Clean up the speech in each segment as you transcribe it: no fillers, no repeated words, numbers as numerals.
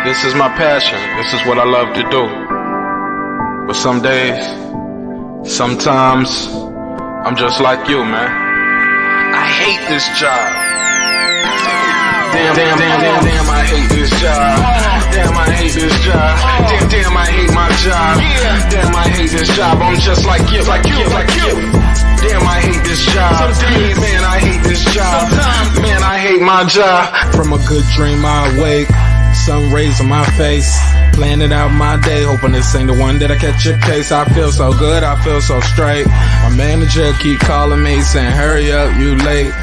This is my passion. This is what I love to do. But some days, sometimes, I'm just like you, man. I hate this job. Damn, I hate this job. Damn, I hate this job. Damn, I hate my job. Damn, I hate this job. I'm just like you. Damn, I hate this job. Damn, man, I hate this job. Man, I hate my job. From a good dream I awake, sun rays on my face, planning out my day, hoping this ain't the one that I catch a case. I feel so good, I feel so straight. My manager keep calling me saying, hurry up, you late.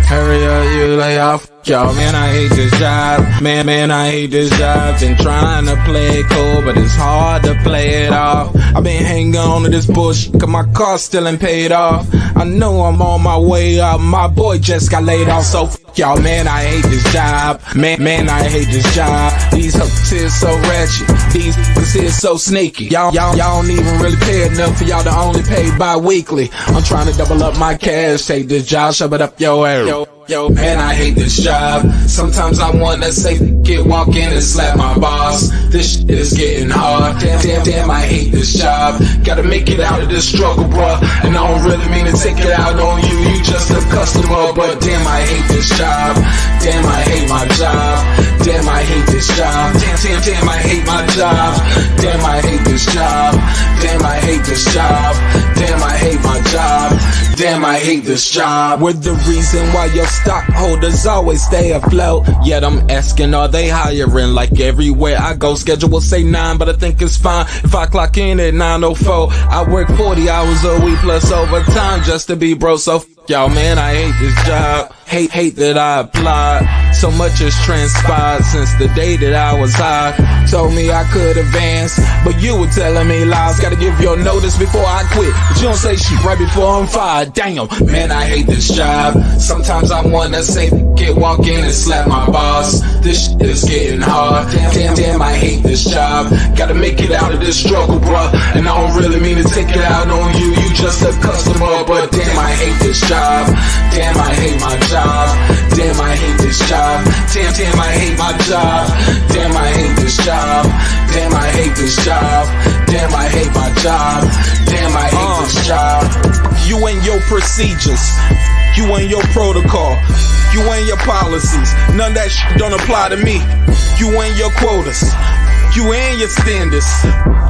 Hurry up, you lay off. Y'all, man, I hate this job. Man, I hate this job. Been trying to play it cool, but it's hard to play it off. I've been hanging on to this bullshit, cause my car still ain't paid off. I know I'm on my way up, my boy just got laid off, so y'all, man, I hate this job. Man, I hate this job. These hoes here so ratchet, these niggas here so sneaky. Y'all don't even really pay enough for y'all to only pay bi-weekly. I'm trying to double up my cash, take this job, shove it up your area. Yo, man, I hate this job. Sometimes I wanna say, walk in and slap my boss. This shit is getting hard. Damn, I hate this job. Gotta make it out of this struggle, bruh. And I don't really mean to take it out on you. You just a customer, but damn, I hate this job. Damn, I hate my job. Damn, I hate this job. Damn, I hate my job. Damn, I hate this job. Damn, I hate this job. Damn, I hate my job. Damn, I hate this job. We're the reason why your stockholders always stay afloat. Yet I'm asking, are they hiring? Like everywhere I go, schedule will say 9, but I think it's fine if I clock in at 9:04. I work 40 hours a week plus overtime just to be bro. So y'all, man, I hate this job. Hate that I applied. So much has transpired since the day that I was hired. Told me I could advance, but you were telling me lies. Gotta give your notice before I quit, but you don't say shit right before I'm fired. Damn, man, I hate this job. Sometimes I wanna say, walk in and slap my boss. This shit is getting hard. Damn, I hate this job. Gotta make it out of this struggle, bruh. And I don't really mean to take it out on you. You just a customer, but damn, I hate this job. Damn, I hate my job. Damn, I hate this job. Damn, I hate my job. Damn, I hate this job. Damn, I hate this job. Damn, I hate my job. Damn, I hate this job. You and your procedures, you and your protocol, you and your policies, none of that shit don't apply to me. You and your quotas, you and your standards,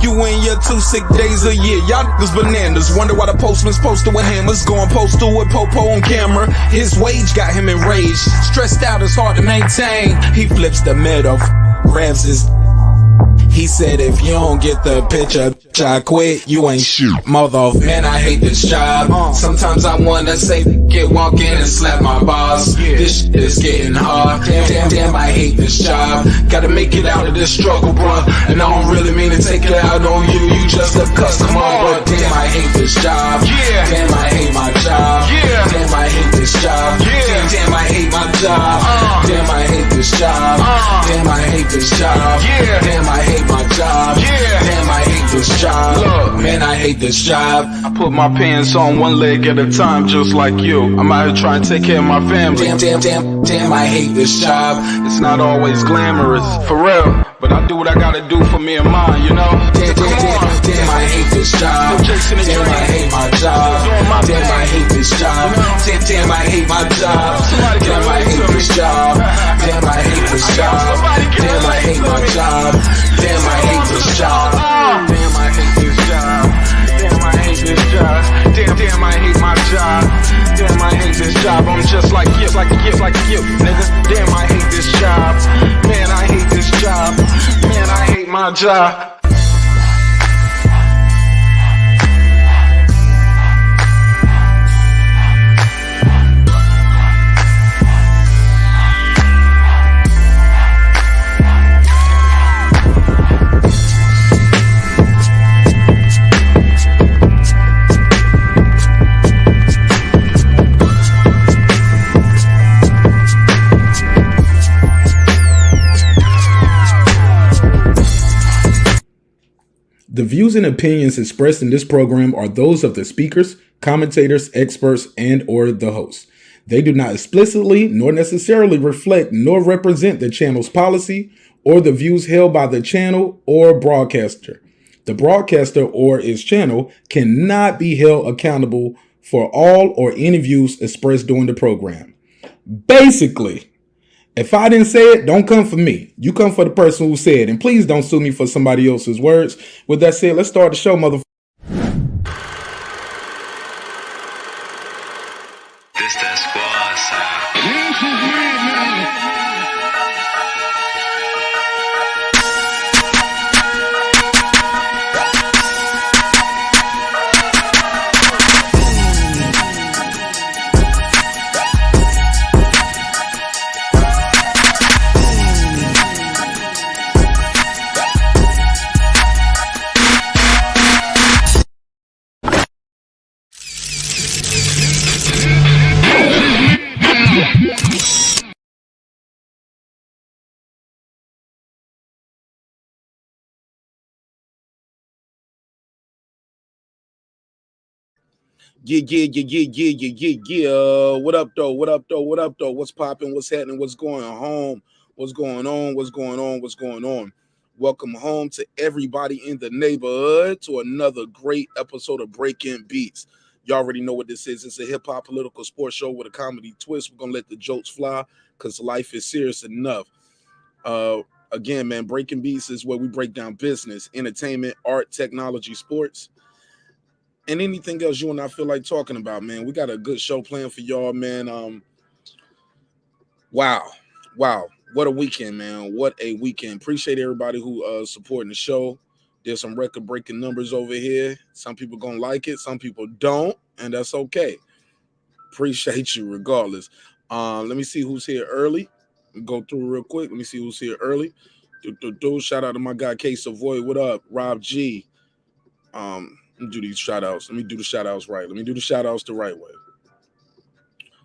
you and your 2 sick days a year. Y'all niggas bananas. Wonder why the postman's posted with hammers, going postal with Popo on camera. His wage got him enraged, stressed out, it's hard to maintain. He flips the middle, grabs his. He said, if you don't get the picture, I quit, you ain't shit, mother. Man, I hate this job. Sometimes I wanna say, walk in and slap my boss. This shit is getting hard. Damn, I hate this job. Gotta make it out of this struggle, bruh. And I don't really mean to take it out on you. You just a customer, but damn, I hate this job. Damn, I hate my job. Damn, I hate this job. Damn, I hate my job. Damn, I hate this job. Damn, I hate this job. Damn, I hate my job. Damn, I hate this job. Look, man, I hate this job. I put my pants on one leg at a time, just like you. I'm out here trying to take care of my family. Damn, I hate this job. It's not always glamorous, for real, but I do what I gotta do for me and mine, you know? Damn, I hate this job. Damn, I hate my job. Damn, I hate this job. Damn, I hate my job. Damn, I hate this job. Damn, I hate this job. Damn, I hate my job. Damn, I hate this job. Damn, I hate this job. Damn, I hate this job. Damn, I hate my job. Damn, I hate this job. I'm just like you, nigga. Damn, I hate this job. Man, I hate this job. Man, I hate my job. The views and opinions expressed in this program are those of the speakers, commentators, experts, and/or the host. They do not explicitly nor necessarily reflect nor represent the channel's policy or the views held by the channel or broadcaster. The broadcaster or its channel cannot be held accountable for all or any views expressed during the program. Basically, if I didn't say it, don't come for me. You come for the person who said it. And please don't sue me for somebody else's words. With that said, let's start the show, motherfucker. This that squad side. Yeah. What up, though? What's popping? What's happening? What's going on? What's going on? Welcome home to everybody in the neighborhood to another great episode of Breaking Beats. You already know what this is. It's a hip-hop political sports show with a comedy twist. We're going to let the jokes fly because life is serious enough. Again, man, Breaking Beats is where we break down business, entertainment, art, technology, sports, and anything else you and I feel like talking about, man. We got a good show planned for y'all, man. Wow. What a weekend, man. What a weekend. Appreciate everybody who supporting the show. There's some record-breaking numbers over here. Some people gonna like it, some people don't, and that's okay. Appreciate you regardless. Let me see who's here early. Go through real quick. Let me see who's here early. Shout out to my guy K Savoy. What up? Rob G. Let me do these shout outs. Let me do the shout outs right. Let me do the shout outs the right way.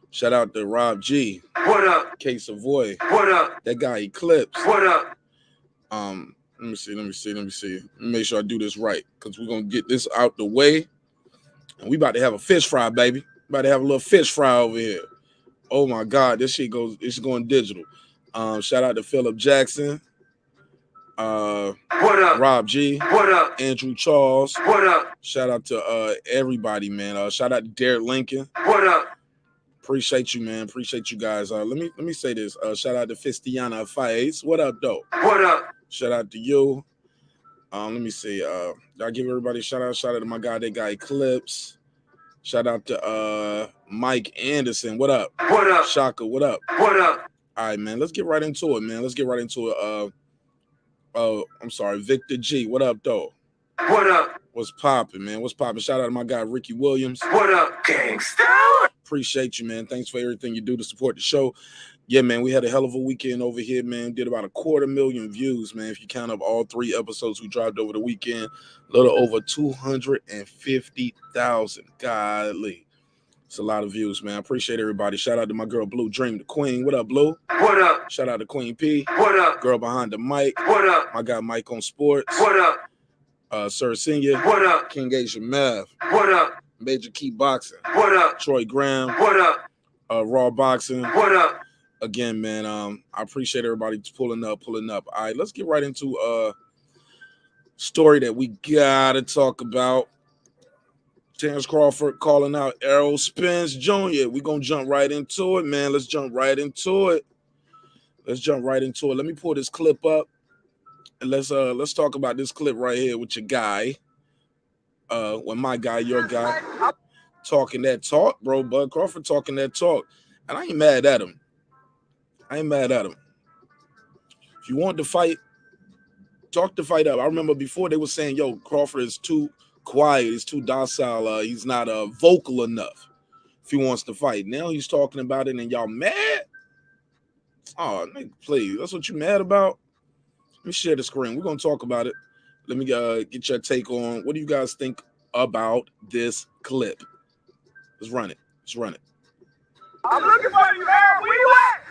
Shout out to Rob G. What up? K Savoy. What up? That guy Eclipse. What up? Let me see. Let me make sure I do this right, because we're gonna get this out the way. And we about to have a fish fry, baby. About to have a little fish fry over here. Oh my God, it's going digital. Shout out to Philip Jackson. What up? Rob G. What up? Andrew Charles. What up? Shout out to everybody, man. Shout out to Derek Lincoln. What up? Appreciate you, man. Appreciate you guys. Let me say this. Shout out to Fistiana Faez. What up, though? What up? Shout out to you. Let me see. I'll give everybody a shout out. Shout out to my guy, that guy Eclipse. Shout out to Mike Anderson. What up? What up? Shaka, what up? What up? All right, man. Let's get right into it, man. I'm sorry, Victor G. What up, though? What up? What's popping, man? What's popping? Shout out to my guy Ricky Williams. What up, gangsta? Appreciate you, man. Thanks for everything you do to support the show. Yeah, man, we had a hell of a weekend over here, man. Did about 250,000 views, man. If you count up all 3 episodes we dropped over the weekend, a little over 250,000. Golly. It's a lot of views, man. I appreciate everybody. Shout out to my girl Blue Dream, the Queen. What up, Blue? What up? Shout out to Queen P. What up? Girl behind the mic. What up? My guy Mike on Sports. What up? Sir Senior. What up? King Asia Mav. What up? Major Key Boxing. What up? Troy Graham. What up? Raw Boxing. What up? Again, man, I appreciate everybody pulling up. All right, let's get right into a story that we gotta talk about. Terence Crawford calling out Errol Spence Jr. We're gonna jump right into it, man. Let's jump right into it. Let me pull this clip up, and let's talk about this clip right here with your guy. My guy, your guy, talking that talk, bro. Bud Crawford talking that talk, and I ain't mad at him. If you want to fight, talk the fight up. I remember before they were saying, yo, Crawford is too quiet, he's too docile, he's not vocal enough if he wants to fight. Now he's talking about it, and y'all mad? Oh, nigga, please. That's what you mad about? Let me share the screen. We're going to talk about it. Let me get your take on what do you guys think about this clip. Let's run it. I'm looking for you, Errol. Where you at?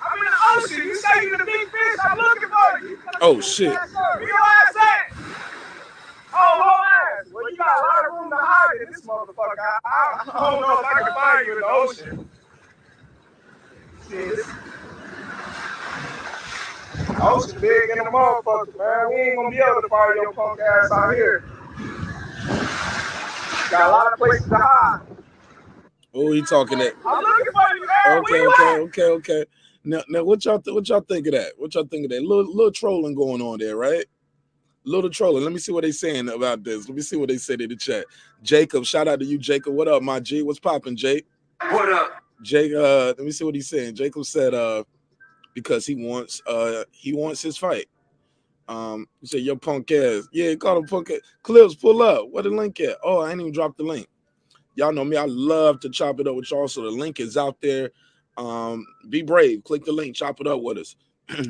I'm in the ocean. You say you the big fish. I'm looking for you. Oh, shit. Where your ass at? Oh, whole ass. Well, you got a lot of room to hide in this motherfucker. I don't know if I can find you in the ocean. Shit, this ocean big in the motherfucker, man. We ain't gonna be able to find your punk ass out here. Got a lot of places to hide. Oh, he talking that. I'm looking for you, Errol. Where you at? Okay. Now, what y'all think of that? What y'all think of that? Little trolling going on there, right? Little trolling. Let me see what they saying about this. Let me see what they said in the chat. Jacob, shout out to you, Jacob. What up, my G? What's popping, Jake? What up? Jake, let me see what he's saying. Jacob said, because he wants his fight. He said, your punk ass. Yeah, he called him punk ass. Clips, pull up. Where the link at? Oh, I ain't even dropped the link. Y'all know me. I love to chop it up with y'all. So the link is out there. Be brave. Click the link. Chop it up with us.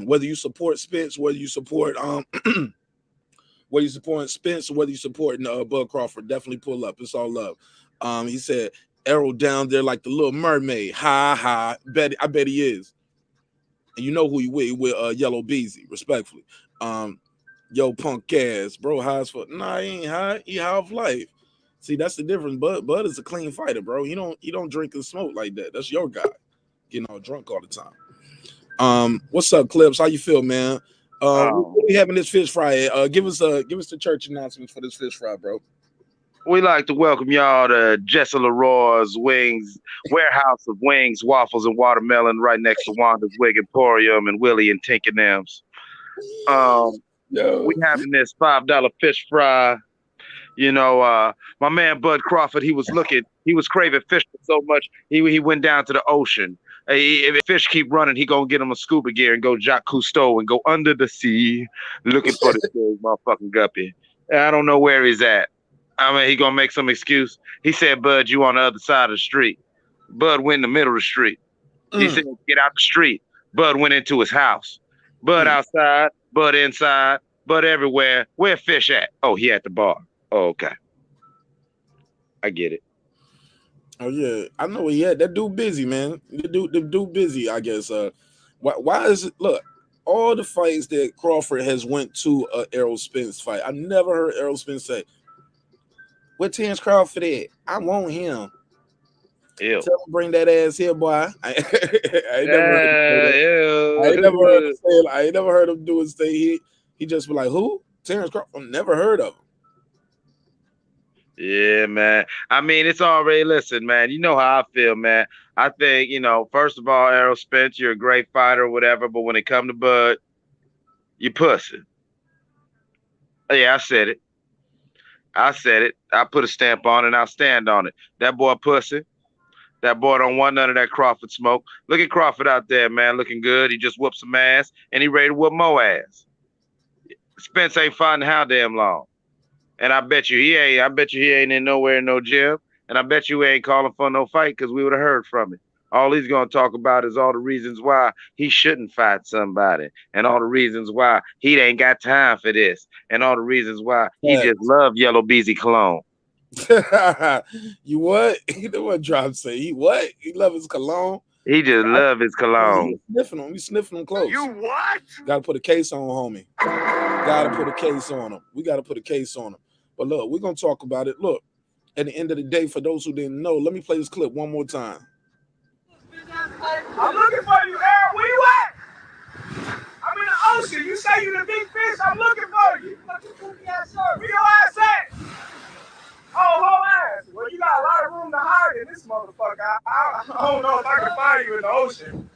Whether you support Spence, whether you support whether you supporting Spence, or whether you supporting Bud Crawford, definitely pull up. It's all love. He said, Errol down there like the Little Mermaid. Ha ha. I bet he is. And you know who he with Yellow Beezy, respectfully. Yo, punk ass, bro, high as fuck. Nah, he ain't high. He high of life. See, that's the difference. Bud is a clean fighter, bro. He don't drink and smoke like that. That's your guy. Getting all drunk all the time. What's up, Clips? How you feel, man? What we having this fish fry? Give us the church announcements for this fish fry, bro. We like to welcome y'all to Jesse Leroy's Wings, Warehouse of Wings, Waffles, and Watermelon, right next to Wanda's Wig Emporium and Willie and Tink and Them's. We having this $5 fish fry. You know, my man Bud Crawford, he was craving fish so much, he went down to the ocean. If fish keep running, he gonna get him a scuba gear and go Jacques Cousteau and go under the sea looking for this big motherfucking guppy. I don't know where he's at. I mean, he gonna make some excuse. He said, Bud, you on the other side of the street. Bud went in the middle of the street. He said, get out the street. Bud went into his house. Bud outside, Bud inside, Bud everywhere. Where fish at? Oh, he at the bar. Oh, okay. I get it. Oh yeah, I know where he at. That dude busy, man. The dude busy, I guess. Why is it? Look, all the fights that Crawford has went to Errol Spence fight, I never heard Errol Spence say, "Where Terence Crawford at? I want him." Ew. Tell him bring that ass here, boy. I ain't never heard him do it. Say he just be like, who? Terence Crawford? Never heard of him. Yeah, man. I mean, it's already, listen, man, you know how I feel, man. I think, first of all, Errol Spence, you're a great fighter or whatever, but when it come to Bud, you pussy. Yeah, I said it. I put a stamp on it and I'll stand on it. That boy pussy. That boy don't want none of that Crawford smoke. Look at Crawford out there, man, looking good. He just whooped some ass and he ready to whoop more ass. Spence ain't fighting how damn long. And I bet you he ain't in nowhere in no gym. And I bet you he ain't calling for no fight because we would have heard from him. All he's going to talk about is all the reasons why he shouldn't fight somebody. And all the reasons why he ain't got time for this. And all the reasons why he just love Yellow Beezy cologne. You what? You know what Drop say? He what? He love his cologne? He just love his cologne. We sniffing him close. You what? Got to put a case on, homie. Got to put a case on him. We got to put a case on him. But look, we're going to talk about it. Look, at the end of the day, for those who didn't know, let me play this clip one more time. I'm looking for you, Errol. Where you at? I'm in the ocean. You say you the big fish. I'm looking for you. Where your ass at? Oh, whole ass. Well, you got a lot of room to hide in this motherfucker. I don't know if I can find you in the ocean.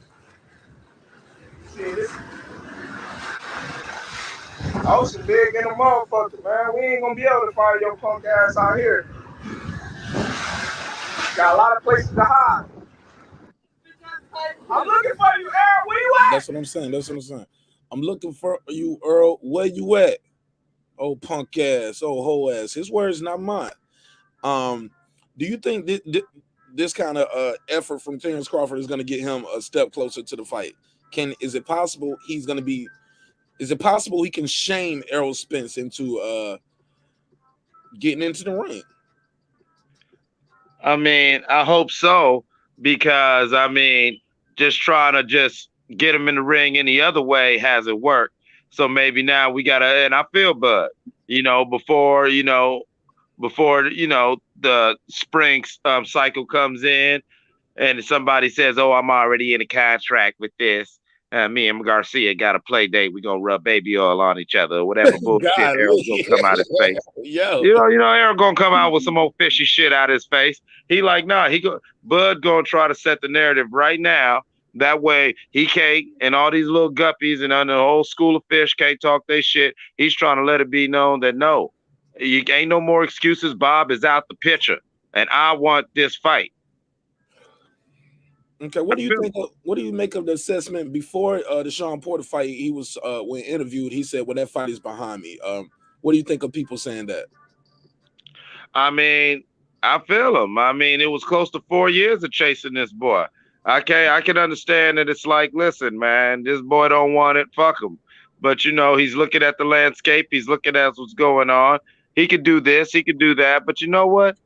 See, this ocean big in the motherfucker, man. We ain't gonna be able to find your punk ass out here. Got a lot of places to hide. I'm looking for you, Errol. Where you at? That's what I'm saying. I'm looking for you, Earl. Where you at? Oh, punk ass. Oh, whole ass. His words, not mine. Do you think this kind of effort from Terence Crawford is going to get him a step closer to the fight? Is it possible he can shame Errol Spence into getting into the ring? I mean, I hope so, because just trying to just get him in the ring any other way hasn't worked. So maybe now we gotta, and I feel Bud, before the spring cycle comes in, and somebody says, "Oh, I'm already in a contract with this. Me and Garcia got a play date. We're gonna rub baby oil on each other, or whatever bullshit Errol's gonna come out his face. Yo. Errol gonna come out with some old fishy shit out his face. He like, nah, Bud gonna try to set the narrative right now. That way he can't, and all these little guppies and the whole school of fish can't talk their shit. He's trying to let it be known that no, you ain't no more excuses. Bob is out the picture, and I want this fight. Okay, what do you think? What do you make of the assessment before the Sean Porter fight? He was when interviewed, he said, "Well, that fight is behind me." What do you think of people saying that? I mean, I feel him. I mean, it was close to 4 years of chasing this boy. I can understand that it's like, listen, man, this boy don't want it. Fuck him. But he's looking at the landscape. He's looking at what's going on. He could do this. He could do that. But you know what?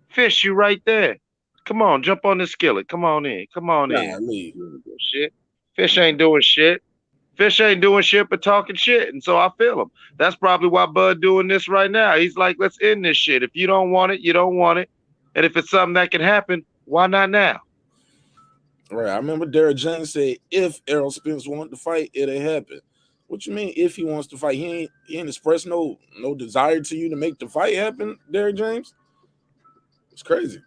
Fish, you right there. Come on, jump on this skillet. Come on in. Come on in. Shit. Fish ain't doing shit. Fish ain't doing shit but talking shit. And so I feel him. That's probably why Bud doing this right now. He's like, let's end this shit. If you don't want it, you don't want it. And if it's something that can happen, why not now? Right. I remember Derek James said, if Errol Spence wanted to fight, it'll happen. What you mean if he wants to fight? He ain't expressed no desire to you to make the fight happen, Derek James? It's crazy.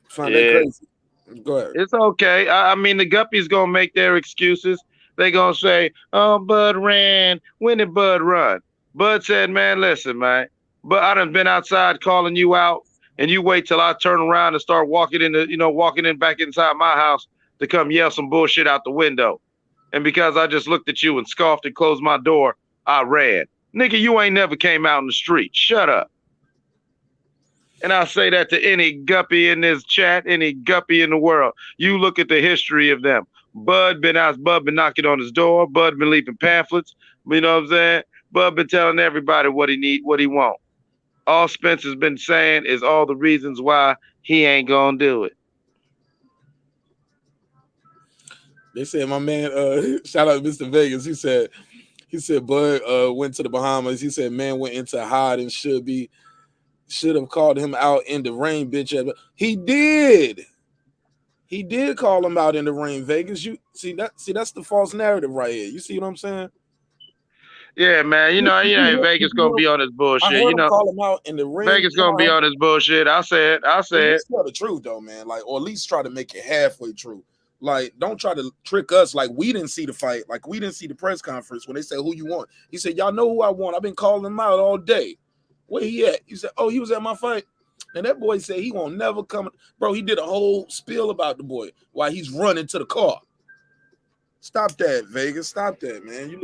Find that crazy. Go ahead. It's okay. I mean, the guppies gonna make their excuses. They gonna say, "Oh, Bud ran. When did Bud run?" Bud said, "Man, listen, man. But I done been outside calling you out, and you wait till I turn around and start walking in back inside my house to come yell some bullshit out the window. And because I just looked at you and scoffed and closed my door, I ran. Nigga, you ain't never came out in the street. Shut up." And I'll say that to any guppy in this chat, any guppy in the world. You look at the history of them. Bud been knocking on his door. Bud been leaving pamphlets. You know what I'm saying? Bud been telling everybody what he need, what he want. All Spence has been saying is all the reasons why he ain't gonna do it. They said my man, shout out to Mr. Vegas. He said Bud went to the Bahamas. He said man went into hide and should have called him out in the rain, bitch. He did. He did call him out in the rain, Vegas. You see that's the false narrative right here. You see what I'm saying? Yeah, man. Vegas gonna be on his bullshit. Call him out in the rain. Vegas gonna be on his bullshit. I said. Tell the truth though, man. Like, or at least try to make it halfway true. Like, don't try to trick us. Like, we didn't see the fight. Like, we didn't see the press conference when they said who you want. He said, y'all know who I want. I've been calling him out all day. Where he at? He said, oh, he was at my fight. And that boy said he won't never come. Bro, he did a whole spiel about the boy while he's running to the car. Stop that, Vegas. Stop that, man. You're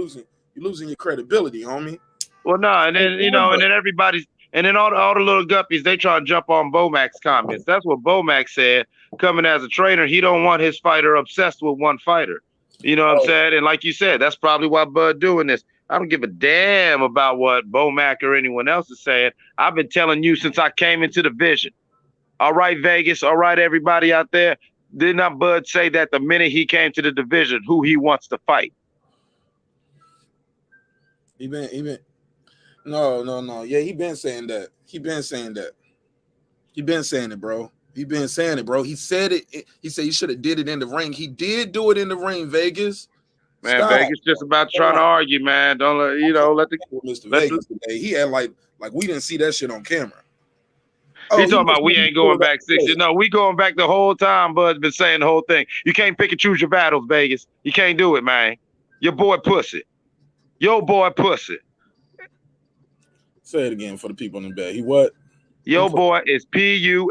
losing your credibility, homie. Well, no, and then and then all the little guppies, they try to jump on Bomac's comments. That's what Bomac said. Coming as a trainer, he don't want his fighter obsessed with one fighter. You know what I'm saying? And like you said, that's probably why Bud doing this. I don't give a damn about what Bomac or anyone else is saying. I've been telling you since I came into the vision. All right, Vegas. All right, everybody out there. Did not Bud say that the minute he came to the division, who he wants to fight? No. Yeah, he been saying that. He been saying it, bro. He said it. He said you should have did it in the ring. He did do it in the ring, Vegas. Man, stop. Vegas just about trying to argue, man. Don't let Mr. Vegas today. He had like we didn't see that shit on camera. He talking about we ain't going back 60. No, we going back the whole time. Bud's been saying the whole thing. You can't pick and choose your battles, Vegas. You can't do it, man. Your boy pussy. Your boy pussy. Say it again for the people in the back. He what? Your boy is Pussy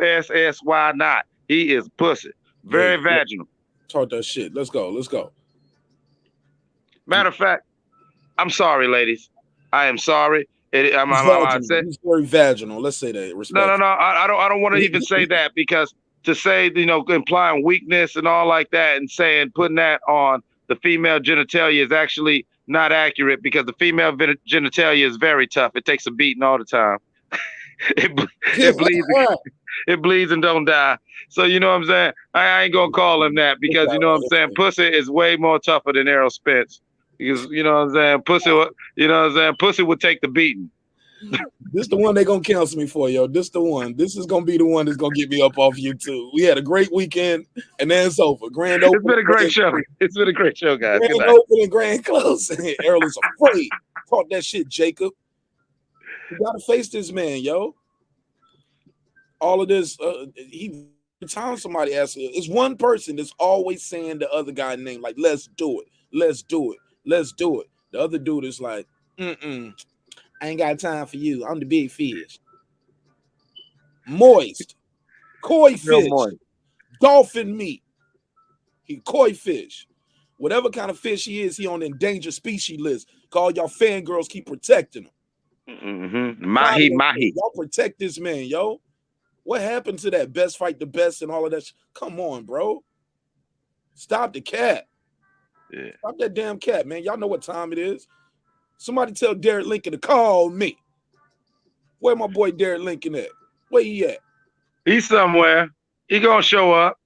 not. He is pussy. Very vaginal. Talk that shit. Let's go. Matter of fact, I'm sorry, ladies. I am sorry. He's very vaginal. Let's say that. Respect. No. I don't want to even say that, because to say, implying weakness and all like that and putting that on the female genitalia is actually not accurate, because the female genitalia is very tough. It takes a beating all the time. It bleeds. It bleeds and don't die. So you know what I'm saying? I ain't gonna call him that, because you know what I'm saying? Pussy is way more tougher than Errol Spence. Because you know what I'm saying? Pussy would take the beating. This the one they gonna cancel me for, yo. This the one. This is gonna be the one that's gonna get me up off YouTube. We had a great weekend, and then it's over. Grand open. It's been a great show. It's been a great show, guys. Good Grand night. open and grand closing. Errol is afraid. Talk that shit, Jacob. You gotta face this man, yo. All of this, every time somebody asks, it's one person that's always saying the other guy's name, like, let's do it, let's do it, let's do it. The other dude is like, I ain't got time for you. I'm the big fish. Moist, koi fish, dolphin meat. He koi fish. Whatever kind of fish he is, he on the endangered species list. Call y'all fangirls, keep protecting him. Mahi. Y'all protect this man, yo. What happened to that best fight the best and all of that? Come on, bro. Stop the cat. Yeah. Stop that damn cat, man. Y'all know what time it is. Somebody tell Derek Lincoln to call me. Where my boy Derek Lincoln at? Where he at? He's somewhere. He gonna show up.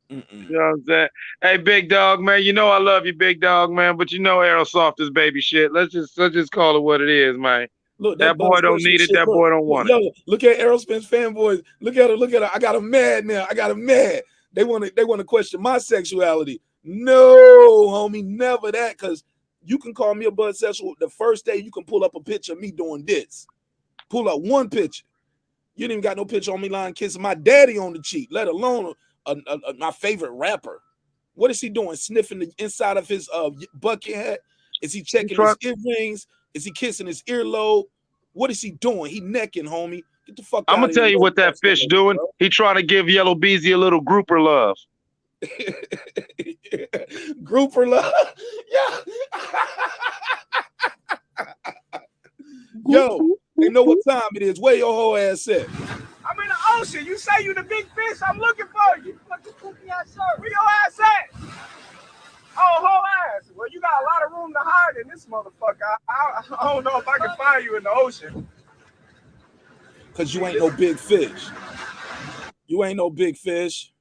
You know what I'm saying? Hey, big dog, man. You know I love you, big dog, man. But you know Errol soft as baby shit. Let's just call it what it is, man. Look, that boy don't need it. That boy don't want it. Look at Errol Spence fanboys. Look at her. I got him mad now. I got him mad. They want to question my sexuality. No, homie, never that. Because you can call me a budsexual the first day you can pull up a picture of me doing this. Pull up one picture. You didn't even got no picture on me lying kissing my daddy on the cheek, let alone my favorite rapper. What is he doing? Sniffing the inside of his bucket hat? Is he checking his earrings? Is he kissing his earlobe? What is he doing? He necking, homie. Get the fuck out of here. I'm gonna tell you what that fish doing. Bro. He trying to give Yellow Beezy a little grouper love. Grouper love. Yeah. Yo, they know what time it is. Where your whole ass at? I'm in the ocean. You say you the big fish. I'm looking for you. Fucking kooky ass shirt. Where your ass at? Oh, whole ass. Well, you got a lot of room to hide in this motherfucker. I don't know if I can find you in the ocean. Because you ain't no big fish. You ain't no big fish.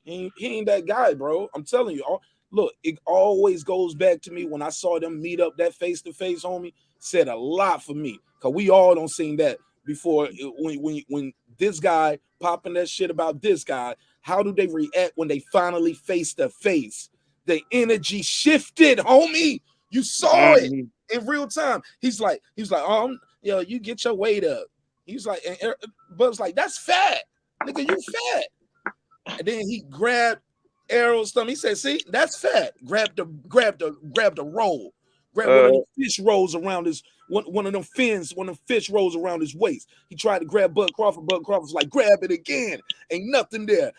He ain't that guy, bro. I'm telling you. Look, it always goes back to me when I saw them meet up that face-to-face, homie. Said a lot for me. Because we all don't seen that before. When this guy popping that shit about this guy, how do they react when they finally face-to-face? The energy shifted, homie. You saw it in real time. He's like, yo, you get your weight up. He's like, and Bub's like, that's fat, nigga, you fat. And then he grabbed Errol's stomach. He said, see, that's fat. Grabbed the roll. Grabbed one of them fish rolls around his one of them fins, one of them fish rolls around his waist. He tried to grab Bud Crawford. Bud Crawford's like, grab it again. Ain't nothing there.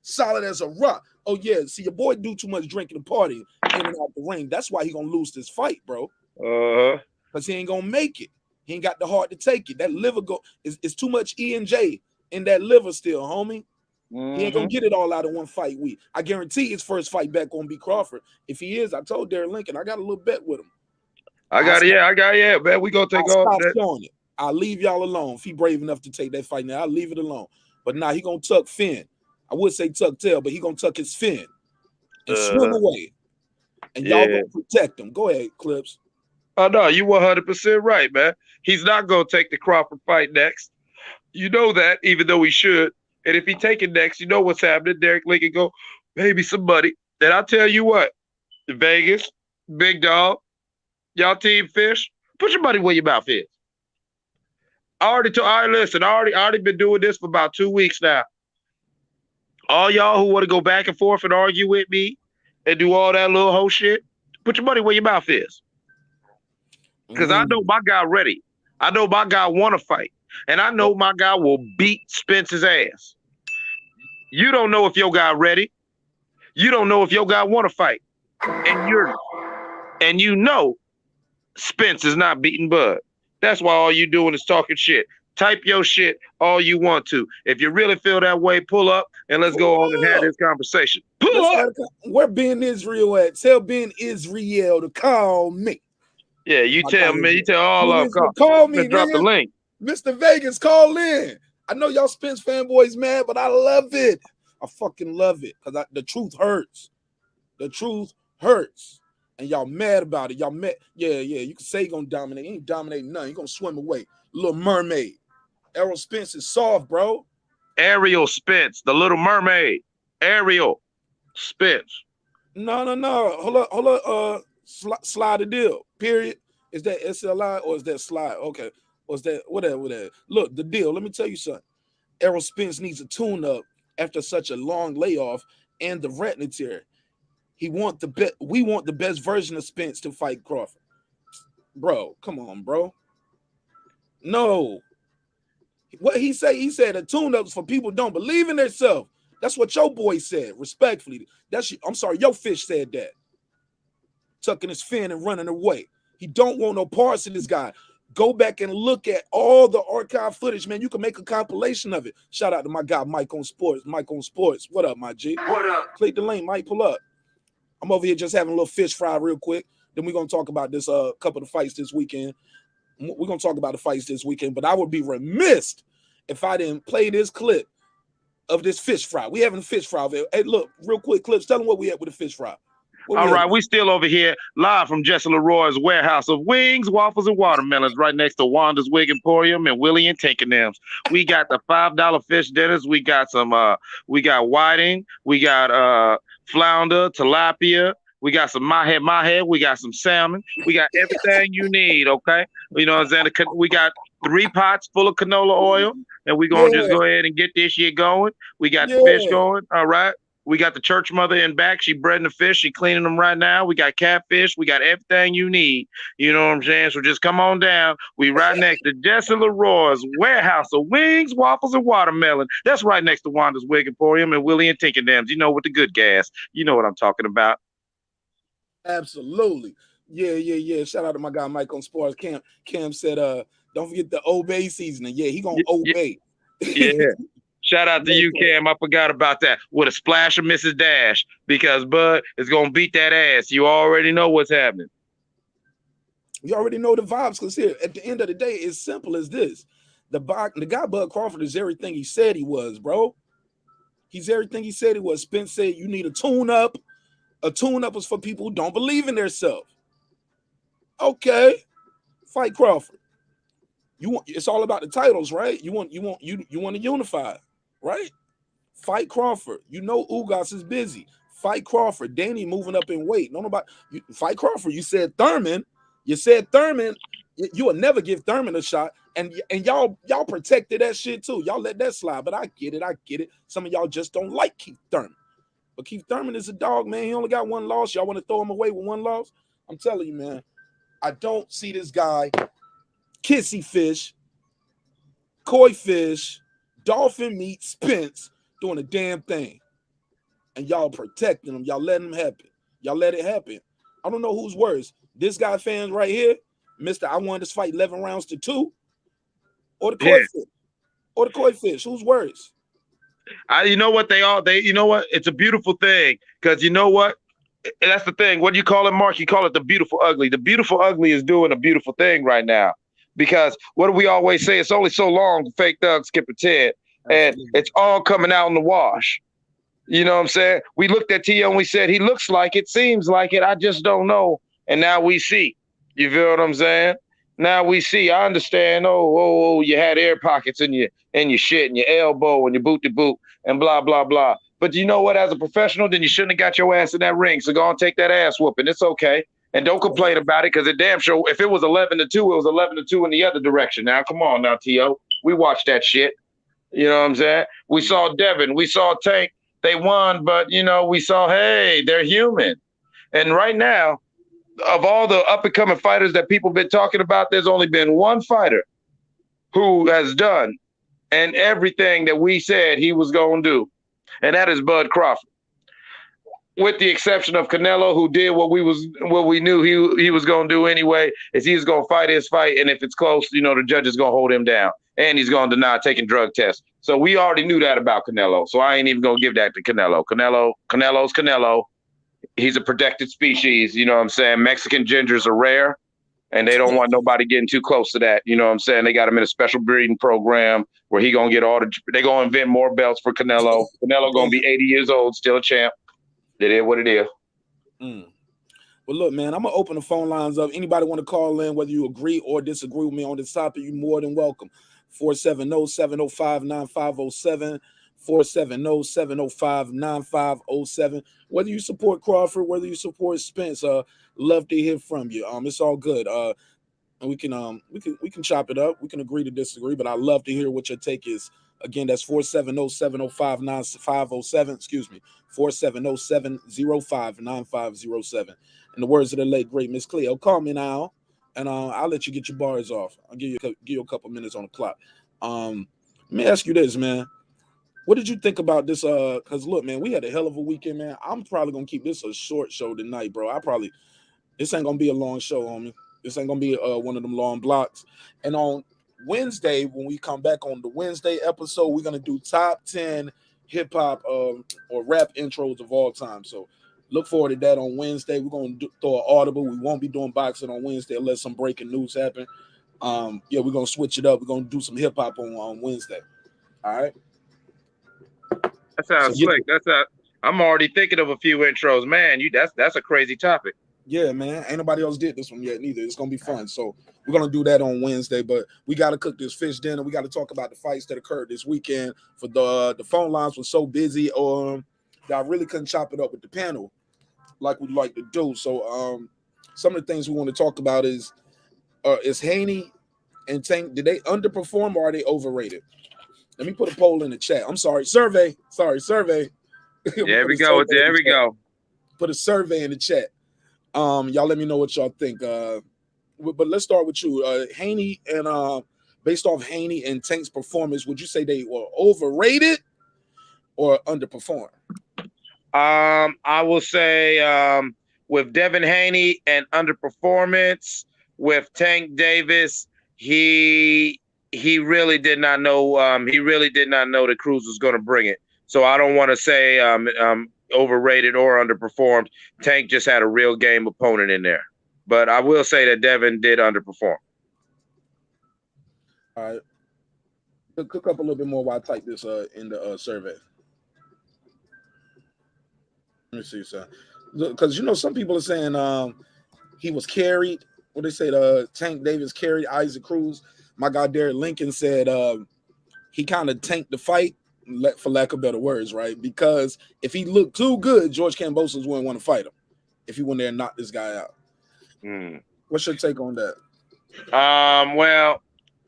Solid as a rock. Oh, yeah. See, your boy do too much drinking and partying in and out the ring. That's why he gonna lose this fight, bro. Because he ain't gonna make it. He ain't got the heart to take it. That liver is too much E&J in that liver still, homie. He ain't gonna get it all out of one fight week. I guarantee his first fight back gonna be Crawford. If he is, I told Derek Lincoln, I got a little bet with him. I got it, man. We gonna take all that. Showing it. I'll leave y'all alone. If he brave enough to take that fight now, I'll leave it alone. But now he gonna tuck fin. I would say tuck tail, but he gonna tuck his fin and swim away. And y'all gonna protect him. Go ahead, Clips. Oh no, you 100% right, man. He's not gonna take the Crawford fight next. You know that, even though he should. And if he take it next, you know what's happening. Derek Lincoln go, maybe some money. And I'll tell you what, Vegas, Big Dog, y'all team Fish, put your money where your mouth is. I already been doing this for about 2 weeks now. All y'all who want to go back and forth and argue with me and do all that little whole shit, put your money where your mouth is. Because I know my guy ready. I know my guy want to fight. And I know my guy will beat Spence's ass. You don't know if your guy ready. You don't know if your guy want to fight. And you know Spence is not beating Bud. That's why all you doing is talking shit. Type your shit all you want to. If you really feel that way, pull up and let's go on and have this conversation. Pull up. Where Ben Israel at? Tell Ben Israel to call me. Yeah, you tell me. You tell all of them. Call me. Drop the link. Mr. Vegas, call in. I know y'all Spence fanboys mad, but I love it. I fucking love it because the truth hurts. The truth hurts. And y'all mad about it. Y'all mad. Yeah. You can say he gonna dominate. He ain't dominating nothing. He gonna swim away. Little Mermaid. Errol Spence is soft, bro. Ariel Spence, the Little Mermaid. Ariel Spence. No. Hold up. Slide the deal. Period. Is that SLI or is that slide? Okay. Or is that whatever? Look, the deal. Let me tell you something. Errol Spence needs a tune-up after such a long layoff and the retina tear. We want the best version of Spence to fight Crawford. Bro, come on, bro. No. What he said a tune-ups for people who don't believe in themselves. That's what your boy said, respectfully. I'm sorry, your fish said that. Tucking his fin and running away. He don't want no parts of this guy. Go back and look at all the archive footage, man. You can make a compilation of it. Shout out to my guy, Mike on Sports. What up, my G? What up? Click the link, Mike, pull up. I'm over here just having a little fish fry real quick. Then we're going to talk about this couple of fights this weekend. We're going to talk about the fights this weekend, but I would be remiss if I didn't play this clip of this fish fry. We having a fish fry. Hey, look, real quick clips. Tell them what we at with the fish fry. All right, we still over here live from Jesse Leroy's warehouse of wings, waffles, and watermelons right next to Wanda's Wig Emporium and Willie and Tinkenham's. We got the $5 fish dinners. We got some we got whiting, we got flounder, tilapia, we got some mahe, we got some salmon, we got everything you need, okay? You know what I'm saying? We got 3 pots full of canola oil, and we're gonna just go ahead and get this shit going. We got the fish going, all right. We got the church mother in back. She breading the fish. She cleaning them right now. We got catfish. We got everything you need. You know what I'm saying? So just come on down. We right next to Jesse Leroy's warehouse of wings, waffles, and watermelon. That's right next to Wanda's Wig Emporium and Willie and Tinkenham's. You know, with the good gas. You know what I'm talking about. Absolutely. Yeah. Shout out to my guy Mike on Sports. Cam said, don't forget the obey seasoning. Yeah, he gonna obey. Yeah. Shout out to you, Cam. I forgot about that. With a splash of Mrs. Dash, because Bud is going to beat that ass. You already know what's happening. You already know the vibes, because here, at the end of the day, it's simple as this. The guy Bud Crawford is everything he said he was, bro. He's everything he said he was. Spence said you need a tune-up. A tune-up is for people who don't believe in themselves. Okay. Fight Crawford. It's all about the titles, right? You want to unify. Right? Fight Crawford. You know Ugas is busy. Fight Crawford. Danny moving up in weight. Fight Crawford. You said Thurman. You will never give Thurman a shot. And y'all protected that shit too. Y'all let that slide. But I get it. Some of y'all just don't like Keith Thurman. But Keith Thurman is a dog, man. He only got 1 loss. Y'all want to throw him away with 1 loss? I'm telling you, man. I don't see this guy kissy fish, koi fish, dolphin meat, Spence doing a damn thing. And y'all protecting him. Y'all letting him happen. Y'all let it happen. I don't know who's worse. This guy fans right here, Mr. I wanted this fight 11 rounds to 2, or the koi fish. Or the koi fish. Who's worse? You know what you know what? It's a beautiful thing. Because you know what? That's the thing. What do you call it, Mark? You call it the beautiful ugly. The beautiful ugly is doing a beautiful thing right now. Because what do we always say? It's only so long fake thugs skip a Ted. And it's all coming out in the wash. You know what I'm saying? We looked at T.O. and we said, he looks like it, seems like it. I just don't know. And now we see. You feel what I'm saying? Now we see. I understand. Oh, you had air pockets in your shit and your elbow and your boot to boot and blah, blah, blah. But you know what? As a professional, then you shouldn't have got your ass in that ring. So go and take that ass whooping. It's okay. And don't complain about it, because it damn sure, if it was 11-2, it was 11-2 in the other direction. Now, come on now, T.O. We watched that shit. You know what I'm saying? We saw Devin. We saw Tank. They won, but, you know, we saw, hey, they're human. And right now, of all the up-and-coming fighters that people been talking about, there's only been one fighter who has done and everything that we said he was going to do, and that is Bud Crawford. With the exception of Canelo, who did what we knew he was going to do anyway, is he's going to fight his fight, and if it's close, you know, the judge is going to hold him down, and he's going to deny taking drug tests. So we already knew that about Canelo, so I ain't even going to give that to Canelo. Canelo's Canelo. He's a protected species, you know what I'm saying? Mexican gingers are rare, and they don't want nobody getting too close to that, you know what I'm saying? They got him in a special breeding program where he going to get they going to invent more belts for Canelo. Canelo going to be 80 years old, still a champ. It is what it is. But look, man, I'm gonna open the phone lines up. Anybody want to call in, whether you agree or disagree with me on this topic, you're more than welcome. 470-705-9507. 470-705-9507. Whether you support Crawford, whether you support Spence, love to hear from you. It's all good. And we can chop it up. We can agree to disagree, but I love to hear what your take is. Again, that's 470-705-9507. Excuse me, 470-705-9507. In the words of the late great Miss Cleo, call me now, and I'll let you get your bars off. I'll give you a couple minutes on the clock. Let me ask you this, man. What did you think about this? Because look, man, we had a hell of a weekend, man. I'm probably gonna keep this a short show tonight, bro. This ain't gonna be a long show, homie. This ain't gonna be one of them long blocks. And on Wednesday, when we come back on the Wednesday episode, we're gonna do top 10 hip hop or rap intros of all time. So look forward to that on Wednesday. We're gonna throw an audible. We won't be doing boxing on Wednesday unless some breaking news happen. Yeah, we're gonna switch it up. We're gonna do some hip hop on Wednesday. All right. That sounds slick. I'm already thinking of a few intros, man. That's a crazy topic. Yeah, man. Ain't nobody else did this one yet, neither. It's gonna be fun. So we're gonna do that on Wednesday. But we gotta cook this fish dinner. We gotta talk about the fights that occurred this weekend. For the phone lines were so busy, that I really couldn't chop it up with the panel like we'd like to do. So some of the things we want to talk about is Haney and Tank, did they underperform or are they overrated? Let me put a poll in the chat. I'm sorry, survey. Survey. There we go. There we go. Put a survey in the chat. Y'all let me know what y'all think. But let's start with you. Haney and based off Haney and Tank's performance, would you say they were overrated or underperformed? I will say with Devin Haney and underperformance, with Tank Davis, he really did not know. He really did not know that Cruz was going to bring it. So I don't want to say overrated or underperformed. Tank just had a real game opponent in there. But I will say that Devin did underperform. All right. Cook up a little bit more while I type this in the survey. Let me see, son. Because, some people are saying he was carried. What they say, Tank Davis carried Isaac Cruz. My guy Derek Lincoln said he kind of tanked the fight, for lack of better words, right? Because if he looked too good, George Kambosos wouldn't want to fight him if he went there and knocked this guy out. What's your take on that?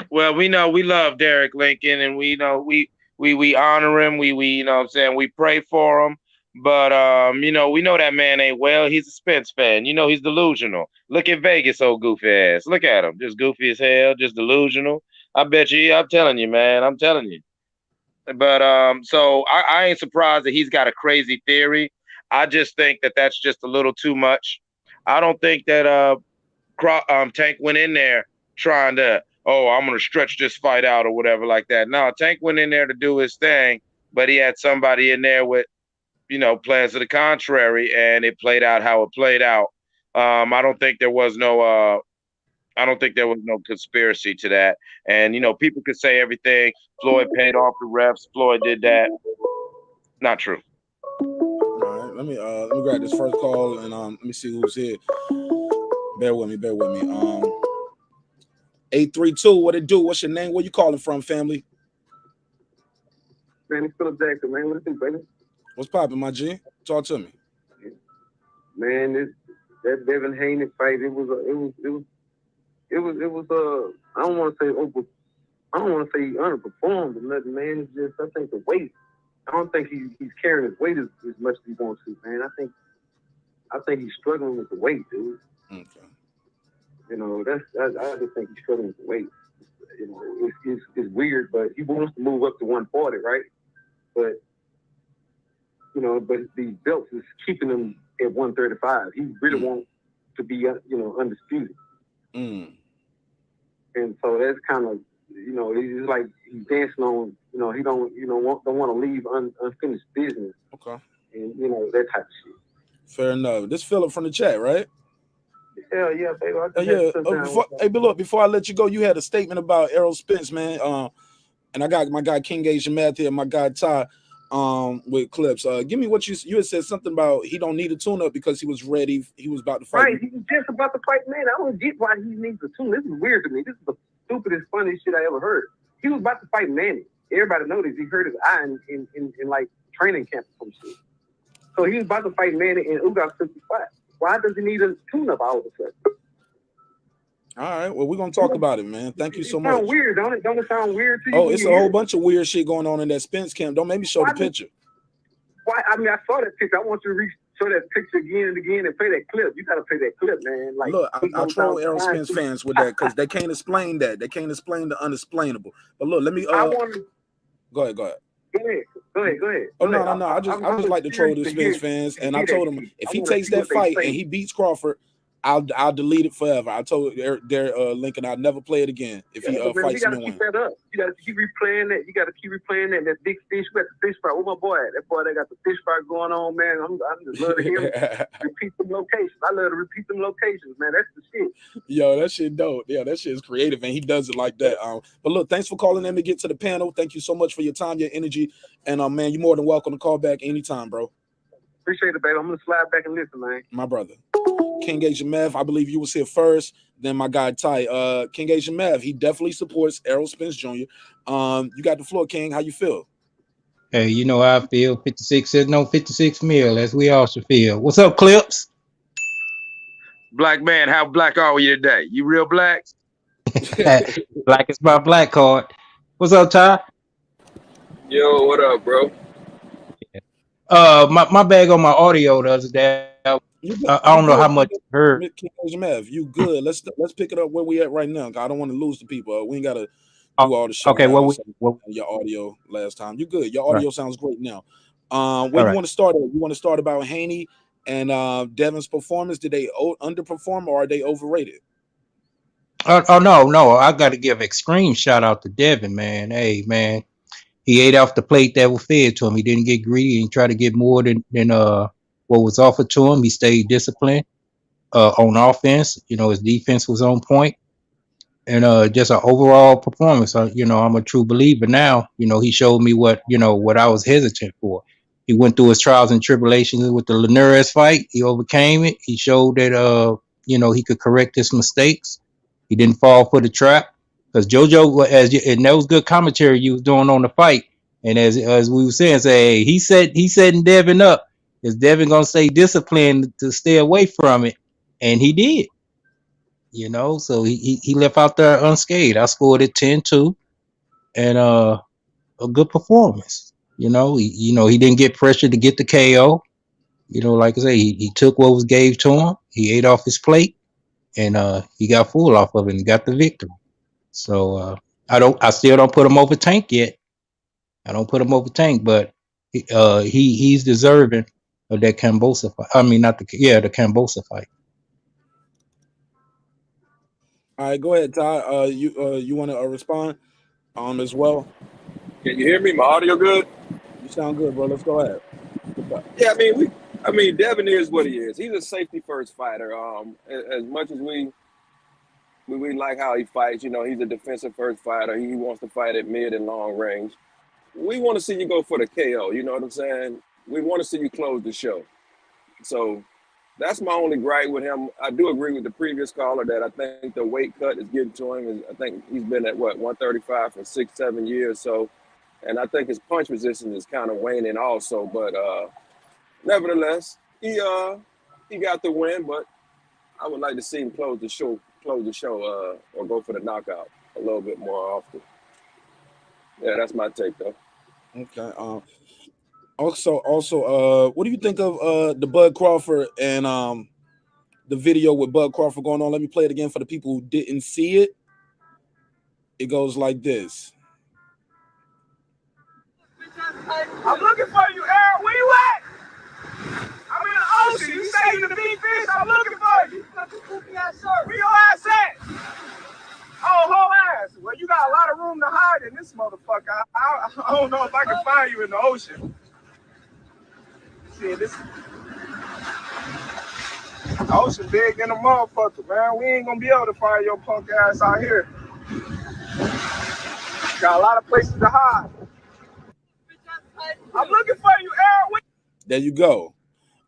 Well, we know we love Derek Lincoln, and we know we honor him. We you know what I'm saying, we pray for him. But we know that man ain't well. He's a Spence fan. He's delusional. Look at Vegas, old goofy ass. Look at him, just goofy as hell, just delusional. I bet you. I'm telling you, man. I'm telling you. But so I ain't surprised that he's got a crazy theory. I just think that that's just a little too much. I don't think that Tank went in there trying to, I'm gonna stretch this fight out or whatever like that. No, Tank went in there to do his thing, but he had somebody in there with plans to the contrary, and it played out how it played out. I don't think there was no conspiracy to that. And people could say everything. Floyd paid off the refs. Floyd did that. Not true. All right, let me grab this first call and let me see who's here. Bear with me. 832. What it do? What's your name? Where you calling from, family? Man, it's Philip Jackson, man. What you think, baby? What's poppin', my G? Talk to me. Man, that Devin Haney fight, it was I don't want to say underperformed or nothing, man. It's just, I think the weight. I don't think he's carrying his weight as much as he wants to, man. I think he's struggling with the weight, dude. Okay. I just think he's struggling with the weight. It's weird, but he wants to move up to 140, right? But the belts is keeping him at 135. He really wants to be, undisputed. And so that's kind of, it's like he's dancing on, he don't want to leave unfinished business. Okay. And, that type of shit. Fair enough. This Philip from the chat, right? Hell yeah, baby. Before I let you go, you had a statement about Errol Spence, man. And I got my guy King Asian Math here, my guy Ty. with Clips. Give me what you had said something about he don't need a tune-up because he was ready. He was about to fight. Right, he was just about to fight, man. I don't get why he needs a tune. This is weird to me. This is the stupidest, funniest shit I ever heard. He was about to fight Manny. Everybody noticed he hurt his eye in like training camp or some shit. So he was about to fight Manny in Ugas 55. Why does he need a tune-up all of a sudden? All right, well, we're gonna talk about it, man. Thank you so much. Sound weird, don't it? Don't it sound weird to you? Oh, it's a whole bunch of weird shit going on in that Spence camp. Don't make me show the picture. Why? I mean, I saw that picture. I want you to show that picture again and again and play that clip. You gotta play that clip, man. Like, look, I troll Errol Spence fans with that because they can't explain that. They can't explain the unexplainable. But look, let me. I want to. Go ahead. Go ahead. Oh no. I just like to troll the Spence fans, and I told him if he takes that fight and he beats Crawford, I'll delete it forever. I told their Lincoln I'll never play it again if he fights me and wins. That up. You gotta keep replaying that. You gotta keep replaying that. That big fish. We got the fish fry. Where my boy at? That boy that got the fish fry going on, man. I just love to hear him repeat them locations. I love to repeat them locations, man. That's the shit. Yo, that shit dope. Yeah, that shit is creative, and he does it like that. But look, thanks for calling in to get to the panel. Thank you so much for your time, your energy, and man, you're more than welcome to call back anytime, bro. Appreciate it, baby. I'm gonna slide back and listen, man. My brother. King Mev, I believe you was here first. Then my guy Ty. King Mev, he definitely supports Errol Spence Jr. You got the floor, King. How you feel? Hey, you know how I feel. 56 mil, as we all should feel. What's up, Clips? Black man, how black are you today? You real black? Black is my black card. What's up, Ty? Yo, what up, bro? My bag on my audio the other day. I don't know how much you heard. Mev, you good? Let's pick it up where we at right now. I don't want to lose the people. We ain't gotta do all the shit. Okay, your audio last time. You good? Your audio sounds great now. Where you want to start at? You want to start about Haney and Devin's performance? Did they underperform or are they overrated? Oh no! I got to give extreme shout out to Devin, man. Hey, man, he ate off the plate that was fed to him. He didn't get greedy and try to get more than what was offered to him. He stayed disciplined on offense. You know, his defense was on point, and just an overall performance. You know, I'm a true believer now. You know, he showed me what I was hesitant for. He went through his trials and tribulations with the Linares fight. He overcame it. He showed that he could correct his mistakes. He didn't fall for the trap because JoJo, and that was good commentary you was doing on the fight. And as we were saying, hey, he setting Devin up. Is Devin gonna stay disciplined to stay away from it? And he did. You know, so he left out there unscathed. I scored it 10-2, and a good performance. You know, he didn't get pressured to get the KO. You know, like I say, he took what was gave to him. He ate off his plate, and he got full off of it and got the victory. So I still don't put him over Tank yet. I don't put him over Tank, but he's deserving of that Kambosos fight. I mean, the Kambosos fight. All right, go ahead, Ty. You want to respond as well? Can you hear me? My audio good? You sound good, bro. Let's go ahead. Yeah, I mean, Devin is what he is. He's a safety first fighter. As much as we like how he fights, you know, he's a defensive first fighter. He wants to fight at mid and long range. We want to see you go for the KO. You know what I'm saying? We want to see you close the show. So that's my only gripe with him. I do agree with the previous caller that I think the weight cut is getting to him. I think he's been at 135 for 6-7 years. So, and I think his punch resistance is kind of waning also. But nevertheless, he got the win. But I would like to see him close the show, or go for the knockout a little bit more often. Yeah, that's my take though. Okay. Also, what do you think of the Bud Crawford and the video with Bud Crawford going on? Let me play it again for the people who didn't see it. It goes like this. I'm looking for you, Errol. Where you at? I'm in the ocean. You say you the big fish. I'm looking for you. Where your ass at? Oh, whole ass. Well, you got a lot of room to hide in this motherfucker. I don't know if I can find you in the ocean. See, this ocean big than a motherfucker, man. We ain't gonna be able to find your punk ass out here. Got a lot of places to hide. I'm looking for you, Errol. There you go.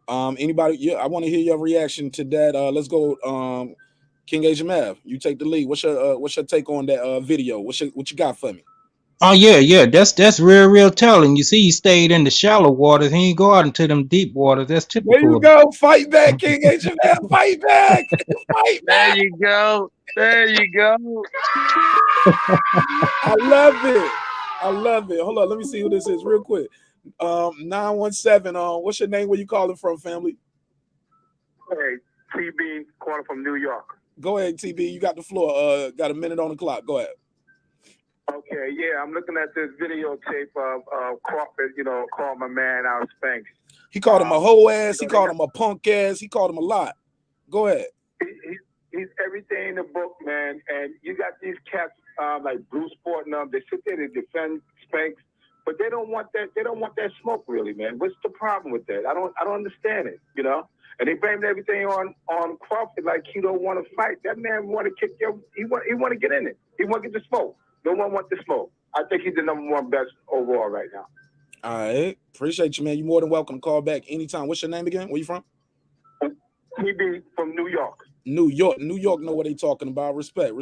Anybody? Yeah, I want to hear your reaction to that. Let's go. King Asian Mav, you take the lead. What's your take on that video? What you got for me? Oh yeah, that's real telling. You see, he stayed in the shallow waters. He ain't go out into them deep waters. That's There typical you of go. Fight back, King Asian Mav. Fight back. Fight There back. you go. There you go. I love it. I love it. Hold on, let me see who this is real quick. 917. What's your name? Where you calling from, family? Hey, TB calling from New York. Go ahead, TB. You got the floor. Got a minute on the clock. Go ahead. Okay, yeah, I'm looking at this videotape of Crawford, called my man out Spence. He called him a hoe ass. He called him a punk ass. He called him a lot. Go ahead. He's everything in the book, man. And you got these cats like Bruce Fortnum. They sit there to defend Spanks, but they don't want that. They don't want that smoke, really, man. What's the problem with that? I don't understand it, And they blame everything on Crawford, like he don't want to fight. That man want to kick your. He want to get in it. He want to get the smoke. No one wants the smoke. I think he's the #1 best overall right now. All right. Appreciate you, man. You're more than welcome to call back anytime. What's your name again? Where you from? TB from New York. New York know what they talking about. Respect.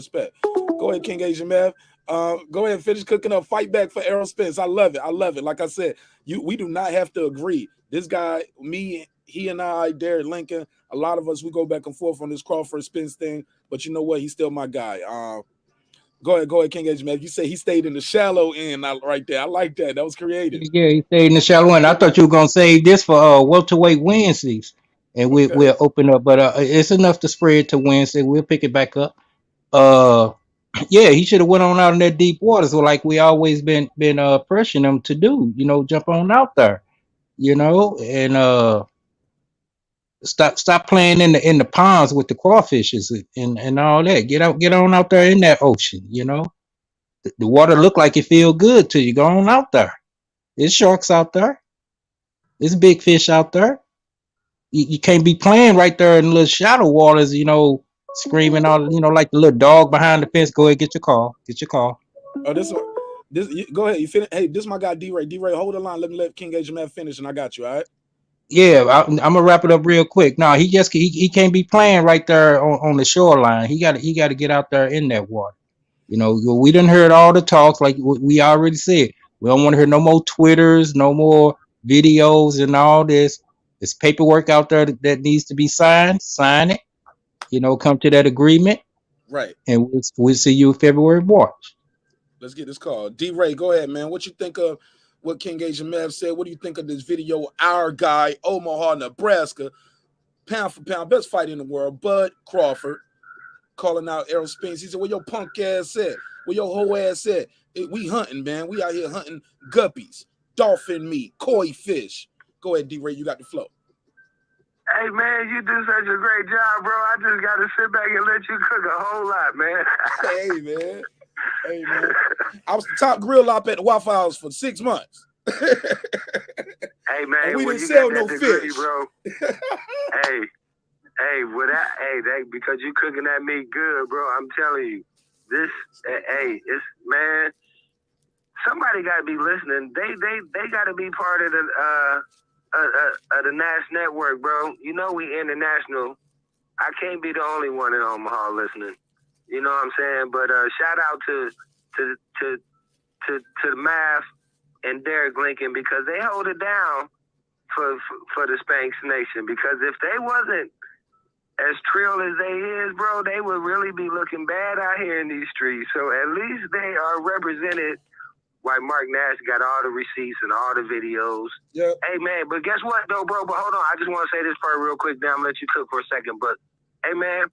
Go ahead, King Asian Mav. Go ahead and finish cooking up. Fight back for Errol Spence. I love it. Like I said, we do not have to agree. This guy, me, he and I, Derek Lincoln, a lot of us, we go back and forth on this Crawford Spence thing. But you know what? He's still my guy. Go ahead, King Asian Mav. You say he stayed in the shallow end right there. I like that. That was creative. Yeah, he stayed in the shallow end. I thought you were gonna save this for welterweight Wednesdays, and we'll open up. But it's enough to spread to Wednesday. We'll pick it back up. Yeah, he should have went on out in that deep water. So like we always been pressuring him to do. Jump on out there. And stop playing in the ponds with the crawfishes and all that. Get on out there in that ocean. The water look like it feel good to you. Go on out there. There's sharks out there. There's big fish out there. You can't be playing right there in the little shallow waters, screaming all, like the little dog behind the fence. Go ahead, get your call. Oh, this go ahead. You finish. Hey, this is my guy D-Ray. D-Ray, hold the line. Let me let King Asian Man finish, and I got you. All right. Yeah, I'm gonna wrap it up real quick. No, he can't be playing right there on the shoreline. He got to get out there in that water. We done heard all the talks, like we already said. We don't want to hear no more Twitters, no more videos, and all this. There's paperwork out there that needs to be signed. Sign it. Come to that agreement. Right. And we'll see you February, March. Let's get this call. D-Ray, go ahead, man. What you think of what King Asian Mav said? What do you think of this video? Our guy, Omaha, Nebraska, pound for pound, best fight in the world, Bud Crawford, calling out Errol Spence. He said, where your punk ass at? Where your hoe ass at? We hunting, man. We out here hunting guppies, dolphin meat, koi fish. Go ahead, D-Ray, you got the flow. Hey, man, you do such a great job, bro. I just got to sit back and let you cook a whole lot, man. Hey, man. I was the top grill op at the Waffle House for 6 months. Hey, man. And we didn't sell no fish. Bro. Because you cooking that meat good, bro. I'm telling you. It's, man, somebody got to be listening. They got to be part of the Nash Network, bro. We international. I can't be the only one in Omaha listening. You know what I'm saying? But shout out to Math and Derek Lincoln, because they hold it down for the Spanx Nation. Because if they wasn't as trill as they is, bro, they would really be looking bad out here in these streets. So at least they are represented. Why marqnash got all the receipts and all the videos. Yeah. Hey, man, but guess what, though, bro? But hold on. I just want to say this part real quick. Then I'm going to let you cook for a second. But, hey, man,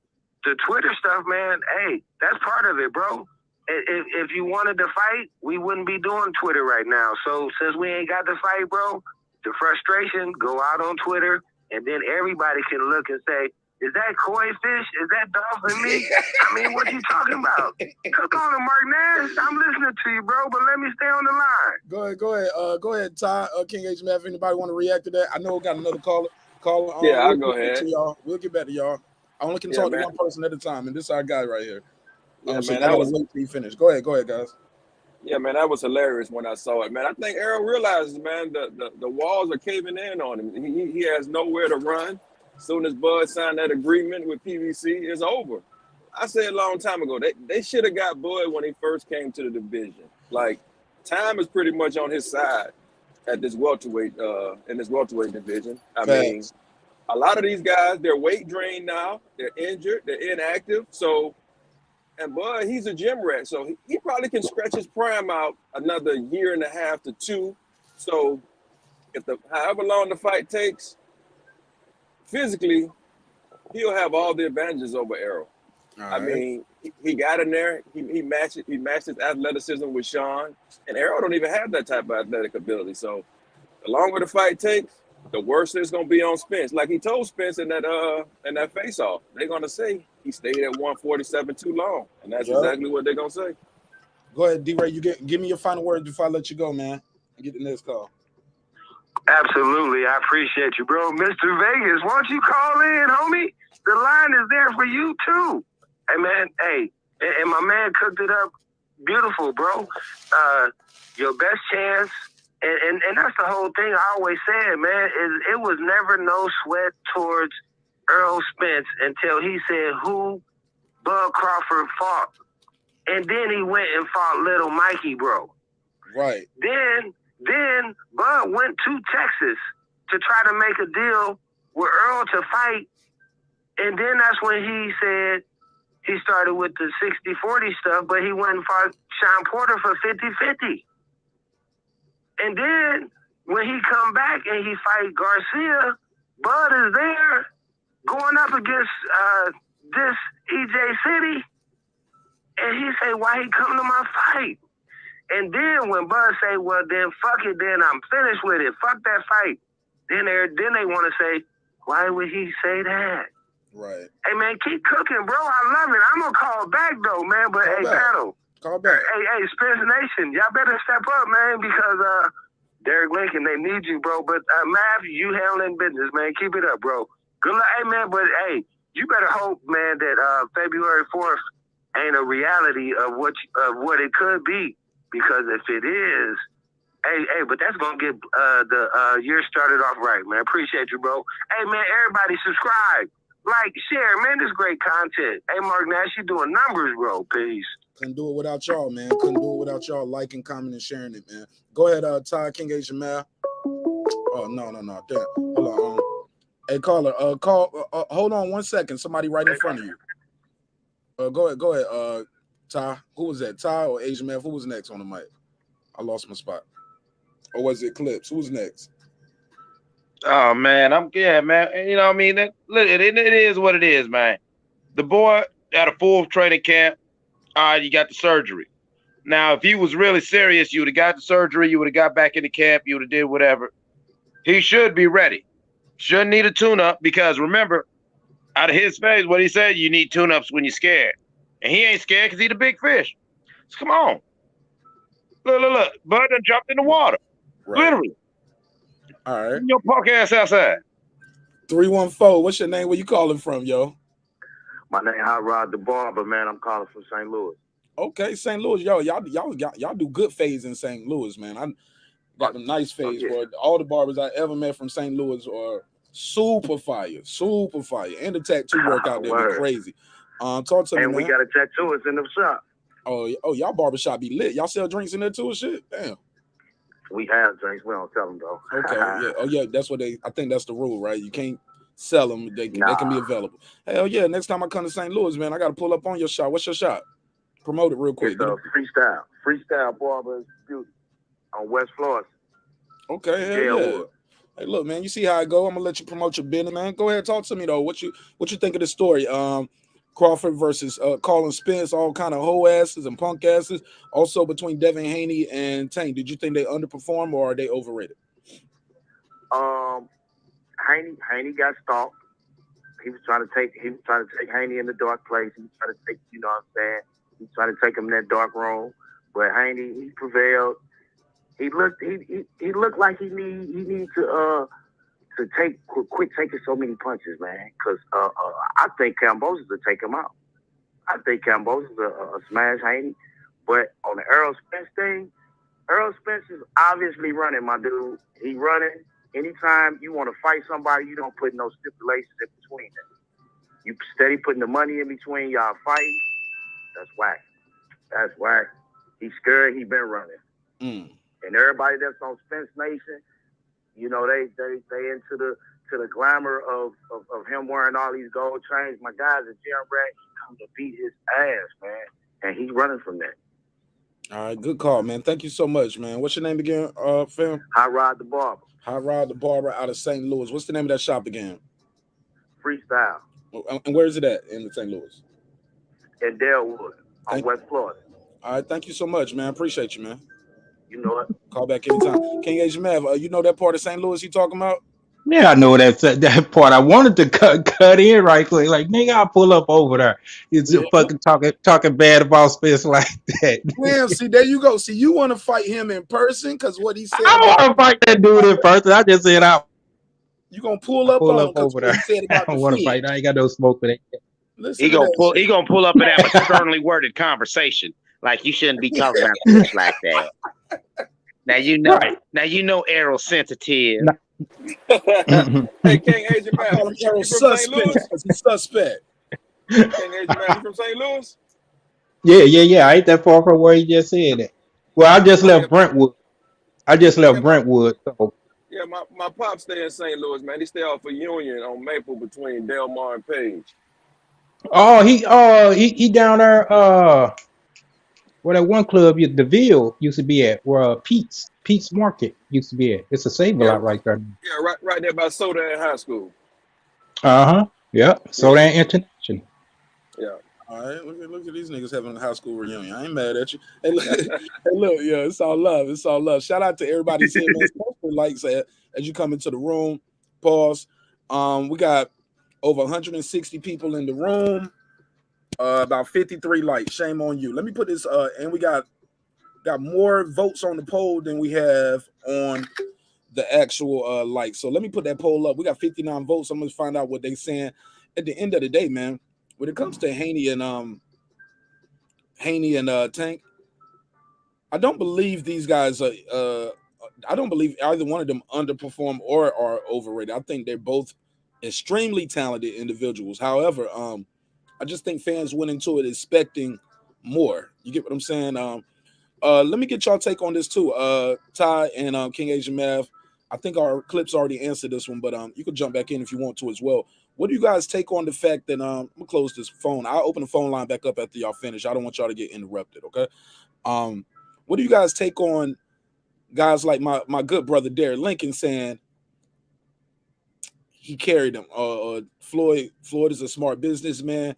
the Twitter stuff, man, hey, that's part of it, bro. If you wanted to fight, we wouldn't be doing Twitter right now. So since we ain't got the fight, bro, the frustration, go out on Twitter, and then everybody can look and say, is that koi fish? Is that dolphin meat? I mean, what you talking about? Cook on the marqnash. I'm listening to you, bro, but let me stay on the line. Go ahead, Ty, King Asian Man. If anybody want to react to that, I know we got another caller. Yeah, I'll go ahead. We'll get back to y'all. I only can talk to one person at a time, and this is our guy right here. Yeah, So man, I gotta wait till you finish. Go ahead, guys. Yeah, man, that was hilarious when I saw it, man. I think Errol realizes, man, the walls are caving in on him. He has nowhere to run. As soon as Bud signed that agreement with PVC, it's over. I said a long time ago, they should have got Bud when he first came to the division. Like, time is pretty much on his side at this welterweight, in this welterweight division. I mean, Facts. a lot of these guys, they're weight drained now. They're injured. They're inactive. So, and Bud, he's a gym rat. So he probably can stretch his prime out another year and a half to two. So if however long the fight takes, physically, he'll have all the advantages over Errol. I mean, he got in there. He matched his athleticism with Sean. And Errol don't even have that type of athletic ability. So the longer the fight takes, the worse it's gonna be on Spence. Like he told Spence in that face-off, they're gonna say he stayed at 147 too long, and that's exactly what they're gonna say. Go ahead, D-Ray. You give me your final words before I let you go, man. And get the next call. Absolutely, I appreciate you, bro. Mr. Vegas, why don't you call in, homie? The line is there for you too. Hey, man. Hey, and my man cooked it up beautiful, bro. Your best chance. And that's the whole thing I always said, man, is it was never no sweat towards Errol Spence until he said who Bud Crawford fought. And then he went and fought Little Mikey, bro. Right. Then Bud went to Texas to try to make a deal with Earl to fight. And then that's when he said he started with the 60-40 stuff, but he went and fought Sean Porter for 50-50. And then when he come back and he fight Garcia, Bud is there going up against this EJ City. And he say, why he come to my fight? And then when Bud say, well, then fuck it, then I'm finished with it. Fuck that fight. Then they want to say, why would he say that? Right. Hey, man, keep cooking, bro. I love it. I'm going to call back, though, man. But, hey, panel. Call back. Hey, Spence Nation, y'all better step up, man, because Derek Lincoln, they need you, bro. But, Mav, you handling business, man. Keep it up, bro. Good luck. Hey, man, but, hey, you better hope, man, that February 4th ain't a reality of what it could be. Because if it is, hey, but that's going to get the year started off right, man. Appreciate you, bro. Hey, man, everybody subscribe, like, share, man. This is great content. Hey, marqnash, you doing numbers, bro. Peace. Couldn't do it without y'all, man. Couldn't do it without y'all liking, commenting, and sharing it, man. Go ahead, Ty, King Asian man. Oh, no. Damn. Hold on. Hey, caller, hold on 1 second. Somebody right in front of you. Go ahead, Ty. Who was that? Ty or Asian man? Who was next on the mic? I lost my spot. Or was it Clips? Who was next? Oh man, man. You know what I mean? It is what it is, man. The boy had a full training camp. All right, you got the surgery. Now, if he was really serious, you would have got the surgery, you would have got back into camp, you would have did whatever. He should be ready. Shouldn't need a tune-up because remember, out of his face, what he said, you need tune-ups when you're scared. And he ain't scared because he's the big fish. So come on. Look. Bud done jumped in the water. Right. Literally. All right. Your punk ass outside. 314. What's your name? Where you calling from, yo? My name Hot Rod the Barber, man. I'm calling from St. Louis. Okay, St. Louis. Yo, y'all do good fades in St. Louis, man. I got them nice fades, bro. All the barbers I ever met from St. Louis are super fire. And the tattoo work out there be crazy. Talk to me, and man. we got a tattooist in the shop. Oh, y'all barbershop be lit. Y'all sell drinks in there too and shit? Damn. We have drinks. We don't sell them, though. Okay, yeah. Oh, yeah, that's what I think that's the rule, right? You can't sell them. They can be available. Hell yeah, next time I come to St. Louis, man, I got to pull up on your shop. What's your shop? Promote it real quick. It's Freestyle Barber Beauty on West Florida. Okay, hell yeah. Hey, look, man, you see how I go. I'm going to let you promote your business, man. Go ahead, talk to me, though. What you think of the story? Crawford versus Colin Spence, all kind of hoe asses and punk asses. Also between Devin Haney and Tank. Did you think they underperform or are they overrated? Haney got stalked. He was trying to take Haney in the dark place. He was trying to take, you know what I'm saying? He was trying to take him in that dark room. But Haney, he prevailed. He looked like he need to quit taking so many punches, man. Because I think Kambosos will take him out. I think Kambosos will smash Haney. But on the Errol Spence thing, Errol Spence is obviously running, my dude. He running. Anytime you want to fight somebody, you don't put no stipulations in between them. You steady putting the money in between y'all fighting. That's whack. That's whack. He's scared. He been running. And everybody that's on Spence Nation, you know, they into the glamour of him wearing all these gold chains. My guy's a gym rat. He come to beat his ass, man, and he's running from that. All right, good call, man. Thank you so much, man. What's your name again, fam? Hot Rod the Barber. Hot Rod the Barber out of St. Louis. What's the name of that shop again? Freestyle. And where is it at in St. Louis? In Delwood, on West Florida. All right, thank you so much, man. Appreciate you, man. You know it. Call back anytime. King Asian Mav, you know that part of St. Louis you talking about? Yeah, I know that part. I wanted to cut in right quick. Like, nigga, I'll pull up over there. He's just fucking talking bad about Spence like that. Damn, see, there you go. See, you want to fight him in person because what he said. I don't want to fight that dude in person. I just said you gonna pull up on him over there. I don't want to fight. I ain't got no smoke for that. He gonna pull up and have a sternly worded conversation. Like, you shouldn't be talking about this like that. Now you know. Right. Now you know Errol sensitive. Hey, King Asian Man, call him Errol suspect. He's suspect. King Asian Man, you from St. Louis? Yeah. I ain't that far from where he just said that. Well, I just left Brentwood. So. Yeah, my pops stay in St. Louis, man. He stay off of Union on Maple between Delmar and Page. Oh, he down there. Where that one club, the Ville, used to be at, where Pete's Market used to be at. It's a Save-A-Lot right there. Yeah, right there by Soda and High School. Yeah. Soda and International. Yeah. All right, look at these niggas having a high school reunion. I ain't mad at you. Hey, look, yeah, it's all love. It's all love. Shout out to everybody seeing this. Likes as you come into the room. Pause. We got over 160 people in the room. About 53 likes. Shame on you. Let me put this. And we got more votes on the poll than we have on the actual likes. So let me put that poll up. We got 59 votes. I'm gonna find out what they saying. At the end of the day, man, when it comes to Haney and Tank, I don't believe these guys are. I don't believe either one of them underperform or are overrated. I think they're both extremely talented individuals. However, I just think fans went into it expecting more. You get what I'm saying? Let me get y'all take on this too. Ty and King Asian Mav. I think our clips already answered this one, but you can jump back in if you want to as well. What do you guys take on the fact that I'm gonna close this phone? I'll open the phone line back up after y'all finish. I don't want y'all to get interrupted, okay? What do you guys take on guys like my good brother Derek Lincoln saying he carried him? Floyd is a smart businessman,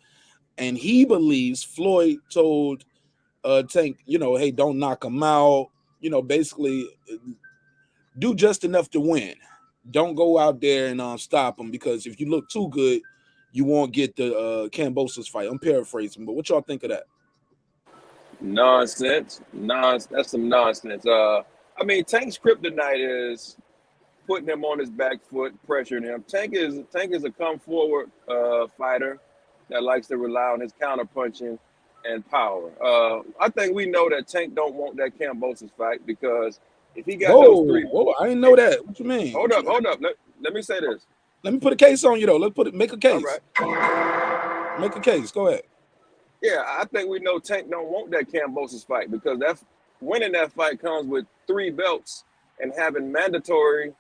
and he believes Floyd told Tank, hey, don't knock him out. Basically do just enough to win. Don't go out there and stop him, because if you look too good, you won't get the Kambosos fight. I'm paraphrasing, but what y'all think of that? Nonsense. That's some nonsense. I mean, Tank's kryptonite is putting him on his back foot, pressuring him. Tank is a come forward fighter that likes to rely on his counter punching and power. I think we know that Tank don't want that Kambosos fight, because if he got those three, I didn't know that. What you mean? Hold up. Let me say this. Let me put a case on you though. Make a case. All right. Make a case. Go ahead. Yeah, I think we know Tank don't want that Kambosos fight, because that's winning that fight comes with 3 belts and having mandatory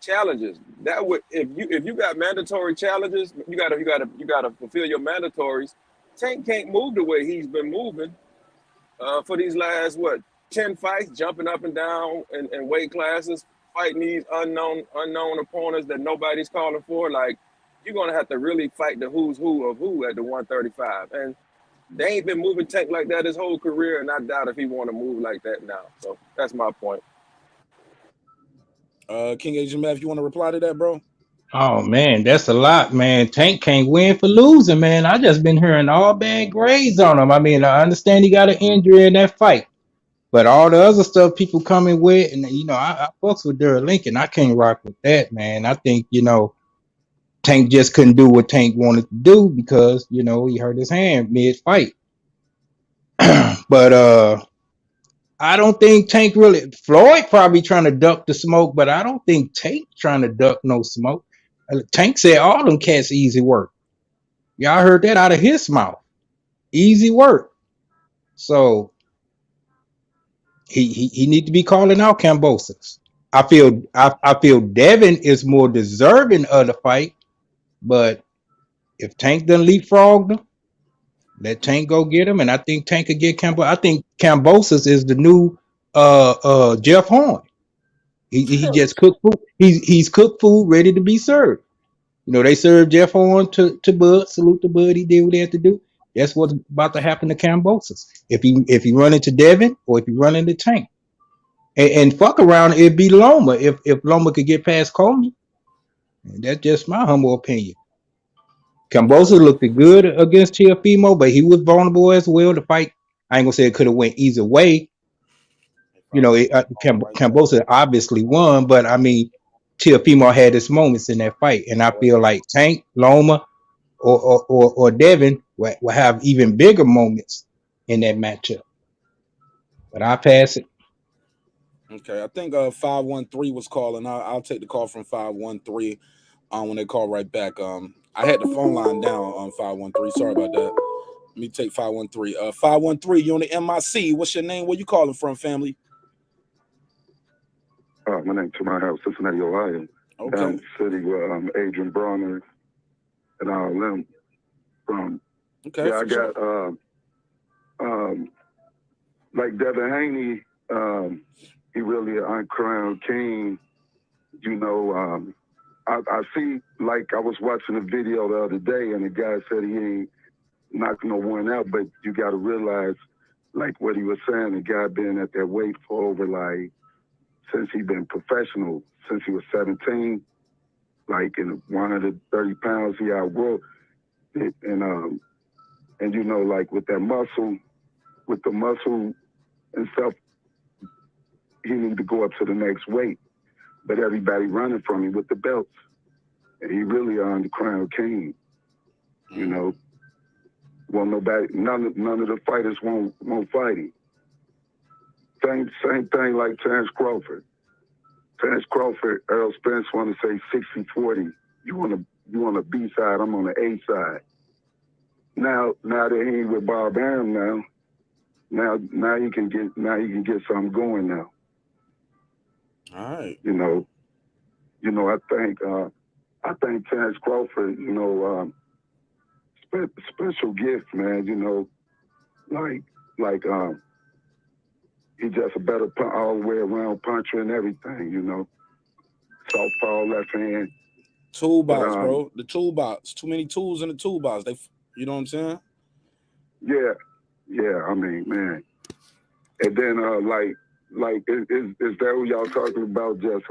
challenges. That would, if you got mandatory challenges, you gotta fulfill your mandatories. Tank can't move the way he's been moving for these last 10 fights, jumping up and down in weight classes, fighting these unknown opponents that nobody's calling for. Like, you're gonna have to really fight the who's who of who at the 135. And they ain't been moving Tank like that his whole career, and I doubt if he want to move like that now. So that's my point. King Asian Math, you want to reply to that, bro? Oh man, that's a lot, man. Tank can't win for losing, man. I just been hearing all bad grades on him. I mean, I understand he got an injury in that fight, but all the other stuff people coming with, and I fucks with Derek Lincoln. I can't rock with that, man. I think Tank just couldn't do what Tank wanted to do because he hurt his hand mid fight. But I don't think Tank really. Floyd probably trying to duck the smoke, but I don't think Tank trying to duck no smoke. Tank said all them cats easy work. Y'all heard that out of his mouth. Easy work. So he need to be calling out Kambosos. I feel Devin is more deserving of the fight, but if Tank done leapfrogged him, let Tank go get him, and I think Tank could get Kambosos. I think Kambosos is the new Jeff Horn. He just cooked food. He's cooked food ready to be served. You know, they served Jeff Horn to Bud. Salute to Bud. He did what he had to do. That's what's about to happen to Kambosos. If he run into Devin or if he run into Tank. And fuck around, it'd be Loma if Loma could get past Comey. And that's just my humble opinion. Kambosos looked good against Teofimo, but he was vulnerable as well. The fight, I ain't gonna say it could have went either way. You know, Kambosos obviously won, but I mean, Teofimo had his moments in that fight, and I feel like Tank, Loma, or Devin will have even bigger moments in that matchup. But I pass it. Okay, I think 513 was calling. I'll take the call from 513 when they call right back. I had the phone line down on 513. Sorry about that. Let me take 513. 513, you on the MIC. What's your name? Where you calling from, family? My name to my house, Cincinnati, Ohio. Okay. Down the city where Adrian Bronner and all them from. Okay. Yeah, I got like Devin Haney, he really an uncrowned king. You know, I see, like I was watching a video the other day and the guy said he ain't knocking no one out, but you got to realize, like what he was saying, the guy been at that weight for over like, since he been professional, since he was 17, like in 130 pounds, he outgrew it. And you know, like with that muscle, with the muscle and stuff, he need to go up to the next weight. But everybody running from him with the belts. And he really on the crown king. You know. Well, nobody, none of the fighters won't fight him. Same thing like Terence Crawford. Terence Crawford, Errol Spence want to say 60-40. You on the B side, I'm on the A side. Now that he ain't with Bob Arum now he can get something going now. All right. You know, I think Terence Crawford, you know, special gift, man. You know, like he just a better all the way around puncher and everything. You know, southpaw, left hand. Toolbox, bro. The toolbox. Too many tools in the toolbox. You know what I'm saying? Yeah. I mean, man. And then like is that who y'all talking about? Just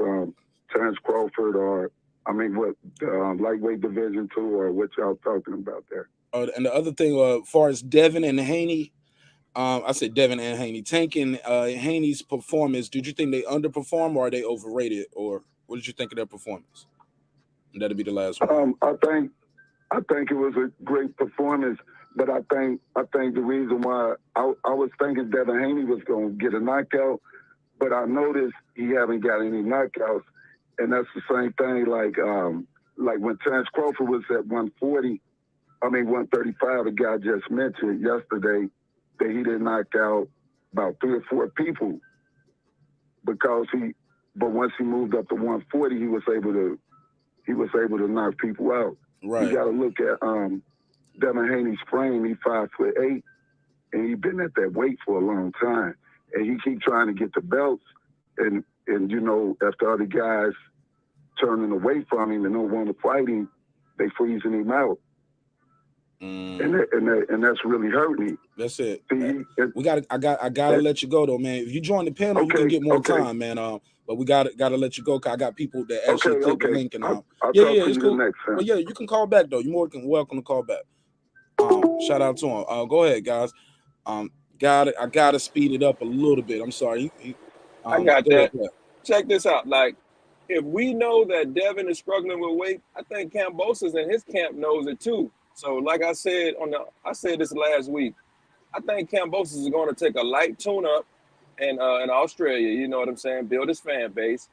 Terence Crawford, or I mean, what lightweight division 2, or what y'all talking about there? And the other thing, as far as Devin and Haney, I said Devin and Haney. Tank and Haney's performance. Did you think they underperformed or are they overrated, or what did you think of their performance? And that'll be the last one. I think it was a great performance, but I think the reason why I was thinking Devin Haney was going to get a knockout, but I noticed he haven't got any knockouts, and that's the same thing like when Terence Crawford was at 135. A guy just mentioned yesterday that he didn't knock out about 3 or 4 people but once he moved up to 140, he was able to knock people out. Right. You got to look at Devin Haney's frame. He's 5'8", and he's been at that weight for a long time. And he keep trying to get the belts, and you know, after other guys turning away from him and don't want to fight him, they freezing him out. And that's really hurting him. That's it. I gotta let you go though, man. If you join the panel, you can get more time, man. But we gotta let you go, cause I got people that actually click the link and I'll it's cool. Next time. But yeah, you can call back though. You're more than welcome to call back. Shout out to him. Go ahead, guys. I gotta speed it up a little bit. I'm sorry. I got that. Check this out. Like, if we know that Devin is struggling with weight, I think Kambosos and his camp knows it too. So, like I said I said this last week, I think Kambosos is going to take a light tune-up in Australia. You know what I'm saying? Build his fan base,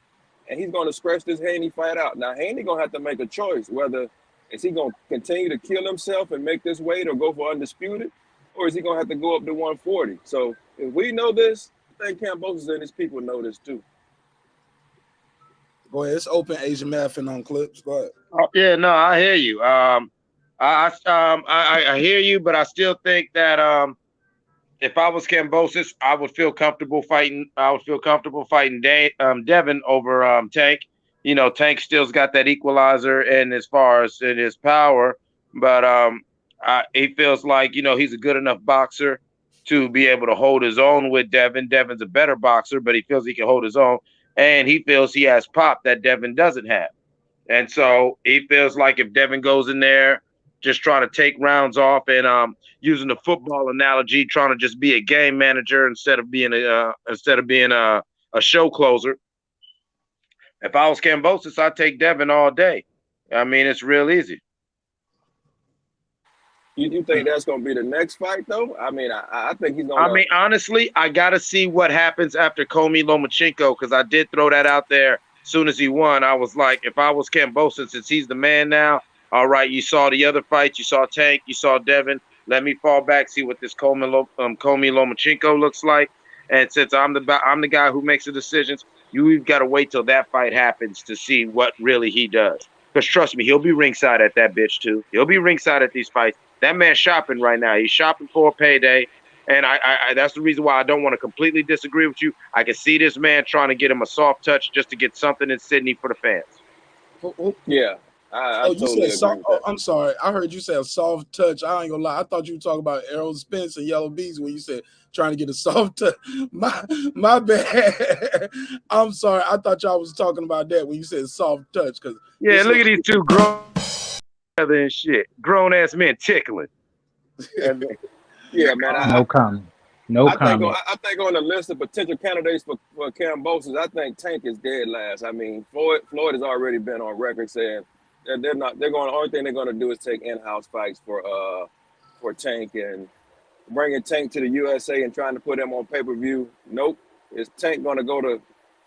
and he's going to scratch this Haney fight out. Now Haney going to have to make a choice whether is he going to continue to kill himself and make this weight or go for undisputed, or is he going to have to go up to 140? So if we know this, I think Kambosos and his people know this too. Go ahead. It's open Asian Maffin on clips. Go ahead. Oh, yeah, no, I hear you. I hear you, but I still think that if I was Kambosos, I would feel comfortable fighting. I would feel comfortable fighting Devin over Tank. You know, Tank still's got that equalizer and as far as in his power, but he feels like, you know, he's a good enough boxer to be able to hold his own with Devin. Devin's a better boxer, but he feels he can hold his own, and he feels he has pop that Devin doesn't have. And so he feels like if Devin goes in there just trying to take rounds off and using the football analogy, trying to just be a game manager instead of being a show closer. If I was Kambosos, I'd take Devin all day. I mean, it's real easy. You think that's going to be the next fight, though? I mean, I think he's going to... I mean, honestly, I got to see what happens after Komi Lomachenko, because I did throw that out there as soon as he won. I was like, if I was Kambosos, since he's the man now, all right, you saw the other fights, you saw Tank, you saw Devin, let me fall back, see what this Komi Lomachenko looks like. And since I'm the guy who makes the decisions, you've got to wait till that fight happens to see what really he does. Because trust me, he'll be ringside at that bitch too. He'll be ringside at these fights. That man's shopping right now. He's shopping for a payday. And I that's the reason why I don't want to completely disagree with you. I can see this man trying to get him a soft touch just to get something in Sydney for the fans. Yeah. I totally agree with that. I'm sorry. I heard you say a soft touch. I ain't gonna lie. I thought you were talking about Errol Spence and Yellow Bees when you said trying to get a soft touch. My bad. I'm sorry. I thought y'all was talking about that when you said soft touch. Yeah, look at these two grown and shit. Grown ass men tickling. Yeah, man. No comment. No comment. I think on the list of potential candidates for Kambosos, I think Tank is dead last. I mean, Floyd has already been on record saying that the only thing they're gonna do is take in-house fights for Tank, and bringing Tank to the USA and trying to put him on pay-per-view. Nope. Is Tank gonna go to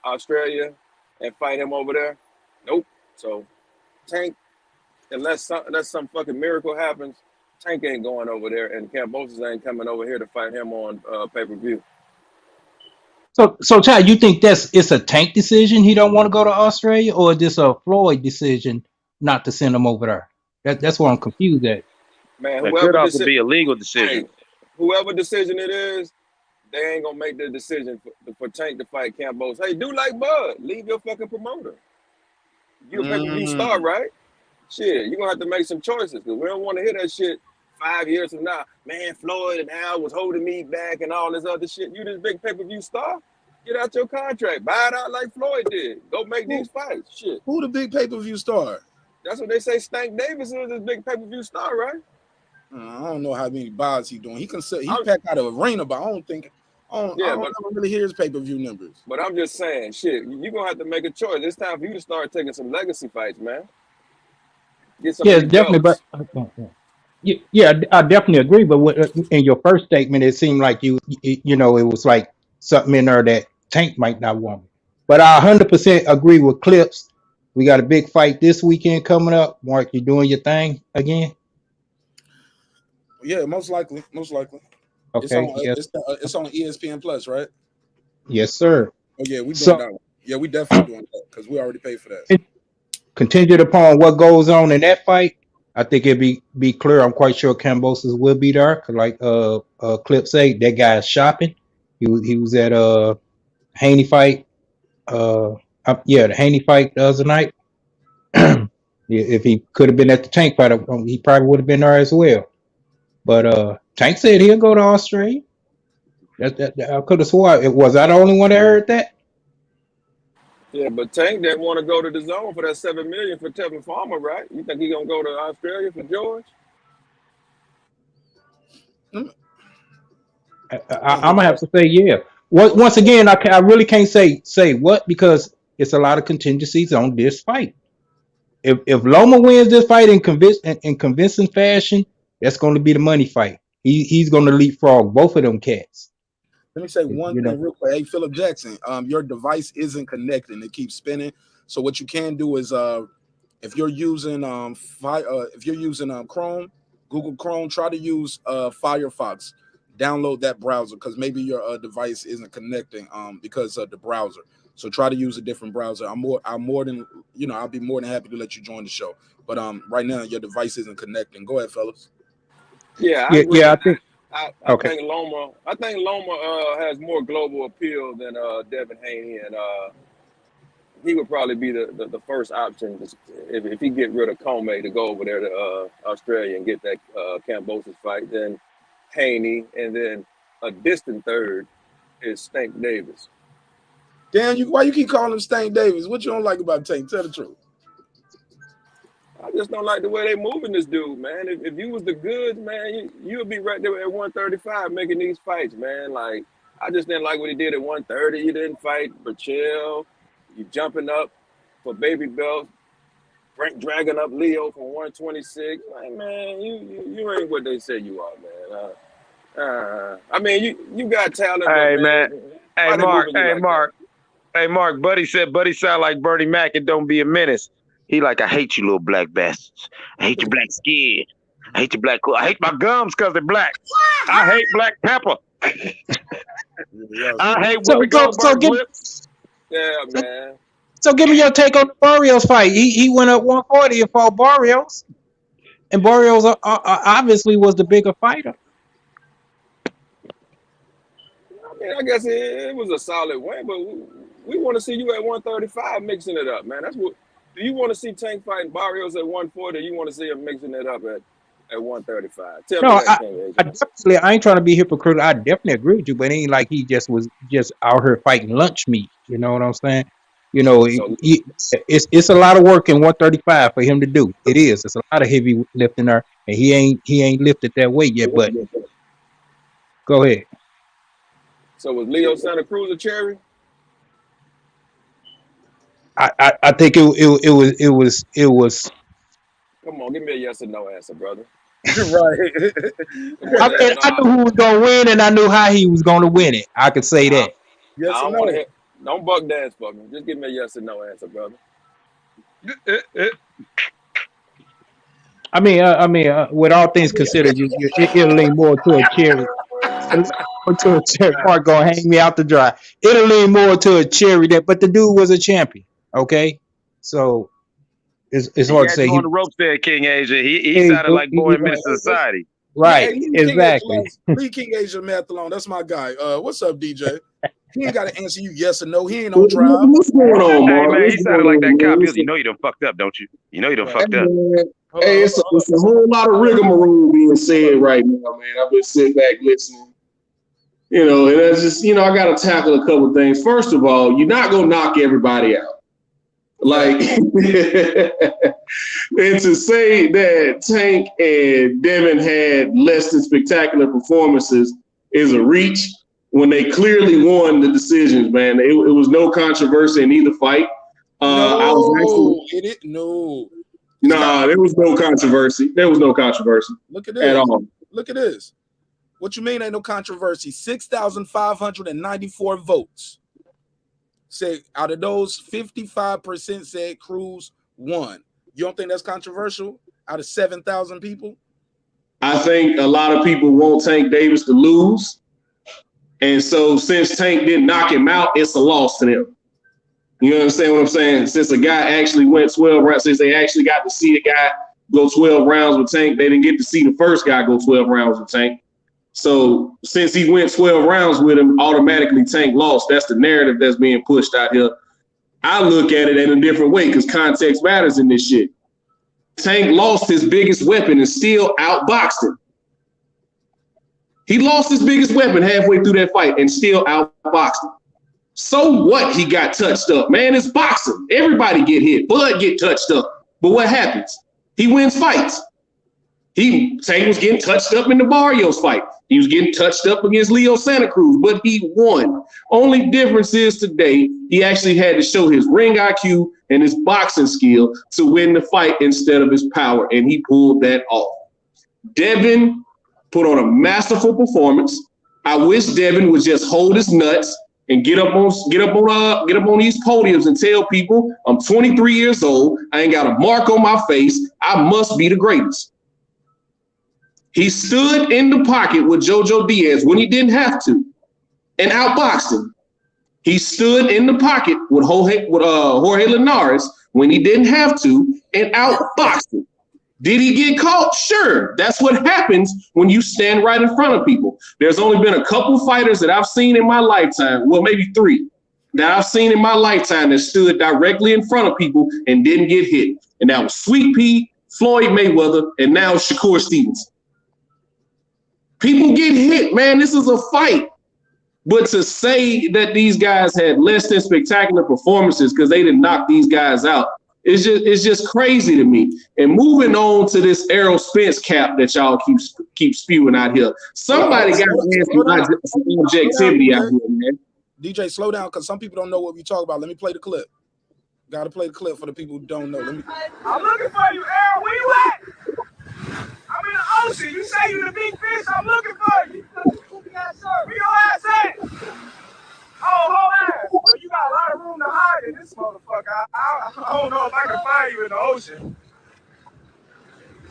Australia and fight him over there? Nope. So Tank, unless some fucking miracle happens, Tank ain't going over there, and Kambosos ain't coming over here to fight him on pay-per-view. So Chad, you think it's a Tank decision? He don't want to go to Australia, or is this a Floyd decision not to send him over there? That's why I'm confused at. Man, it could also be a legal decision. Hey, whoever decision it is, they ain't gonna make the decision for Tank to fight Kambosos. Hey, do like Bud, leave your fucking promoter. You're a pay-per-view star, right? Shit, you're gonna have to make some choices, because we don't want to hear that shit 5 years from now. Man, Floyd and Al was holding me back and all this other shit. You this big pay-per-view star? Get out your contract. Buy it out like Floyd did. Go make these fights. Shit. Who the big pay-per-view star? That's what they say. Stank Davis is this big pay-per-view star, right? I don't know how many buys he doing. He pack out an arena, but I don't ever really hear his pay-per-view numbers. But I'm just saying, shit, you're gonna have to make a choice. It's time for you to start taking some legacy fights, man. Get some definitely. But yeah, I definitely agree. But in your first statement, it seemed like you know, it was like something in there that Tank might not want. But I 100% agree with Clips. We got a big fight this weekend coming up. Mark, you doing your thing again? Yeah, most likely. Okay. It's on ESPN Plus, right? Yes, sir. Oh yeah, we doing that one. Yeah, we definitely doing that because we already paid for that. Contingent upon what goes on in that fight, I think it'd be clear. I'm quite sure Kambosos will be there. Cause like Clip say, that guy's shopping. He was at Haney fight. The Haney fight the other night. If he could have been at the Tank fight, he probably would have been there as well. But Tank said he'll go to Australia. I could have sworn. Was I the only one that heard that? Yeah, but Tank didn't want to go to the zone for that $7 million for Tevin Farmer, right? You think he gonna go to Australia for George? I'm gonna have to say yeah. Once again, I really can't say what, because it's a lot of contingencies on this fight. If Loma wins this fight in convincing fashion, that's going to be the money fight. he's gonna leapfrog both of them cats. Let me say one thing real quick. Hey, Philip Jackson, your device isn't connecting; it keeps spinning. So what you can do is, if you're using Chrome, Google Chrome, try to use Firefox. Download that browser because maybe your device isn't connecting because of the browser. So try to use a different browser. I'll be more than happy to let you join the show. But right now your device isn't connecting. Go ahead, fellas. Yeah, I agree. I think. I think Loma has more global appeal than Devin Haney, and he would probably be the first option if he get rid of Comey to go over there to Australia and get that Kambosos fight. Then Haney, and then a distant third is Stank Davis. Dan, why you keep calling him Stank Davis? What you don't like about Tank? Tell the truth. I just don't like the way they moving this dude, man. If you was the goods, man, you would be right there at 135 making these fights, man. Like, I just didn't like what he did at 130. You didn't fight Burchell. You jumping up for baby belts. Dragging up Leo from 126. Like, man, you ain't what they say you are, man. I mean, you got talent. Hey, but, man. Hey, Mark. Buddy sound like Bernie Mac and don't be a menace. He like, I hate you little black bastards. I hate your black skin. I hate your black cool. I hate my gums because they're black. I hate black pepper. I hate Whoopi Goldberg whips. Yeah, man. So give me your take on the Barrios fight. He went up 140 and fought Barrios. And Barrios obviously was the bigger fighter. I mean, I guess it was a solid win, but we want to see you at 135 mixing it up, man. That's what. Do you want to see Tank fighting Barrios at 140? Or you want to see him mixing it up at 135? Tell me that, I ain't trying to be hypocritical. I definitely agree with you, but it ain't like he was out here fighting lunch meat. You know what I'm saying? You know, it's a lot of work in 135 for him to do. It is. It's a lot of heavy lifting there, and he ain't lifted that weight yet. But go ahead. So was Leo Santa Cruz a cherry? I think it was. Come on, give me a yes or no answer, brother. Right. I knew who was gonna win, and I knew how he was gonna win it. I could say that. Yes or no? Don't buck dance for me. Just give me a yes or no answer, brother. I mean, with all things considered, it'll lean more to a cherry. Mark gonna hang me out to dry. It'll lean more to a cherry, but the dude was a champion. Okay, so it's hard to say. On the ropes there, King Asia. He sounded like Boy in Minister Society. Right, exactly. Lee King Asia Mathalone, that's my guy. What's up, DJ? He ain't got to answer you yes or no. He ain't on trial. What's going on, Hey, man, he sounded like that cop. You know you done fucked up, don't you? You know you done fucked up. Hey, it's a whole lot of rigmarole being said right now, man. I've been sitting back listening. You know, and it's just, I got to tackle a couple of things. First of all, you're not going to knock everybody out. Like, and to say that Tank and Devin had less than spectacular performances is a reach when they clearly won the decisions, man. It was no controversy in either fight. There was no controversy. There was no controversy. Look at this. At all. Look at this. What you mean ain't no controversy? 6,594 votes. Say out of those, 55% said Cruz won. You don't think that's controversial? Out of 7,000 people? I think a lot of people want Tank Davis to lose. And so since Tank didn't knock him out, it's a loss to them. You understand what I'm saying? Since a guy actually went 12 rounds, since they actually got to see a guy go 12 rounds with Tank, they didn't get to see the first guy go 12 rounds with Tank. So since he went 12 rounds with him, automatically Tank lost. That's the narrative that's being pushed out here. I look at it in a different way because context matters in this shit. Tank lost his biggest weapon and still outboxed him. He lost his biggest weapon halfway through that fight and still outboxed him. So what? He got touched up. Man, it's boxing. Everybody get hit. Bud get touched up. But what happens? He wins fights. Tank was getting touched up in the Barrios fight. He was getting touched up against Leo Santa Cruz, but he won. Only difference is today, he actually had to show his ring IQ and his boxing skill to win the fight instead of his power, and he pulled that off. Devin put on a masterful performance. I wish Devin would just hold his nuts and get up on these podiums and tell people I'm 23 years old. I ain't got a mark on my face. I must be the greatest. He stood in the pocket with JoJo Diaz when he didn't have to and outboxed him. He stood in the pocket with Jorge Linares when he didn't have to and outboxed him. Did he get caught? Sure. That's what happens when you stand right in front of people. There's only been a couple fighters that I've seen in my lifetime, well, maybe 3, that I've seen in my lifetime that stood directly in front of people and didn't get hit. And that was Sweet Pea, Floyd Mayweather, and now Shakur Stevenson. People get hit, man. This is a fight. But to say that these guys had less than spectacular performances because they didn't knock these guys out, it's just crazy to me. And moving on to this Errol Spence cap that y'all keep spewing out here. Somebody got to some objectivity out here, man. DJ, slow down, because some people don't know what we talk about. Let me play the clip. Got to play the clip for the people who don't know. I'm looking for you, Errol. Where you at? I'm in the ocean. You say you the big fish. I'm looking for you. Where your ass at? Oh, whole ass. Well, you got a lot of room to hide in this motherfucker. I don't know if I can find you in the ocean.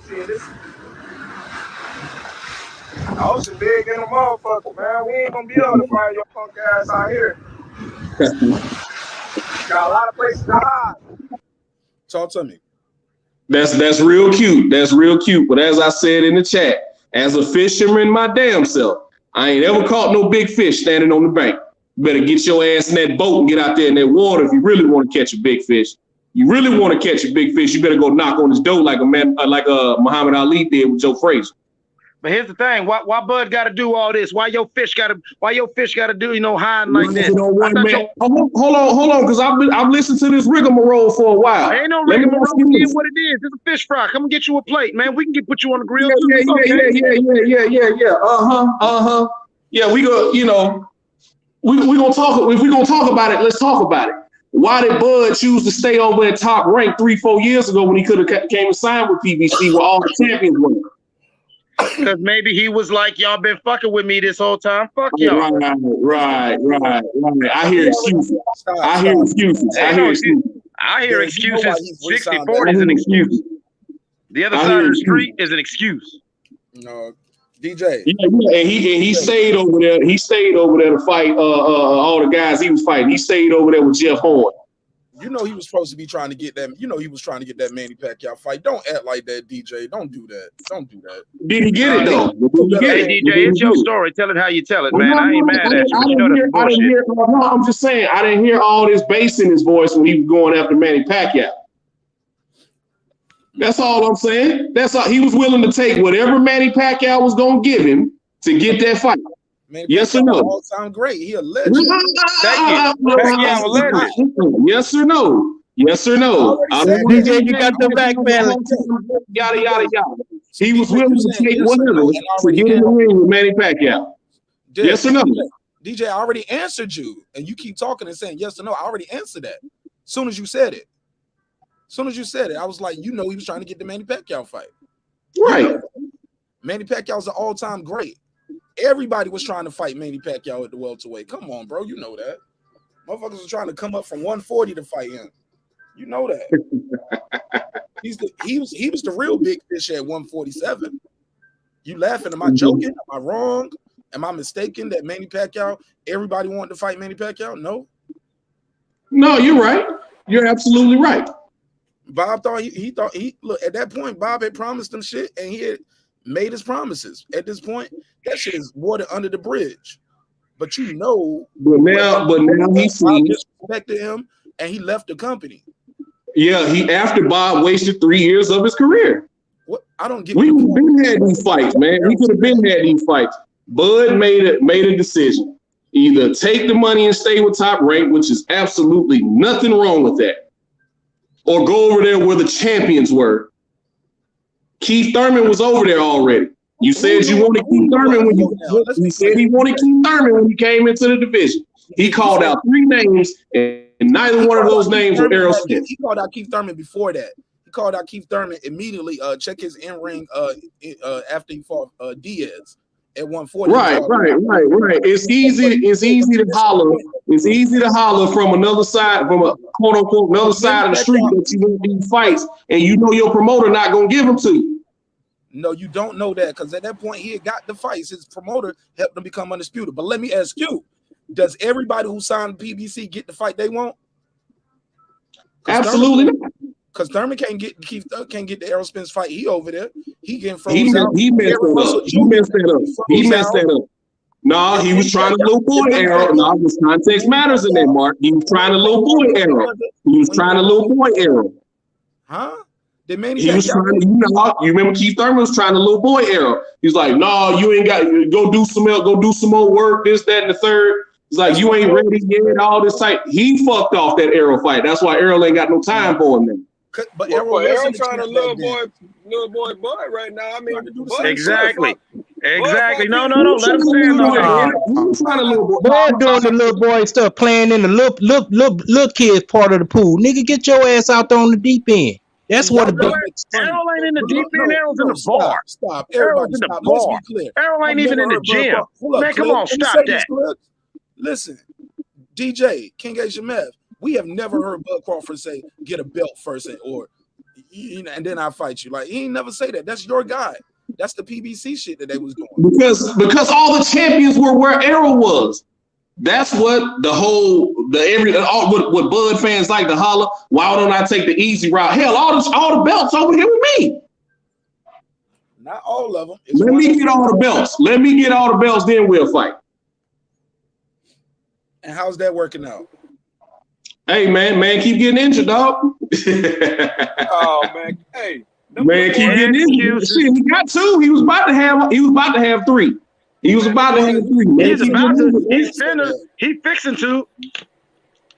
See this? The ocean big in the motherfucker, man. We ain't gonna be able to find your punk ass out here. Got a lot of places to hide. Talk to me. That's real cute. That's real cute. But as I said in the chat, as a fisherman my damn self, I ain't ever caught no big fish standing on the bank. You better get your ass in that boat and get out there in that water if you really want to catch a big fish. You really want to catch a big fish, you better go knock on his door like Muhammad Ali did with Joe Frazier. But here's the thing: why Bud got to do all this? Why your fish got to do hiding like this? Hold on, because I've listened to this rigmarole for a while. Ain't no rigmarole. It is what it is. It's a fish fry. Come and get you a plate, man. We can put you on the grill too. Yeah, we go. We gonna talk. If we gonna talk about it, let's talk about it. Why did Bud choose to stay over at Top Rank 3-4 years ago when he could have came and signed with PBC where all the champions were? Because maybe he was like, y'all been fucking with me this whole time. Fuck y'all. Right. I hear excuses. I hear excuses. 60-40 is an excuse. The other side of the street is an excuse. No, DJ. Yeah, and he stayed over there. He stayed over there to fight all the guys he was fighting. He stayed over there with Jeff Horn. You know he was supposed to be trying to get that. You know he was trying to get that Manny Pacquiao fight. Don't act like that, DJ. Don't do that. Did he get it though? Hey, DJ, it's your story. Tell it how you tell it, man. I ain't mad at you. I'm just saying, I didn't hear all this bass in his voice when he was going after Manny Pacquiao. That's all I'm saying. That's all. He was willing to take whatever Manny Pacquiao was going to give him to get that fight. Manny yes Pacquiao or no? All sound great. He a legend. Yes or no? Yes or no? DJ, you got the back, man. Yada. He was willing to take whatever to get in the ring with Manny Pacquiao. Yes or no? DJ, I already answered you, and you keep talking and saying yes or no. I already answered that. As soon as you said it, I was like, he was trying to get the Manny Pacquiao fight. Right. Manny Pacquiao's an all-time great. Everybody was trying to fight Manny Pacquiao at the welterweight. Come on, bro. You know that. Motherfuckers were trying to come up from 140 to fight him. You know that. He was the real big fish at 147. You laughing? Am I joking? Am I wrong? Am I mistaken that Manny Pacquiao, everybody wanted to fight Manny Pacquiao? No. No, you're right. You're absolutely right. Bob thought he thought look, at that point, Bob had promised him shit and he had made his promises. At this point, that shit is water under the bridge. But But now he disrespected him and he left the company. Yeah, after Bob wasted 3 years of his career. What I don't get. We could have been had these fights, man. We could have been had these fights. Bud made a decision. Either take the money and stay with Top Rank, which is absolutely nothing wrong with that, or go over there where the champions were. Keith Thurman was over there already. You said you wanted Keith Thurman when you said he wanted Keith Thurman when he came into the division. He called out 3 names, and neither one of those names were Errol Spence. He called out Keith Thurman before that. He called out Keith Thurman immediately. Check his in-ring after he fought Diaz at 140. Right. It's easy to holler. It's easy to holler from another side, from a quote unquote another side of the street that you want these fights, and you know your promoter not gonna give them to you. No, you don't know that, because at that point he had got the fights. His promoter helped him become undisputed. But let me ask you, does everybody who signed PBC get the fight they want? Absolutely not. Because Thurman can't get the Errol Spence fight. He over there. He getting froze He out. messed that up. No, he was trying to little boy Errol. No, this context matters in that, Mark. He was trying to little boy Errol. Huh? The man he was trying to, you remember Keith Thurman was trying to little boy Errol. He's like, no, you ain't got go do some more work, this, that, and the third. He's like, you ain't ready yet, all this type. He fucked off that Errol fight. That's why Errol ain't got no time for him then. But Errol trying to little boy right now. I mean, exactly. No. Let him stand on it. Boy doing the little boy stuff, playing in the little kids part of the pool. Nigga, get your ass out there on the deep end. That's what the big. Errol ain't in the deep end. Errol's in the bar. Stop. Errol's in the bar. Errol ain't even in the gym. Man, come on, stop that. Listen, DJ, King H.M.F., we have never heard Bud Crawford say, get a belt first, and then I'll fight you. Like, he ain't never say that. That's your guy. That's the PBC shit that they was doing. Because all the champions were where Errol was. That's what what Bud fans like to holler. Why don't I take the easy route? Hell, all the belts over here with me. Not all of them. Let me get all the belts. Then we'll fight. And how's that working out? Hey man, keep getting injured, dog. Oh man, hey, man, keep getting injured. Shit, he got two. He was about to have 3. He fixing to.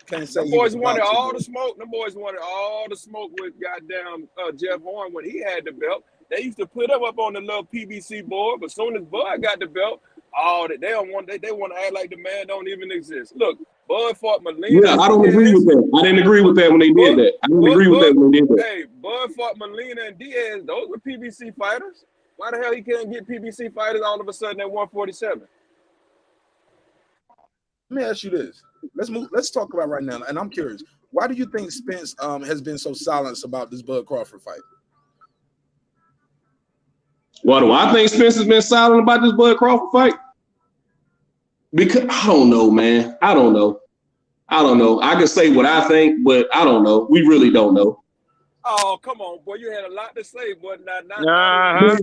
The boys wanted all the smoke. The boys wanted all the smoke with goddamn Jeff Horn when he had the belt. They used to put him up on the little PBC board, but soon as Bud got the belt, they want to act like the man don't even exist. Look, Bud fought Molina. Yeah, I don't agree with that. I didn't agree with that when they did that. Hey, Bud fought Molina and Diaz. Those were PBC fighters. Why the hell he can't get PBC fighters all of a sudden at 147? Let me ask you this. Let's talk about right now. And I'm curious, why do you think Spence has been so silenced about this Bud Crawford fight? Why do I think Spence has been silent about this Bud Crawford fight? Because I don't know, man. I don't know. I can say what I think, but I don't know. We really don't know. Oh, come on, boy. You had a lot to say, boy. Come on.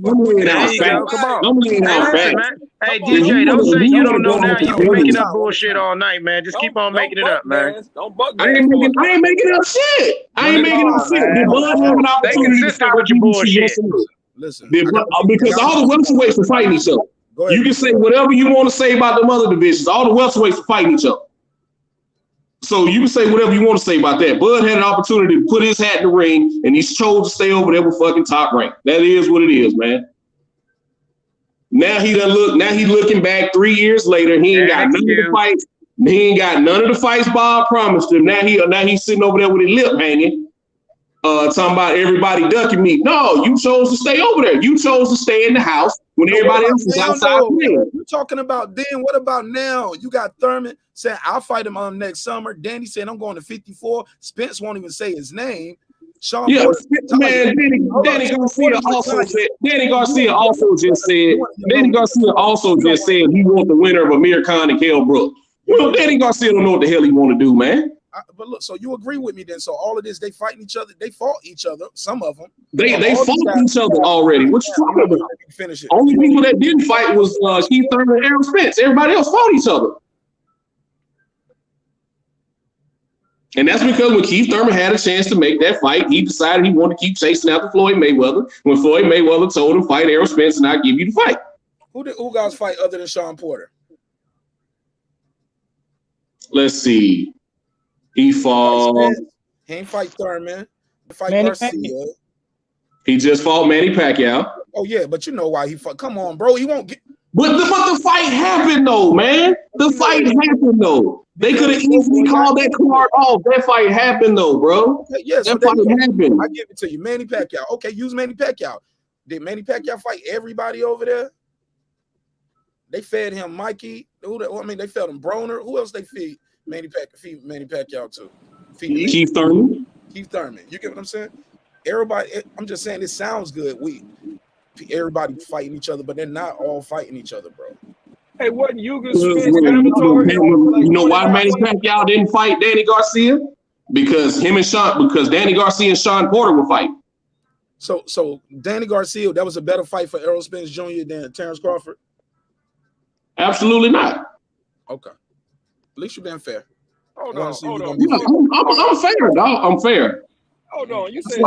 Hey, DJ, don't say you don't know now. You've been making up bullshit all night, man. Just keep on making it up, man. I ain't making up shit. They consistent with your bullshit. Listen, because all the welterweights are fighting each other. You can say whatever you want to say about them other divisions. All the welterweights are fighting each other. So you can say whatever you want to say about that. Bud had an opportunity to put his hat in the ring, and he chose to stay over there with fucking Top Rank. That is what it is, man. Now he looking back 3 years later. He ain't got none of the fights. He ain't got none of the fights Bob promised him. Now he's sitting over there with his lip hanging, talking about everybody ducking me. No, you chose to stay over there. You chose to stay in the house when everybody else was outside playing. You're talking about then. What about now? You got Thurman saying, I'll fight him next summer. Danny saying, I'm going to 54. Spence won't even say his name. Sean Porter, man, Danny Garcia also said he wants the winner of Amir Khan and Kell Brook. Well, Danny Garcia don't know what the hell he want to do, man. But look, so you agree with me then? So all of this, they fighting each other. They fought each other. Some of them. They fought each other already. What you talking about? Finish it. Only people that didn't fight was Keith Thurman and Errol Spence. Everybody else fought each other. And that's because when Keith Thurman had a chance to make that fight, he decided he wanted to keep chasing after Floyd Mayweather. When Floyd Mayweather told him, fight Errol Spence and I'll give you the fight. Who guys fight other than Sean Porter? Let's see. He fought. He ain't fight Thurman. He fight Manny Garcia. He just fought Manny Pacquiao. Oh yeah, but you know why he fought. Come on, bro. He won't get. But the fight happened though, man. The fight happened though. They could have easily called that card off. That fight happened though, bro. Okay, yeah, so that fight happened. I give it to you, Manny Pacquiao. Okay, use Manny Pacquiao. Did Manny Pacquiao fight everybody over there? They fed him Mikey. They fed him Broner. Who else they feed Manny Pacquiao to? Keith Thurman. Keith Thurman. You get what I'm saying? Everybody. I'm just saying it sounds good. Everybody fighting each other, but they're not all fighting each other, bro. Hey, wasn't Yuga Spence mandatory? You know why Manny Pacquiao didn't fight Danny Garcia? Because Danny Garcia and Sean Porter were fighting. So Danny Garcia, that was a better fight for Errol Spence Jr. than Terence Crawford? Absolutely not. Okay. At least you're being fair. Hold on. I'm fair, dog. I'm fair. Hold on. That's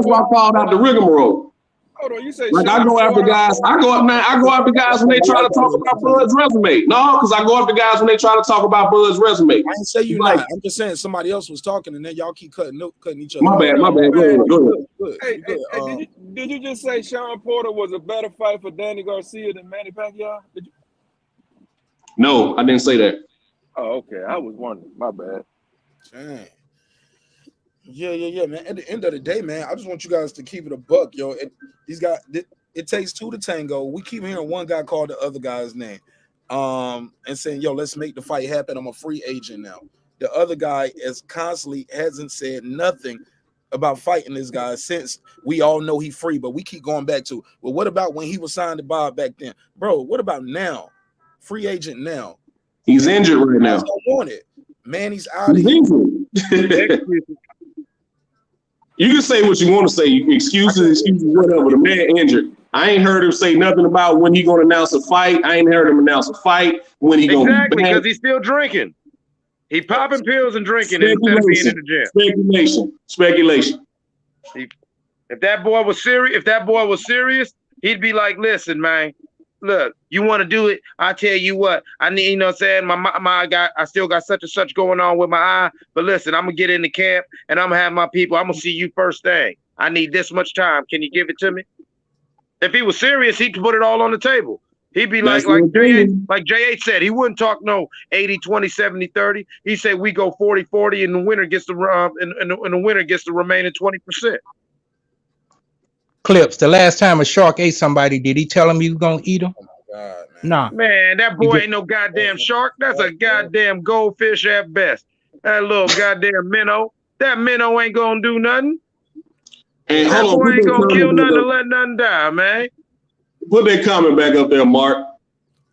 why I called out the rigmarole. Hold on, you say like I go after guys. I go after guys when they try to talk about Bud's resume. No, because I go after guys when they try to talk about Bud's resume. I didn't say you not. I'm just saying somebody else was talking, and then y'all keep cutting each other. My bad. Go ahead. Hey, did you just say Sean Porter was a better fight for Danny Garcia than Manny Pacquiao? No, I didn't say that. Oh, okay. I was wondering. My bad. Dang. Yeah, man. At the end of the day, man, I just want you guys to keep it a buck, yo. It takes two to tango. We keep hearing one guy call the other guy's name, and saying, "Yo, let's make the fight happen. I'm a free agent now." The other guy hasn't said nothing about fighting this guy since we all know he's free. But we keep going back to, well, what about when he was signed to Bob back then, bro? What about now? Free agent now. He's injured right now. Don't want it, man. He's out of here. You can say what you want to say. Excuses, whatever. The man injured. I ain't heard him say nothing about when he gonna announce a fight. I ain't heard him announce a fight. When he gonna exactly because he's still drinking. He popping pills and drinking instead of being in the gym. Speculation. If that boy was serious, he'd be like, "Listen, man. Look, you want to do it? I tell you what, I need, you know what I'm saying? I still got such and such going on with my eye. But listen, I'm gonna get in the camp and I'm gonna have my people. I'm gonna see you first thing. I need this much time. Can you give it to me? If he was serious, he'd put it all on the table. He'd be like J8 said, he wouldn't talk no 80, 20, 70, 30. He said we go 40, 40, and the winner gets the remaining 20%. Clips, the last time a shark ate somebody, did he tell him he was gonna eat him? Oh my God, man. Nah. Man, that boy ain't no goddamn shark. That's a goddamn goldfish at best. That little goddamn minnow. That minnow ain't gonna do nothing. Hey, that boy ain't gonna kill nothing to let nothing die, man. Put that comment back up there, Mark.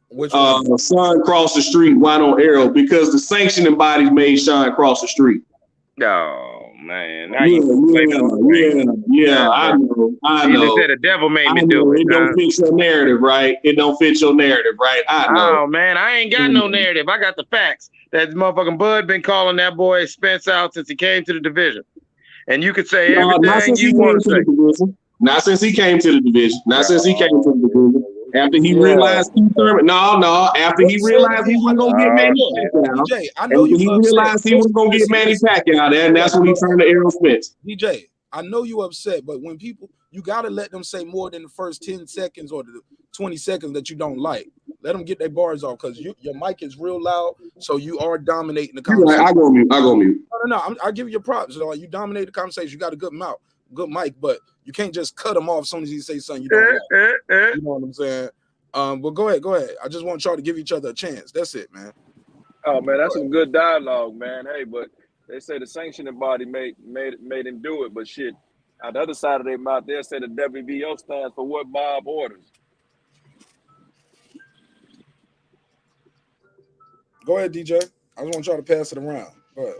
Which one? Sean crossed the street. Why don't Errol? Because the sanctioning bodies made Sean cross the street. Oh man! Now yeah, I know. You just said the devil made me do it. It don't fit your narrative, right? It don't fit your narrative, right? I know. Oh man, I ain't got no narrative. I got the facts. That motherfucking Bud been calling that boy Spence out since he came to the division, and you could say everything you want to say. Not since he came to the division. After he realized Keith Thurman, after he realized he wasn't gonna get Manny Pacquiao. DJ, I know he realized he was gonna get Manny Pacquiao there, and that's when he turned to Errol Spence. DJ, I know you upset, but when people, you gotta let them say more than the first 10 seconds or the 20 seconds that you don't like. Let them get their bars off because your mic is real loud, so you are dominating the conversation. Right, I go mute. No, I give you your props. You dominate the conversation. You got a good mouth, good mic, but you can't just cut them off as soon as he say something you don't like. You know what I'm saying? But go ahead. I just want y'all to give each other a chance. That's it, man. Oh man, that's some good dialogue, man. Hey, but they say the sanctioning body made him do it, but shit, on the other side of their mouth, they'll say the WBO stands for what Bob orders. Go ahead, DJ. I just want y'all to pass it around. Go ahead.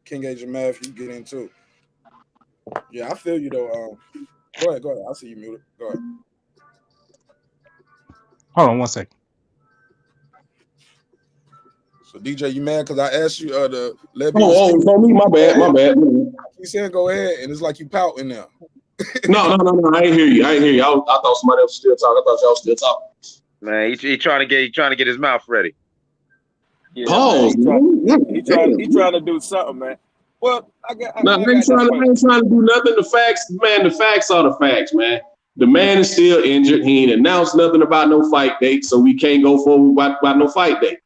King Agent Math, you get in too. Yeah, I feel you though. Go ahead. I see you muted. Go ahead. Hold on 1 second. So DJ, you mad because I asked you to let me? Oh, me. My bad. You saying go ahead, and it's like you pouting now. No. I ain't hear you. I thought somebody else was still talking. I thought y'all was still talking. Man, he trying to get his mouth ready. Yeah, pause. He trying to do something, man. Well, I ain't trying to do nothing. The facts are the facts, man. The man is still injured. He ain't announced nothing about no fight date, so we can't go forward about no fight date.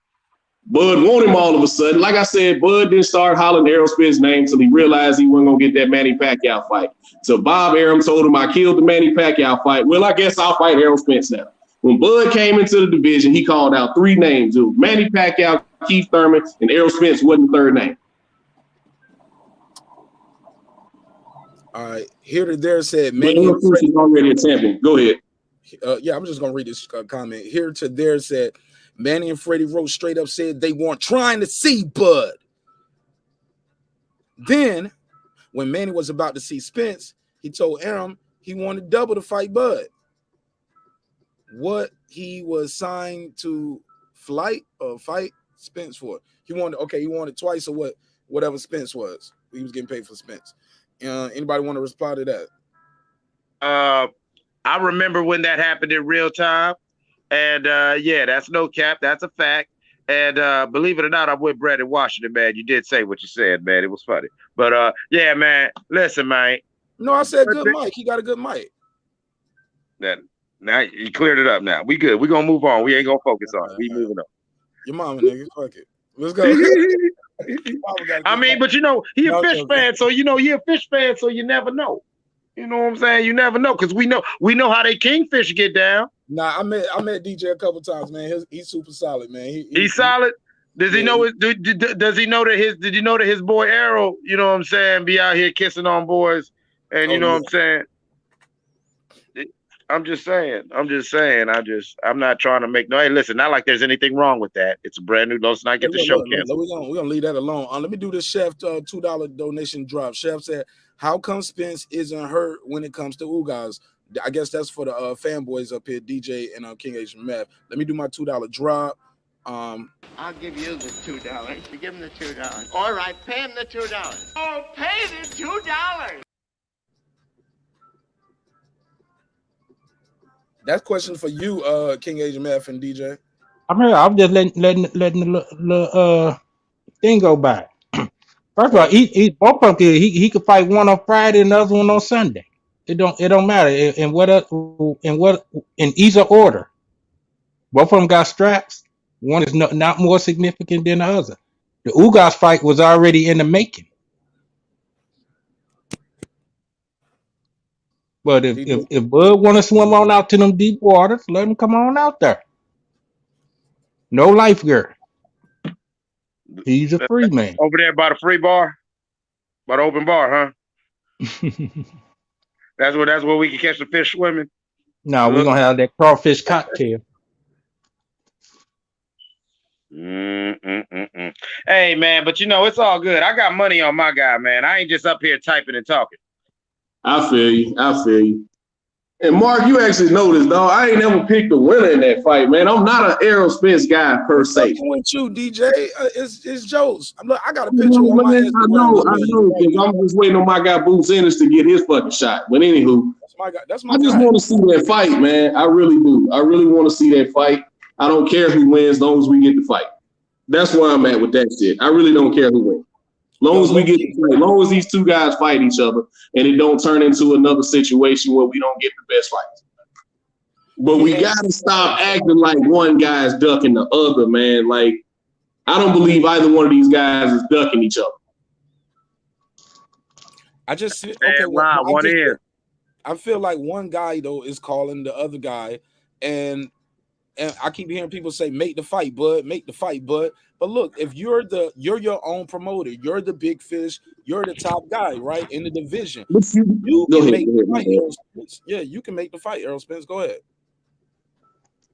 Bud want him all of a sudden. Like I said, Bud didn't start hollering Errol Spence's name until he realized he wasn't going to get that Manny Pacquiao fight. So Bob Arum told him, I killed the Manny Pacquiao fight. Well, I guess I'll fight Errol Spence now. When Bud came into the division, he called out 3 names. It was Manny Pacquiao, Keith Thurman, and Errol Spence wasn't the 3rd name. All right. Here to there said Manny and Freddie is already a champion. Go ahead. Yeah, I'm just going to read this comment. Here to there said Manny and Freddie wrote straight up said they weren't trying to see Bud. Then, when Manny was about to see Spence, he told Arum he wanted double to fight Bud. What he was signed to fight Spence for. He wanted twice or whatever Spence was. He was getting paid for Spence. Anybody want to reply to that? I remember when that happened in real time. And yeah, that's no cap. That's a fact. And believe it or not, I'm with Brad in Washington, man. You did say what you said, man. It was funny. But yeah, man. Listen, man. No, I said good mic. He got a good mic. Now you cleared it up. Now we good. We gonna move on. We ain't gonna focus on it. We moving on. Your mama, nigga. Fuck it. Let's go. I mean, but you know, he a fish fan, so you know he a fish fan, so you never know. You know what I'm saying? You never know, because we know how they kingfish get down. Nah, I met DJ a couple times, man. He's super solid, man. He's solid. Does he know? Does he know that his? Did you know that his boy Errol? You know what I'm saying? Be out here kissing on boys, and you know what I'm saying. I'm just saying. I'm not trying to make no. Hey, listen, not like there's anything wrong with that. It's a brand new. Let's not get the show canceled. We're gonna leave that alone. Let me do this chef $2 donation drop. Chef said, "How come Spence isn't hurt when it comes to Ugas?" I guess that's for the fanboys up here, DJ and King Asian Math. Let me do my $2 drop. I'll give you the $2. You give him the $2. All right, pay him the $2. Oh, pay the $2. That's question for you, King Asian Math and DJ. I'm just letting the thing go by. First of all, he both of them he could fight one on Friday and the other one on Sunday. It don't matter in either order. Both of them got straps. One is not more significant than the other. The Ugas fight was already in the making. But if Bud want to swim on out to them deep waters, let him come on out there. No lifeguard. He's a free man. Over there by the free bar, by the open bar, huh? That's where we can catch the fish swimming. No, we're gonna have that crawfish cocktail. Hey man, but you know it's all good. I got money on my guy, man. I ain't just up here typing and talking. I feel you. And Mark, you actually know this, dog. I ain't never picked a winner in that fight, man. I'm not an Errol Spence guy per se. I'm with you, DJ. It's Joe's. I got a picture on my Instagram. I know. I'm just waiting on my guy Boots Ennis to get his fucking shot. But anywho, that's my I just guy. want to see that fight, man. I really do. I really want to see that fight. I don't care who wins, as long as we get the fight. That's where I'm at with that shit. I really don't care who wins. Long as we get the fight, long as these two guys fight each other and it don't turn into another situation where we don't get the best fights. But we gotta stop acting like one guy's ducking the other, man. Like, I don't believe either one of these guys is ducking each other. I just okay. I feel like one guy though is calling the other guy, and I keep hearing people say, "Make the fight, bud. Make the fight, bud." But look, if you're your own promoter, you're the big fish, you're the top guy, right, in the division. You can make the fight, Errol Spence. Yeah, you can make the fight, Errol Spence. Go ahead.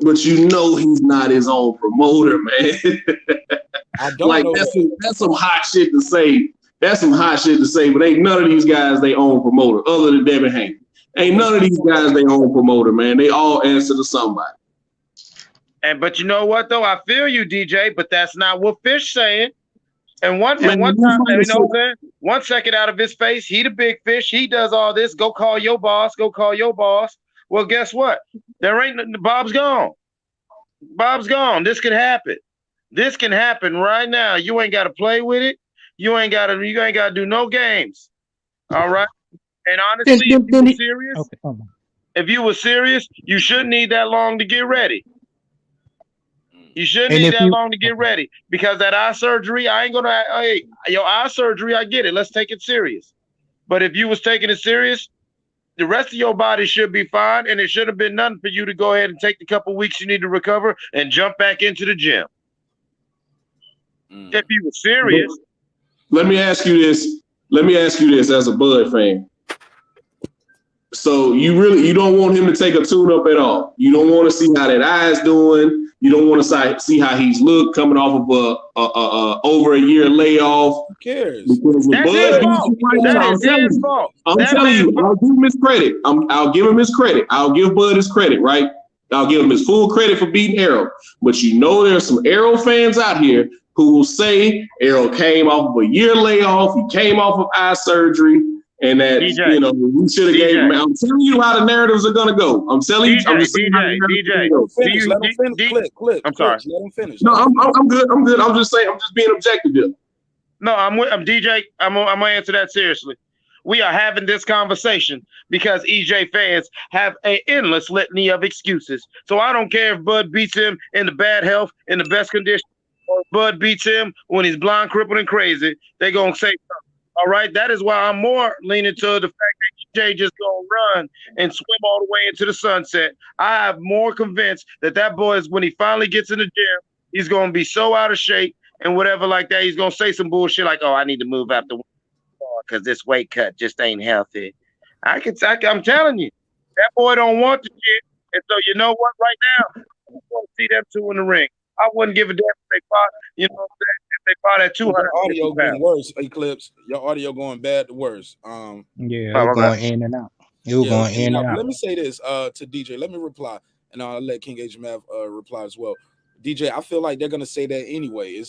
But you know he's not his own promoter, man. I don't like know that's some hot shit to say. That's some hot shit to say. But ain't none of these guys they own promoter other than Devin Haney. Ain't none of these guys they own promoter, man. They all answer to somebody. But you know what though? I feel you, DJ, but that's not what Fish saying. And one time, you know what I'm saying? 1 second out of his face, he the big fish. He does all this. Go call your boss. Go call your boss. Well, guess what? There ain't Bob's gone. Bob's gone. This can happen. This can happen right now. You ain't got to play with it. You ain't got to do no games. All right. And honestly, if you're serious, If you were serious, you shouldn't need that long to get ready. You shouldn't And need if that you long to get ready because that eye surgery, I ain't gonna. Hey, your eye surgery, I get it. Let's take it serious. But if you was taking it serious, the rest of your body should be fine, and it should have been nothing for you to go ahead and take the couple weeks you need to recover and jump back into the gym. If you were serious. Let me ask you this. Let me ask you this as a Bud fan. So you don't want him to take a tune up at all. You don't want to see how that eye's doing. You don't want to see how he's looked coming off of over a year layoff. Who cares? Because with That's Bud his fault. That is his fault. I'm telling you, I'll give him his credit. I'll give him his credit. I'll give Bud his credit, right? I'll give him his full credit for beating Errol. But you know there's some Errol fans out here who will say Errol came off of a year layoff. He came off of eye surgery. And that, DJ, you know, we should have gave him. I'm telling you how the narratives are going to go. I'm telling you. I'm just saying DJ, let him finish. Click. I'm sorry. Let him finish. No, I'm good. I'm good. I'm just saying. I'm just being objective here. No, I'm DJ. I'm gonna answer that seriously. We are having this conversation because EJ fans have an endless litany of excuses. So I don't care if Bud beats him in the bad health, in the best condition, or Bud beats him when he's blind, crippled, and crazy. They're gonna say something. All right, that is why I'm more leaning to the fact that EJ just gonna run and swim all the way into the sunset. I am more convinced that boy is, when he finally gets in the gym, he's gonna be so out of shape and whatever like that. He's gonna say some bullshit like, "Oh, I need to move after because this weight cut just ain't healthy." I'm telling you, that boy don't want the shit, and so you know what? Right now, I want to see them two in the ring. I wouldn't give a damn if they fought. You know what I'm saying? If they fought at 200. Your audio going worse, Eclipse. Your audio going bad to worse. Yeah, it was going in and out. Going in and out. Let me say this to DJ. Let me reply, and I'll let King H Mav reply as well. DJ, I feel like they're gonna say that anyway.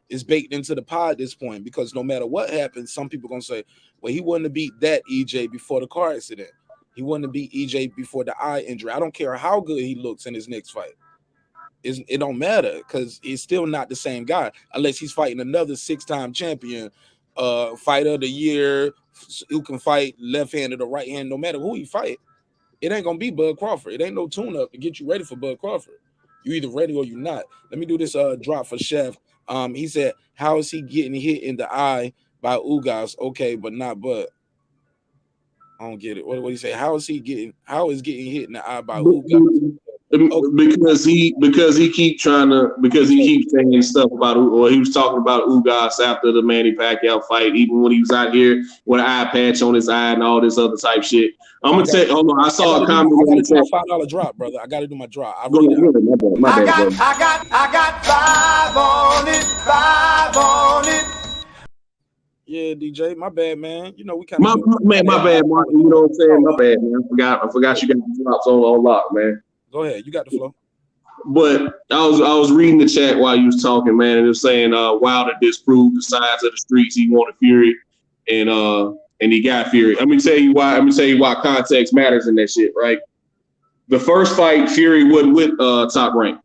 It's baked into the pod at this point because no matter what happens, some people gonna say, "Well, he wouldn't have beat that EJ before the car accident. He wouldn't have beat EJ before the eye injury." I don't care how good he looks in his next fight. It don't matter because he's still not the same guy unless he's fighting another 6-time champion, fighter of the year who can fight left-handed or right-handed. No matter who he fight, it ain't gonna be Bud Crawford. It ain't no tune-up to get you ready for Bud Crawford. You either ready or you not. Let me do this drop for Chef. He said, "How is he getting hit in the eye by Ugas? Okay, but not Bud." I don't get it. What do you say? How is getting hit in the eye by Ugas? Because he keeps saying stuff about, or he was talking about Ugas after the Manny Pacquiao fight, even when he was out here with an eye patch on his eye and all this other type shit. I'm gonna tell you, hold on, I saw a comment. I gotta do my $5 drop, brother. I gotta do my drop. I got 5 on it. Yeah, DJ, my bad, man. You know we kind of my bad, Martin. You know what I'm saying? My bad, man. I forgot you got the drops on lock, man. Go ahead, you got the flow. But I was reading the chat while you was talking, man, and it was saying Wilder disproved the size of the streets. He wanted Fury, and he got Fury. Let me tell you why context matters in that shit, right? The first fight, Fury wasn't with Top Rank.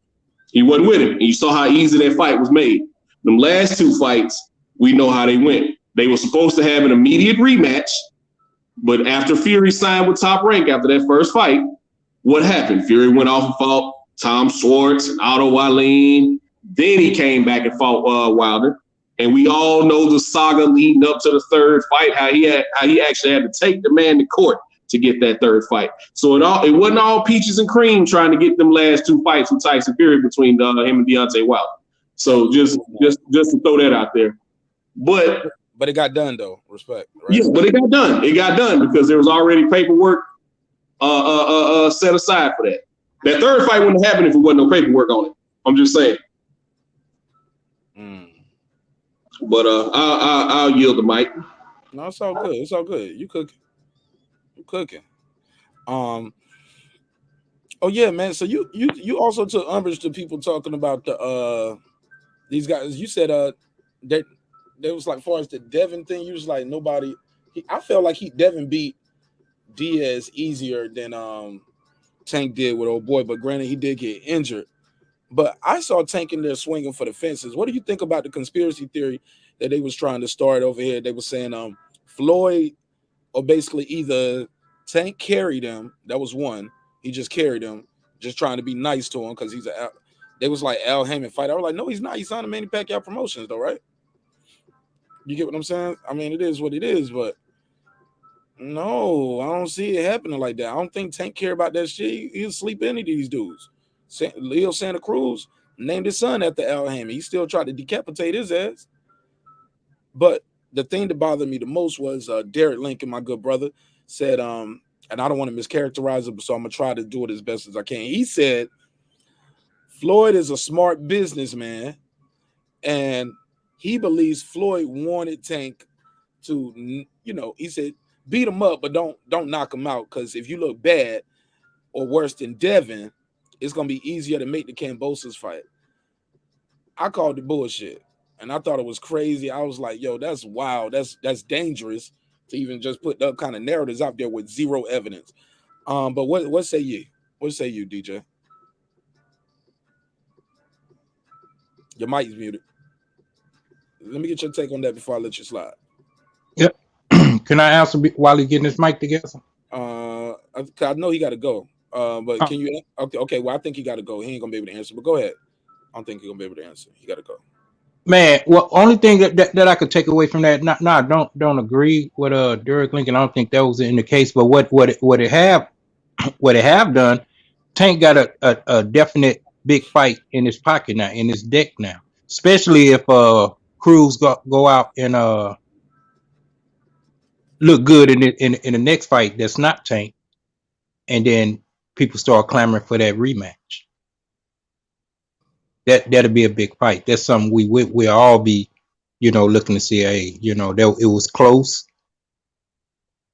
He wasn't with him. And you saw how easy that fight was made. Them last 2 fights, we know how they went. They were supposed to have an immediate rematch, but after Fury signed with Top Rank after that first fight, what happened? Fury went off and fought Tom Schwartz and Otto Wallin. Then he came back and fought Wilder. And we all know the saga leading up to the third fight, how he actually had to take the man to court to get that third fight. So it wasn't all peaches and cream trying to get them last 2 fights with Tyson Fury between him and Deontay Wilder. So just to throw that out there. But it got done though. Respect. Right? Yeah, but it got done. It got done because there was already paperwork set aside for that. That third fight wouldn't have happened if it wasn't no paperwork on it. I'm just saying. But I'll yield the mic. No, it's all good. It's all good. You cooking. Oh yeah, man. So you also took umbrage to people talking about these guys. You said that there was like, far as the Devin thing, you was like nobody. I felt like Devin beat Diaz easier than Tank did with old boy, but granted he did get injured. But I saw Tank in there swinging for the fences. What do you think about the conspiracy theory that they was trying to start over here? They were saying Floyd, or basically either Tank carried him. That was one. He just carried him, just trying to be nice to him because he's a. They was like Al Heyman fight. I was like, no, he's not. He's on the Manny Pacquiao Promotions though, right? You get what I'm saying? I mean, it is what it is, but no, I don't see it happening like that. I don't think Tank care about that shit. He'll sleep any of these dudes. Leo Santa Cruz named his son after Al Heyman. He still tried to decapitate his ass. But the thing that bothered me the most was Derek Lincoln, my good brother, said, and I don't want to mischaracterize it, so I'm gonna try to do it as best as I can. He said Floyd is a smart businessman, and he believes Floyd wanted Tank to, you know, he said beat him up, but don't knock him out, because if you look bad or worse than Devin, it's gonna be easier to make the Kambosos fight. I called the bullshit, and I thought it was crazy. I was like, yo, that's wild. That's dangerous to even just put that kind of narratives out there with zero evidence. But what say you? What say you, DJ? Your mic is muted. Let me get your take on that before I let you slide. Yep. Can I answer while he's getting his mic together? I know he got to go. But can you? Okay. Well, I think he got to go. He ain't gonna be able to answer. But go ahead. I don't think he's gonna be able to answer. He got to go. Man, well, only thing that I could take away from that, I don't agree with Derek Lincoln. I don't think that was in the case. But what it have done, Tank got a definite big fight in his pocket now, in his deck now. Especially if Cruz go out and look good in the next fight that's not Tank, and then people start clamoring for that rematch. That'll be a big fight. That's something we'll all be, looking to see. Hey, it was close.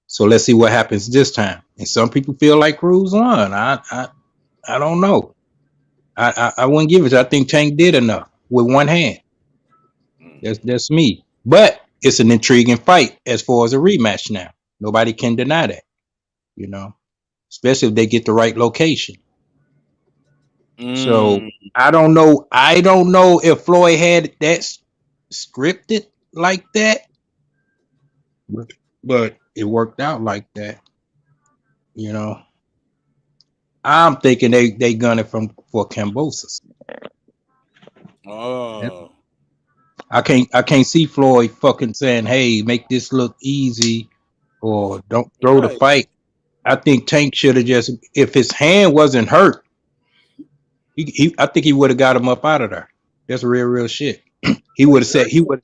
So let's see what happens this time. And some people feel like Cruz won. I don't know. I wouldn't give it. I think Tank did enough with one hand. That's me. But it's an intriguing fight as far as a rematch now. Nobody can deny that. Especially if they get the right location. So I don't know. I don't know if Floyd had that scripted like that, but it worked out like that. I'm thinking they gunning for Kambosos. Oh, I can't see Floyd fucking saying, "Hey, make this look easy," or "Don't throw the fight." I think Tank should have just, if his hand wasn't hurt, I think he would have got him up out of there. That's real shit. He would have said he would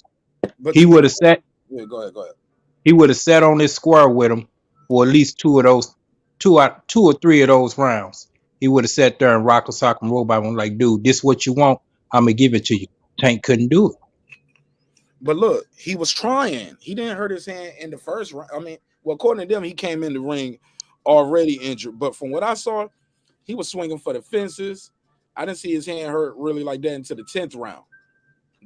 have sat. Yeah, go ahead. He would have sat on this square with him for at least two or three of those rounds. He would have sat there and rock a sock and roll by him like, dude, this what you want? I'm gonna give it to you. Tank couldn't do it. But look, he was trying. He didn't hurt his hand in the first round. I mean, well, according to them, he came in the ring already injured. But from what I saw, he was swinging for the fences. I didn't see his hand hurt really like that until the 10th round.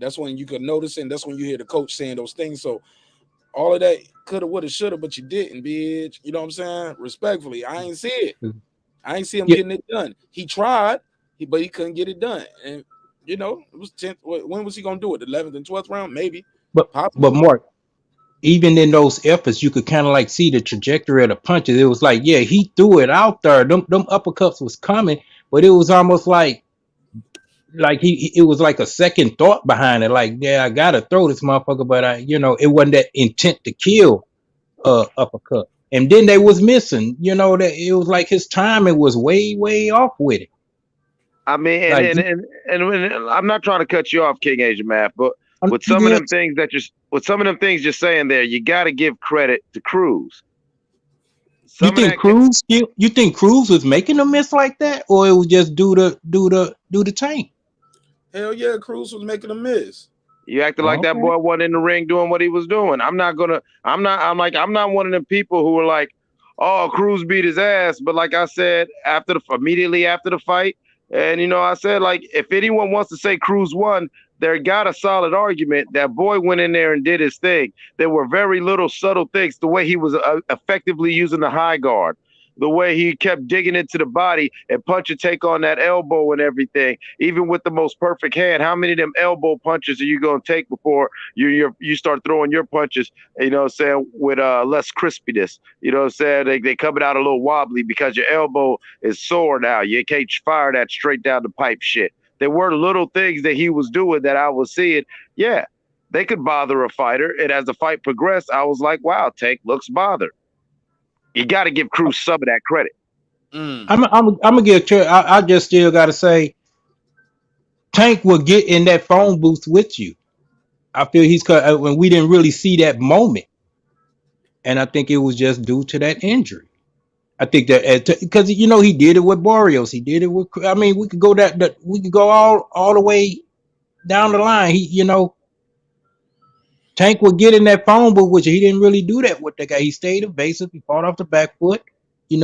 That's when you could notice, and that's when you hear the coach saying those things. So all of that coulda, woulda, shoulda, but you didn't, bitch. You know what I'm saying? Respectfully, I ain't see it. I ain't see him getting it done. He tried, but he couldn't get it done. And it was 10th. When was he gonna do it? The 11th and 12th round, maybe. But Mark, even in those efforts, you could kind of like see the trajectory of the punches. It was like, yeah, he threw it out there. Them uppercuts was coming, but it was almost like it was like a second thought behind it. Like, yeah, I gotta throw this motherfucker, but it wasn't that intent to kill uppercut. And then they was missing. That it was like his timing was way off with it. I mean, and I'm not trying to cut you off, King Asian Math, but with some of them things you're saying there, you got to give credit to Cruz. You think Cruz was making a miss like that, or it was just due to Tank? Hell yeah, Cruz was making a miss. You acted like that boy wasn't in the ring doing what he was doing. I'm not one of them people who were like, oh, Cruz beat his ass. But like I said, immediately after the fight, and I said, like, if anyone wants to say Cruz won, they got a solid argument. That boy went in there and did his thing. There were very little subtle things. The way he was effectively using the high guard, the way he kept digging into the body and punch and take on that elbow and everything, even with the most perfect hand. How many of them elbow punches are you gonna take before you start throwing your punches? You know what I'm saying, with less crispiness. You know what I'm saying? They coming out a little wobbly because your elbow is sore now. You can't fire that straight down the pipe shit. There were little things that he was doing that I was seeing. Yeah, they could bother a fighter. And as the fight progressed, I was like, wow, Tank looks bothered. You got to give Cruz some of that credit. I'm gonna give. I just still got to say, Tank will get in that phone booth with you. I feel when we didn't really see that moment, and I think it was just due to that injury. I think that because he did it with Barrios, he did it with. I mean, we could go we could go all the way down the line. Tank would get in that phone booth, which he didn't really do that with the guy. He stayed evasive. He fought off the back foot. He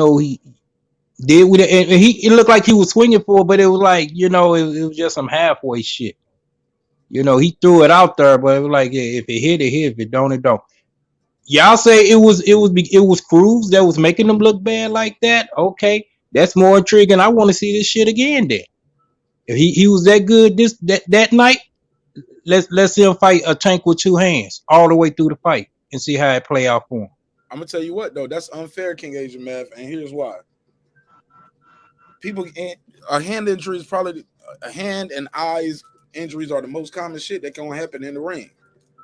did with it, and it looked like he was swinging for it, but it was like it was just some halfway shit. He threw it out there, but it was like, yeah, if it hit, it hit. If it don't, it don't. Y'all say it was Cruz that was making them look bad like that. Okay, that's more intriguing. I want to see this shit again. Then, if he was that good that night, let's see him fight a Tank with two hands all the way through the fight and see how it play out for him. I'm gonna tell you what though, that's unfair, King Asian Math, and here's why. A hand injury is probably a hand and eyes injuries are the most common shit that can happen in the ring.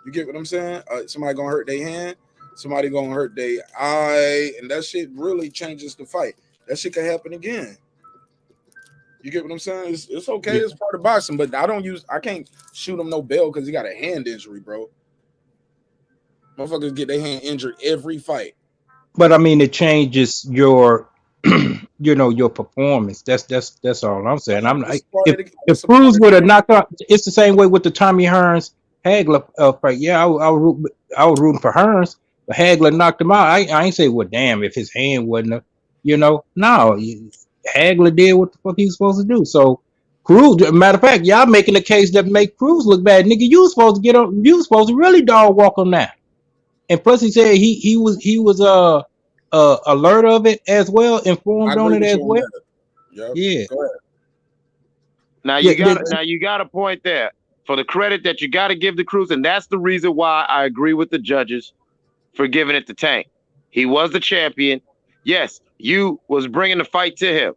You get what I'm saying? Somebody gonna hurt their hand, somebody gonna hurt their eye, and that shit really changes the fight. That shit can happen again. You get what I'm saying? It's okay. Yeah. It's part of boxing, but I can't shoot him no bell because he got a hand injury, bro. Motherfuckers get their hand injured every fight. But I mean, it changes your, your performance. That's all I'm saying. I'm like, if Cruz would have knocked out, it's the same way with the Tommy Hearns Hagler fight. Yeah, I was rooting for Hearns, but Hagler knocked him out. I ain't say, well, damn, if his hand wasn't, no. Hagler did what the fuck he was supposed to do. So Cruz, matter of fact, y'all making a case that make Cruz look bad. Nigga, you was supposed to really dog walk him now. And plus he said he was alert of it as well, informed on it as well. Yep. Yeah. Go ahead. Now you got a point there for the credit that you got to give the Cruz, and that's the reason why I agree with the judges for giving it to Tank. He was the champion. Yes, you was bringing the fight to him,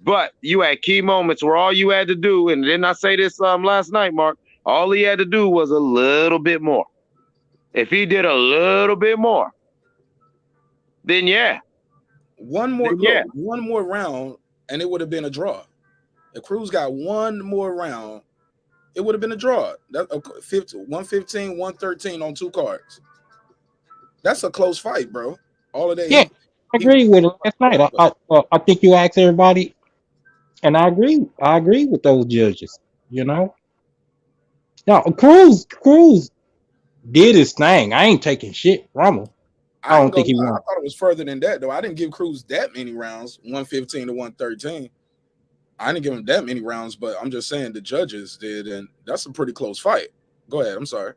but you had key moments where all you had to do, and didn't I say this last night, Mark? All he had to do was a little bit more. If he did a little bit more, then yeah. One more round, and it would have been a draw. If Cruz got one more round, it would have been a draw. 115, 113 on 2 cards. That's a close fight, bro. All of that. Yeah, I agree with it last night. I think you asked everybody, and I agree. I agree with those judges. Now, Cruz did his thing. I ain't taking shit from him. I don't think he won. I thought it was further than that, though. I didn't give Cruz that many rounds, 115 to 113. I didn't give him that many rounds, but I'm just saying the judges did, and that's a pretty close fight. Go ahead. I'm sorry.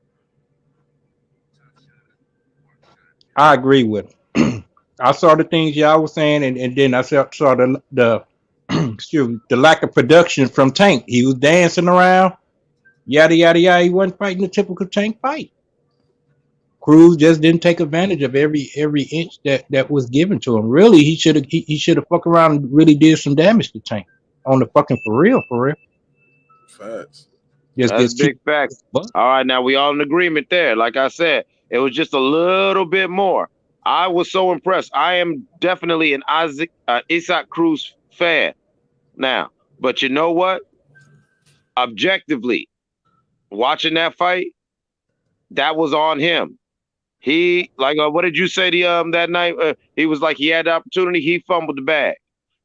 I agree with him. I saw the things y'all was saying, and then I saw the excuse me, the lack of production from Tank. He was dancing around, yada yada yada. He wasn't fighting the typical Tank fight. Cruz just didn't take advantage of every inch that was given to him. Really, he should have fucked around and really did some damage to Tank on the fucking for real. Facts. That's big facts. All right, now we all in agreement there. Like I said, it was just a little bit more. I was so impressed. I am definitely an Isaac Cruz fan now. But you know what? Objectively, watching that fight, that was on him. He, like, what did you say that night? He was like, he had the opportunity. He fumbled the bag.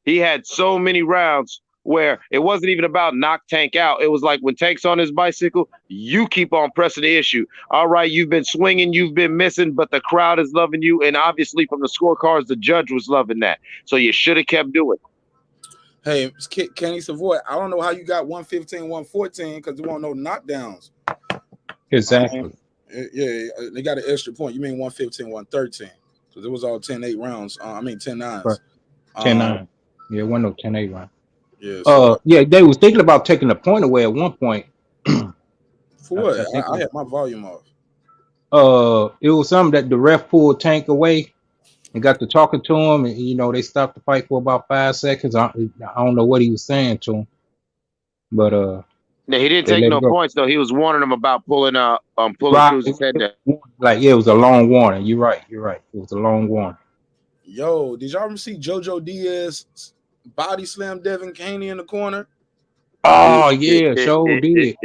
He had so many rounds where it wasn't even about knock Tank out. It was like when Tank's on his bicycle, you keep on pressing the issue. All right, you've been swinging, you've been missing, but the crowd is loving you. And obviously from the scorecards, the judge was loving that. So you should have kept doing it. Hey, Kenny Savoy, I don't know how you got 115, 114 because there weren't no knockdowns. Exactly. Yeah, they got an extra point. You mean 115, 113. Because it was all 10-8 rounds. 10-9s. Right. 10-9. Yeah, one no 10-8 round. Yeah, so Yeah, they was thinking about taking the point away at one point. for what? I think I had my volume off. it was something that the ref pulled Tank away and got to talking to him, and you know they stopped the fight for about 5 seconds. I don't know what he was saying to him, but Yeah, he didn't they take let it no go. points though. He was warning him about pulling Right, Cruz's head down. like yeah, it was a long warning. You're right. It was a long warning. Yo, did y'all ever see JoJo Diaz body slam Devin Haney in the corner? Oh yeah, sure did.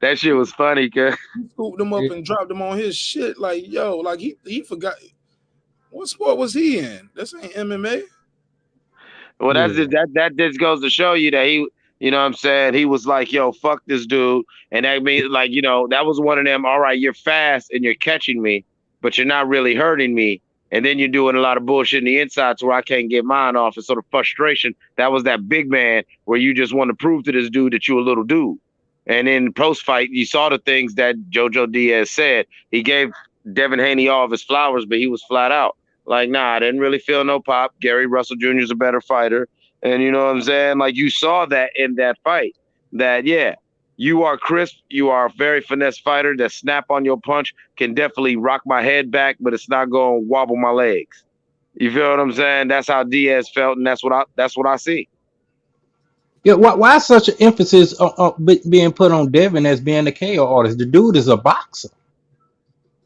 That shit was funny, cuz. He scooped him up and dropped him on his shit. Like, yo, like he forgot. What sport was he in? This ain't MMA. Well, that just goes to show you that he, you know what I'm saying, he was like, yo, fuck this dude. And that means, like, you know, that was one of them, all right, you're fast and you're catching me, but you're not really hurting me. And then you're doing a lot of bullshit in the inside to where I can't get mine off. And sort of frustration. That was that big man where you just want to prove to this dude that you're a little dude. And in post-fight, you saw the things that JoJo Diaz said. He gave Devin Haney all of his flowers, but he was flat out. Like, nah, I didn't really feel no pop. Gary Russell Jr. is a better fighter. And you know what I'm saying? Like, you saw that in that fight. That, yeah, you are crisp. You are a very finesse fighter. That snap on your punch can definitely rock my head back, but it's not going to wobble my legs. You feel what I'm saying? That's how Diaz felt, and that's what I see. Yeah, why such an emphasis on being put on Devin as being a KO artist? The dude is a boxer.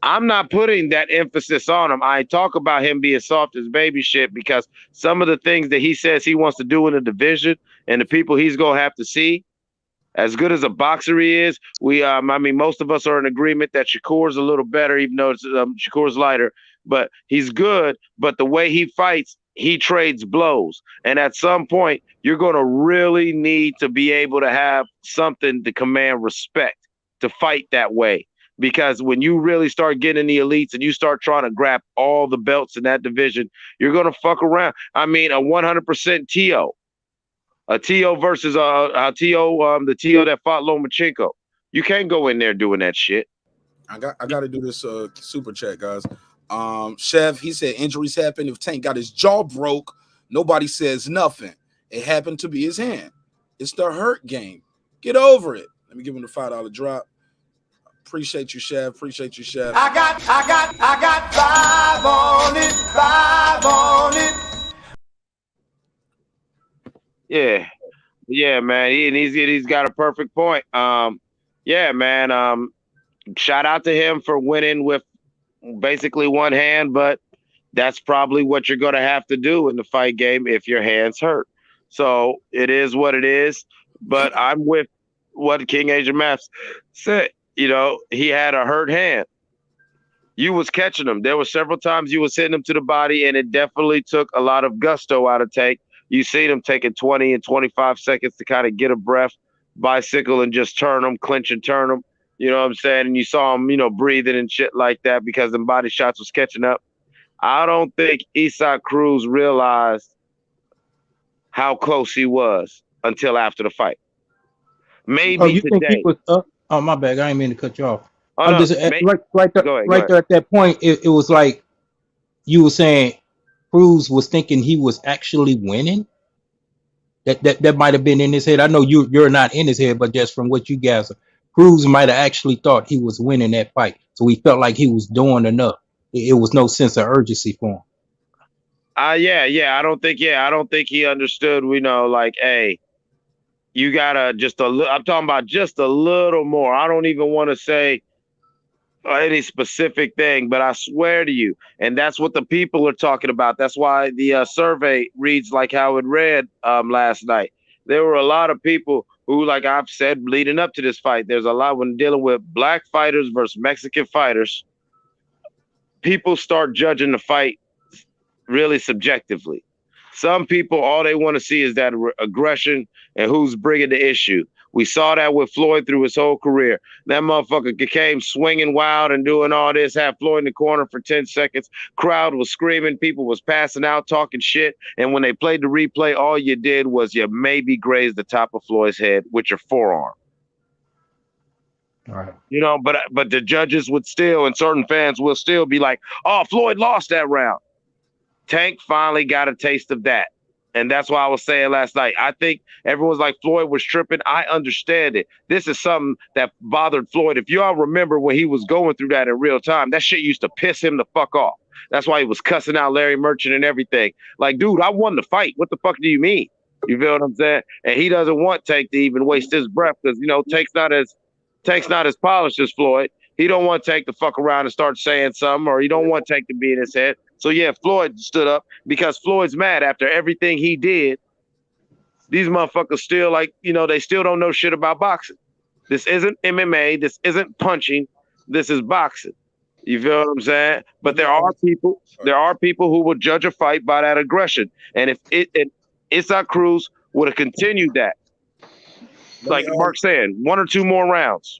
I'm not putting that emphasis on him. I talk about him being soft as baby shit because some of the things that he says he wants to do in the division and the people he's going to have to see, as good as a boxer he is, I mean, most of us are in agreement that Shakur's a little better, even though Shakur's lighter, but he's good. But the way he fights, he trades blows. And at some point, you're going to really need to be able to have something to command respect to fight that way. Because when you really start getting in the elites and you start trying to grab all the belts in that division, you're going to fuck around. I mean, a 100% TO. A TO versus a TO, the TO that fought Lomachenko. You can't go in there doing that shit. I got to do this super chat, guys. Chef, he said injuries happen. If Tank got his jaw broke, nobody says nothing. It happened to be his hand. It's the hurt game. Get over it. Let me give him the $5 drop. Appreciate you, Chef. Appreciate you, Chef. I got 5 on it, 5 on it. Yeah, man. He's got a perfect point. Yeah, man. Shout out to him for winning with basically one hand, but that's probably what you're gonna have to do in the fight game if your hand's hurt. So it is what it is. But I'm with what King Asian Maths said. You know, he had a hurt hand. You was catching him. There were several times you was hitting him to the body, and it definitely took a lot of gusto out of Tank. You seen him taking 20 and 25 seconds to kind of get a breath, bicycle, and just turn him, clinch and turn him. You know what I'm saying? And you saw him, you know, breathing and shit like that because the body shots was catching up. I don't think Isaac Cruz realized how close he was until after the fight. Maybe you today. think he was up? Oh, my bad. I didn't mean to cut you off. Oh, no. Right there at that point, it was like you were saying Cruz was thinking he was actually winning. That might have been in his head. I know you're not in his head, but just from what you guys are, Cruz might have actually thought he was winning that fight. So he felt like he was doing enough. It was no sense of urgency for him. I don't think he understood, you know, like, hey, you gotta I'm talking about just a little more. I don't even want to say any specific thing, but I swear to you, and that's what the people are talking about. That's why the survey reads like how it read last night. There were a lot of people who, like I've said, leading up to this fight, there's a lot when dealing with black fighters versus Mexican fighters. People start judging the fight really subjectively. Some people, all they want to see is that aggression and who's bringing the issue. We saw that with Floyd through his whole career. That motherfucker came swinging wild and doing all this, had Floyd in the corner for 10 seconds. Crowd was screaming. People was passing out, talking shit. And when they played the replay, all you did was you maybe grazed the top of Floyd's head with your forearm. All right. You know, but the judges would still, and certain fans will still be like, oh, Floyd lost that round. Tank finally got a taste of that. And that's why I was saying last night. I think everyone's like Floyd was tripping. I understand it. This is something that bothered Floyd. If y'all remember when he was going through that in real time, that shit used to piss him the fuck off. That's why he was cussing out Larry Merchant and everything. Like, dude, I won the fight. What the fuck do you mean? You feel what I'm saying? And he doesn't want Tank to even waste his breath because, you know, Tank's not as polished as Floyd. He don't want Tank to fuck around and start saying something, or he don't want Tank to be in his head. So yeah, Floyd stood up because Floyd's mad after everything he did. These motherfuckers still like, you know, they still don't know shit about boxing. This isn't MMA. This isn't punching. This is boxing. You feel what I'm saying? But there are people who will judge a fight by that aggression. And if Isaac Cruz would have continued that, like Mark saying, 1 or 2 more rounds,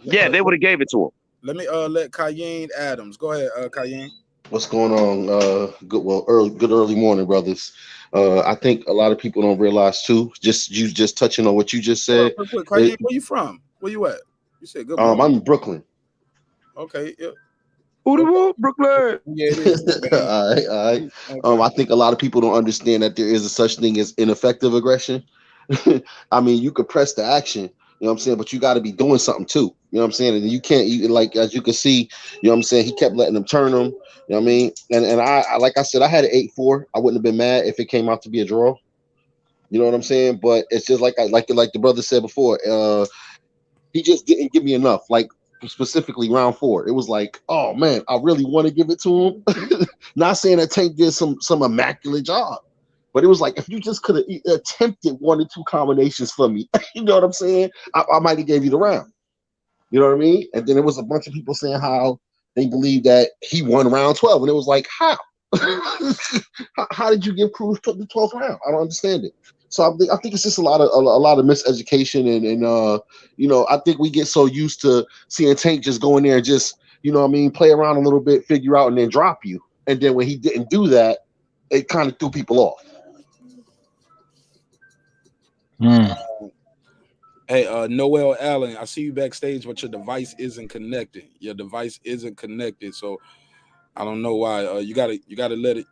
yeah, they would have gave it to him. Let me let Cayenne Adams go ahead. Cayenne. What's going on? Good early morning, brothers. I think a lot of people don't realize too. Just touching on what you just said. Cayenne, where you from? Where you at? You said good morning. I'm in Brooklyn. Okay. Yeah. Brooklyn. Yeah, it is. All right. Okay. I think a lot of people don't understand that there is a such thing as ineffective aggression. I mean, you could press the action, you know what I'm saying, but you got to be doing something too. You know what I'm saying? And you can't, like, as you can see, you know what I'm saying, he kept letting them turn him. You know what I mean? And I like I said, I had an 8-4. I wouldn't have been mad if it came out to be a draw. You know what I'm saying? But it's just like the brother said before, he just didn't give me enough. Like, specifically round 4, it was like, oh man, I really want to give it to him. Not saying that Tank did some immaculate job, but it was like, if you just could have attempted 1 or 2 combinations for me, you know what I'm saying, I might have gave you the round. You know what I mean? And then there was a bunch of people saying how they believe that he won round 12, and it was like, how? How did you give Cruz the 12th round? I don't understand it. So I think it's just a lot of miseducation, and you know, I think we get so used to seeing Tank just go in there and just, you know what I mean, play around a little bit, figure out, and then drop you. And then when he didn't do that, it kind of threw people off. Hey, Noel Allen, I see you backstage, but your device isn't connected. Your device isn't connected, so I don't know why. You gotta let it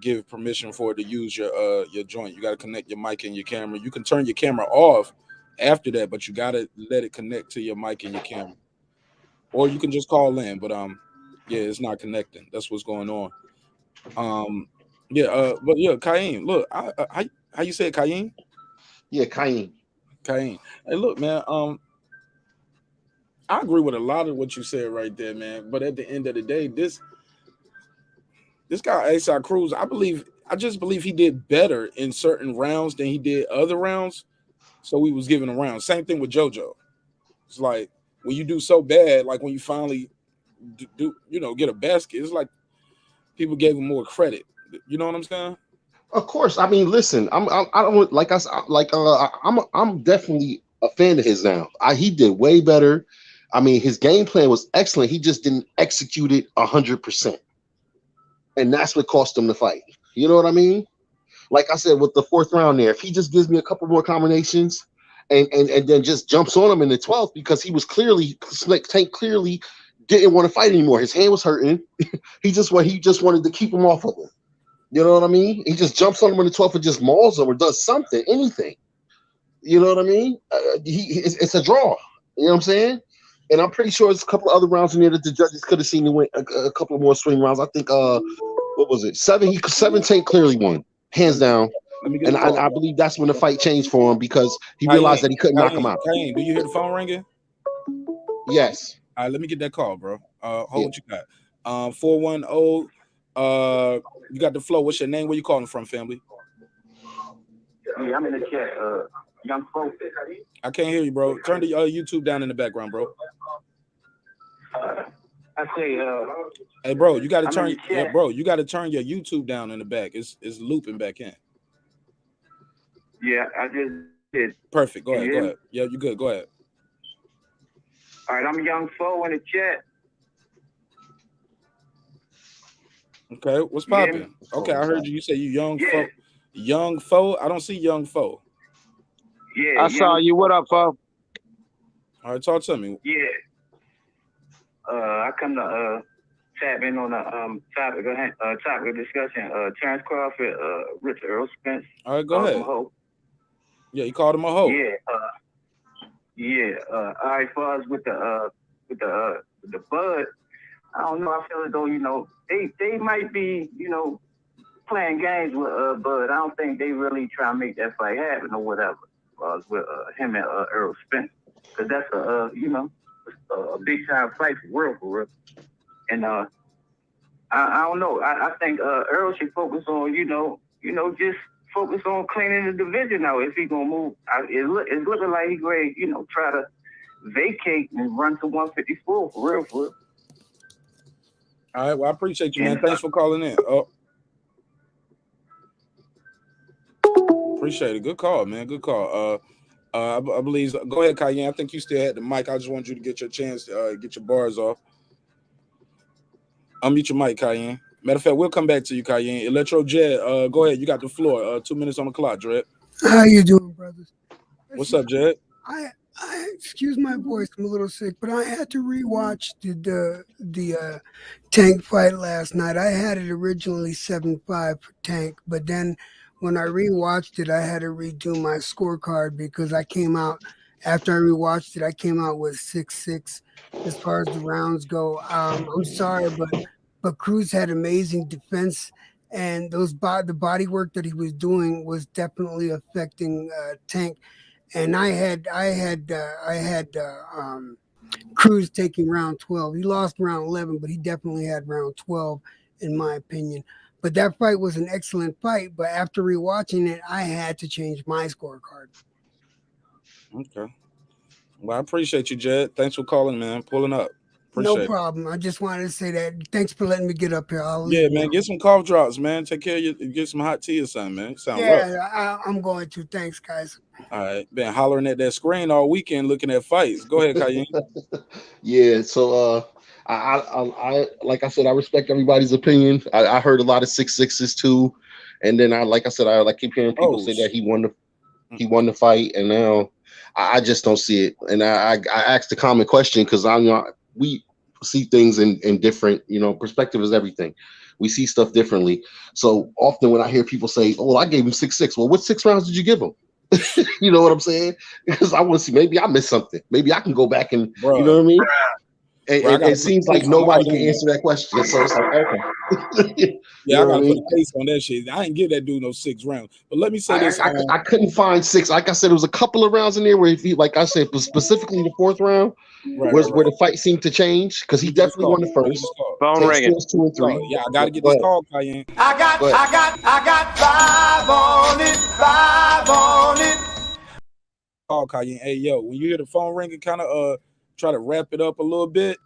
give permission for it to use your joint. You gotta connect your mic and your camera. You can turn your camera off after that, but you gotta let it connect to your mic and your camera. Or you can just call in, but yeah, it's not connecting. That's what's going on. But yeah, Cayenne, look, how you say it, Cayenne? Yeah, Cayenne. Hey, look, man. I agree with a lot of what you said right there, man. But at the end of the day, this guy, AZZ Cruz, I just believe he did better in certain rounds than he did other rounds. So he was given a round. Same thing with JoJo. It's like when you do so bad, like when you finally do get a basket, it's like people gave him more credit. You know what I'm saying? Of course. I mean, listen, I'm definitely a fan of his now. He did way better. I mean, his game plan was excellent. He just didn't execute it 100%. And that's what cost him the fight. You know what I mean? Like I said, with the 4th round there, if he just gives me a couple more combinations and then just jumps on him in the 12th, because he was Tank clearly didn't want to fight anymore. His hand was hurting. He just wanted to keep him off of him. You know what I mean? He just jumps on him in the 12th and just mauls him or does something, anything. You know what I mean? It's a draw. You know what I'm saying? And I'm pretty sure there's a couple of other rounds in there that the judges could have seen to win a couple of more swing rounds. I think, what was it? 7 Tank clearly won, hands down. And I believe that's when the fight changed for him, because he realized that he couldn't knock him out. Do you hear the phone ringing? Yes. All right, let me get that call, bro. Hold what you got. 410. You got the flow. What's your name? Where you calling from, family? Yeah, I'm in the chat. Young folks. I can't hear you, bro. Turn the YouTube down in the background, bro. I say, hey, bro, you got to turn. Yeah, bro, you got to turn your YouTube down in the back. It's looping back in. Yeah, I just did. Perfect. Go ahead. Yeah, you good. Go ahead. All right, I'm Young Foe in the chat. Okay, what's popping? Okay, I heard you say you Young Foe. Young Foe? I don't see Young Foe. Yeah, I saw you. What up, Foe? All right, talk to me. Yeah. I come to tap in on the topic of discussion. Terence Crawford, Rich Errol Spence. All right, go ahead. Yeah, you called him a hoe. Yeah. All right, far as with the Bud, I don't know. I feel as though, you know, they might be, you know, playing games with Bud. I don't think they really try to make that fight happen or whatever. With him and Errol Spence, because that's a you know, a big time fight for real. And I don't know. I think Errol should focus on just focus on cleaning the division now. If he gonna move, it's looking like he going try to vacate and run to 154 for real. All right, well, I appreciate you, man. Thanks for calling in. Appreciate it. Good call, man. Good call. I believe. Go ahead, Cayenne. I think you still had the mic. I just want you to get your chance, get your bars off. Unmute your mic, Cayenne. Matter of fact, we'll come back to you, Cayenne. Electro Jed, go ahead. You got the floor. 2 minutes on the clock, Jed. How you doing, brothers? What's up, Jed? I excuse my voice. I'm a little sick, but I had to rewatch the Tank fight last night. I had it originally 7-5 for Tank, but then when I rewatched it, I had to redo my scorecard because I came out after I rewatched it. I came out with 6-6 as far as the rounds go. I'm sorry, but Cruz had amazing defense, and the body work that he was doing was definitely affecting Tank. And I had Cruz taking round 12. He lost round 11, but he definitely had round 12, in my opinion. But that fight was an excellent fight. But after rewatching it, I had to change my scorecard. Okay. Well, I appreciate you, Jed. Thanks for calling, man. Pulling up. Appreciate No problem. I just wanted to say that. Thanks for letting me get up here. Yeah, man. Get some cough drops, man. Take care of you. Get some hot tea or something, man. Sound rough. Yeah, I'm going to. Thanks, guys. All right. Been hollering at that screen all weekend looking at fights. Go ahead, Cayenne. Yeah, so I like I said, I respect everybody's opinion. I heard a lot of 6-6s too, and then I keep hearing people say that he won the fight, and now I just don't see it. And I asked the common question because we see things in different, perspective is everything. We see stuff differently. So often when I hear people say, "Oh, I gave him 6-6," well, what 6 rounds did you give him? You know what I'm saying? Because I want to see, maybe I missed something. Maybe I can go back and you know what I mean? And it seems like nobody can answer that question. So it's like, okay. Yeah, I gotta put a face on that shit. I ain't give that dude no 6 rounds. But let me say this. I couldn't find 6. Like I said, it was a couple of rounds in there where he, like I said, specifically the 4th round where the fight seemed to change because he definitely won the first. Phone ringing. 2 and 3. Yeah, I gotta get this call, Cayenne. I got 5 on it. Call, Cayenne. Hey, yo, when you hear the phone ringing, kind of try to wrap it up a little bit.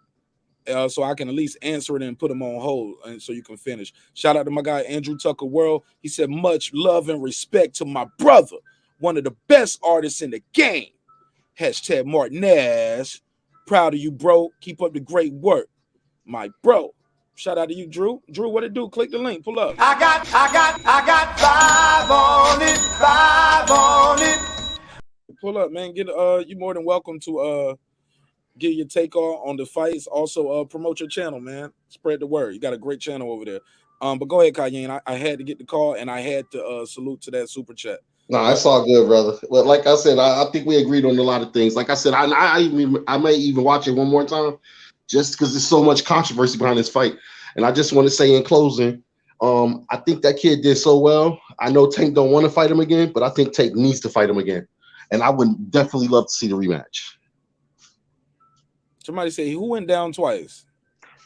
So I can at least answer it and put them on hold, and so you can finish. Shout out to my guy Andrew Tucker World. He said, "Much love and respect to my brother, one of the best artists in the game." Hashtag marqnash. Proud of you, bro. Keep up the great work, my bro. Shout out to you, Drew. Drew, what it do? Click the link. Pull up. I got 5 on it. Pull up, man. Get you more than welcome to get your take on the fights. Also, promote your channel, man. Spread the word. You got a great channel over there. But go ahead, Cayenne. I had to get the call, and I had to salute to that super chat. No, that's all good, brother. But like I said, I think we agreed on a lot of things. Like I said, I may even watch it one more time, just because there's so much controversy behind this fight. And I just want to say in closing, I think that kid did so well. I know Tank don't want to fight him again, but I think Tank needs to fight him again. And I would definitely love to see the rematch. Somebody say, who went down twice?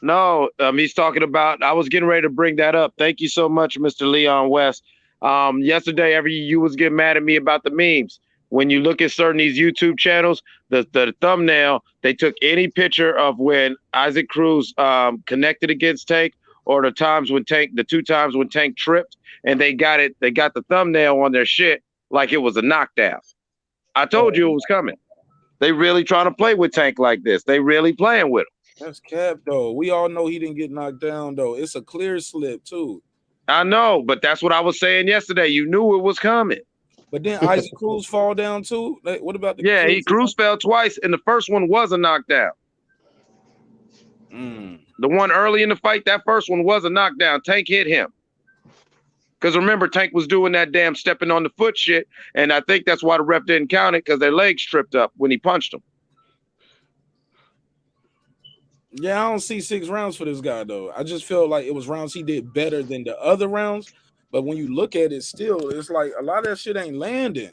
No, he's talking about, I was getting ready to bring that up. Thank you so much, Mr. Leon West. Yesterday, you was getting mad at me about the memes. When you look at certain these YouTube channels, the thumbnail, they took any picture of when Isaac Cruz connected against Tank, or the 2 times when Tank tripped, and they got the thumbnail on their shit like it was a knockdown. I told you it was coming. They really trying to play with Tank like this. They really playing with him. That's cap, though. We all know he didn't get knocked down, though. It's a clear slip, too. I know, but that's what I was saying yesterday. You knew it was coming. But then Isaac Cruz fall down, too? What about the Cruz fell twice, and the first one was a knockdown. The one early in the fight, that first one was a knockdown. Tank hit him. Because remember, Tank was doing that damn stepping on the foot shit, and I think that's why the ref didn't count it, because their legs stripped up when he punched him. Yeah, I don't see 6 rounds for this guy, though. I just feel like it was rounds he did better than the other rounds. But when you look at it still, it's like a lot of that shit ain't landing.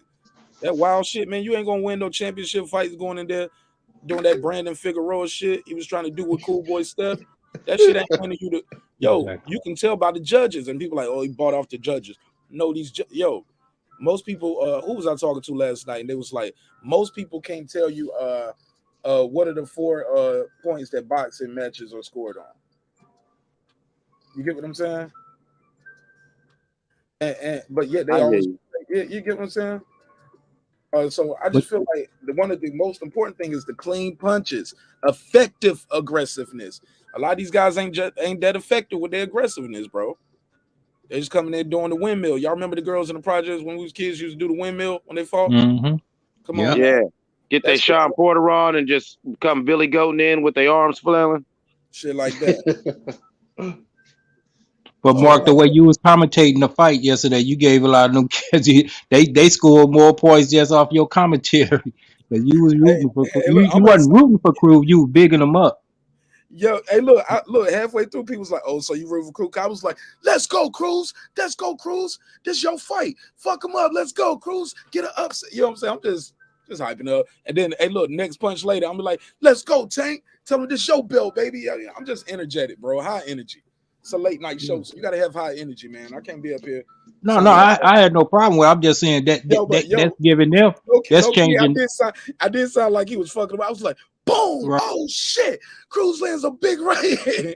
That wild shit, man, you ain't going to win no championship fights going in there doing that Brandon Figueroa shit he was trying to do with Cool Boy Steph. That shit ain't winning you to... Yo, you can tell by the judges, and people like, oh, he bought off the judges. No, most people, who was I talking to last night? And they was like, most people can't tell you what are the 4 points that boxing matches are scored on. You get what I'm saying? But yeah, they always, you get what I'm saying? So I just feel like one of the most important thing is the clean punches, effective aggressiveness. A lot of these guys ain't that effective with their aggressiveness, bro. They just coming in doing the windmill. Y'all remember the girls in the projects when we was kids used to do the windmill when they fought? Come on, yeah. Get their Sean Porter on and just come Billy Goating in with their arms flailing. Shit like that. But Mark, the way you was commentating the fight yesterday, you gave a lot of them kids. They scored more points just off your commentary. But you was rooting for you wasn't rooting for Cruz. You was bigging them up. Yo, hey, look, halfway through, people was like, oh, so you root for Cruz? I was like, let's go, Cruz. Let's go, Cruz. This your fight. Fuck him up. Let's go, Cruz. Get an upset. You know what I'm saying? I'm just hyping up. And then, hey, look, next punch later, I'm like, let's go, Tank. Tell him this your belt, baby. I'm just energetic, bro. High energy. It's a late night show, so you got to have high energy, man. I can't be up here. No, I had no problem with it. I'm just saying that's giving them. That's changing. I did sound like he was fucking about. I was like, boom, right. Oh, shit. Cruz lands a big right.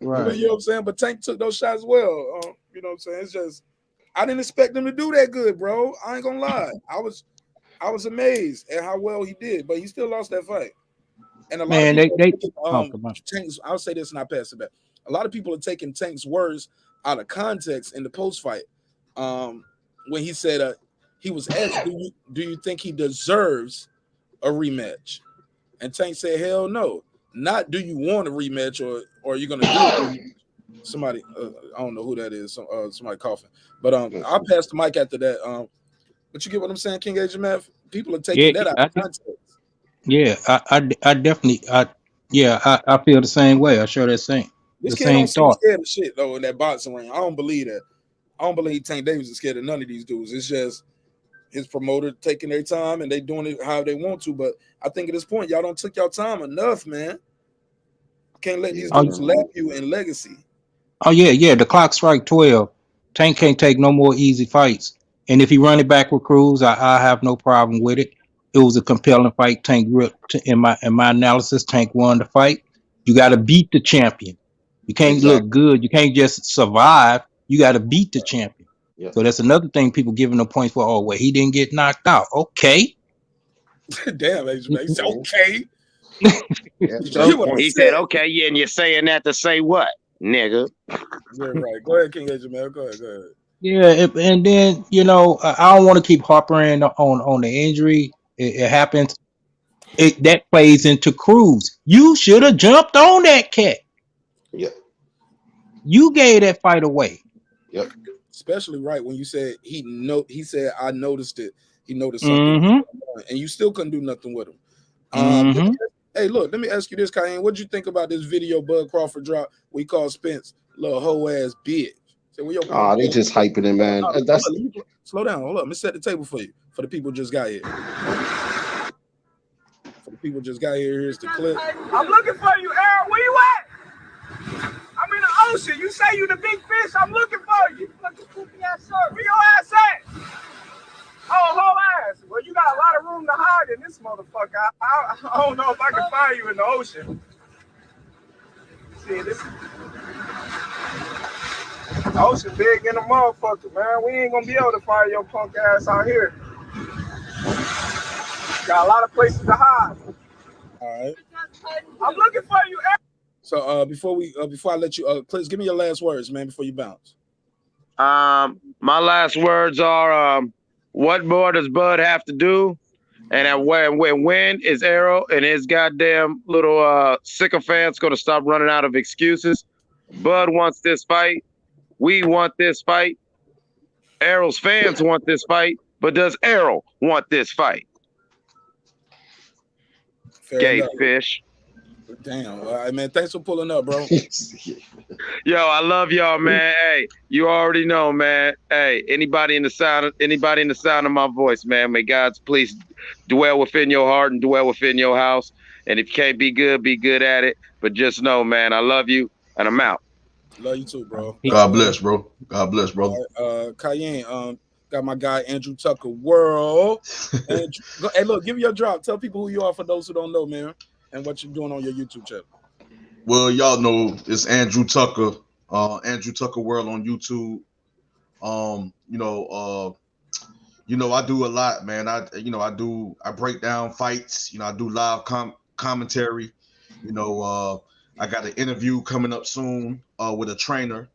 Right. You know what I'm saying? But Tank took those shots well. You know what I'm saying? It's just, I didn't expect him to do that good, bro. I ain't going to lie. I was amazed at how well he did, but he still lost that fight. And a lot of people, Tank's, I'll say this and I pass it back. A lot of people are taking Tank's words out of context in the post fight. When he said he was asked, do you think he deserves a rematch? And Tank said, hell no. Not do you want a rematch or are you gonna do it? Somebody, I don't know who that is. Somebody coughing. But I'll pass the mic after that. But you get what I'm saying, King Agent Math? People are taking that out of context. Yeah, I definitely I feel the same way. I share that same. This kid don't seem scared of shit though in that boxing ring. I don't believe that. I don't believe Tank Davis is scared of none of these dudes. It's just his promoter taking their time and they doing it how they want to. But I think at this point, y'all don't took y'all time enough, man. Can't let these dudes lap you in legacy. Oh yeah. The clock strike 12. Tank can't take no more easy fights. And if he run it back with Cruz, I have no problem with it. It was a compelling fight. Tank in my analysis, Tank won the fight. You got to beat the champion. You can't look good. You can't just survive. You got to beat the champion. Yeah. So that's another thing people giving the points for. Oh, well, he didn't get knocked out. Okay. Damn, it's okay. He said, okay, yeah, and you're saying that to say what, nigga? Yeah, right. Go ahead, King Agent, man. Go ahead. Yeah, and then, I don't want to keep harping on the injury. It happens. That plays into Cruz. You should have jumped on that cat. Yep. You gave that fight away. Yep. Especially right when you said he said I noticed it. He noticed something, and you still couldn't do nothing with him. Hey, look, let me ask you this, Cayenne. What'd you think about this video Bud Crawford dropped? We call Spence little hoe ass bitch. So, they just hyping it, man. Slow down. Hold up. Let me set the table for you. For the people just got here. Here's the clip. I'm looking for you, Errol. Where you at? I'm in the ocean. You say you the big fish. I'm looking for you. Where your ass at? Oh, whole ass. Well, you got a lot of room to hide in this motherfucker. I don't know if I can find you in the ocean. See, this the ocean big in the motherfucker, man. We ain't gonna be able to find your punk ass out here. Got a lot of places to hide. All right. I'm looking for you, Errol. So before I let you please give me your last words, man, before you bounce. My last words are what more does Bud have to do? And when is Errol and his goddamn little sycophants going to stop running out of excuses? Bud wants this fight. We want this fight. Errol's fans want this fight. But does Errol want this fight? Gay fish. Damn. All right, man. Thanks for pulling up, bro. Yo, I love y'all, man. Hey, you already know, man. Hey, anybody in the sound of my voice, man. May God's please dwell within your heart and dwell within your house. And if you can't be good at it. But just know, man, I love you and I'm out. Love you too, bro. God bless, bro. God bless, brother. Cayenne, got my guy Andrew Tucker World. Hey, look, give me your drop. Tell people who you are for those who don't know, man, and what you're doing on your YouTube channel. Well, y'all know it's Andrew Tucker World on YouTube. I do a lot, man. I break down fights. I do live commentary. I got an interview coming up soon with a trainer.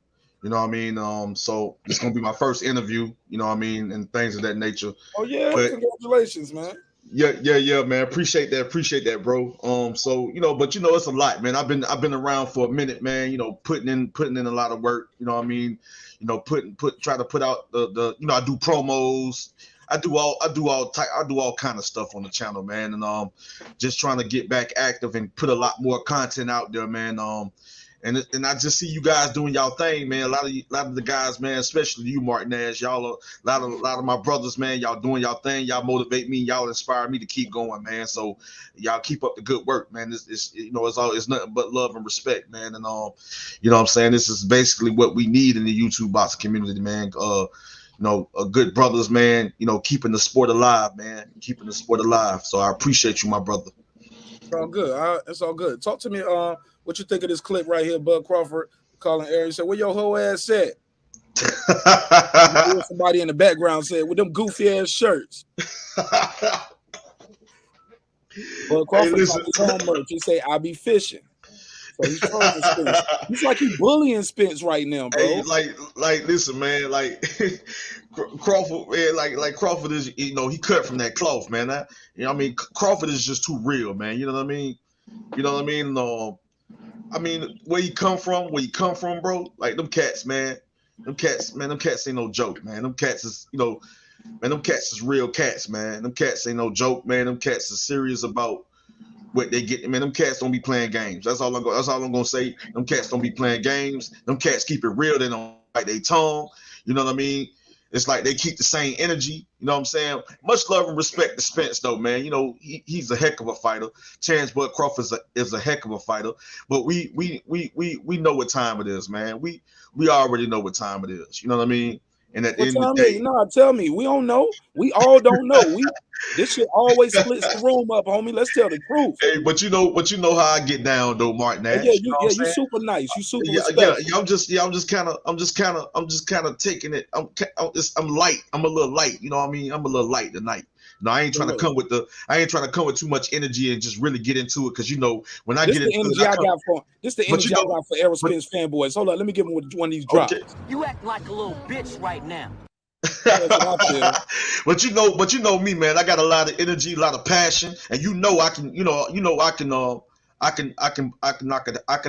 You know what I mean? So it's gonna be my first interview. You know what I mean, and things of that nature. Oh yeah, congratulations, man. Yeah, man. Appreciate that, bro. But it's a lot, man. I've been around for a minute, man. Putting in a lot of work. You know what I mean? Try to put out the I do promos. I do all kind of stuff on the channel, man. And just trying to get back active and put a lot more content out there, man. And I just see you guys doing y'all thing, man. A lot of the guys, man, especially you, marqnash, y'all a lot of my brothers, man. Y'all doing y'all thing. Y'all motivate me. Y'all inspire me to keep going, man. So y'all keep up the good work, man. It's nothing but love and respect, man. And you know what I'm saying? This is basically what we need in the YouTube boxing community, man. Good brothers, man. Keeping the sport alive, man. Keeping the sport alive. So I appreciate you, my brother. It's all good. It's all good. Talk to me. What you think of this clip right here? Bud Crawford calling Aaron. He said, "Where your hoe ass at?" Somebody in the background said, "With them goofy ass shirts." Bud Crawford his own merch. He say, "I be fishing." So he's trolling Spence. He's like he bullying Spence right now, bro. Hey, listen, man. Crawford, man. Like Crawford is, he cut from that cloth, man. Crawford is just too real, man. You know what I mean? Where you come from, bro. Like them cats, man. Them cats ain't no joke, man. Them cats is, them cats is real cats, man. Them cats ain't no joke, man. Them cats are serious about what they get. Man, them cats don't be playing games. That's all I'm gonna say. Them cats don't be playing games. Them cats keep it real. They don't bite their tongue. You know what I mean? It's like they keep the same energy. You know what I'm saying? Much love and respect to Spence, though, man. He's a heck of a fighter. Terence Crawford is a heck of a fighter. But we know what time it is, man. We already know what time it is. You know what I mean? And at the end of the day, no, tell me. We don't know. We all don't know. This shit always splits the room up, homie. Let's tell the truth. Hey, but you know how I get down, though, marqnash. You super nice. You super respectful. I'm just kind of taking it. I'm light. I'm a little light. You know what I mean? I'm a little light tonight. No, I ain't trying to come with too much energy and just really get into it, because when I get into it, this the energy I got for Errol Spence fanboys. Hold on, let me give him one of these drops. Okay. You act like a little bitch right now. But you know me, man. I got a lot of energy, a lot of passion, and I can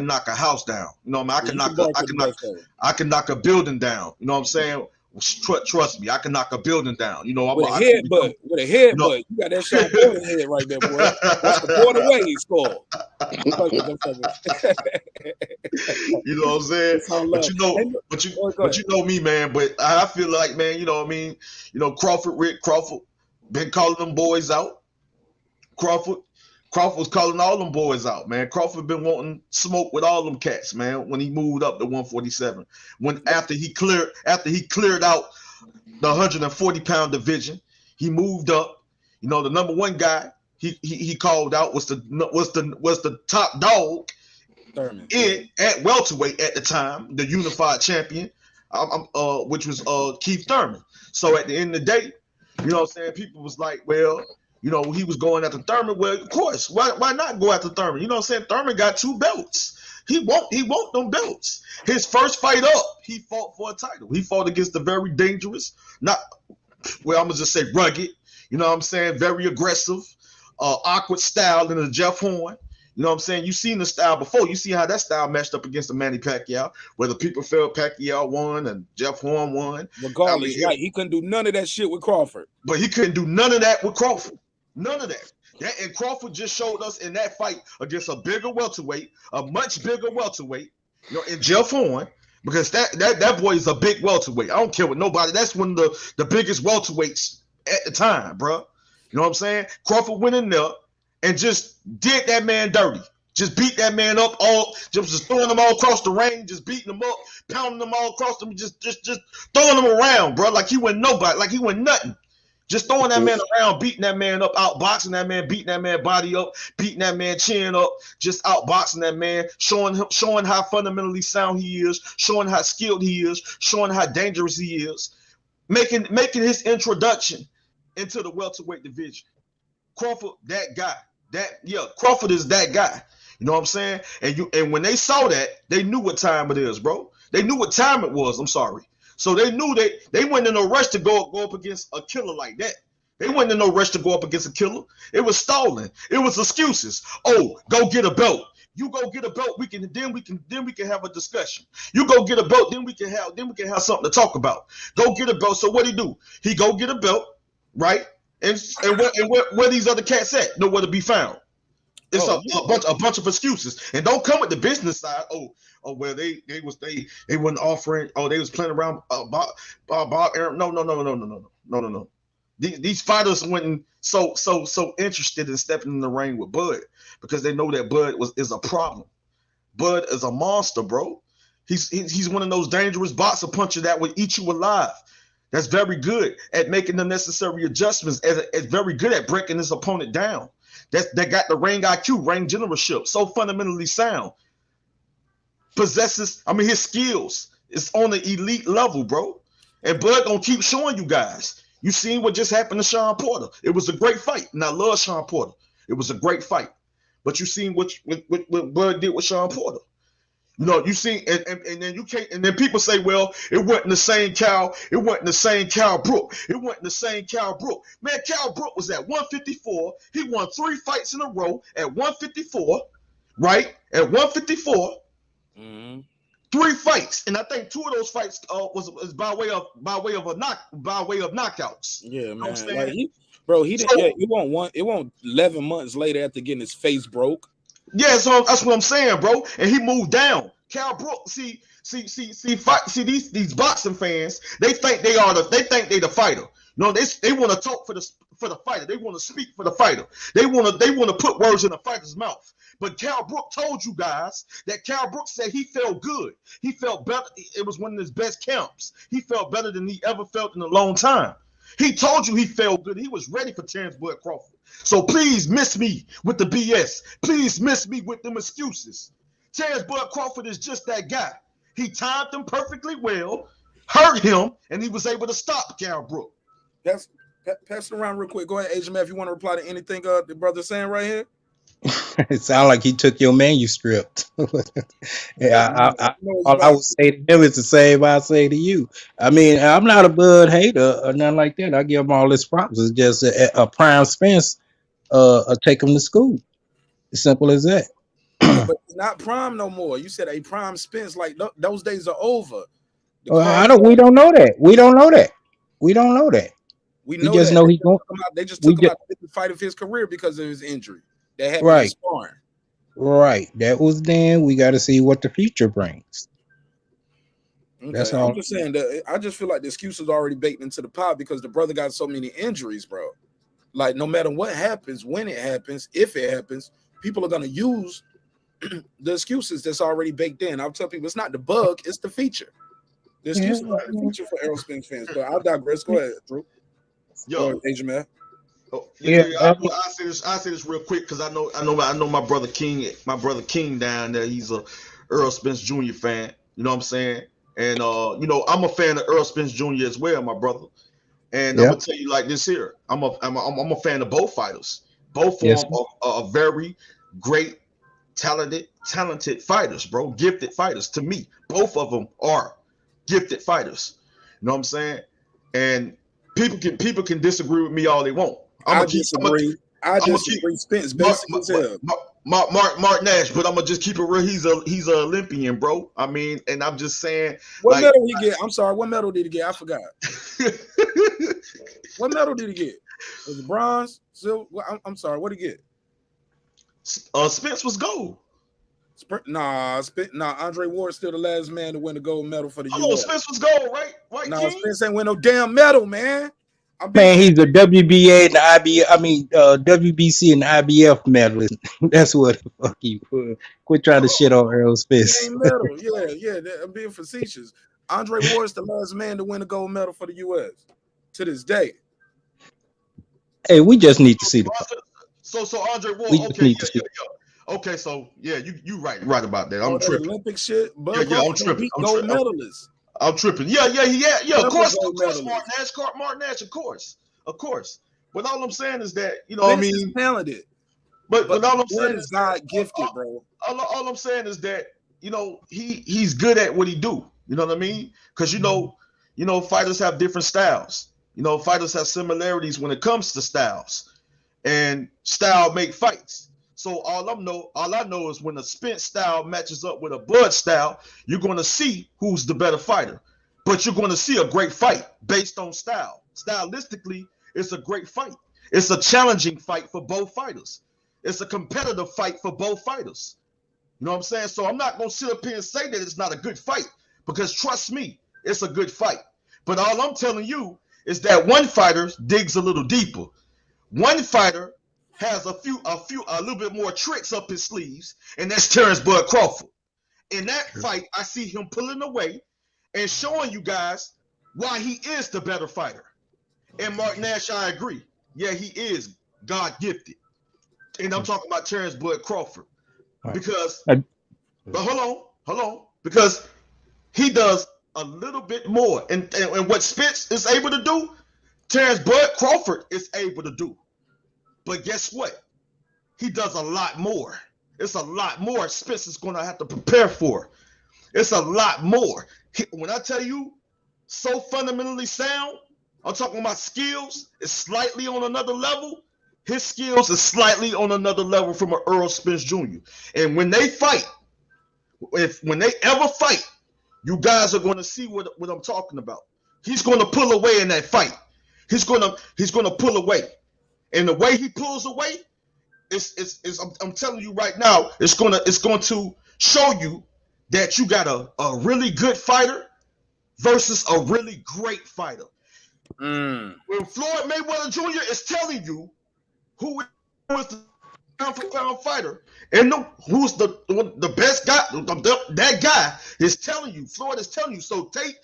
knock a house down. You know what I mean? I can knock a building down. You know what I'm saying? Trust me, I can knock a building down. With a headbutt. You got that Sean Porter head right there, boy. That's the Porter way he scored. You know what I'm saying? But you know me, man. But I feel like, man, you know what I mean? Rick Crawford been calling them boys out. Crawford was calling all them boys out, man. Crawford been wanting smoke with all them cats, man, when he moved up to 147. After he cleared out the 140-pound division, he moved up. The number one guy he called out was the top dog at welterweight at the time, the unified champion, which was Keith Thurman. So at the end of the day, you know what I'm saying, people was like, well, he was going after Thurman. Well, of course, why not go after Thurman? You know what I'm saying? Thurman got 2 belts. He want them belts. His first fight up, he fought for a title. He fought against the very dangerous, I'm gonna just say rugged, You know what I'm saying? Very aggressive, awkward style in the Jeff Horn. You know what I'm saying? You've seen the style before. You see how that style matched up against the Manny Pacquiao, where the people felt Pacquiao won and Jeff Horn won. Regardless, right? He couldn't do none of that shit with Crawford. But he couldn't do none of that with Crawford. None of that. And Crawford just showed us in that fight against a bigger welterweight, a much bigger welterweight, you know, in Jeff Horn, because that boy is a big welterweight. I don't care what nobody. That's one of the biggest welterweights at the time, bro. You know what I'm saying? Crawford went in there and just did that man dirty. Just beat that man up, just throwing them all across the ring, just beating them up, pounding them all across them, just throwing them around, bro, like he wasn't nobody, like he wasn't nothing. Just throwing that man around, beating that man up, outboxing that man, beating that man body up, beating that man chin up, just outboxing that man, showing how fundamentally sound he is, showing how skilled he is, showing how dangerous he is, making his introduction into the welterweight division. Crawford, that guy. Crawford is that guy. You know what I'm saying? And when they saw that, they knew what time it is, bro. They knew what time it was. I'm sorry. So they knew they weren't in no rush to go up against a killer like that. They weren't in no rush to go up against a killer. It was stalling. It was excuses. Oh, go get a belt. You go get a belt. We can have a discussion. You go get a belt. Then we can have something to talk about. Go get a belt. So what he do? He go get a belt, right? And where these other cats at? Nowhere to be found. It's a bunch of excuses. And don't come with the business side. Oh, well, they wasn't offering. Oh, they was playing around. Bob Aaron. No. These fighters went so interested in stepping in the ring with Bud because they know that Bud is a problem. Bud is a monster, bro. He's one of those dangerous boxer punchers that would eat you alive. That's very good at making the necessary adjustments. It's very good at breaking his opponent down. That got the ring IQ, ring generalship, so fundamentally sound. Possesses, his skills is on the elite level, bro. And Bud gonna keep showing you guys. You seen what just happened to Sean Porter. It was a great fight, and I love Sean Porter. It was a great fight. But you seen what Bud did with Sean Porter. You know, you see, and then you can't, and then people say, well, it wasn't the same Cal Brook. It wasn't the same Cal Brook. Man, Cal Brook was at 154. He won 3 fights in a row at 154, right? At 154. Mm-hmm. 3 fights, and I think 2 of those fights was by way of knockouts. Yeah, man. Like he didn't. Yeah, it won't 11 months later after getting his face broke. Yeah, so that's what I'm saying, bro. And he moved down. Cal Brook, see, these boxing fans, they think they the fighter. No, they want to talk for the fighter. They want to speak for the fighter. They want to put words in the fighter's mouth. But Cal Brook told you guys that Cal Brook said he felt good. He felt better. It was one of his best camps. He felt better than he ever felt in a long time. He told you he felt good. He was ready for Terence Bud Crawford. So please miss me with the BS. Please miss me with them excuses. Terence Bud Crawford is just that guy. He timed him perfectly well, hurt him, and he was able to stop Cal Brook. Pass it around real quick. Go ahead, Agent Man, if you want to reply to anything the brother's saying right here. It sounds like he took your manuscript. Yeah, all I would say to him is the same I say to you. I mean, I'm not a Bud hater or nothing like that. I give him all his props. It's just a prime Spence take him to school. As simple as that. But it's not prime no more. You said a prime Spence, like those days are over. We don't know that. We know just that. know he's going. They just took him out of the fight of his career because of his injury. That happened Right. sparring. Right. That was then. We got to see what the future brings. Okay. That's all. I'm just saying that I just feel like the excuse is already baked into the pot because the brother got so many injuries, bro. Like no matter what happens, when it happens, if it happens, people are gonna use the excuses that's already baked in. I'll tell people it's not the bug, it's the feature. The excuse is not the feature for Errol Spence fans. But I'll digress. Go ahead, Drew. Yo, Agent Man. I say this real quick because I know my brother King down there. He's a Errol Spence Jr. fan. You know what I'm saying? And I'm a fan of Errol Spence Jr. as well, my brother. And I'm gonna tell you like this here. I'm a fan of both fighters. Both of them are very great, talented fighters, bro. Gifted fighters to me. Both of them are gifted fighters. You know what I'm saying? And people can disagree with me all they want. I disagree. Spence basic as hell. Mark Nash, but I'm gonna just keep it real. He's an Olympian, bro. I mean, and I'm just saying. What medal he get? I'm sorry. What medal did he get? I forgot. What medal did he get? Was it bronze? Silver? I'm sorry. What did he get? Spence was gold. Andre Ward's still the last man to win a gold medal for the U.S. Oh, Spence was gold, right? No, Spence ain't win no damn medal, man. Man, he's a WBA and the IBF. I mean, WBC and the IBF medalist. That's what the fuck he put. Quit trying to shit on Errol Spence. Medal. Yeah. I'm being facetious. Andre Ward's the last man to win a gold medal for the U.S. to this day. Hey, we just need to see the. So Andre Ward. We just need to see. Okay, so yeah, you right about that. I'm tripping. Olympic shit, but I'm tripping. Gold medalist. I'm tripping. Yeah. Of course, Mark Nash, of course. But all I'm saying is that he's talented. But all I'm saying is God gifted, bro. All I'm saying is that he's good at what he do. You know what I mean? Because fighters have different styles. Fighters have similarities when it comes to styles, and style make fights. So all I know is when a Spence style matches up with a Bud style, you're going to see who's the better fighter. But you're going to see a great fight based on style. Stylistically, it's a great fight. It's a challenging fight for both fighters. It's a competitive fight for both fighters. You know what I'm saying? So I'm not going to sit up here and say that it's not a good fight, because trust me, it's a good fight. But all I'm telling you is that one fighter digs a little deeper. One fighter has a little bit more tricks up his sleeves, and that's Terence Bud Crawford. In that fight, I see him pulling away and showing you guys why he is the better fighter. And Mark Nash, I agree. Yeah, he is God gifted. And I'm talking about Terence Bud Crawford. Because but hold on. Because he does a little bit more. And what Spence is able to do, Terence Bud Crawford is able to do. But guess what? He does a lot more. It's a lot more Spence is going to have to prepare for. It's a lot more. When I tell you so fundamentally sound, I'm talking about skills is slightly on another level. His skills is slightly on another level from an Errol Spence Jr. And when they fight, when they ever fight, you guys are going to see what I'm talking about. He's going to pull away in that fight. He's going to pull away. And the way he pulls away, I'm telling you right now, it's going to show you that you got a really good fighter versus a really great fighter. When Floyd Mayweather Jr. is telling you who is the pound for pound fighter and who's the best guy, that guy is telling you. Floyd is telling you. So take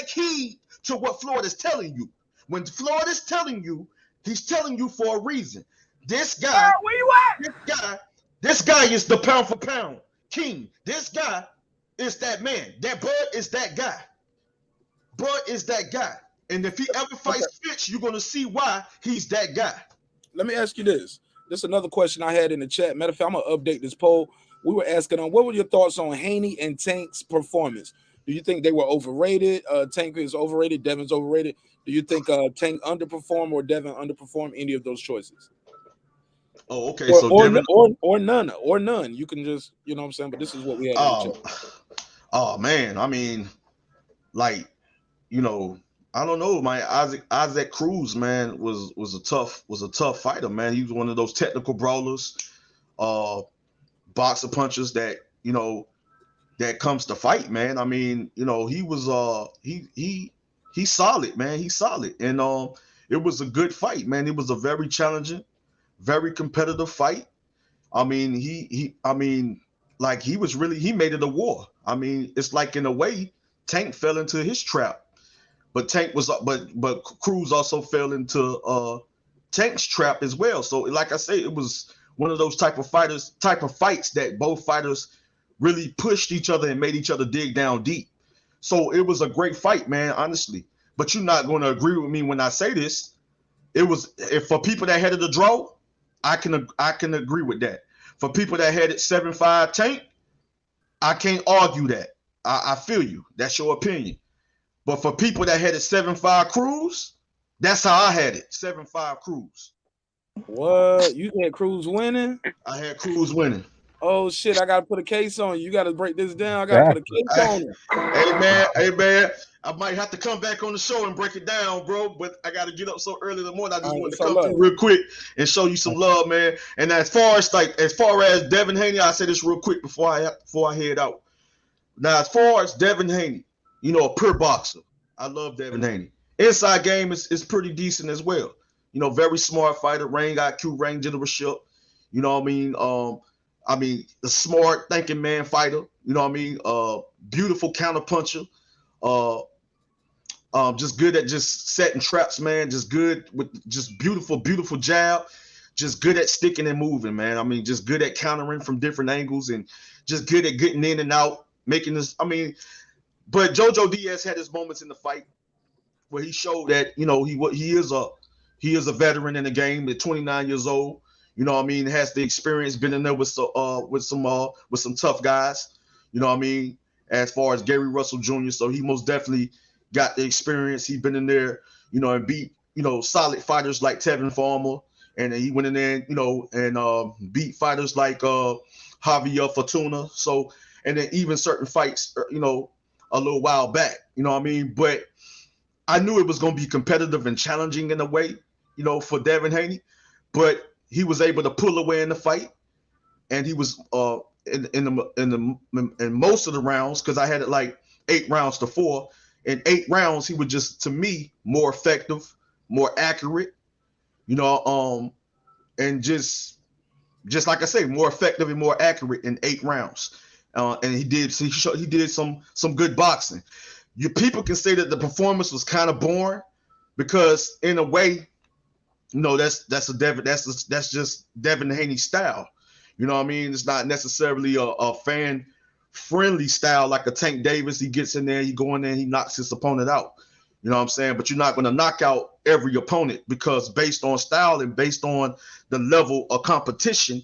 heed to what Floyd is telling you. When Floyd is telling you, he's telling you for a reason. This guy is the pound for pound king. This guy is that man. That Bud is that guy. Bud is that guy. And if he ever fights Fitch, you're going to see why he's that guy. Let me ask you this. This is another question I had in the chat. Matter of fact, I'm going to update this poll. We were asking what were your thoughts on Haney and Tank's performance? Do you think they were overrated? Tank is overrated. Devin's overrated. Do you think Tank underperformed or Devin underperformed? Any of those choices? Oh, okay. So Devin or none. You can just, you know what I'm saying? But this is what we had in the chat. Oh man, I mean, like, I don't know, man. Isaac Cruz, man, was a tough fighter, man. He was one of those technical brawlers, boxer punchers that that comes to fight, man. I mean, he was he's solid, man. He's solid, and it was a good fight, man. It was a very challenging, very competitive fight. I mean, he made it a war. I mean, it's like in a way, Tank fell into his trap. But but Cruz also fell into Tank's trap as well. So, like I say, it was one of those type of fights that both fighters really pushed each other and made each other dig down deep. So it was a great fight, man, honestly. But you're not going to agree with me when I say this. For people that had it a draw, I can agree with that. For people that had it 7-5 Tank, I can't argue that. I feel you. That's your opinion. But for people that had it 7-5 Cruz, That's how I had it. 7-5 Cruz. What? You had Cruz winning? I had Cruz winning. Oh shit! I gotta put a case on you. You gotta break this down. I gotta put a case on it. Hey man, I might have to come back on the show and break it down, bro. But I gotta get up so early in the morning. I just wanted to come through real quick and show you some love, man. And as far as Devin Haney, I say this real quick before I head out. Now, as far as Devin Haney, you know, a pure boxer. I love Devin Haney. Inside game is pretty decent as well. You know, very smart fighter, ring IQ, ring generalship. You know what I mean? The smart thinking man fighter. You know what I mean? Beautiful counter puncher. Just good at just setting traps, man. Just good with just beautiful jab. Just good at sticking and moving, man. I mean, just good at countering from different angles and just good at getting in and out, making this. I mean, but JoJo Diaz had his moments in the fight where he showed that, you know, he is a veteran in the game at 29 years old. You know what I mean? Has the experience, been in there with some tough guys. You know what I mean? As far as Gary Russell Jr., so he most definitely got the experience. He's been in there, you know, and beat, you know, solid fighters like Tevin Farmer, and he went in there, you know, and beat fighters like Javier Fortuna. So, and then even certain fights, you know, a little while back. You know what I mean? But I knew it was going to be competitive and challenging in a way, you know, for Devin Haney, but he was able to pull away in the fight, and he was in most of the rounds, because I had it like 8 rounds to 4. In 8 rounds, he was just, to me, more effective, more accurate, you know, and just like I say, more effective and more accurate in 8 rounds. And he did some good boxing. People can say that the performance was kind of boring, because in a way, you know, that's just Devin Haney's style. You know what I mean? It's not necessarily a fan friendly style like a Tank Davis. He gets in there, he go in there, he knocks his opponent out. You know what I'm saying? But you're not going to knock out every opponent, because based on style and based on the level of competition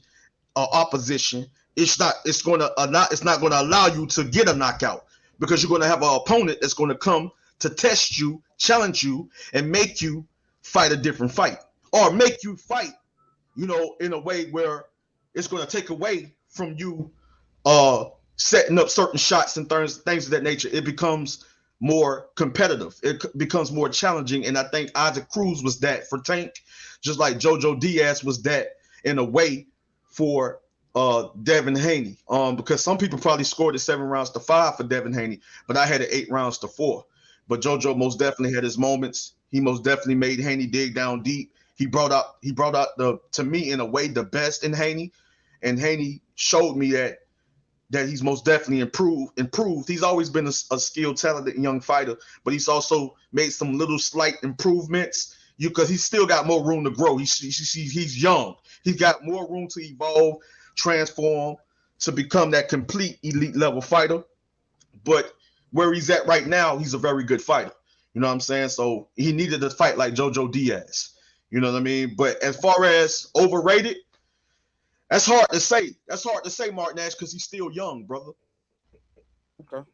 or opposition, it's not going to allow you to get a knockout, because you're going to have an opponent that's going to come to test you, challenge you, and make you fight a different fight, or make you fight, you know, in a way where it's going to take away from you setting up certain shots and things of that nature. It becomes more competitive. It becomes more challenging. And I think Isaac Cruz was that for Tank, just like JoJo Diaz was that in a way for Devin Haney. Because some people probably scored it 7 rounds to 5 for Devin Haney, but I had it 8 rounds to 4. But JoJo most definitely had his moments. He most definitely made Haney dig down deep. He brought out to me, in a way, the best in Haney. And Haney showed me that he's most definitely improved. He's always been a skilled, talented young fighter, but he's also made some little slight improvements. Because he's still got more room to grow. He's young. He's got more room to evolve, transform, to become that complete elite level fighter. But where he's at right now, he's a very good fighter. You know what I'm saying? So he needed to fight like JoJo Diaz. You know what I mean? But as far as overrated, that's hard to say. That's hard to say, marqnash, because he's still young, brother. Okay.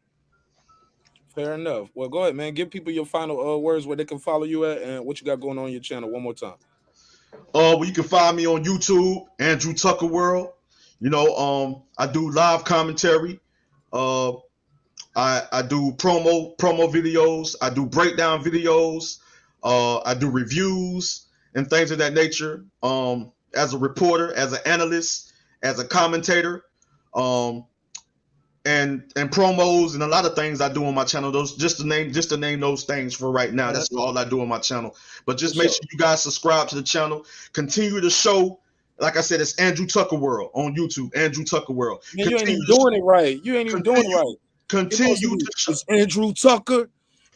Fair enough. Well, go ahead, man. Give people your final words where they can follow you at and what you got going on your channel one more time. Well, you can find me on YouTube, Andrew Tucker World. You know, I do live commentary. I do promo videos. I do breakdown videos. I do reviews and things of that nature. As a reporter, as an analyst, as a commentator, and promos and a lot of things I do on my channel. Those just to name those things for right now. That's all I do on my channel. But just make sure you guys subscribe to the channel. Continue to show. Like I said, it's Andrew Tucker World on YouTube. Andrew Tucker World. Man, you ain't even doing it right. You ain't even doing it right. Continue to show. It's Andrew Tucker.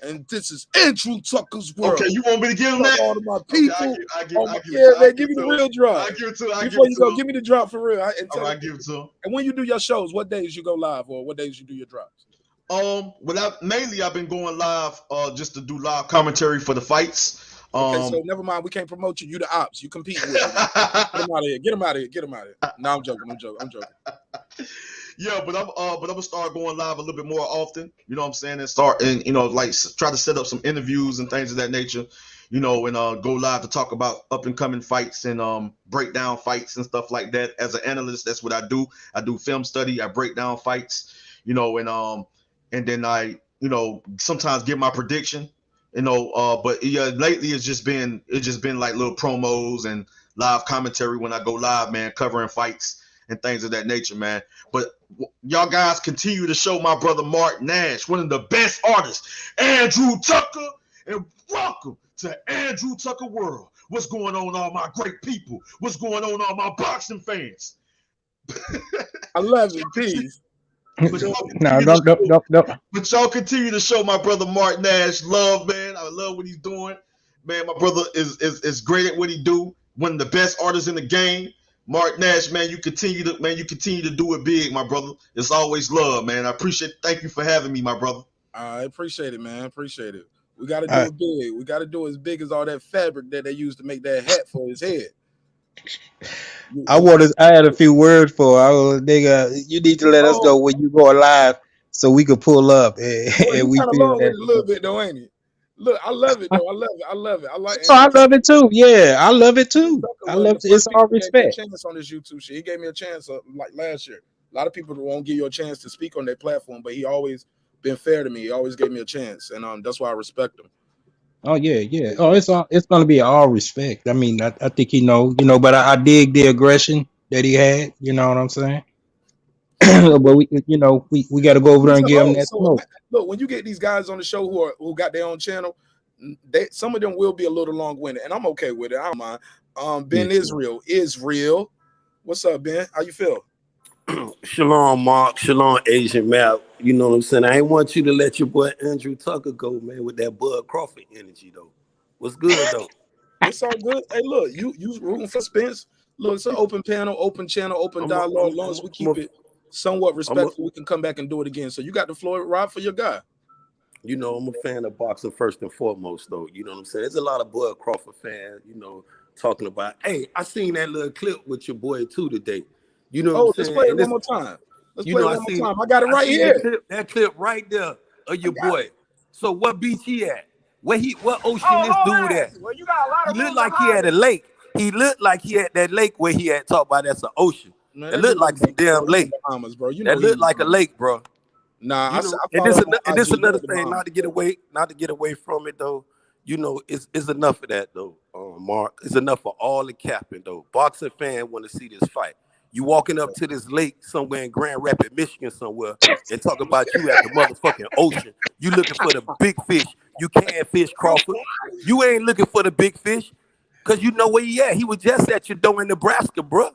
And this is Andrew Tucker's World. Okay, you want me to give him that? All of my people. Okay, give me the real drop. I give it to him. Before you go, give me the drop for real. I give it to him. And when you do your shows, what days you go live or what days you do your drops? Mainly I've been going live just to do live commentary for the fights. Okay, so never mind. We can't promote you. You the ops. You compete with him. Get him out of here. Get him out of here. Get him out of here. No, I'm joking. Yeah, but I'm gonna start going live a little bit more often. You know what I'm saying? And start and like try to set up some interviews and things of that nature. you know, and go live to talk about up and coming fights and break down fights and stuff like that. As an analyst, that's what I do. I do film study. I break down fights, you know, and then I, you know, sometimes give my prediction, you know. But yeah, lately it's just been like little promos and live commentary when I go live, man, covering fights and things of that nature, man. But y'all guys continue to show my brother marqnash, one of the best artists, Andrew Tucker, and welcome to Andrew Tucker World. What's going on, all my great people? What's going on, all my boxing fans? I love it, peace. No, don't. But y'all continue to show my brother marqnash love, man. I love what he's doing, man. My brother is great at what he do. One of the best artists in the game. marqnash, man, you continue to do it big, my brother. It's always love, man. I appreciate it. Thank you for having me, my brother. I appreciate it, man. Appreciate it. We got to do it big. We got to do it as big as all that fabric that they used to make that hat for his head. I had a few words for nigga. You need to let us know when you go live so we can pull up and we feel that a little bit though, ain't it? Look, I love it though. I love it. I like. Oh, I love it too. Yeah, I love it too. I love it. It's all respect. Chance on this YouTube shit. He gave me a chance like last year. A lot of people won't give you a chance to speak on their platform, but he always been fair to me. He always gave me a chance, and that's why I respect him. Oh yeah. Oh, it's gonna be all respect. I mean, I think but I dig the aggression that he had. You know what I'm saying? But we got to go over there and give him that smoke. Look, when you get these guys on the show who got their own channel, some of them will be a little long-winded, and I'm okay with it. I don't mind. Ben Israel, what's up, Ben? How you feel? Shalom, Mark. Shalom, Asian Map. You know what I'm saying? I ain't want you to let your boy Andrew Tucker go, man, with that Bud Crawford energy, though. What's good, though? It's all good. Hey, look, you rooting for Spence? Look, it's an open panel, open channel, open dialogue. As long as we keep it somewhat respectful, we can come back and do it again. So you got the floor, Rob, for your guy. You know, I'm a fan of boxing first and foremost, though. You know what I'm saying? There's a lot of Bud Crawford fans, talking about, hey, I seen that little clip with your boy, too, today. You know what I'm saying? Let's play it one more time. Let's play it one more time. I got it right here. That clip right there of your boy. So what beach he at? What ocean this dude at? Well, you got a lot of he looked like he had a lake. He looked like he had that lake where he had talked about that's an ocean. Man, it looked like some damn lake. Bahamas, bro. That looked like a lake, bro. Nah, and this another thing, not to get away from it though. It's enough of that though, Mark. It's enough of all the capping though. Boxing fan want to see this fight. You walking up to this lake somewhere in Grand Rapids, Michigan somewhere, and talk about you at the motherfucking ocean. You looking for the big fish. You can't fish, Crawford. You ain't looking for the big fish because you know where he at. He was just at your door in Nebraska, bro.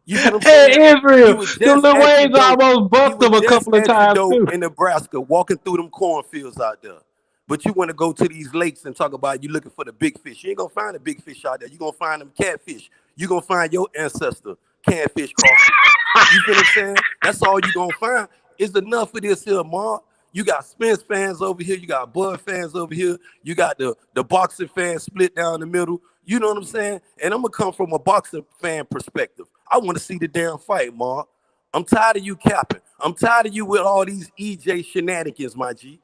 You see what I'm saying? Israel, the little waves almost bucked him a couple of times too. In Nebraska, walking through them cornfields out there. But you want to go to these lakes and talk about you looking for the big fish. You ain't going to find a big fish out there. You're going to find them catfish. You're going to find your ancestor, catfish, Crawford. You feel what I'm saying? That's all you're going to find. It's enough of this here, Mark. You got Spence fans over here. You got Bud fans over here. You got the boxing fans split down the middle. You know what I'm saying? And I'm going to come from a boxing fan perspective. I want to see the damn fight, Mark. I'm tired of you capping. I'm tired of you with all these EJ shenanigans, my G.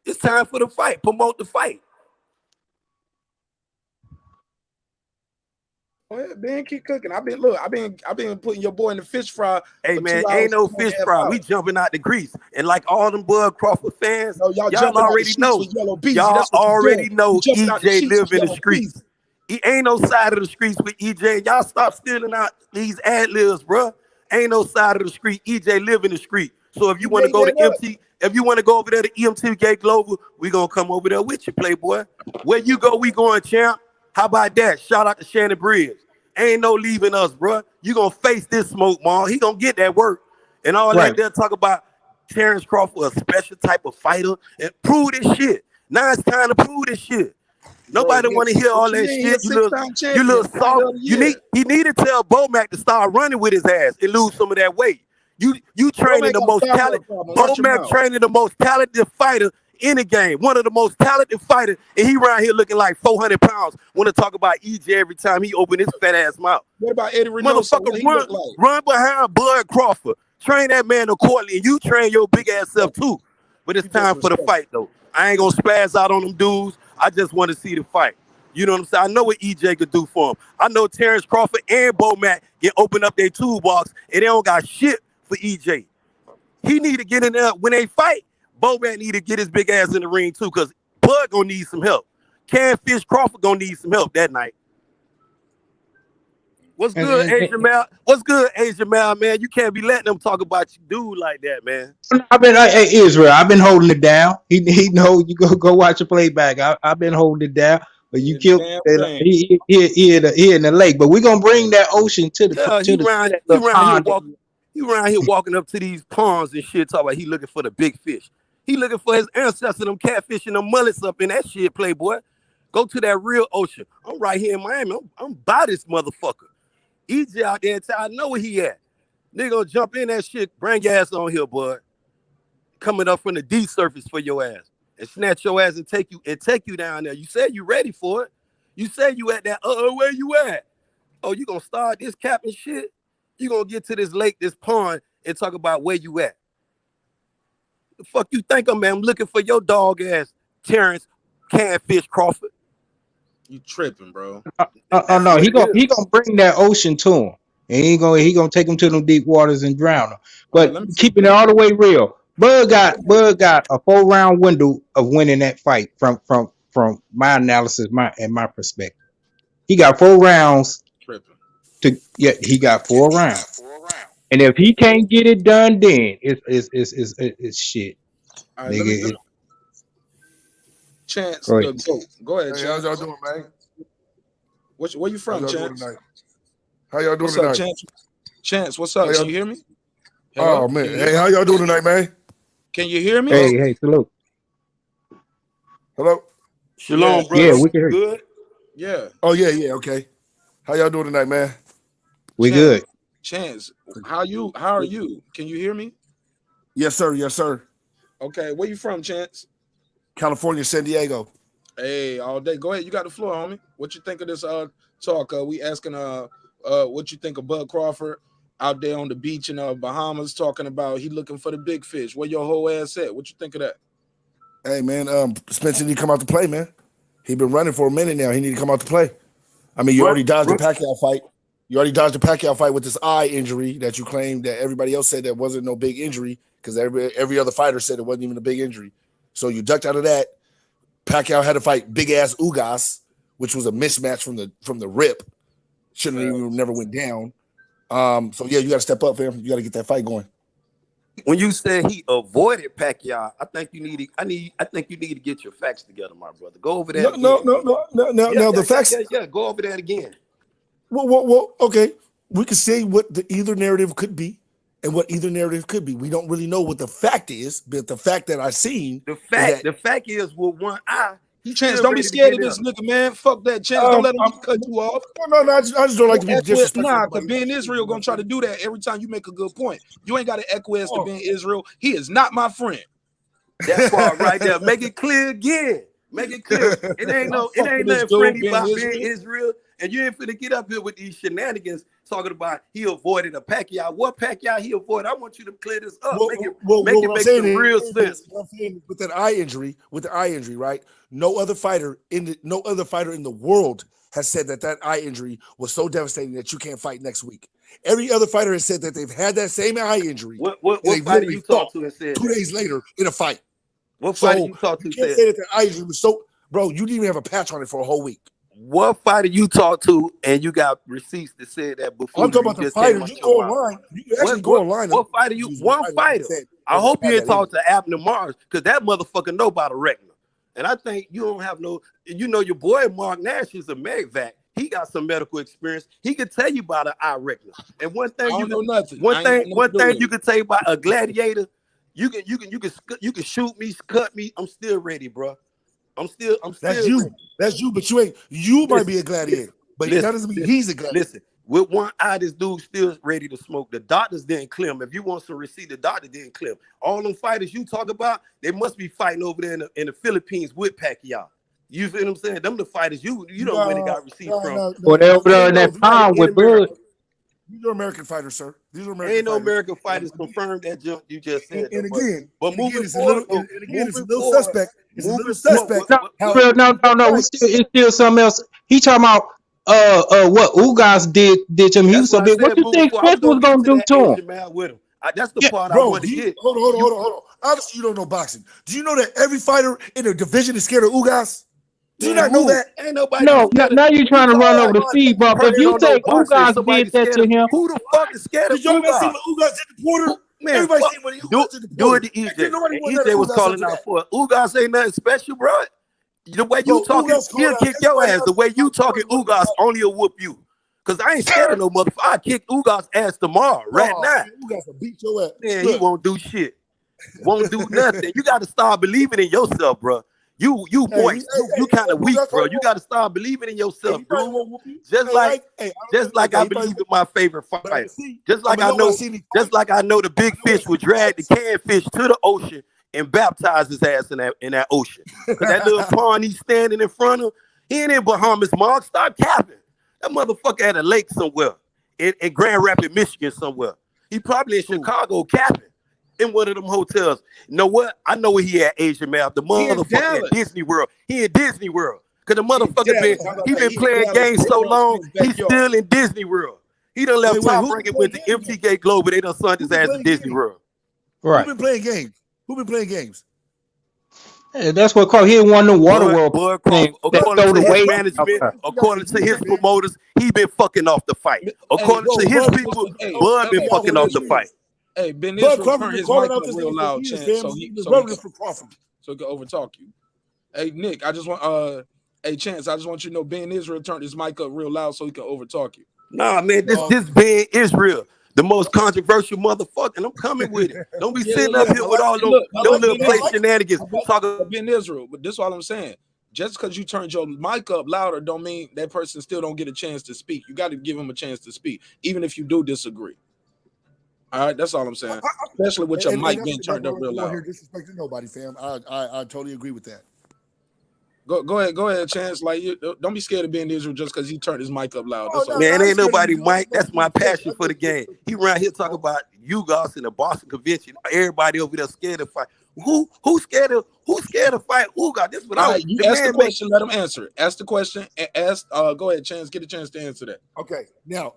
It's time for the fight. Promote the fight. Well, Ben, keep cooking. I've been putting your boy in the fish fry. Hey man, ain't no fish fry. We jumping out the grease, and like all them Bud Crawford fans, y'all already know. Y'all already know EJ live in the streets. He ain't no side of the streets with EJ. Y'all stop stealing out these ad libs, bro. Ain't no side of the street. EJ live in the street. So if you want to go to MT. If you want to go over there to EMT Global, we gonna come over there with you, Playboy. Where you go, we going, champ. How about that? Shout out to Shannon Bridge. Ain't no leaving us, bro. You gonna face this smoke, man. He gonna get that work. And all that there talk about Terence Crawford, a special type of fighter, and prove this shit. Now it's time to prove this shit. Nobody want to hear all that shit. You little soft. He need to tell Bomac to start running with his ass and lose some of that weight. You training the most talented. Bomac training the most talented fighter in the game. One of the most talented fighters, and he around here looking like 400 pounds. Want to talk about EJ every time he open his fat ass mouth. What about Eddie Reynoso? Motherfucker, run behind Bud Crawford. Train that man accordingly, and you train your big ass self too. But it's time for the fight though. I ain't gonna spaz out on them dudes. I just want to see the fight. You know what I'm saying? I know what EJ could do for him. I know Terence Crawford and Bo Mack can open up their toolbox, and they don't got shit for EJ. He need to get in there when they fight. Bo Mack need to get his big ass in the ring too, because Bud gonna need some help. Catfish Crawford gonna need some help that night. What's good, Asian Mal? What's good, Asian Mal, man? You can't be letting them talk about you dude like that, man. Hey, Israel, I've been holding it down. He know you go watch a playback. I've been holding it down, but you killed he in the lake. But we're gonna bring that ocean to the he around here walking up to these ponds and shit, talking about he looking for the big fish. He looking for his ancestors, them catfish and them mullets up in that shit, playboy. Go to that real ocean. I'm right here in Miami. I'm by this motherfucker. EJ out there, I know where he at. Nigga gonna jump in that shit, bring your ass on here, bud. Coming up from the D surface for your ass and snatch your ass and take you down there. You said you ready for it. You said you at that. Where you at? Oh, you gonna start this cap and shit? You gonna get to this lake, this pond, and talk about where you at? The fuck you think I'm looking for your dog ass, Terence Catfish Crawford. You tripping, bro? No, he gonna bring that ocean to him, and he gonna take him to them deep waters and drown him. But keeping it all the way real, Bud got a 4-round window of winning that fight from my analysis, my perspective. He got 4 rounds. He got 4 rounds, and if he can't get it done, then it's shit, right, nigga. Chance, go ahead. Go ahead, Hey, Chance. how's y'all doing, man? Where you from, Chance? How y'all doing What's tonight? up, Chance? Chance, what's up? Can you hear me? Hello? Oh man, hey, how y'all doing tonight, man? Can you hear me? Hey, salute. Hello. Shalom, brother. Yeah, we can hear you. Good. Yeah. Oh yeah, okay. How y'all doing tonight, man? We good. Chance, how are you? Can you hear me? Yes, sir. Yes, sir. Okay, where you from, Chance? California, San Diego. Hey, all day. Go ahead. You got the floor, homie. What you think of this talk? We asking what you think of Bud Crawford out there on the beach in Bahamas talking about he looking for the big fish. Where your whole ass at? What you think of that? Hey man, Spencer need to come out to play, man. He been running for a minute now. He need to come out to play. I mean, you already dodged the Pacquiao fight. You already dodged the Pacquiao fight with this eye injury that you claimed that everybody else said that wasn't no big injury because every other fighter said it wasn't even a big injury. So you ducked out of that. Pacquiao had to fight big ass Ugas, which was a mismatch from the rip. Shouldn't even never went down. So yeah, you got to step up, fam. You got to get that fight going. When you said he avoided Pacquiao, I think you need to get your facts together, my brother. Go over that. No. The facts. Yeah. Go over that again. Well. Okay, we can say what the either narrative could be, and what either narrative could be. We don't really know what the fact is, but the fact that I seen the fact is with one eye. Chance, don't be scared of this nigga, man. Fuck that, Chance. Don't let him cut you off. No, I just don't like to be disrespectful. Nah, because being Israel gonna try to do that every time you make a good point. You ain't got to acquiesce to being Israel. He is not my friend. That part right there. Make it clear again. Make it clear. It ain't nothing friendly about being Israel. And you ain't finna get up here with these shenanigans talking about he avoided a Pacquiao. What Pacquiao he avoided? I want you to clear this up. Make it make some real sense. With that eye injury, right? No other fighter in the world has said that eye injury was so devastating that you can't fight next week. Every other fighter has said that they've had that same eye injury. What fighter you talked to and said 2 days later in a fight? What fighter you talked to said that the eye injury was so, bro? You didn't even have a patch on it for a whole week. What fighter you talked to and you got receipts that said that before? I'm talking about the fighter. You go online. You actually go online. What fighter you? One fighter. I hope you ain't talked to Abner Mars because that motherfucker know about a retina. And I think you don't have no. You know your boy marqnash is a medvac. He got some medical experience. He could tell you about an eye retina. And one thing you know nothing. One thing you could tell you about a gladiator. You can shoot me, cut me. I'm still ready, bro. I'm still. That's you. That's you. But you ain't. You might be a gladiator, but that doesn't mean he's a gladiator. Listen, with one eye, this dude still ready to smoke. The doctors didn't clear him. If you want some receipt, the doctor didn't clear him. All them fighters you talk about, they must be fighting over there in the Philippines with Pacquiao. You feel what I'm saying? Them the fighters you don't really got receipts from. Well, they over there in that pond with Bud. These are American fighters, sir. These are American Ain't no fighters. American fighters confirmed that jump you just said. And though, again, but moving it's forward, a little suspect. It's a little suspect. No. It's still something else. He talking about what Ugas did to him. He was so big. What you think Spence was gonna do to him? Man with him. That's the part I Bro, want to get. Hold on. Obviously, you don't know boxing. Do you know that every fighter in the division is scared of Ugas? Do you not know that? Ain't nobody. No, now you're trying to run over the speed bump. If you say Ugas did that to him, who the fuck is scared of Did y'all not see Ugas? what Ugas did to Porter? Man, Everybody fuck, seen what Ugas did to do Porter. it to EJ. Ain't nobody want EJ that was Ugas calling after out for it. Ugas ain't nothing special, bro. The way you talking, he'll kick your ass. The way you talking, Ugas only will whoop you. Cause I ain't scared of no motherfucker. I kick Ugas ass tomorrow, right now. Ugas will beat your ass. Man, he won't do shit. Won't do nothing. You got to start believing in yourself, bro. You moist. You kind of weak, bro. You got to start believing in yourself, bro. Just like I believe in my favorite fighter. Just like I know the big fish would drag the catfish to the ocean and baptize his ass in that ocean. Cause that little pond he's standing in front of, he ain't in Bahamas, Mark. Stop capping. That motherfucker at a lake somewhere in Grand Rapids, Michigan somewhere. He probably in Chicago capping in one of them hotels. You know what? I know where he at, Asian man. The motherfucker at Disney World. He in Disney World. Cause the motherfucker been playing games so long, he's still in Disney World. He done left Top Rank and went to MTK Global. They done sent his ass to Disney World. Right. Who been playing games? Who been playing games? Hey, that's what called. He didn't want no water world thing. According to his management, according to his promoters, he been fucking off the fight. According to his people, Bud been fucking off the fight. Hey, Ben Israel turned his mic up real loud, Chance, so he can overtalk you. Hey, Nick, I just want Chance, I just want you to know Ben Israel turned his mic up real loud so he can overtalk you. Nah, man, this Ben Israel, the most controversial motherfucker, and I'm coming with it. Don't be sitting up here with all those little play shenanigans. Ben Israel, but this is all I'm saying. Just because you turned your mic up louder don't mean that person still don't get a chance to speak. You got to give him a chance to speak, even if you do disagree. All right, that's all I'm saying. Especially with your mic being turned up real loud. Here disrespecting nobody, fam. I totally agree with that. Go ahead, Chance. Like, don't be scared of being Israel just because he turned his mic up loud. Man, ain't nobody mic. That's my passion for the game. He around here talking about Ugas in the Boston Convention. Everybody over there scared to fight. Who's scared to fight Ugas? This is what you ask the question. Let him answer it. Ask the question. Go ahead, Chance. Get a chance to answer that. Okay. Now,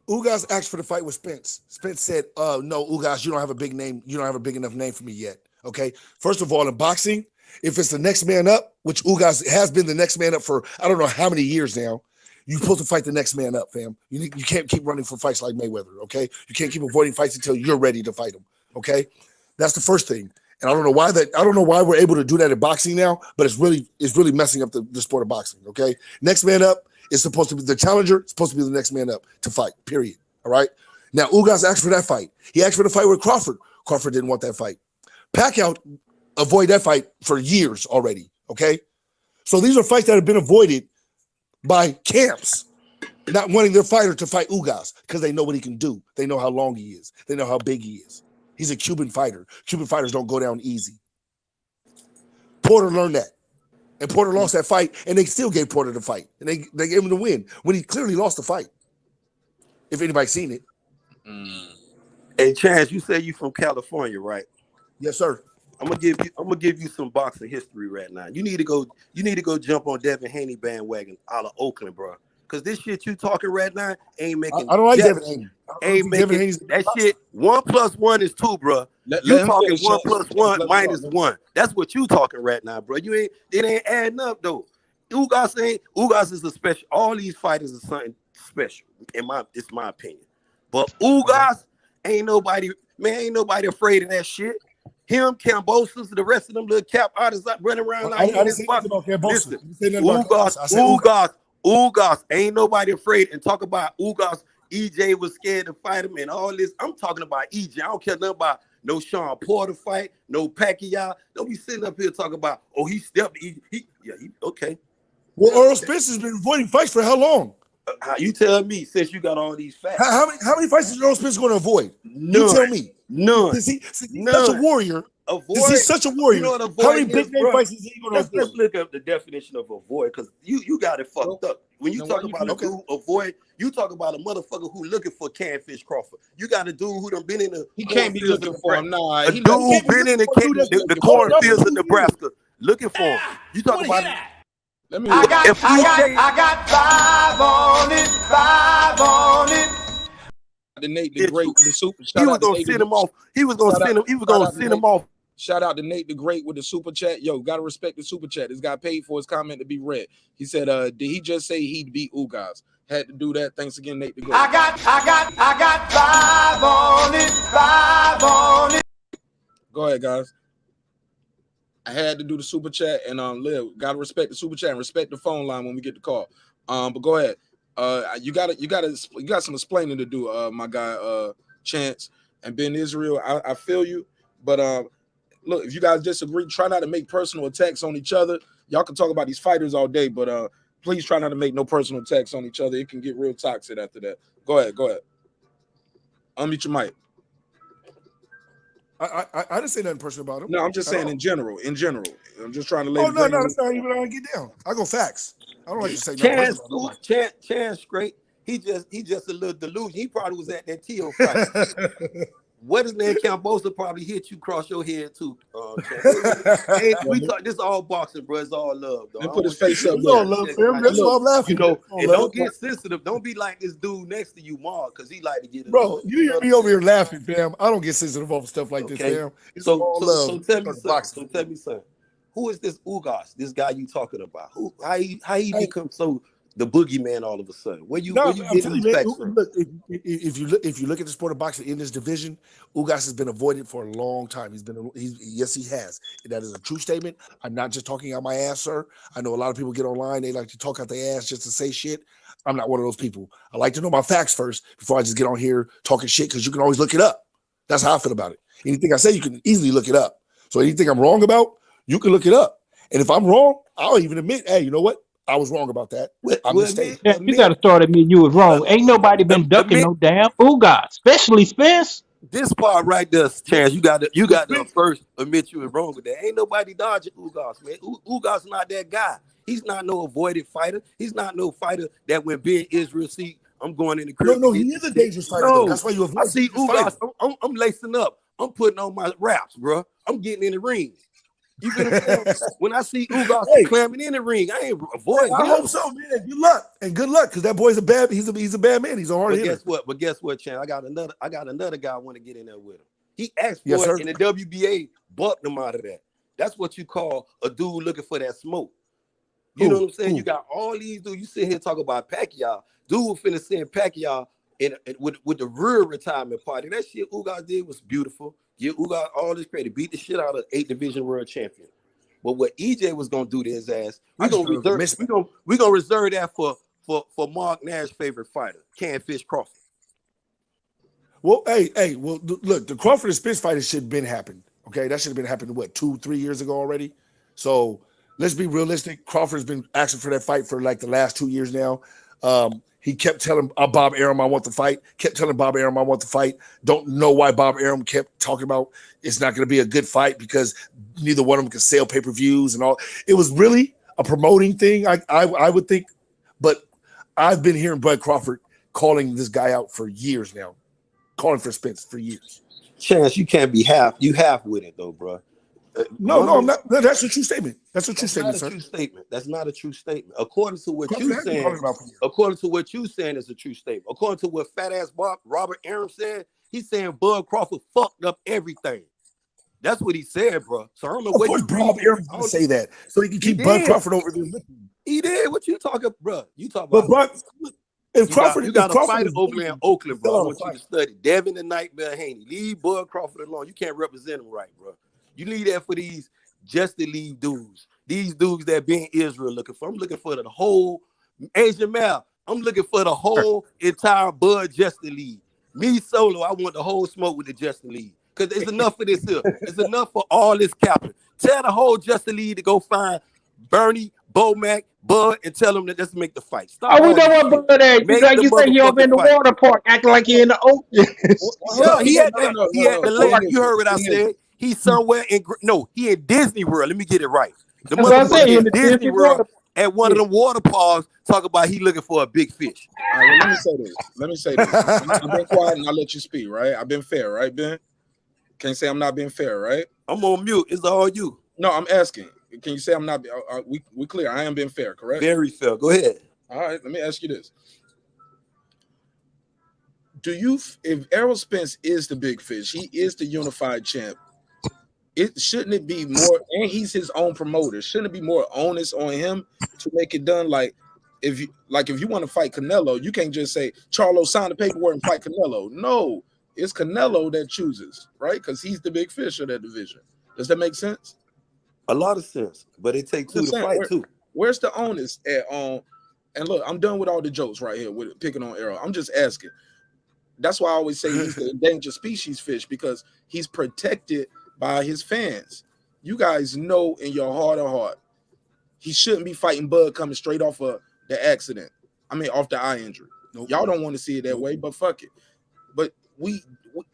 Ugas asked for the fight with Spence. Spence said, "No, Ugas, you don't have a big name. You don't have a big enough name for me yet." Okay. First of all, in boxing, if it's the next man up, which Ugas has been the next man up for I don't know how many years now, you're supposed to fight the next man up, fam. You can't keep running for fights like Mayweather, okay? You can't keep avoiding fights until you're ready to fight him, okay? That's the first thing. And I don't know why we're able to do that in boxing now, but it's really messing up the sport of boxing, okay? Next man up is supposed to be the challenger, it's supposed to be the next man up to fight, period. All right? Now, Ugas asked for that fight. He asked for the fight with Crawford. Crawford didn't want that fight. Pacquiao avoid that fight for years already, okay? So these are fights that have been avoided by camps not wanting their fighter to fight Ugas because they know what he can do. They know how long he is. They know how big he is. He's a Cuban fighter. Cuban fighters don't go down easy. Porter learned that. And Porter lost that fight, and they still gave Porter the fight. And they gave him the win when he clearly lost the fight. If anybody's seen it. Hey, Chance, you say you from California, right? Yes, sir. I'm gonna give you some boxing history right now. You need to go jump on Devin Haney bandwagon out of Oakland, bro. Cause this shit you talking right now ain't making. I don't like Devin Haney. Ain't making that shit. 1 + 1 is 2, bro. You talking 1 + 1 minus 1. That's what you talking right now, bro. It ain't adding up though. Ugas is a special. All these fighters are something special. It's my opinion. But Ugas ain't nobody afraid of that shit. Him, Kambosos, the rest of them little cap artists running around like this. Listen, Ugas ain't nobody afraid. And talk about Ugas, EJ was scared to fight him and all this. I'm talking about EJ. I don't care nothing about no Sean Porter fight, no Pacquiao. Don't be sitting up here talking about, he stepped. Okay. Well, Errol Spence has been avoiding fights for how long? How you tell me since you got all these facts? How many fights is Errol Spence going to avoid? None. You tell me. None. He's such a warrior. Because he's such a warrior. You know what How avoid many big is, name bro? fights is he gonna Let's avoid? look up the definition of avoid, because you got it fucked up. When you talk about a dude avoid, you talk about a motherfucker who looking for Catfish Crawford. You got a dude who done been in the He can't be cornfields looking of for him. Nebraska. Nah, A he dude been in the cornfields of Nebraska looking for him. You talk about it. Let me. I got 5 on it, 5 on it. The Nate the Great with the super. He was gonna send him off. He was gonna send him. He was gonna send him off. Shout out to Nate the Great with the super chat. Yo, gotta respect the super chat. This guy paid for his comment to be read. He said, "Did he just say he'd beat Ugas?" Had to do that. Thanks again, Nate the Great. I got 5 on it, 5 on it. Go ahead, guys. I had to do the super chat and Liv, gotta respect the super chat and respect the phone line when we get the call. But go ahead. You got some explaining to do, my guy Chance and Ben Israel. I feel you, but look, if you guys disagree, try not to make personal attacks on each other. Y'all can talk about these fighters all day, but please try not to make no personal attacks on each other. It can get real toxic after that. Go ahead. Unmute your mic. I didn't say nothing personal about him. No, I'm just saying in general. I'm just trying to lay. Oh no, that's not even how I get down. I go facts. I don't like to say nothing personal about him. Chance straight. He just a little delusion. He probably was at that Tio fight. What his name? Kambosos probably hit you across your head too. Hey, we talk. This all boxing, bro. It's all love. Though. Put his face up. It's all love, fam. That's why I'm laughing. You know, and don't get sensitive. Don't be like this dude next to you, Mark, because he like to get it. Bro, you hear me over here laughing, fam. I don't get sensitive over stuff like this, fam. It's all love. So tell me something. Who is this Ugas? This guy you talking about? How he become so the boogeyman all of a sudden? Where you getting these facts from? Look, if you look at the sport of boxing in this division, Ugas has been avoided for a long time. Yes, he has. And that is a true statement. I'm not just talking out my ass, sir. I know a lot of people get online, they like to talk out their ass just to say shit. I'm not one of those people. I like to know my facts first before I just get on here talking shit, because you can always look it up. That's how I feel about it. Anything I say, you can easily look it up. So anything I'm wrong about, you can look it up. And if I'm wrong, I'll even admit, hey, you know what? I was wrong about that. I'm mistaken. Yeah, you got to start admitting you was wrong. Ain't nobody been ducking no damn Ugas, especially Spence. This part right there, Chance, you got to first admit you was wrong with that. Ain't nobody dodging Ugas, man. Ugas not that guy. He's not no avoided fighter. He's not no fighter that when Ben Israel see, I'm going in the crib. No, he is a dangerous fighter. No, that's why you avoid. I see Ugas. I'm lacing up. I'm putting on my wraps, bro. I'm getting in the ring. You get what I'm saying? When I see Ugas clamming in the ring, I ain't avoiding. I hope so, man. Good luck, because that boy's a bad. He's a bad man. He's a hard hitter. Guess what, Chan? I got another guy I want to get in there with him. He asked for it, and the WBA bucked him out of that. That's what you call a dude looking for that smoke. You know what I'm saying? You got all these dudes. You sit here talking about Pacquiao. Dude finna send Pacquiao with the real retirement party. That shit Ugas did was beautiful. Give Ugas all this credit. Beat the shit out of 8th division world champion. But what EJ was gonna do to his ass, we're gonna reserve that for marqnash favorite fighter, Catfish Crawford. Well, well, look, the Crawford and Spence fight should have been happened. Okay, that should have been happening 2-3 years ago already. So let's be realistic. Crawford's been asking for that fight for like the last 2 years now. He kept telling Bob Arum, I want the fight. Kept telling Bob Arum, I want the fight. Don't know why Bob Arum kept talking about it's not going to be a good fight because neither one of them can sell pay-per-views and all. It was really a promoting thing, I would think. But I've been hearing Bud Crawford calling this guy out for years now. Calling for Spence for years. Chance, you can't be half with it though, bro. No, I'm not. That's a true statement. That's a true statement, sir. That's not a true statement. According to what you're saying, is a true statement. According to what fat ass Robert Arum said, he's saying Bud Crawford fucked up everything. That's what he said, bro. So I don't know what you Bob Arum's gonna say that, so he can keep Bud Crawford over there with him. He did. What you talking, bro? You talking about? But if Crawford, you got a fight over there in Oakland, bro. I want you to study Devin the Nightmare Haney. Leave Bud Crawford alone. You can't represent him right, bro. You leave that for these just to leave dudes. These dudes that being Israel looking for. I'm looking for the whole Asian Mal. I'm looking for the whole entire Bud just to leave. Me solo, I want the whole smoke with the Justin Lee. Because it's enough for this here. It's enough for all this capping. Tell the whole Justin Lee to go find Bernie, Bomac, Bud, and tell them that let's make the fight. Stop. We don't want Bud at. You say he over in the water park, acting like he in the ocean. He had the lake. You heard what I said. He's somewhere in he in Disney World. Let me get it right. The That's what I say, motherfucker in in the Disney Disney World water. at one of them water parks. Talk about he looking for a big fish. All right, well, let me say this. I've been quiet and I'll let you speak, right? I've been fair, right, Ben? Can't say I'm not being fair, right? I'm on mute. It's all you. No, I'm asking. Can you say I'm not? We clear. I am being fair, correct? Very fair. Go ahead. All right. Let me ask you this: if Errol Spence is the big fish, he is the unified champ. Shouldn't it be more? And he's his own promoter. Shouldn't it be more onus on him to make it done? Like if you want to fight Canelo, you can't just say Charlo sign the paperwork and fight Canelo. No, it's Canelo that chooses, right? Because he's the big fish of that division. Does that make sense? A lot of sense, but it takes two to fight too. Where's the onus at? And look, I'm done with all the jokes right here with picking on Errol. I'm just asking. That's why I always say he's the endangered species fish, because he's protected by his fans. You guys know in your heart of heart, he shouldn't be fighting Bud coming straight off of the accident. I mean, off the eye injury. Nope. Y'all don't want to see it that way, but fuck it. But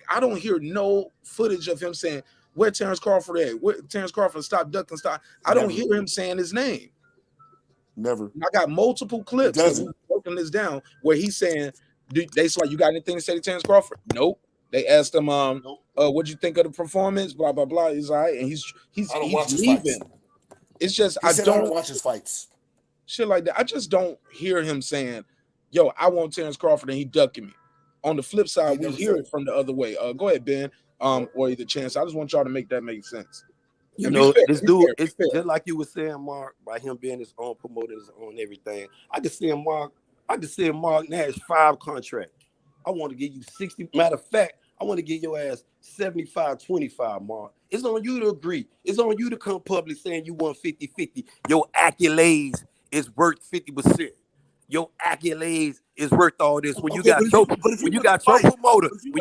I don't hear no footage of him saying, where Terence Crawford at? Where Terence Crawford stop ducking, stop. I don't hear him saying his name. Never. I got multiple clips of broken this down where he's saying, they like, you got anything to say to Terence Crawford? Nope. They asked him, what'd you think of the performance? Blah blah blah. He's all right, and he's leaving. It's just I don't watch his fights. Shit like that. I just don't hear him saying, "Yo, I want Terence Crawford," and he ducking me. On the flip side, we hear it from the other way. Go ahead, Ben. Or either Chance. I just want y'all to make that make sense. You know, this dude, it's just like you were saying, Mark, by him being his own promoter, his own everything. I could see marqnash 5 contract. I want to give you 60. Matter of fact, I want to give your ass 75-25, Mark. It's on you to agree. It's on you to come public saying you won 50-50. Your accolades is worth 50%. Your accolades is worth all this. When you got your promoter, when you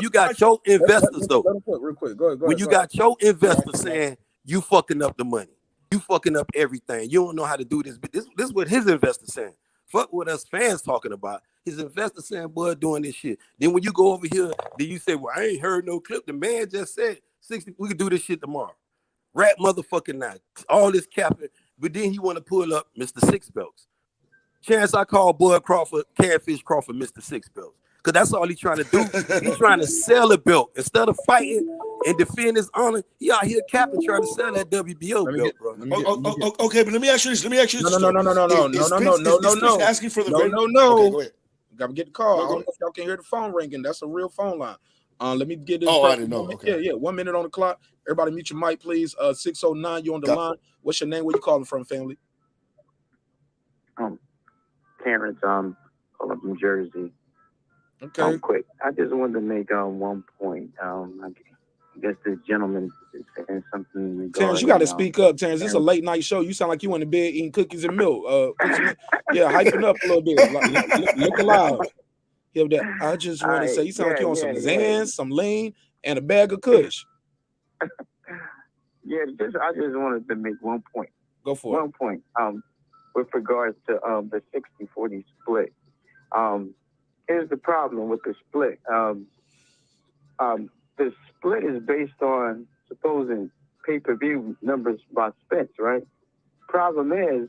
got your investors though, real quick, go ahead. When you got your investors saying you fucking up the money, you fucking up everything. You don't know how to do this, but this is what his investors saying. Fuck what us fans talking about. His investors saying, boy, doing this shit. Then when you go over here, then you say, well, I ain't heard no clip. The man just said 60. We could do this shit tomorrow. Rap motherfucking night. All this capping, but then he want to pull up Mr. Six Belts. Chance, I call Bud Crawford, Catfish Crawford, Mr. Six Belts. Because that's all he's trying to do. He's trying to sell a belt. Instead of fighting and defend his honor, he out here capping trying to sell that WBO belt, bro. Okay, but let me ask you this. No. Asking for the no. Okay, go ahead. Gotta get the call. I don't know if y'all can hear the phone ringing. That's a real phone line. Let me get this. I didn't know. Okay. Yeah. 1 minute on the clock. Everybody mute your mic, please. 609, you on the line. What's your name? Where you calling from, family? Terrence, calling from Jersey. Okay. Quick. I just wanted to make 1 point. I guess this gentleman is saying something. Terrence, you got to speak up, Terrence. This is a late night show. You sound like you in the bed eating cookies and milk. Hyping up a little bit. Look alive. I just want to say, you sound like you on some Zans, some lean, and a bag of Kush. I just wanted to make 1 point. Go for it. 1 point. With regards to the 60-40 split. Here's the problem with the split. The split is based on supposing pay-per-view numbers by Spence, right? Problem is,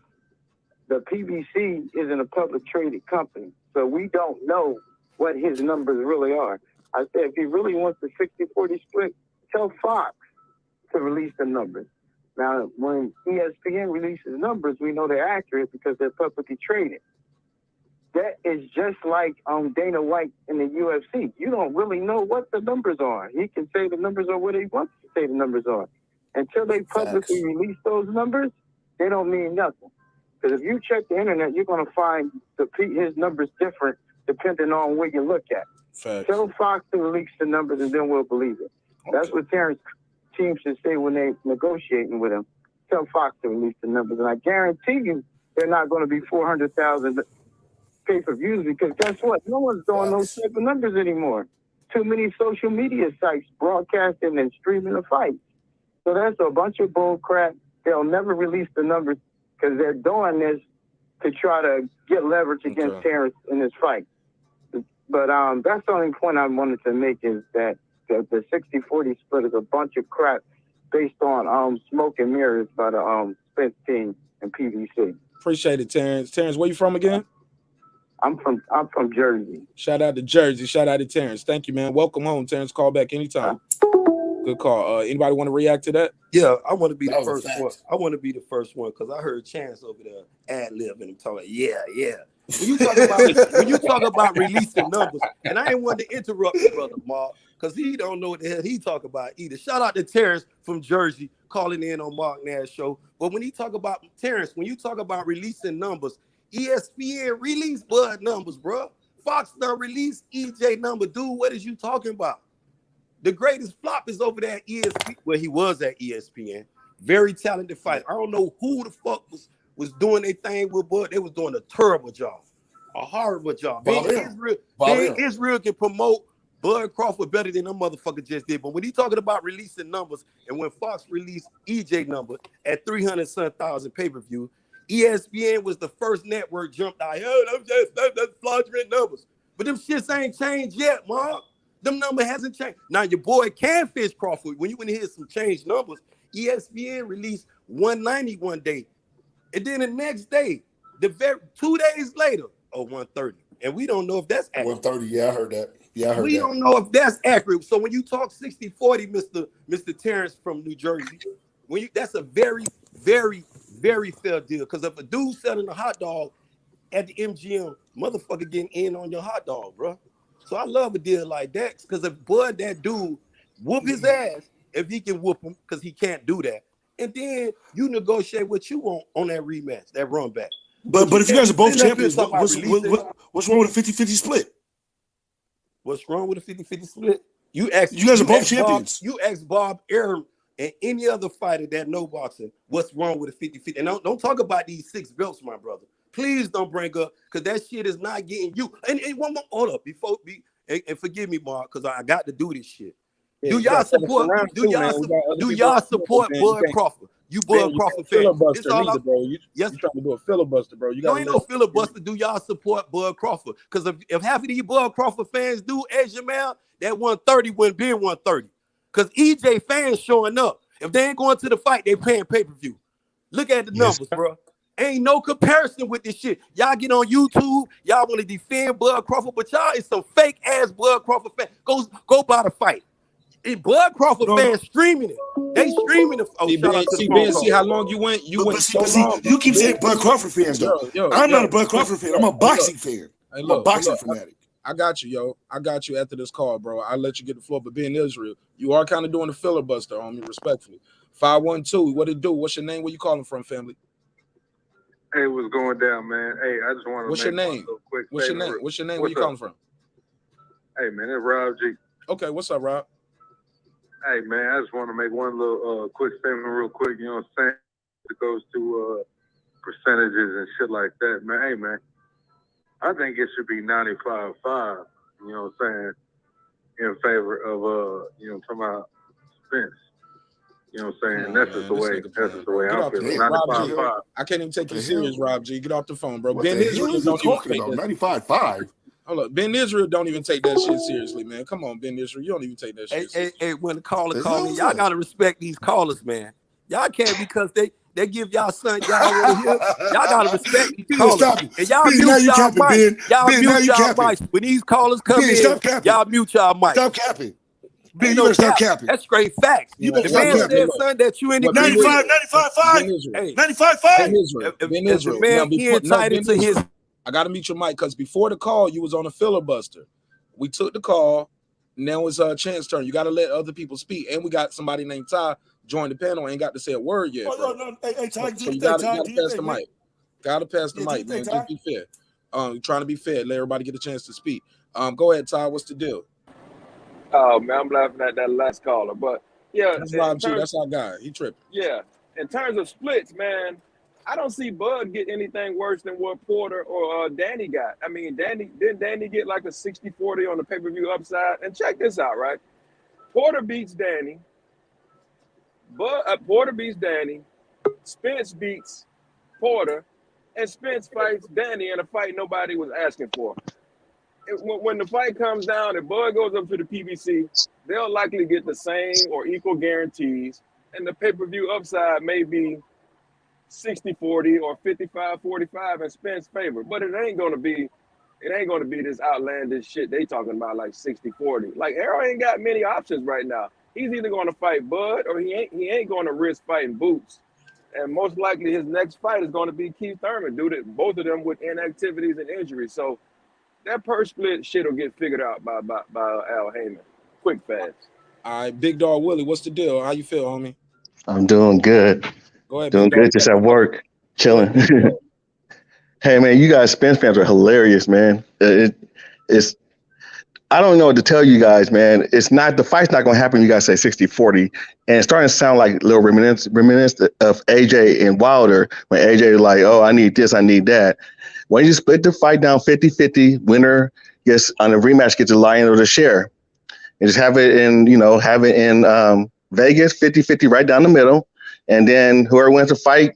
the PBC isn't a public traded company, so we don't know what his numbers really are. I said, if he really wants the 60-40 split, tell Fox to release the numbers. Now, when ESPN releases numbers, we know they're accurate because they're publicly traded. That is just like Dana White in the UFC. You don't really know what the numbers are. He can say the numbers are what he wants to say the numbers are. Until they publicly release those numbers, they don't mean nothing. Because if you check the internet, you're going to find his numbers different depending on where you look at. Facts. Tell Fox to release the numbers and then we'll believe it. Okay. That's what Terrence team should say when they're negotiating with him. Tell Fox to release the numbers. And I guarantee you they're not going to be 400,000 pay-per-views because guess what? No one's doing those type of numbers anymore. Too many social media sites broadcasting and streaming the fights. So that's a bunch of bull crap. They'll never release the numbers because they're doing this to try to get leverage against Terrence in this fight. But that's the only point I wanted to make is that the 60-40 split is a bunch of crap based on Smoke and Mirrors by the Spence King and PVC. Appreciate it, Terrence. Terrence, where you from again? I'm from Jersey. Shout out to Jersey. Shout out to Terrence. Thank you, man. Welcome home, Terrence. Call back anytime. Good call. Anybody want to react to that? Yeah, I want to be the first one. I want to be the first one because I heard Chance over there ad-lib and him talking. Yeah. When you talk about releasing numbers, and I ain't want to interrupt the brother Mark because he don't know what the hell he talk about either. Shout out to Terrence from Jersey calling in on marqnash show. But when he talk about Terrence, when you talk about releasing numbers, ESPN release Bud numbers, bro. Fox done release EJ number. Dude, what is you talking about? The greatest flop is over there at ESPN. Well, he was at ESPN. Very talented fighter. I don't know who the fuck was doing their thing with Bud. They was doing a terrible job. A horrible job. Israel can promote Bud Crawford better than them motherfucker just did. But when he talking about releasing numbers, and when Fox released EJ number at 300,000 pay-per-view, ESPN was the first network jumped out. That's fraudulent numbers. But them shits ain't changed yet, Mark. Them number hasn't changed. Now your boy Canfish Crawford, when you want to hear some changed numbers, ESPN released 190 one day. And then the next day, 2 days later, 130. And we don't know if that's accurate. 130, yeah, I heard that. Yeah, I heard we that. don't know if that's accurate. So when you talk 60-40, Mr. Terrence from New Jersey, that's a very, very, very fair deal. Because if a dude selling a hot dog at the MGM, motherfucker getting in on your hot dog, bro. So I love a deal like that because if Bud, that dude, whoop his ass if he can whoop him because he can't do that. And then you negotiate what you want on that rematch, that run back. But if you guys are both champions, what's wrong with a 50-50 split? What's wrong with a 50-50 split? You guys are both champions. You ask Bob Arum and any other fighter that know boxing, what's wrong with a 50-50? And don't talk about these 6 belts, my brother. Please don't bring up, because that shit is not getting you. And one more, hold up, and forgive me, Mark, because I got to do this shit. Do y'all support Bud Crawford? You Bud Crawford fan. It's all either, bro. You trying to do a filibuster, bro. You ain't no filibuster. Do y'all support Bud Crawford? Because if half of these Bud Crawford fans do, as Jamal, that 130 wouldn't be 130. Because EJ fans showing up. If they ain't going to the fight, they paying pay-per-view. Look at the numbers, bro. Ain't no comparison with this shit. Y'all get on YouTube, y'all want to defend Bud Crawford, but y'all is some fake ass Bud Crawford fans. Go buy the fight. And Bud Crawford fans streaming it. They streaming it. See how long you went? You went so long. You keep saying Bud Crawford fans, though. I'm not a Bud Crawford fan. I'm a boxing fan. I'm a boxing fanatic. I got you, yo. I got you after this call, bro. I'll let you get the floor. But being Israel, you are kind of doing a filibuster on me, respectfully. 512, what it do? What's your name? Where you calling from, family? Hey, what's going down, man? Hey, I just want to. What's your name? What's your name? What's your name? Where you calling from? Hey, man, it's Rob G. Okay, what's up, Rob? Hey, man, I just want to make one little quick statement, real quick. You know what I'm saying? It goes to percentages and shit like that, man. Hey, man, I think it should be 95-5. You know what I'm saying? In favor of talking about Spence. You know what I'm saying? That's just the way. That's just the way I feel. 95-5. I can't even take you serious, Rob G. Get off the phone, bro. What Ben Israel don't even take that. 95-5. Hold up, Ben Israel don't even take that shit seriously, man. Come on, Ben Israel, you don't even take that shit seriously. Hey, when the caller call me, y'all gotta respect these callers, man. Y'all can't because they give y'all son y'all want to hear. Y'all gotta respect these callers. And y'all mute y'all mics. Y'all mute y'all mics. When these callers come in, y'all mute y'all mics. Stop capping. Ben, you better stop capping. That's straight facts. You better the man said, son, that you in the 95-5. 95-5. Ben Israel. Man, he entitled to his. I got to mute your mic because before the call, you was on a filibuster. We took the call. Now it's a chance turn. You got to let other people speak. And we got somebody named Ty join the panel. Ain't got to say a word yet. No. Hey, Ty, so you got to pass the mic. Got to pass the mic, man. Just be fair. Trying to be fair. Let everybody get a chance to speak. Go ahead, Ty. What's the deal? Oh, man, I'm laughing at that last caller. But, yeah. That's Rob G. That's our guy. He tripping. Yeah. In terms of splits, man, I don't see Bud get anything worse than what Porter or Danny got. I mean, didn't Danny get like a 60-40 on the pay-per-view upside? And check this out, right? Porter beats Danny. Porter beats Danny. Spence beats Porter. And Spence fights Danny in a fight nobody was asking for. When the fight comes down and Bud goes up to the PBC, they'll likely get the same or equal guarantees and the pay-per-view upside may be 60-40 or 55-45 in Spence's favor, but it ain't gonna be this outlandish shit they talking about like 60-40. Like Errol ain't got many options right now. He's either gonna fight Bud or he ain't gonna risk fighting Boots. And most likely his next fight is gonna be Keith Thurman, due to both of them with inactivities and injuries. So that purse split shit will get figured out by Al Heyman. Quick, fast. All right, Big Dog Willie, what's the deal? How you feel, homie? I'm doing good. Go ahead, Doing Big Dog. good. Just at work, chilling. Hey man, you guys, Spence fans are hilarious, man. It's I don't know what to tell you guys, man. It's not the fight's not gonna happen. You guys say 60-40, and it's starting to sound like a little reminiscent of AJ and Wilder when AJ is like, "Oh, I need this, I need that." When you split the fight down 50-50, winner gets on a rematch gets a lion or the share, and just have it in Vegas 50-50 right down the middle, and then whoever wins the fight,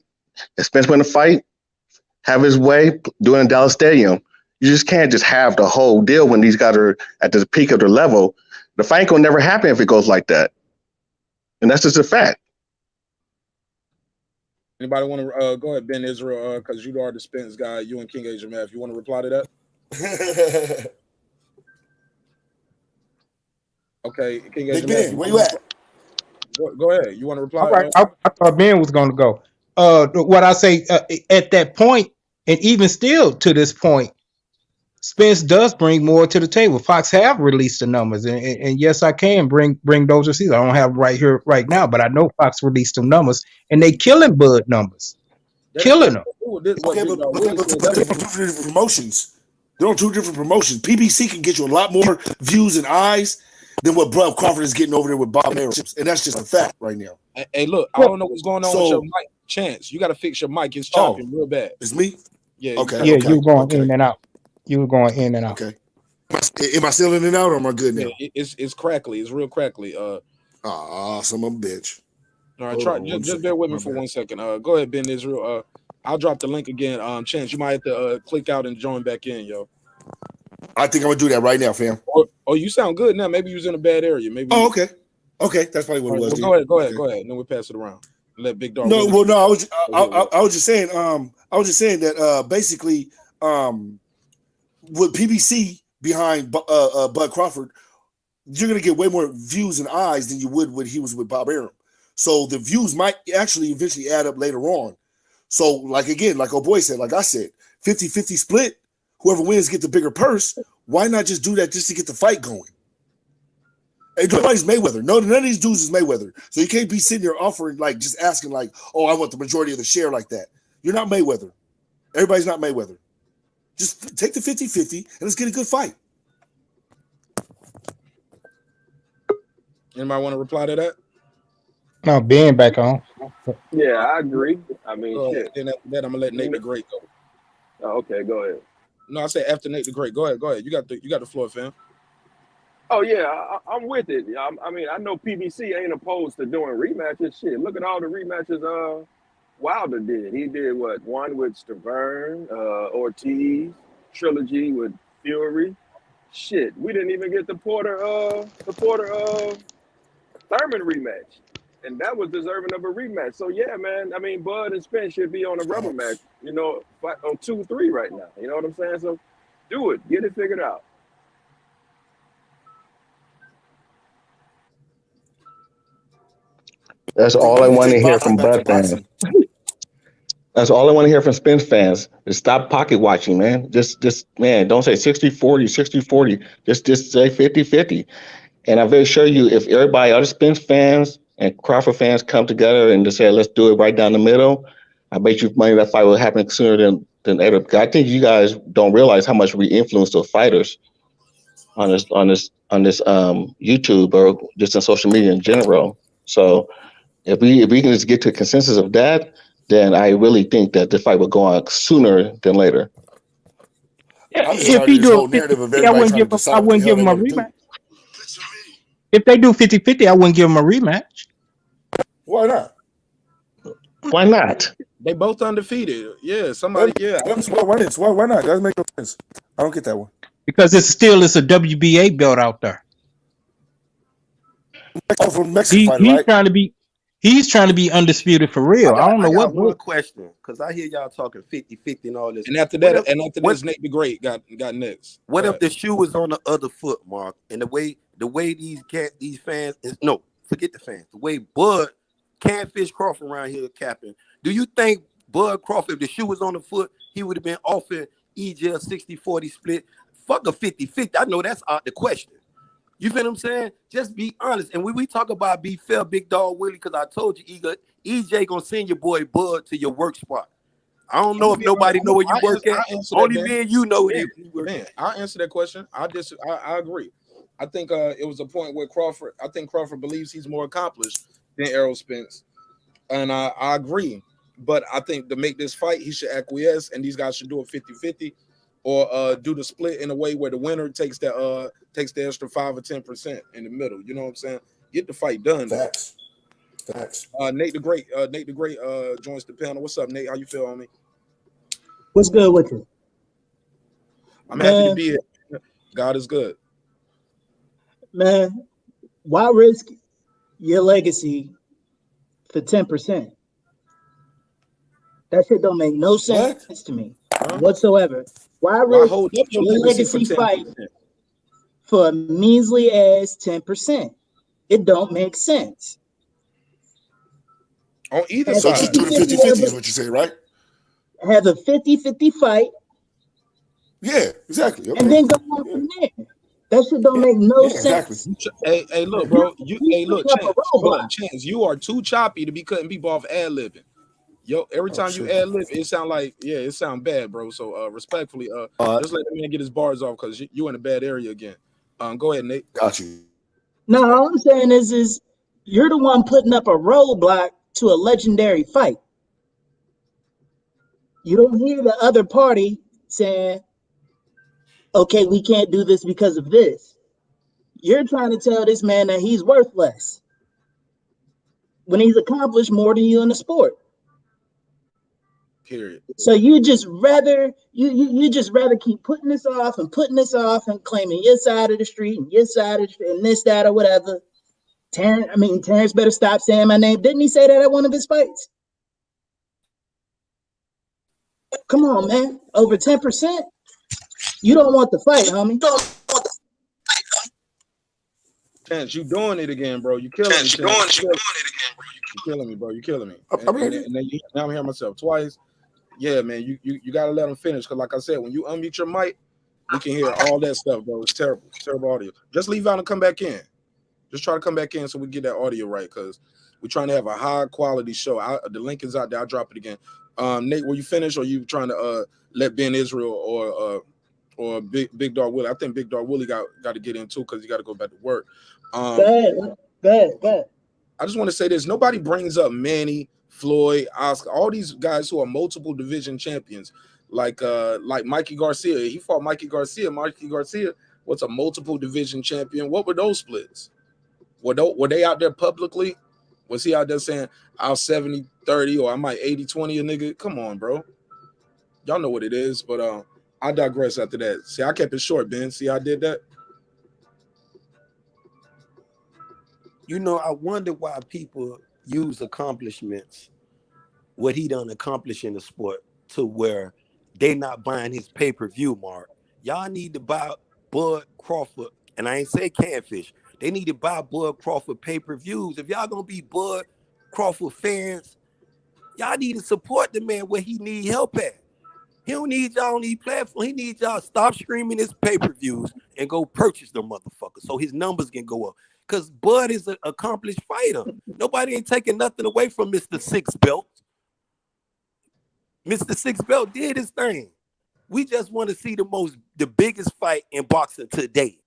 if Spence wins the fight, have his way, do it in Dallas Stadium. You just can't just have the whole deal when these guys are at the peak of their level. The fight will never happen if it goes like that. And that's just a fact. Anybody want to go ahead, Ben Israel, because you are the Spence guy, you and King Asia Math. You want to reply to that? Okay, King Asia Math. Where you at? Go ahead. You want to reply? All right, I thought Ben was going to go. What I say at that point, and even still to this point, Spence does bring more to the table. Fox have released the numbers, and yes, I can bring those receipts. I don't have them right here right now, but I know Fox released some numbers, and they killing Bud numbers, killing them. Okay, but they're different promotions. They're on two different promotions. PBC can get you a lot more views and eyes than what Bud Crawford is getting over there with Bob Arum, and that's just a fact right now. Hey, look, I don't know what's going on with your mic. Chance, you got to fix your mic. It's chopping real bad. It's me? Yeah. Okay. Yeah, you're going in and out. You were going in and out. Okay. Am I still in and out, or am I good now? Yeah, it's crackly. It's real crackly. Son of a bitch. All right, just bear with me for 1 second. Go ahead, Ben Israel. I'll drop the link again. Chance, you might have to click out and join back in, yo. I think I'm gonna do that right now, fam. Oh, you sound good now. Maybe you was in a bad area. Maybe. Oh, okay. Okay, that's probably what it was. Well, go ahead. And then we'll pass it around. Let Big Dog. No, I was just saying. I was just saying that basically, with PBC behind Bud Crawford, you're gonna get way more views and eyes than you would when he was with Bob Arum. So the views might actually eventually add up later on. So, like again, like old boy said, like I said, 50-50 split. Whoever wins get the bigger purse. Why not just do that just to get the fight going? Hey, nobody's Mayweather. No, none of these dudes is Mayweather. So you can't be sitting there offering, like, just asking, like, oh, I want the majority of the share like that. You're not Mayweather. Everybody's not Mayweather. Just take the 50-50 and let's get a good fight. Anybody want to reply to that? No, Ben back on. Yeah, I agree. I mean, shit. Then after that, I'm gonna let Nate the Great go. Oh, okay, go ahead. No, I said after Nate the Great. Go ahead. You got the floor, fam. Oh yeah, I'm with it. I mean, I know PBC ain't opposed to doing rematches. Shit, look at all the rematches Wilder did. He did one with Stavern, Ortiz, trilogy with Fury. Shit, we didn't even get the Porter Thurman rematch, and that was deserving of a rematch. So yeah, man. I mean, Bud and Spence should be on a rubber match. You know, fight on 2-3 right now. You know what I'm saying? So do it. Get it figured out. That's all I want to hear from Bud fans. That's all I want to hear from Spence fans. Is stop pocket watching, man. Just man, don't say 60-40, 60-40. Just say 50-50. And I'm very sure you, if everybody, other Spence fans and Crawford fans come together and just say, let's do it right down the middle, I bet you money that fight will happen sooner than ever. I think you guys don't realize how much we influence those fighters on this YouTube or just on social media in general. So if we can just get to a consensus of that, then I really think that the fight will go on sooner than later. Yeah, if he do 50-50, I wouldn't give him a rematch. If they do 50-50, I wouldn't give him a rematch. Why not? Why not? They both undefeated. Yeah, somebody. Yeah. Why not? That doesn't make no sense. I don't get that one. Because it's a WBA belt out there. From Mexican fighter, He's right? trying to be He's trying to be undisputed for real. I don't know I got what one book. question because I hear y'all talking 50-50 and all this. And after What that, if, what, Nate the Great got next. what Go if the shoe was on the other foot, Mark? And the way these fans is forget the fans. The way Bud Catfish Crawford around here capping. Do you think Bud Crawford, if the shoe was on the foot, he would have been offering EJ a 60-40 split? Fuck a 50-50. I know that's out the question. You feel what I'm saying? Just be honest. And when we talk about be fair, Big Dog Willie, because I told you, EJ gonna send your boy Bud to your work spot. I don't know if nobody know where you work at. Only me and you know where you work at. I'll answer that question. I agree. I think it was a point where Crawford believes he's more accomplished than Errol Spence. And I agree. But I think to make this fight, he should acquiesce, and these guys should do it 50-50 or do the split in a way where the winner takes the extra 5 or 10% in the middle. You know what I'm saying? Get the fight done. Facts. Nate the Great joins the panel. What's up, Nate? How you feel, homie? What's good with you? I'm happy to be here. God is good. Man, why risk your legacy for 10%? That shit don't make no sense to me whatsoever. Why risk your legacy fight for a measly ass 10%? It don't make sense. On either So side. just do the 50-50 is what you say, right? Have a 50-50 fight. Yeah, exactly. Okay. And then go on from there. That shit don't make no sense. Exactly. Hey, look, bro. Chance, you are too choppy to be cutting people off ad-libbing. Yo, every time you ad-lib, it sound bad, bro. So respectfully, just let the man get his bars off because you in a bad area again. Go ahead, Nate. Got you. No, all I'm saying is you're the one putting up a roadblock to a legendary fight. You don't hear the other party saying, okay, we can't do this because of this. You're trying to tell this man that he's worth less when he's accomplished more than you in the sport. Period. So you just rather keep putting this off and claiming your side of the street and your side of the street and this, that, or whatever. Terence better stop saying my name. Didn't he say that at one of his fights? Come on, man. Over 10%? You don't want the fight, homie. Terence, you doing it again, bro. You killing me. You're killing me, bro. You're killing me. And now I'm hearing myself twice. Yeah, man, you gotta let them finish. Cause like I said, when you unmute your mic, we can hear all that stuff, bro. It's terrible. It's terrible audio. Just leave out and come back in. Just try to come back in so we get that audio right, because we're trying to have a high quality show. The link is out there. I'll drop it again. Nate, were you finished, or you trying to let Ben Israel or Big Dog Willie? I think Big Dog Willie got to get in too because he got to go back to work. Go ahead. I just want to say this: nobody brings up Manny, Floyd, Oscar, all these guys who are multiple division champions, like Mikey Garcia. He fought Mikey Garcia. Mikey Garcia was a multiple division champion. What were those splits? Were they out there publicly? Was he out there saying I'll 70-30 or I might 80-20 a nigga? Come on, bro. Y'all know what it is, but I digress after that. See, I kept it short, Ben. See how I did that? You know, I wonder why people use accomplishments, what he done accomplish in the sport, to where they not buying his pay-per-view, Mark. Y'all need to buy Bud Crawford, and I ain't say Catfish. They need to buy Bud Crawford pay-per-views. If y'all gonna be Bud Crawford fans, y'all need to support the man where he need help at. He don't need y'all on these platforms. He needs y'all to stop streaming his pay-per-views and go purchase them motherfuckers so his numbers can go up. Because Bud is an accomplished fighter. Nobody ain't taking nothing away from Mr. Six Belt. Mr. Six Belt did his thing. We just want to see the biggest fight in boxing today.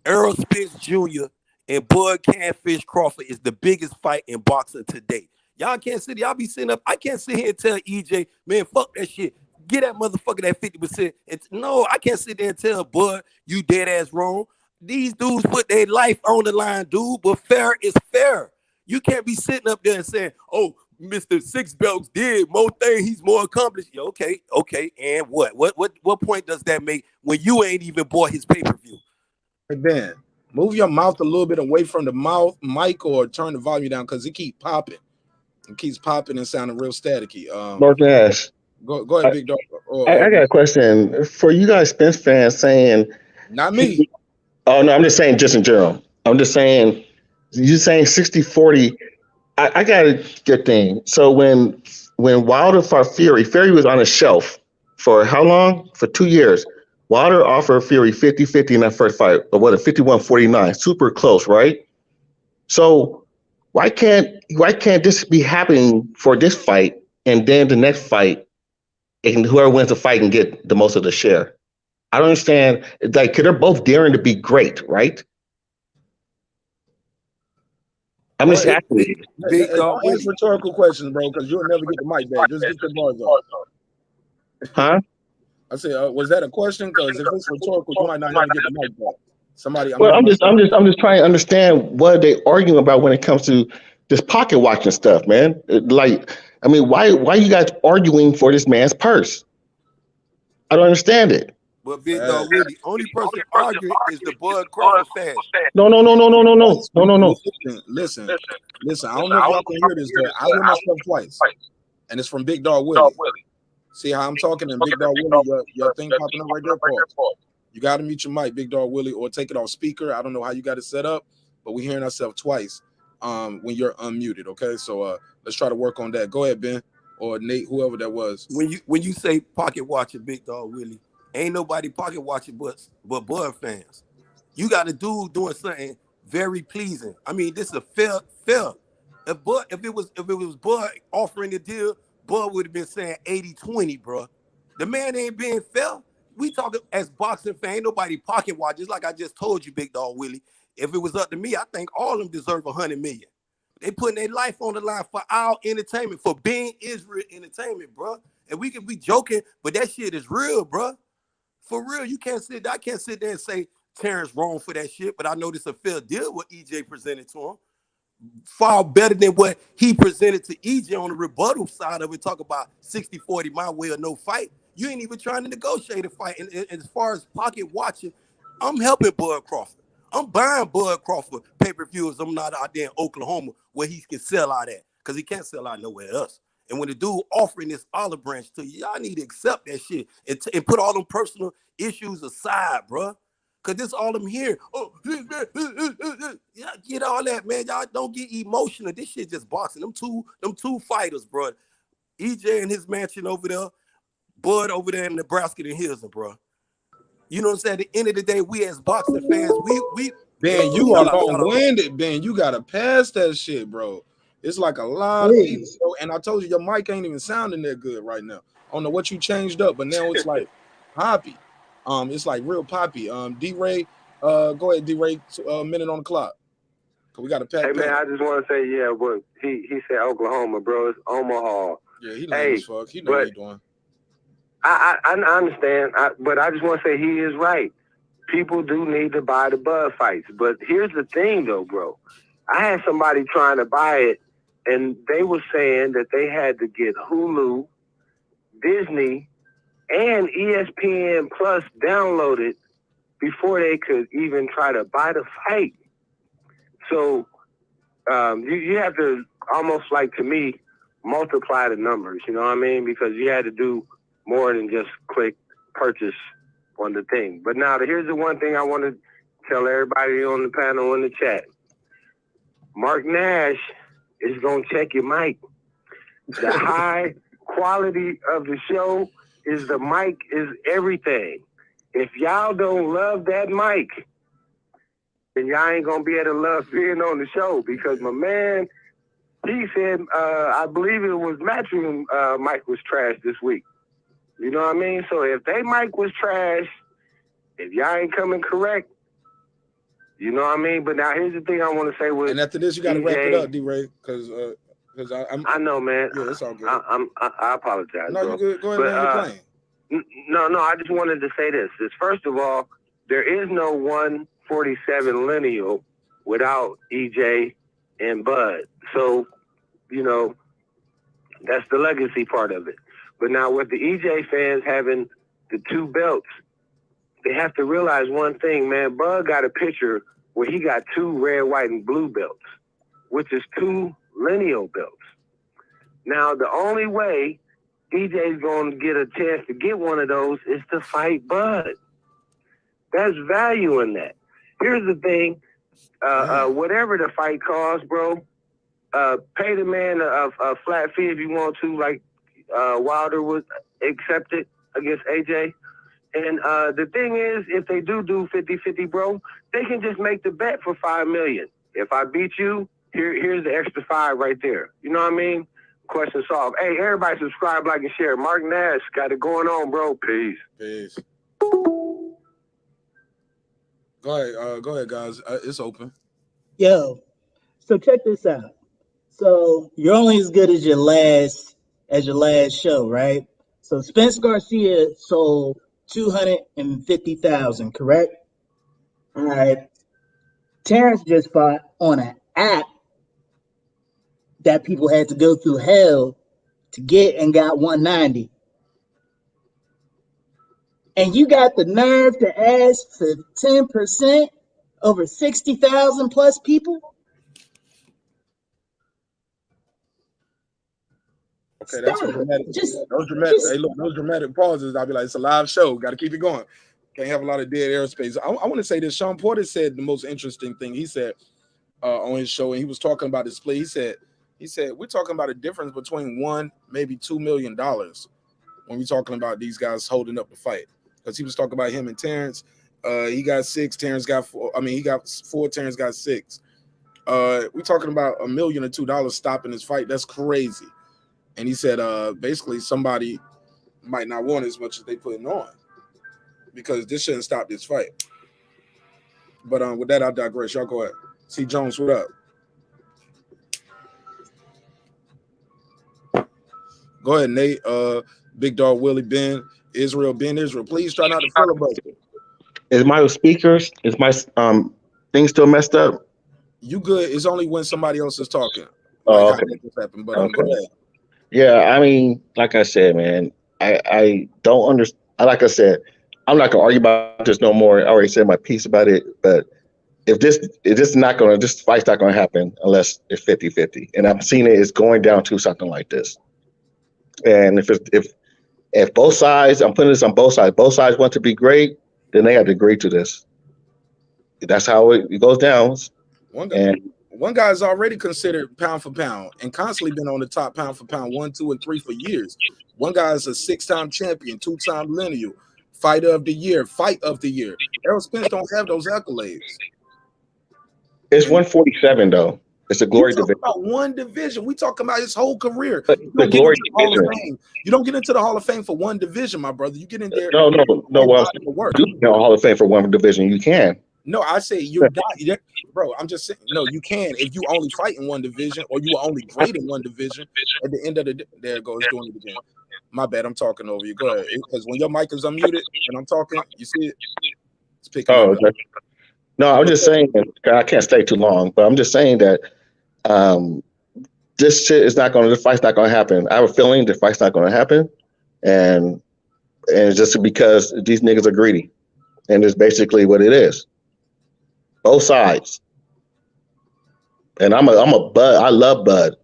Errol Spence Jr. and Bud Catfish Crawford is the biggest fight in boxing today. Y'all can't sit. Y'all be sitting up. I can't sit here and tell EJ, man, fuck that shit. Get that motherfucker that 50%. No, I can't sit there and tell Bud you dead ass wrong. These dudes put their life on the line, dude. But fair is fair. You can't be sitting up there and saying, "Oh, Mr. Six Belts did more things. He's more accomplished." Yeah, okay. And what point does that make when you ain't even bought his pay-per-view? Hey Ben, Move your mouth a little bit away from the mic, or turn the volume down because it keeps popping. It keeps popping and sounding real staticky. marqnash. Go ahead, big dog. I got a question for you guys, Spence fans, saying. Not me. Oh no, I'm just saying, just in general. I'm just saying, you're saying 60-40. I got a good thing. So when Wilder fought Fury was on a shelf for how long? For 2 years. Wilder offered Fury 50-50 in that first fight, or what, a 51-49, super close, right? So why can't this be happening for this fight, and then the next fight, and whoever wins the fight can get the most of the share? I don't understand. Like, they're both daring to be great, right? I'm just asking you. Don't ask rhetorical questions, bro, because you'll never get the mic back. Just get your bars off. Huh? I said, was that a question? Because if it's rhetorical, you might not ever get the mic back. Somebody. Well, I'm just trying to understand what they arguing about when it comes to this pocket watching stuff, man. Like, I mean, why you guys arguing for this man's purse? I don't understand it. But big dog, really, only person arguing is the Bud Crawford fans. No. Listen. I don't know if y'all can hear this, but I hear myself twice, and it's from Big Dog Willie. See how I'm talking, and Big Dog Willie, your thing popping up right there, Paul. You got to mute your mic, Big Dog Willie, or take it off speaker. I don't know how you got it set up, but we're hearing ourselves twice when you're unmuted. Okay, so let's try to work on that. Go ahead, Ben, or Nate, whoever that was. When you say pocket watching, Big Dog Willie, ain't nobody pocket watching but Bud fans. You got a dude doing something very pleasing. I mean, this is a fair. If it was Bud offering the deal, Bud would have been saying 80-20, bro. The man ain't being fair. We talking as boxing fan, ain't nobody pocket watches. Like I just told you, Big Dog Willie. If it was up to me, I think all of them deserve $100 million. They putting their life on the line for our entertainment, for being Israel entertainment, bro. And we can be joking, but that shit is real, bro. For real, I can't sit there and say Terence wrong for that shit, but I know this a fair deal what EJ presented to him. Far better than what he presented to EJ on the rebuttal side of it. Talk about 60-40 my way or no fight. You ain't even trying to negotiate a fight. And as far as pocket watching, I'm helping Bud Crawford. I'm buying Bud Crawford pay-per-views. I'm not out there in Oklahoma where he can sell out at, because he can't sell out nowhere else. And when the dude offering this olive branch to you, y'all need to accept that shit and put all them personal issues aside, bro. Because this all I'm hearing. Oh, yeah, get all that, man. Y'all don't get emotional. This shit just boxing. Them two fighters, bro. EJ in his mansion over there, Bud over there in Nebraska and Hills, bro. You know what I'm saying? At the end of the day, we as boxing fans, we Ben, you are long-winded, Ben. You gotta pass that shit, bro. It's like a lot of people, bro. And I told you your mic ain't even sounding that good right now. I don't know what you changed up, but now it's like poppy. It's like real poppy. D-Ray, go ahead, D-Ray, a minute on the clock. We got to pack. Hey man, I just want to say, yeah, but he said Oklahoma, bro. It's Omaha. Yeah, he lame as fuck. He know what he's doing. I understand, but I just want to say he is right. People do need to buy the Bud fights. But here's the thing, though, bro. I had somebody trying to buy it, and they were saying that they had to get Hulu, Disney, and ESPN Plus downloaded before they could even try to buy the fight. So you have to almost, like, to me, multiply the numbers, you know what I mean? Because you had to do more than just click purchase on the thing. But now here's the one thing I want to tell everybody on the panel in the chat. marqnash is going to check your mic. The high quality of the show is the mic is everything. If y'all don't love that mic, then y'all ain't going to be able to love being on the show, because my man, he said, I believe it was Matchroom mic was trash this week. You know what I mean? So if they mic was trash, if y'all ain't coming correct, you know what I mean? But now here's the thing I want to say with, and after this, you got to wrap it up, D-Ray, because I know, man. Yeah, it's all good. I apologize. No, bro. you good. Go ahead and land your plane. No. I just wanted to say this. First of all, there is no 147 lineal without EJ and Bud. So, you know, that's the legacy part of it. But now with the EJ fans having the two belts, they have to realize one thing, man. Bud got a picture where he got 2 red, white, and blue belts, which is 2 lineal belts. Now, the only way DJ's going to get a chance to get one of those is to fight Bud. There's value in that. Here's the thing. Whatever the fight costs, bro, pay the man a flat fee if you want to, like Wilder was accepted against AJ. And the thing is, if they do 50-50, bro, they can just make the bet for $5 million. If I beat you, here's the extra 5 right there. You know what I mean? Question solved. Hey, everybody subscribe, like, and share. marqnash got it going on, bro. Peace. Peace. Go ahead, guys. It's open. Yo, so check this out. So you're only as good as your last show, right? So Spence Garcia sold 250,000, correct? All right. Terence just fought on an app that people had to go through hell to get and got 190. And you got the nerve to ask for 10% over 60,000 plus people? Okay, that's a dramatic. Those dramatic pauses. I'll be like, it's a live show. Got to keep it going. Can't have a lot of dead airspace. I want to say this. Sean Porter said the most interesting thing. He said on his show, and he was talking about his play. He said we're talking about a difference between $1, maybe $2 million when we're talking about these guys holding up the fight. Because he was talking about him and Terence. He got 6. Terence got 4. I mean, he got 4. Terence got 6. We're talking about $1 million or $2 stopping his fight. That's crazy. And he said, basically, somebody might not want as much as they putting on because this shouldn't stop this fight. But with that, I digress. Y'all go ahead. C. Jones, what up? Go ahead, Nate. Big Dog Willie, Ben Israel. Please try not to filibuster. Is my speakers? Is my thing still messed up? You good? It's only when somebody else is talking. Oh, okay. This happen, but Okay. go ahead. Yeah, I mean, like I said, man, I don't understand. Like I said, I'm not gonna argue about this no more. I already said my piece about it. But if this fight's not gonna happen unless it's 50-50. And I'm seeing it's going down to something like this. And if both sides, I'm putting this on both sides want to be great, then they have to agree to this. That's how it goes down. One guy's already considered pound for pound and constantly been on the top pound for pound 1, 2, and 3 for years. One guy's a 6-time champion, 2-time lineal, fighter of the year, fight of the year. Errol Spence don't have those accolades. It's 147 though. It's a glory division. About one division. We talking about his whole career. The glory division. You don't get into the Hall of Fame for one division, my brother. You get in there. No. Well, you know, Hall of Fame for one division. You can. No, I say you're not, bro. I'm just saying, no, you can if you only fight in one division or you are only great in one division. At the end of the day, there it goes, doing it again. My bad, I'm talking over you. Go ahead, because when your mic is unmuted and I'm talking, you see it. It's picking up. Okay. No, I'm just saying. I can't stay too long, but I'm just saying that this shit is not going. The fight's not going to happen. I have a feeling the fight's not going to happen, and it's just because these niggas are greedy, and it's basically what it is. Both sides. And I'm a Bud. I love Bud.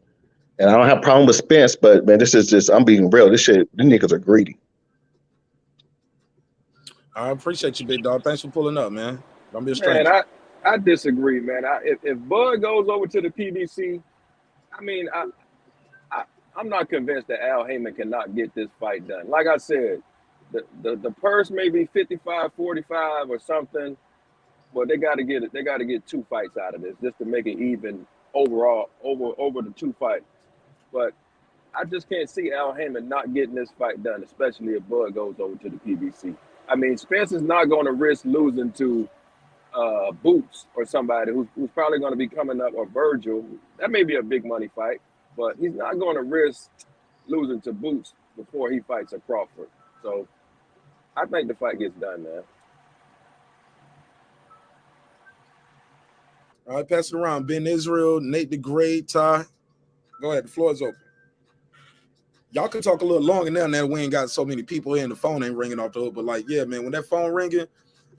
And I don't have a problem with Spence, but man, this is just, I'm being real. This shit, these niggas are greedy. I appreciate you, big dog. Thanks for pulling up, man. Don't be a stranger. Man, I disagree, man. If Bud goes over to the PBC, I mean, I'm not convinced that Al Heyman cannot get this fight done. Like I said, the purse may be 55-45 or something. Well, they got to get it. They got to get 2 fights out of this just to make it even overall over the 2 fights. But I just can't see Al Heyman not getting this fight done, especially if Bud goes over to the PBC. I mean, Spence is not going to risk losing to Boots or somebody who's probably going to be coming up, or Virgil. That may be a big money fight, but he's not going to risk losing to Boots before he fights a Crawford. So I think the fight gets done, man. All right, pass it around. Ben Israel, Nate the Great, Ty. Go ahead. The floor is open. Y'all can talk a little longer now that we ain't got so many people here and the phone ain't ringing off the hook. But like, yeah, man, when that phone ringing,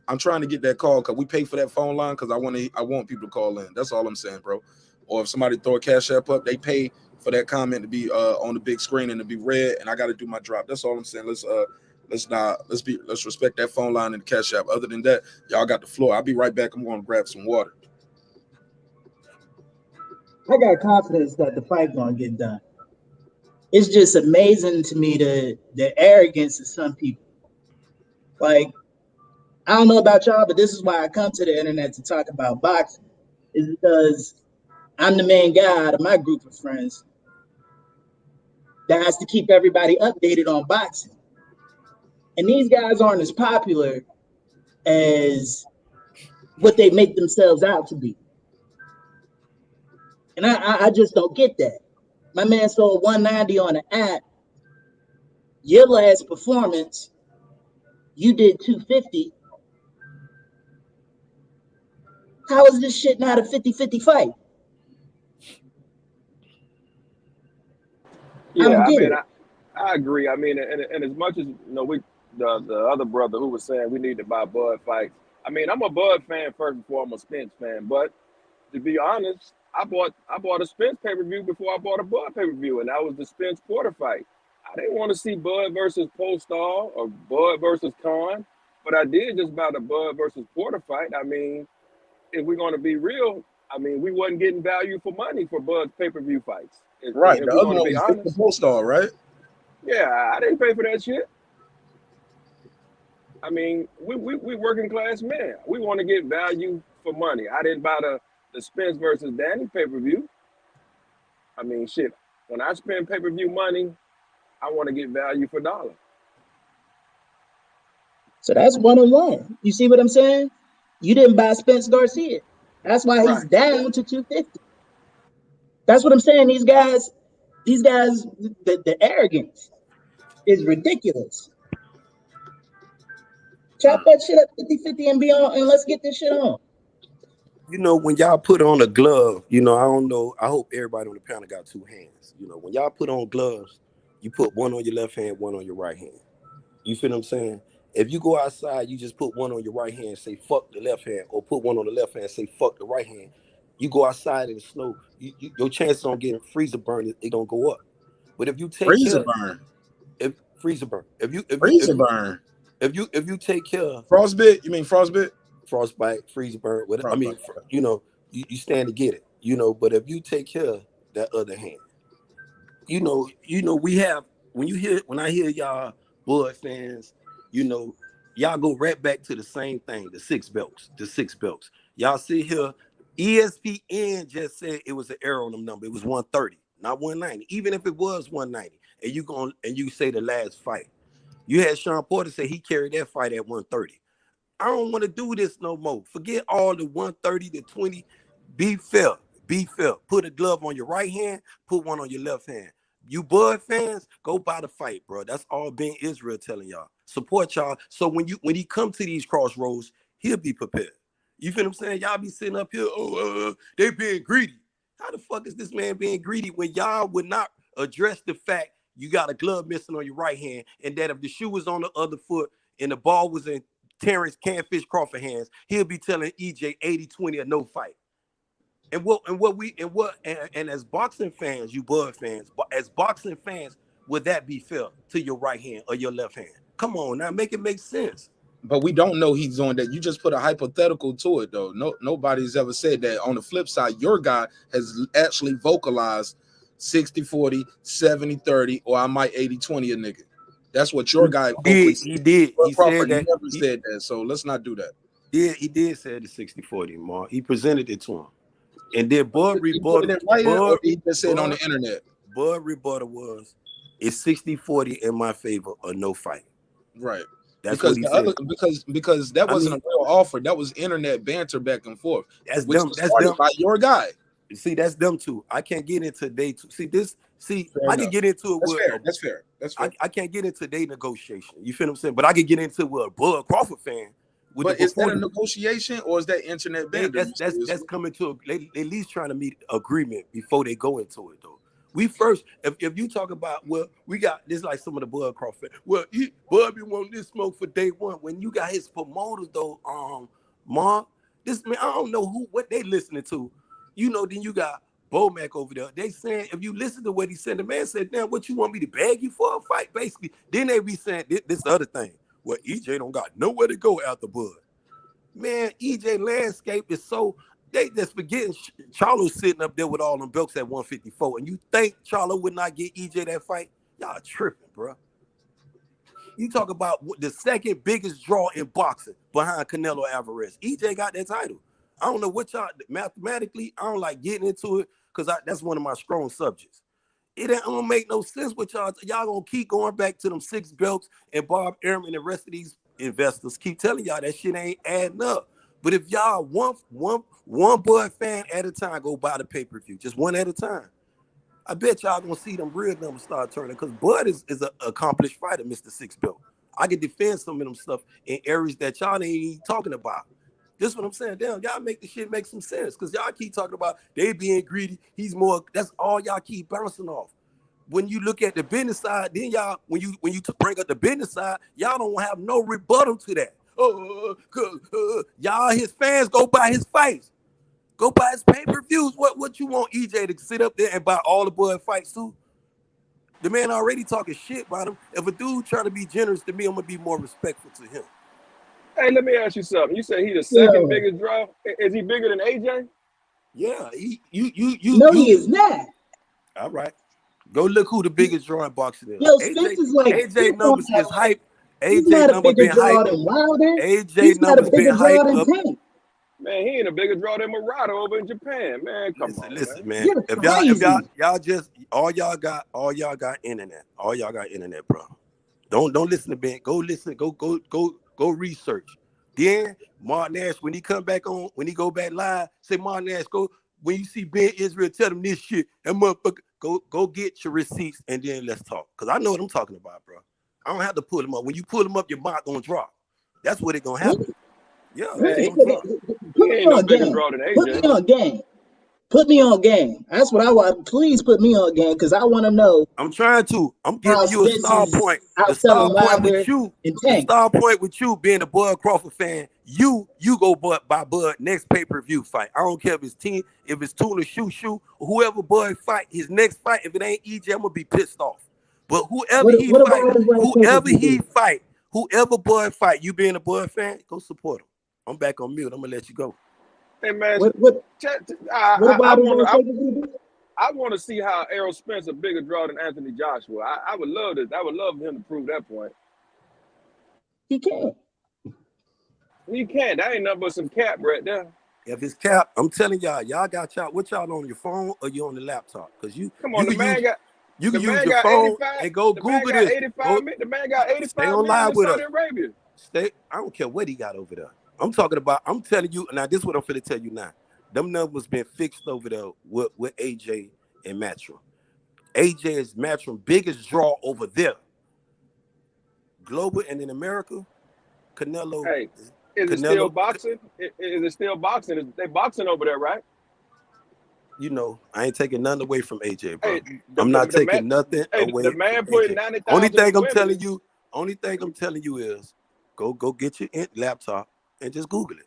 I'm trying to get that call because we pay for that phone line because I want people to call in. That's all I'm saying, bro. Or if somebody throw a Cash App up, they pay for that comment to be on the big screen and to be read, and I got to do my drop. That's all I'm saying. Let's respect that phone line and the Cash App. Other than that, y'all got the floor. I'll be right back. I'm going to grab some water. I got confidence that the fight gonna get done. It's just amazing to me the arrogance of some people. Like, I don't know about y'all, but this is why I come to the internet to talk about boxing. Is because I'm the main guy out of my group of friends that has to keep everybody updated on boxing. And these guys aren't as popular as what they make themselves out to be. And I just don't get that. My man sold 190 on the app. Your last performance, you did 250. How is this shit not a 50-50 fight? Yeah, I mean, I agree. I mean, and as much as the other brother who was saying we need to buy Bud fights. I mean, I'm a Bud fan first before I'm a Spence fan. But to be honest, I bought a Spence pay-per-view before I bought a Bud pay-per-view, and that was the Spence Porter fight. I didn't want to see Bud versus Postal or Bud versus Khan, but I did just buy the Bud versus Porter fight. I mean, if we're going to be real, I mean, we wasn't getting value for money for Bud's pay-per-view fights. Right. If The we're other going to one be was honest. the Postal, right? Yeah, I didn't pay for that shit. I mean, we working class men. We want to get value for money. I didn't buy the Spence versus Danny pay-per-view. I mean, shit. When I spend pay-per-view money, I want to get value for dollar. So that's 1-on-1. You see what I'm saying? You didn't buy Spence Garcia. That's why he's down to 250. That's what I'm saying. These guys, the arrogance is ridiculous. Chop that shit up 50-50 and be on, and let's get this shit on. You know, when y'all put on a glove, you know, I don't know. I hope everybody on the panel got two hands. You know, when y'all put on gloves, you put one on your left hand, one on your right hand. You feel what I'm saying? If you go outside, you just put one on your right hand, say fuck the left hand, or put one on the left hand, say fuck the right hand. You go outside in the snow, your chances on getting freezer burn it don't go up. But if you take freezer care, burn, if you take care of frostbite, you mean frostbite? Frostbite, freezer burn, whatever. I mean, you know, you stand to get it, you know. But if you take care of that other hand, you know, we have when I hear y'all Bud fans, you know, y'all go right back to the same thing, the six belts. Y'all see here, ESPN just said it was an error on them number. It was 130, not 190. Even if it was 190, and you say the last fight, you had Sean Porter say he carried that fight at 130. I don't want to do this no more. Forget all the 130 to 20. Be fair. Put a glove on your right hand, put one on your left hand. You Bud fans, go buy the fight, bro. That's all Ben Israel telling y'all. Support y'all. So when he come to these crossroads, he'll be prepared. You feel what I'm saying? Y'all be sitting up here, they being greedy. How the fuck is this man being greedy when y'all would not address the fact you got a glove missing on your right hand, and that if the shoe was on the other foot and the ball was in Terence Canfish Crawford hands, he'll be telling EJ 80-20 or no fight. And as boxing fans, you Bud fans, as boxing fans, would that be fair to your right hand or your left hand? Come on now, make it make sense. But we don't know he's doing that. You just put a hypothetical to it, though. Nobody's ever said that. On the flip side, your guy has actually vocalized 60-40, 70-30, or I might 80-20 a nigga. That's what your guy did. He did. He said that. Never said that. So let's not do that. Yeah, he did say the 60-40, Mark. He presented it to him. And then Bud rebuttal. Or he just said on the internet. Bud rebuttal was, it's 60-40 in my favor or no fight. Right. That's because what he said. Because that wasn't a real offer. That was internet banter back and forth. That's them. That's them. By your guy. See, that's them too. I can't get into day two. I can get into it. That's fair. I can't get into their negotiation. You feel what I'm saying? But I can get into it with a Bud Crawford fan. But is that a negotiation or is that internet banter? That's coming to at least trying to meet agreement before they go into it though. We first, if you talk about, well, we got this like some of the Bud Crawford. Well, Bud been wanting this smoke for day one. When you got his promoters though, Mark, this man, I don't know what they listening to. You know, then you got Bomac over there. They saying, if you listen to what he said, the man said, damn, what you want me to beg you for a fight? Basically, then they be saying this other thing. Well, EJ don't got nowhere to go after Bud. Man, EJ landscape is so, they just forgetting Charlo sitting up there with all them belts at 154. And you think Charlo would not get EJ that fight? Y'all tripping, bro. You talk about the second biggest draw in boxing behind Canelo Alvarez. EJ got that title. I don't know what y'all, mathematically, I don't like getting into it because that's one of my strong subjects. It don't make no sense with y'all. Y'all gonna keep going back to them 6 belts, and Bob Arum and the rest of these investors keep telling y'all that shit ain't adding up. But if y'all one Bud fan at a time go buy the pay-per-view, just one at a time, I bet y'all gonna see them real numbers start turning, because Bud is an accomplished fighter, Mr. 6 belt. I can defend some of them stuff in areas that y'all ain't even talking about. This is what I'm saying. Damn, y'all make the shit make some sense, because y'all keep talking about they being greedy. He's more. That's all y'all keep bouncing off. When you look at the business side, then y'all, when you bring up the business side, y'all don't have no rebuttal to that. Y'all, his fans, go buy his fights, go buy his pay-per-views. What you want EJ to sit up there and buy all the Bud fights too? The man already talking shit about him. If a dude try to be generous to me, I'm gonna be more respectful to him. Hey, let me ask you something. You say he's the second biggest draw. Is he bigger than AJ? Yeah, he is not. All right. Go look who the biggest draw in boxing is. Yo, Spence is like AJ numbers is hype. He's AJ not a numbers bigger been draw hype. than Wilder. AJ He's not a numbers bigger been draw hyped than up. Tank. Man, he ain't a bigger draw than Murata over in Japan. Man, come on, Listen, man. You're If crazy. y'all just all y'all got internet. All y'all got internet, bro. Don't listen to Ben. Go listen. Go research. Then marqnash, when he come back on, when he go back live, say marqnash, go when you see Ben Israel, tell them this shit. And motherfucker, go get your receipts and then let's talk. Cause I know what I'm talking about, bro. I don't have to pull them up. When you pull them up, your mouth gonna drop. That's what it gonna happen. Yeah, Man, gonna drop. Put me on game. Put me on game. Put me on game. That's what I want. Please put me on game, because I want to know. I'm trying to. I'm giving you a star point. The star point with you. The star point with you being a Bud Crawford fan. You go buy Bud next pay-per-view fight. I don't care if it's team, if it's Tuna Shoe, whoever Bud fight his next fight. If it ain't EJ, I'm gonna be pissed off. But whoever whoever Bud fight, you being a Bud fan, go support him. I'm back on mute. I'm gonna let you go. Hey man, I want to see how Errol Spence a bigger draw than Anthony Joshua. I would love this. I would love him to prove that point. He can't. He can't. That ain't nothing but some cap right there. If it's cap, I'm telling y'all got y'all. What y'all on your phone or you on the laptop? Because you come on, you the man got. You can use your phone and go Google this. The man got 85 stay on live in with Saudi us. Arabia. I don't care what he got over there. I'm talking about. I'm telling you now. This is what I'm finna tell you now. Them numbers been fixed over there with AJ and Matchroom. AJ is Matchroom biggest draw over there. Global and in America, Canelo. Hey, is it still boxing? Is it still boxing? They boxing over there, right? You know, I ain't taking nothing away from AJ, bro. Hey, I'm not taking nothing away. The man from put AJ. 90,000. Only thing I'm telling you is go get your laptop and just Google it.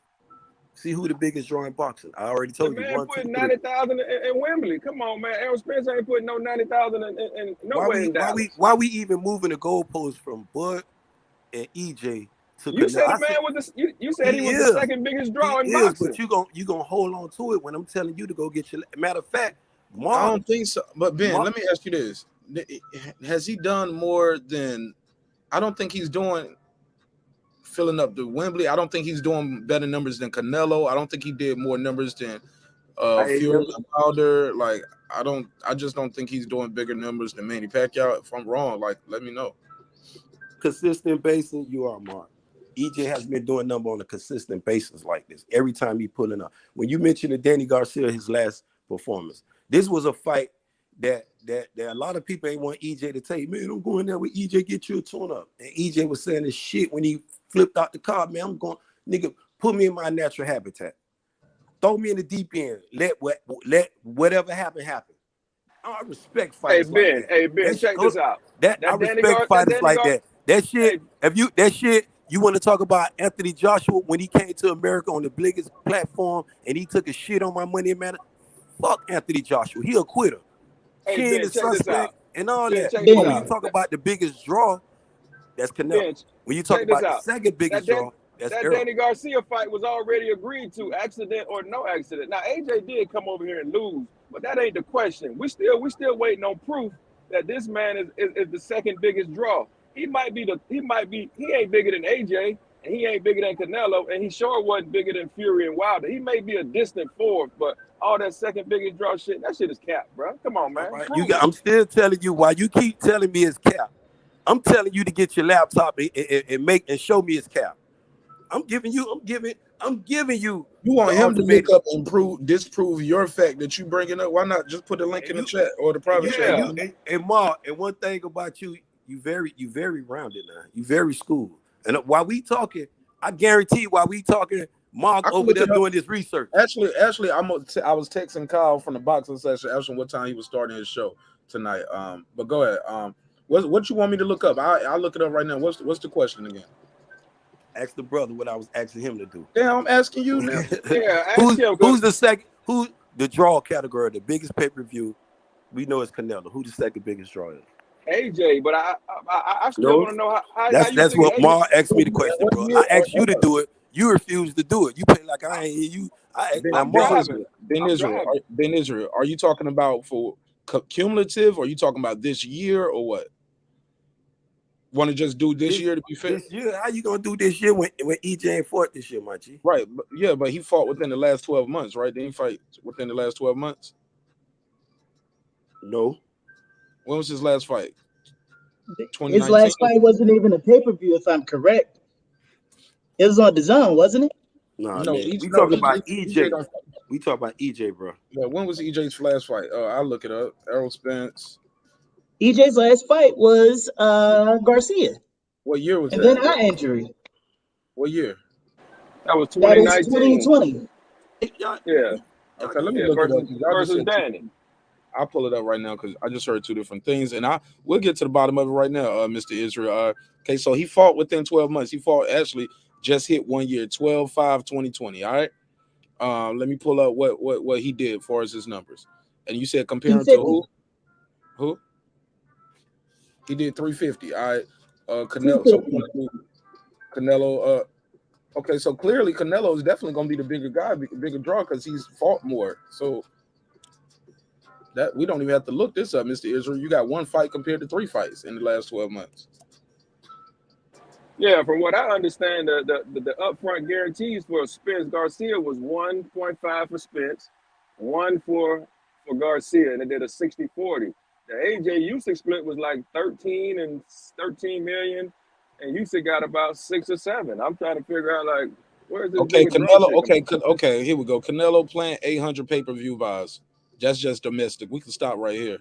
See who the biggest draw in boxing. I already told you. The man put 90,000 in Wembley. Come on, man. Errol Spence ain't putting no 90,000 in nowhere in Dallas. Why we even moving the goalposts from Bud and EJ to you Canelo? said the man was you said he was the second biggest draw in boxing. But you gonna hold on to it when I'm telling you to go get your. Matter of fact, I don't think so. But Ben, let me ask you this: has he done more than? I don't think he's doing. Filling up the Wembley. I don't think he's doing better numbers than Canelo. I don't think he did more numbers than Fury and Wilder. Like I just don't think he's doing bigger numbers than Manny Pacquiao. If I'm wrong, like let me know. Consistent basis, you are, Mark. EJ has been doing number on a consistent basis like this every time he pulling up. When you mentioned the Danny Garcia, his last performance, this was a fight that a lot of people ain't want EJ to take. Man, I'm going there with EJ, get you a tune up. And EJ was saying this shit when he flipped out the car. Man, I'm going, nigga, put me in my natural habitat. Throw me in the deep end. Let whatever happen. I respect fighters like that. Hey Ben, check this out. I respect fighters like that. That shit. You want to talk about Anthony Joshua when he came to America on the biggest platform and he took a shit on my Money Matter? Fuck Anthony Joshua. He a quitter. Hey King Ben, is check this suspect out. and all Ben, that. check But this when out. you talk about the biggest draw, that's Canelo. Ben, When you talk check this about the out. second biggest draw, that's That Errol. Danny Garcia fight was already agreed to, accident or no accident. Now AJ did come over here and lose, but that ain't the question. We still waiting on proof that this man is the second biggest draw. He ain't bigger than AJ, and he ain't bigger than Canelo, and he sure wasn't bigger than Fury and Wilder. He may be a distant fourth, but all that second biggest draw shit, that shit is cap, bro. Come on, man. Right. I'm still telling you why you keep telling me it's cap. I'm telling you to get your laptop and show me it's cap. I'm giving you. You want the him to ultimatum. look up and disprove your fact that you bringing up? Why not just put a link in the chat or the private chat? And Mark, and one thing about you, you very rounded now. You very school. And while we talking, I guarantee while we talking, Mark over there doing this research. Actually, I was texting Kyle from the boxing session, asking what time he was starting his show tonight. But go ahead. What you want me to look up? I'll look it up right now. What's the question again? Ask the brother what I was asking him to do. Yeah, I'm asking you now. Yeah, ask him. Who's the second? Who the draw category? The biggest pay-per-view? We know it's Canelo. Who the second biggest draw is? AJ, but I still want to know how That's what Mark asked me the question, bro. I asked you to do it. You refused to do it. You play like I ain't hear you. Ben Israel, are you talking about for cumulative, or are you talking about this year, or what? Want to just do this year to be fair? This year, how you gonna do this year when EJ ain't fought this year, my G? Right, but he fought within the last 12 months, right? Didn't he fight within the last 12 months? No. When was his last fight? His last fight wasn't even a pay-per-view, if I'm correct. It was on the zone, wasn't it? No, we talking about EJ. We talk about EJ, bro. Yeah, when was EJ's last fight? I'll look it up. Errol Spence. EJ's last fight was Garcia. What year was and that? And then eye injury. What year? That was 2019. That is 2020. Yeah. Okay, let me look it up. Versus Danny. I'll pull it up right now because I just heard two different things, and we'll get to the bottom of it right now, Mr. Israel. Okay, so he fought within 12 months. He fought actually just hit 1 year, 12/5/2020. All right. Let me pull up what he did as far as his numbers. And you said comparing to who? Who? He did 350. All right. Canelo. Okay, so clearly Canelo is definitely going to be the bigger guy, bigger draw because he's fought more. So that we don't even have to look this up, Mr. Israel. You got one fight compared to 3 fights in the last 12 months. Yeah, from what I understand, the upfront guarantees for Spence Garcia was 1.5 for Spence, 1 for Garcia, and they did a 60-40. The AJ Usyk split was like 13 and 13 million, and Usyk got about 6 or 7. I'm trying to figure out like where's this Okay, bigger Canelo. Okay, here we go. Canelo playing 800 pay-per-view buys. That's just domestic. We can stop right here.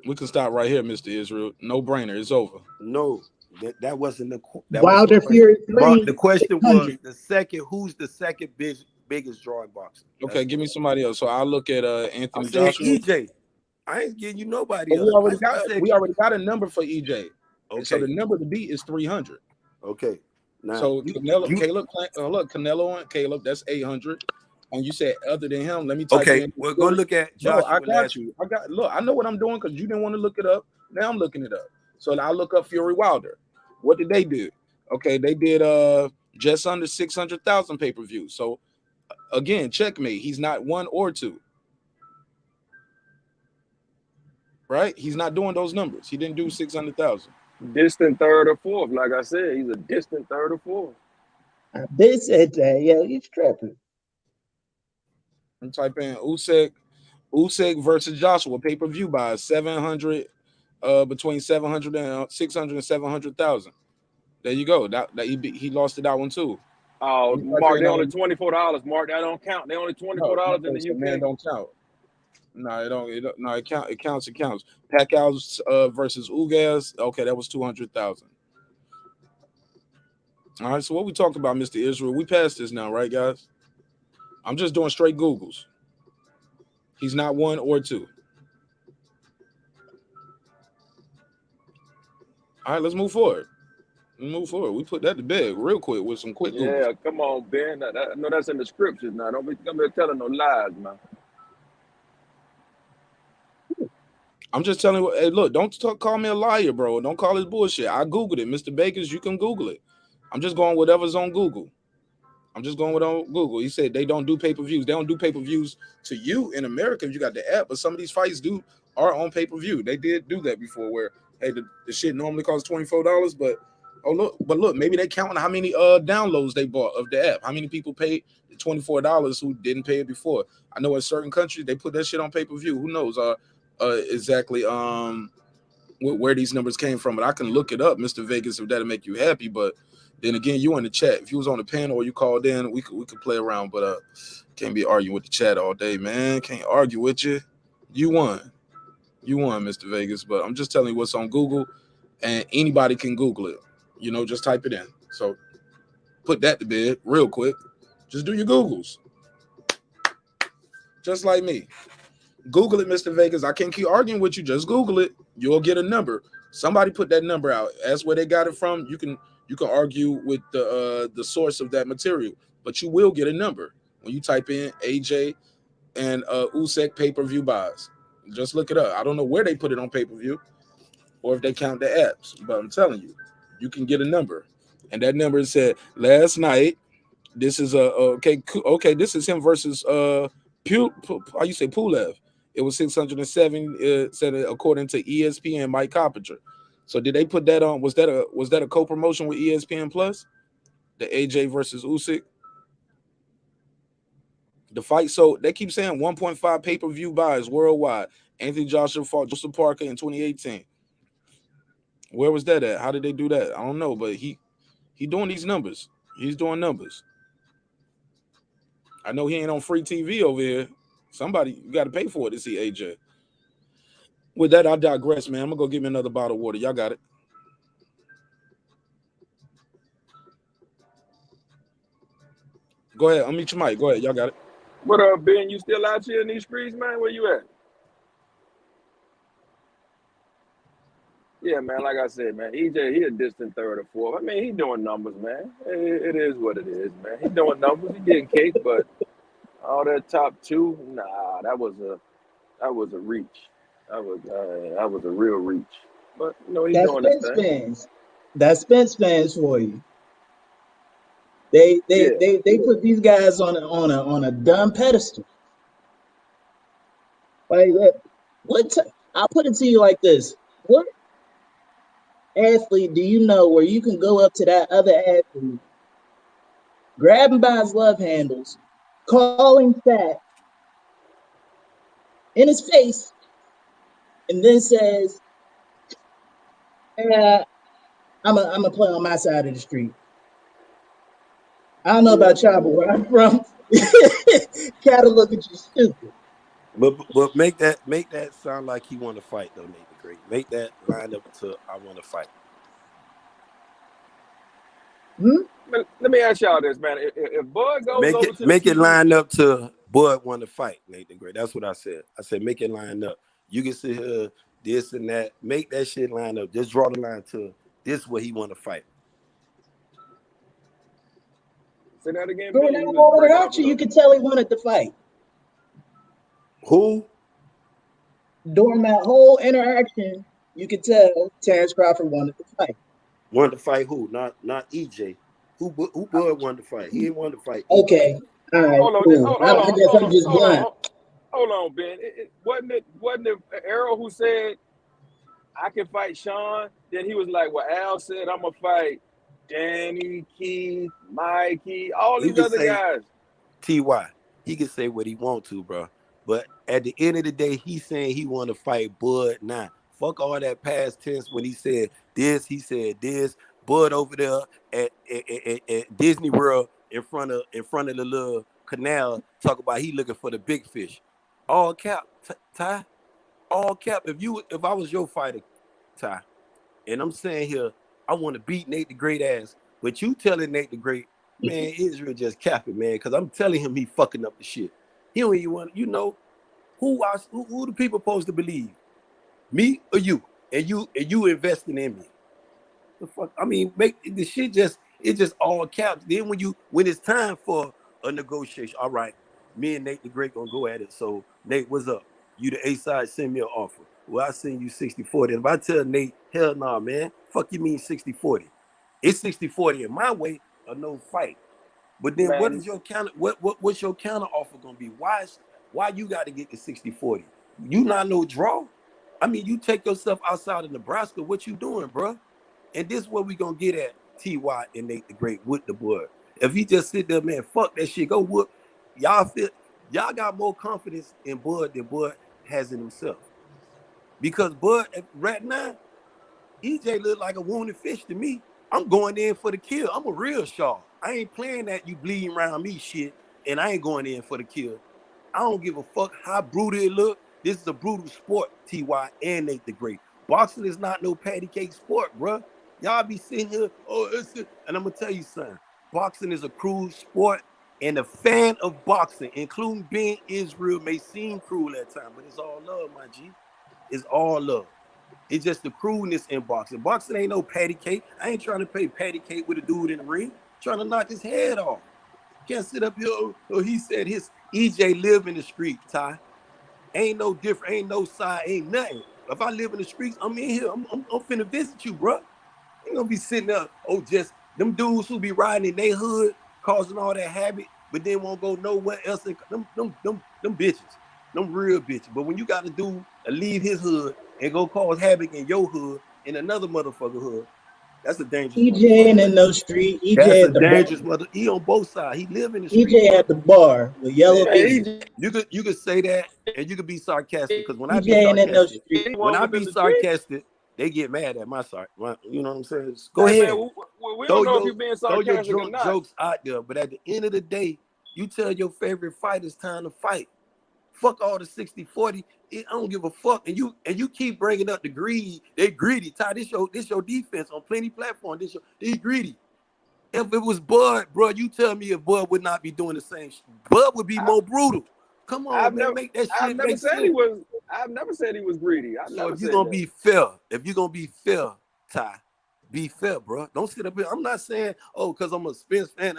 Mr. Israel. No brainer. It's over. No, that wasn't the Wilder Fury 3. The question was the second. Who's the second biggest drawing boxer? Okay, give me somebody else. So I'll look at Anthony I said Joshua. EJ. I ain't getting you nobody else. We already got a number for EJ. Okay. So the number to beat is 300. Okay. Now, so Canelo and Caleb, that's 800. And you said other than him, let me type in. We're gonna look at Joshua. No, I got you. I know what I'm doing because you didn't want to look it up. Now I'm looking it up. So I'll look up Fury Wilder. What did they do? Okay, they did just under 600,000 pay-per-view. So again, checkmate. He's not 1 or 2. Right? He's not doing those numbers. He didn't do 600,000. Distant third or fourth. Like I said, he's a distant third or fourth. They said that, yeah, he's trapping. I'm typing Usyk versus Joshua pay-per-view by 700, between 700 and 600 and 700,000. There you go. That he lost to that one too. Oh, Mark, they only $24. Mark, that don't count. They only $24 in the UK. Man, don't count. No, it don't. No, it counts. It counts. Pacquiao versus Ugas. Okay, that was 200,000. All right. So what we talked about, Mr. Israel? We passed this now, right, guys? I'm just doing straight Googles. He's not 1 or 2. All right, let's move forward. We put that to bed real quick with some quick Googles. Yeah, come on, Ben. I know that's in the scriptures now. Don't be telling no lies, man. I'm just telling you, hey, look, don't call me a liar, bro. Don't call it bullshit. I Googled it. Mr. Bakers, you can Google it. I'm just going whatever's on Google. He said they don't do pay-per-views. They don't do pay-per-views to you in America if you got the app, but some of these fights are on pay-per-view. They did do that before where, hey, the shit normally costs $24, but look, maybe they counting how many downloads they bought of the app. How many people paid the $24 who didn't pay it before? I know in certain countries they put that shit on pay-per-view. Who knows exactly where these numbers came from, but I can look it up, Mr. Vegas, if that'll make you happy. But then again, you in the chat. If you was on the panel or you called in, we could play around, but can't be arguing with the chat all day, man. Can't argue with you. You won, Mr. Vegas. But I'm just telling you what's on Google, and anybody can Google it. You know, just type it in. So put that to bed real quick. Just do your Googles. Just like me. Google it, Mr. Vegas. I can't keep arguing with you. Just Google it. You'll get a number. Somebody put that number out. Ask where they got it from. You can argue with the source of that material, but you will get a number when you type in AJ and Usyk pay-per-view buys. Just look it up. I don't know where they put it on pay-per-view or if they count the apps, but I'm telling you, you can get a number. And that number said last night. This is okay. This is him versus how you say Pulev. It was 607 said according to ESPN Mike Coppinger. So did they put that on? Was that a co-promotion with ESPN Plus? The AJ versus Usyk? The fight. So they keep saying 1.5 pay-per-view buys worldwide. Anthony Joshua fought Joseph Parker in 2018. Where was that at? How did they do that? I don't know, but he doing these numbers. He's doing numbers. I know he ain't on free TV over here. Somebody, you got to pay for it to see AJ. With that, I digress, man. I'm going to go get me another bottle of water. Y'all got it. Go ahead. Unmute your mic. Go ahead. Y'all got it. What up, Ben? You still out here in these streets, man? Where you at? Yeah, man, like I said, man, EJ, he a distant third or fourth. I mean, he doing numbers, man. It is what it is, man. He doing numbers. He getting cake, but all that top two, nah, that was a reach. That was a real reach. But you know, he's doing his thing. Fans. That's Spence fans for you. They put these guys on a dumb pedestal. Like I'll put it to you like this: what athlete do you know where you can go up to that other athlete, grab him by his love handles, call him fat in his face, and then says, I'm gonna play on my side of the street. I don't know about y'all, but where I'm from, cat'll look at you stupid. But make that sound like he want to fight though, Nate the Great. Make that line up to I want to fight. Let me ask y'all this, man. If Bud goes over to make it line up to Bud want to fight, Nate the Great. That's what I said. I said make it line up. You can sit here, this and that. Make that shit line up. Just draw the line to this what he want to fight. Say that again. During that whole interaction, you could tell he wanted to fight. Who? During that whole interaction, you could tell Terence Crawford wanted to fight. Wanted to fight who? Not EJ. Who Bud wanted to fight? He didn't want to fight. Okay. All right. Hold on, cool. I guess I'm just blind. Hold on, Ben. Wasn't it Errol who said I can fight Sean? Then he was like, well, Al said I'm gonna fight Danny, Keith, Mikey, all these other guys. T.Y. He can say what he want to, bro. But at the end of the day, he's saying he want to fight Bud now. Fuck all that past tense when he said this, he said this. Bud over there at Disney World in front of the little canal talk about he looking for the big fish. All cap, Ty. All cap. If I was your fighter, Ty, and I'm saying here, I want to beat Nate the Great ass, but you telling Nate the Great, man, Israel just capping, man, because I'm telling him he fucking up the shit. He don't even want, who the people supposed to believe? Me or you? And you investing in me. The fuck? I mean, make the shit it just all caps. Then when it's time for a negotiation, all right, me and Nate the Great gonna go at it. So Nate, what's up? You the A side, send me an offer. Well, I send you 60-40. And if I tell Nate, hell nah, man, fuck you mean 60-40. It's 60-40 in my way or no fight. But then what is your counter? What's your counter offer gonna be? Why you got to get the 60-40? You not no draw. I mean, you take yourself outside of Nebraska. What you doing, bro? And this is what we gonna get at T.Y. and Nate the Great with the Bud. If he just sit there, man, fuck that shit. Go whoop. Y'all got more confidence in Bud than Bud has in himself. Because Bud right now, EJ look like a wounded fish to me. I'm going in for the kill. I'm a real shark. I ain't playing that you bleeding around me shit, and I ain't going in for the kill. I don't give a fuck how brutal it look. This is a brutal sport, T.Y. and Nate the Great. Boxing is not no patty cake sport, bro. Y'all be sitting here, and I'm gonna tell you something. Boxing is a cruel sport, and a fan of boxing, including being Israel, may seem cruel at times, but it's all love, my G. It's all love. It's just the cruelness in boxing. Boxing ain't no patty cake. I ain't trying to play patty cake with a dude in the ring. I'm trying to knock his head off. Can't sit up here. He said his EJ live in the street, Ty. Ain't no different. Ain't no side. Ain't nothing. If I live in the streets, I'm in here. I'm finna visit you, bro. Ain't gonna be sitting there. Just them dudes who be riding in their hood, causing all that habit, but then won't go nowhere else. Them bitches. Them real bitches. But when you got to do leave his hood and go cause havoc in your hood, in another motherfucker hood, that's a dangerous EJ ain't in no street. EJ That's at a the dangerous bar. mother. He on both sides. He live in the street. EJ at the bar with yellow bitches. You could say that, and you could be sarcastic. Because when I EJ be ain't in no sarcastic, street. they get mad at my side. You know what I'm saying? Go Hey, ahead. man, we don't know if you're being Throw your sarcastic or drunk not. jokes out there. But at the end of the day, you tell your favorite fight it's time to fight. Fuck all the 60-40. I don't give a fuck. And you keep bringing up the greed. They greedy. Ty, this your defense on plenty platform. They greedy. If it was Bud, bro, you tell me if Bud would not be doing the same shit. Bud would be more brutal. Come on, man, make that shit make sense. I've never said he was greedy. So if you're gonna be fair, Ty, be fair, bro. Don't sit up here. I'm not saying, because I'm a Spence fan,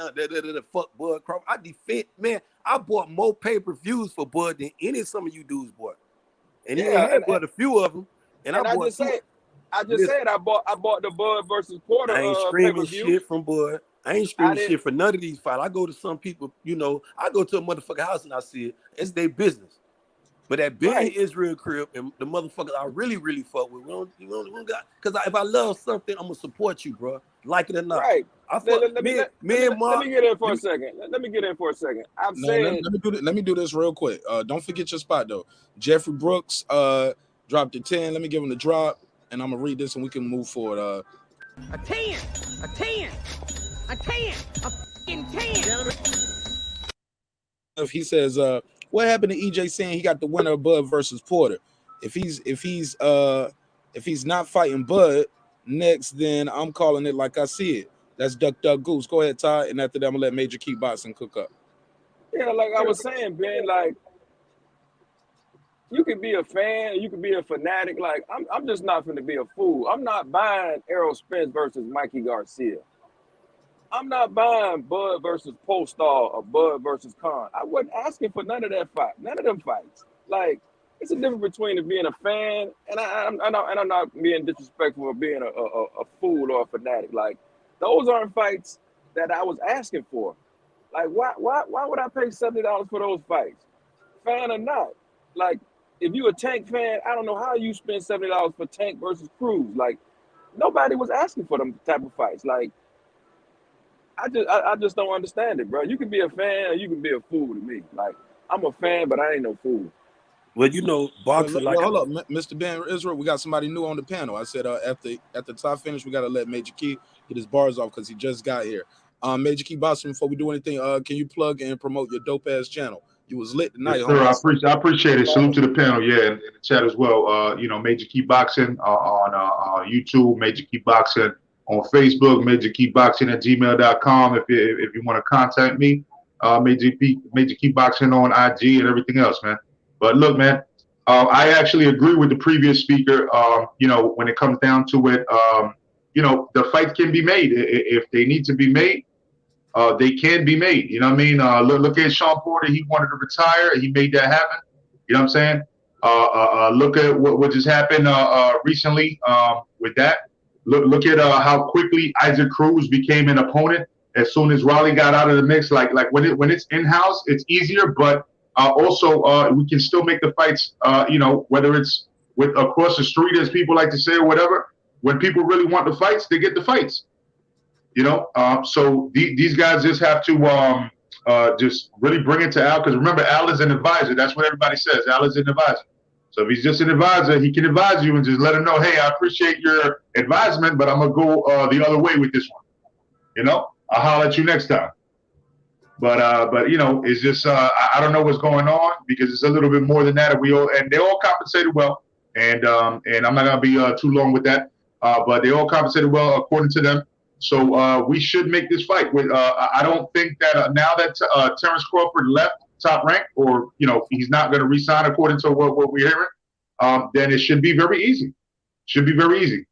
fuck Bud Crawford. I defend, man. I bought more pay-per-views for Bud than any of some of you dudes bought. And he ain't had but a few of them. And I bought I bought the Bud versus Porter I ain't screaming pay-per-view. shit from Bud. I ain't screaming shit for none of these fights. I go to some people, I go to a motherfucking house and I see it. It's their business. But that being Israel crib and the motherfuckers I really, really fuck with, we don't got, because if I love something, I'm gonna support you, bro. Like it or not. Right. Let me get in for a second. Let me get in for a second. Let me do this real quick. Don't forget your spot though. Jeffrey Brooks dropped a 10. Let me give him the drop, and I'm gonna read this and we can move forward. A 10, a 10, a 10, a fucking 10. If he says, what happened to EJ saying he got the winner of Bud versus Porter? If he's not fighting Bud next, then I'm calling it like I see it. That's Duck Goose. Go ahead, Ty, and after that, I'm gonna let Major Key Boxing cook up. Yeah, like I was saying, Ben, like you could be a fan, you could be a fanatic. Like I'm just not gonna be a fool. I'm not buying Errol Spence versus Mikey Garcia. I'm not buying Bud versus Polestar or Bud versus Khan. I wasn't asking for none of that fight, none of them fights. Like, it's a difference between being a fan and I'm not being disrespectful or being a fool or a fanatic. Like, those aren't fights that I was asking for. Like, why would I pay $70 for those fights, fan or not? Like, if you a Tank fan, I don't know how you spend $70 for Tank versus Cruz. Like, nobody was asking for them type of fights. Like, I just don't understand it, bro. You can be a fan or you can be a fool to me. Like, I'm a fan, but I ain't no fool. Well, boxing hold up, Mr. Ben Israel. We got somebody new on the panel. I said at the top finish, we got to let Major Key get his bars off because he just got here. Major Key Boxing, before we do anything, can you plug and promote your dope ass channel? You was lit tonight, yes, sir. I appreciate it. Salute to the panel, in the chat as well. Major Key Boxing on YouTube, Major Key Boxing on Facebook, MajorKeyBoxing@gmail.com. If you want to contact me, Major Key Boxing on IG and everything else, man. But look, man, I actually agree with the previous speaker. You know, when it comes down to it, you know, the fights can be made if they need to be made. They can be made. You know what I mean? Look at Sean Porter. He wanted to retire. He made that happen. You know what I'm saying? Look at what just happened recently with that. Look at how quickly Isaac Cruz became an opponent as soon as Raleigh got out of the mix. Like when it's in house, it's easier. But also we can still make the fights. You know, whether it's with across the street, as people like to say, or whatever. When people really want the fights, they get the fights. You know, so these guys just have to just really bring it to Al, because remember, Al is an advisor. That's what everybody says. Al is an advisor. So if he's just an advisor, he can advise you and just let him know, hey, I appreciate your advisement, but I'm gonna go the other way with this one. You know, I'll holler at you next time. But you know, it's just I don't know what's going on, because it's a little bit more than that. And they all compensated well, and I'm not gonna be too long with that. But they all compensated well according to them. So we should make this fight. I don't think that now that Terence Crawford left Top Rank, or you know, he's not going to re-sign according to what we're hearing, then it should be very easy. Should be very easy.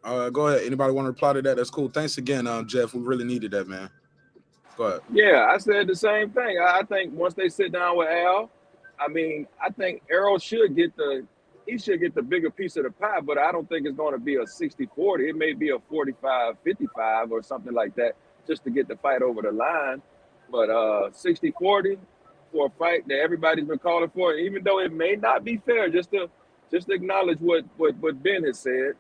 Go ahead. Anybody want to reply to that? That's cool. Thanks again, Jeff. We really needed that, man. Go ahead. Yeah, I said the same thing. I think once they sit down with Al, I mean, I think Errol should get the bigger piece of the pie, but I don't think it's going to be a 60-40. It may be a 45-55 or something like that, just to get the fight over the line. But 60-40 for a fight that everybody's been calling for, even though it may not be fair, just to acknowledge what Ben has said,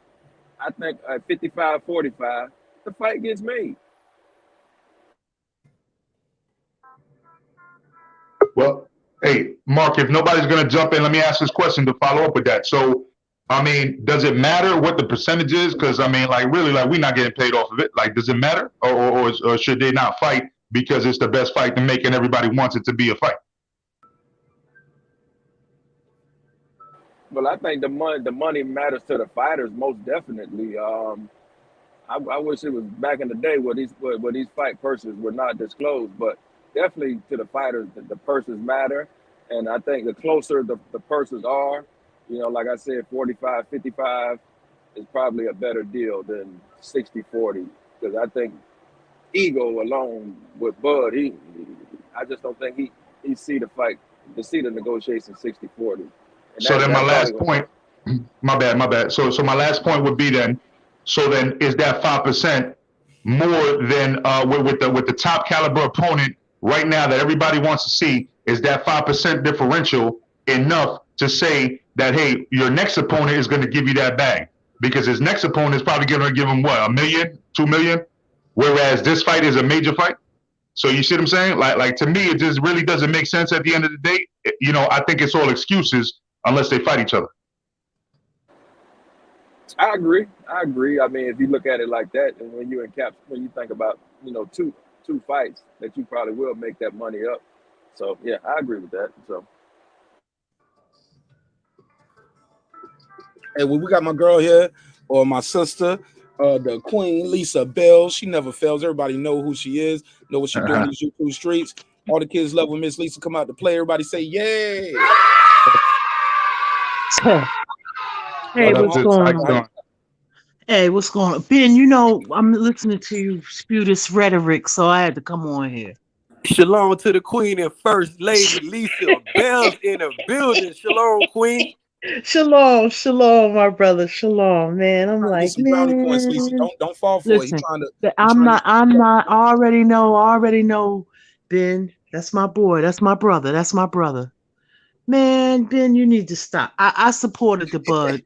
I think at 55-45, the fight gets made. Well, hey, Mark, if nobody's going to jump in, let me ask this question to follow up with that. So, I mean, does it matter what the percentage is? Because, I mean, like, really, like, we're not getting paid off of it. Like, does it matter? Or should they not fight because it's the best fight to make and everybody wants it to be a fight? Well, I think the money matters to the fighters most definitely. I wish it was back in the day where these fight purses were not disclosed, but definitely to the fighters, the purses matter. And I think the closer the purses are, you know, like I said, 45-55 is probably a better deal than 60-40. Because I think ego alone with Bud, I just don't think he see the fight, the negotiation 60-40. So then my last point, my bad. So my last point would be then, so then is that 5% more than with the top caliber opponent right now that everybody wants to see? Is that 5% differential enough to say that, hey, your next opponent is going to give you that bag? Because his next opponent is probably going to give him what, $1 million, $2 million, whereas this fight is a major fight. So you see what I'm saying? Like to me, it just really doesn't make sense at the end of the day. You know, I think it's all excuses unless they fight each other. I agree. I mean, if you look at it like that, and when you think about, you know, two fights, that you probably will make that money up. So yeah, I agree with that. So. Hey, well, we got my girl here, or my sister, the Queen Lisa Bell. She never fails. Everybody know who she is, know what she's doing in these YouTube streets. All the kids love when Miss Lisa come out to play. Everybody say yay. Hey, what's going on? Hey, what's going on? Ben, you know, I'm listening to you spew this rhetoric, so I had to come on here. Shalom to the Queen and First Lady Lisa Bell's in the building. Shalom, Queen. Shalom, my brother. Shalom, man. I'm like, man. Points, Lisa. Don't fall for Listen, it. I'm not. I already know, Ben. That's my boy. That's my brother. Man, Ben, you need to stop. I supported the Bud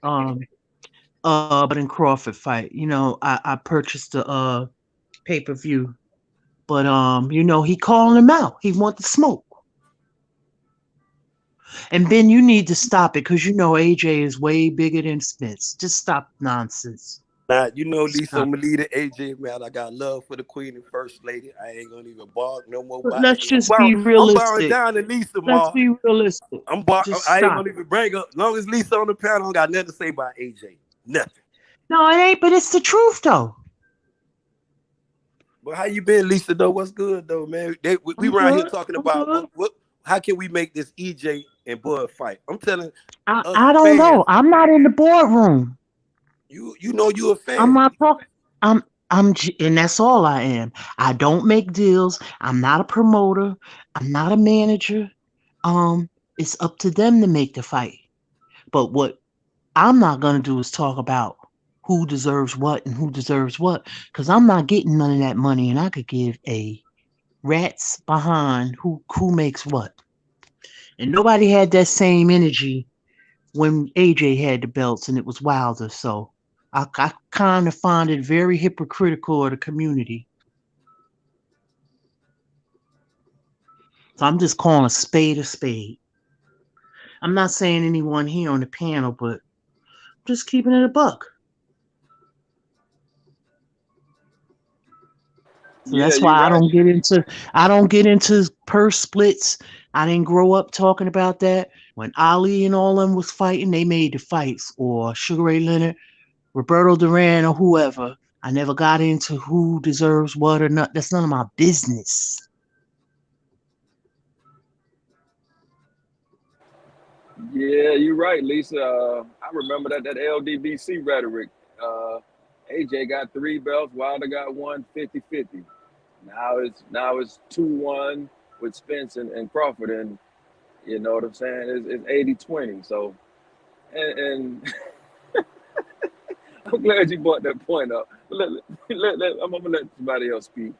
and Crawford fight. You know, I purchased the pay-per-view. But you know, he calling him out. He want the smoke. And Ben, you need to stop it, because you know AJ is way bigger than Spence. Just stop nonsense. Nah, you know, Lisa, I'm gonna lead the AJ, man. I got love for the Queen and First Lady. I ain't gonna even bark no more. Let's just be realistic. I'm borrowing down to Lisa, Let's be realistic. I ain't gonna even bring up. As long as Lisa on the panel, I don't got nothing to say about AJ. Nothing. No, it ain't, but it's the truth, though. But how you been, Lisa? Though, what's good though, man? We around here talking about what how can we make this EJ and Bud fight? I'm telling I don't know. I'm not in the boardroom. You know you a fan. I'm not talking. And that's all I am. I don't make deals. I'm not a promoter. I'm not a manager. It's up to them to make the fight. But what I'm not gonna do is talk about who deserves what and who deserves what, because I'm not getting none of that money, and I could give a rat's behind who makes what. And nobody had that same energy when AJ had the belts, and it was Wilder. So I kind of find it very hypocritical of the community. So I'm just calling a spade a spade. I'm not saying anyone here on the panel, but just keeping it a buck. So that's why I don't get into purse splits. I didn't grow up talking about that. When Ali and all them was fighting, they made the fights, or Sugar Ray Leonard, Roberto Duran, or whoever. I never got into who deserves what or not. That's none of my business. Yeah, you're right, Lisa. I remember that LDBC rhetoric. AJ got 3 belts, Wilder got 1, 50-50. Now it's 2-1 with Spence and Crawford, and you know what I'm saying? It's 80-20. So, and I'm glad you brought that point up. I'm gonna let somebody else speak.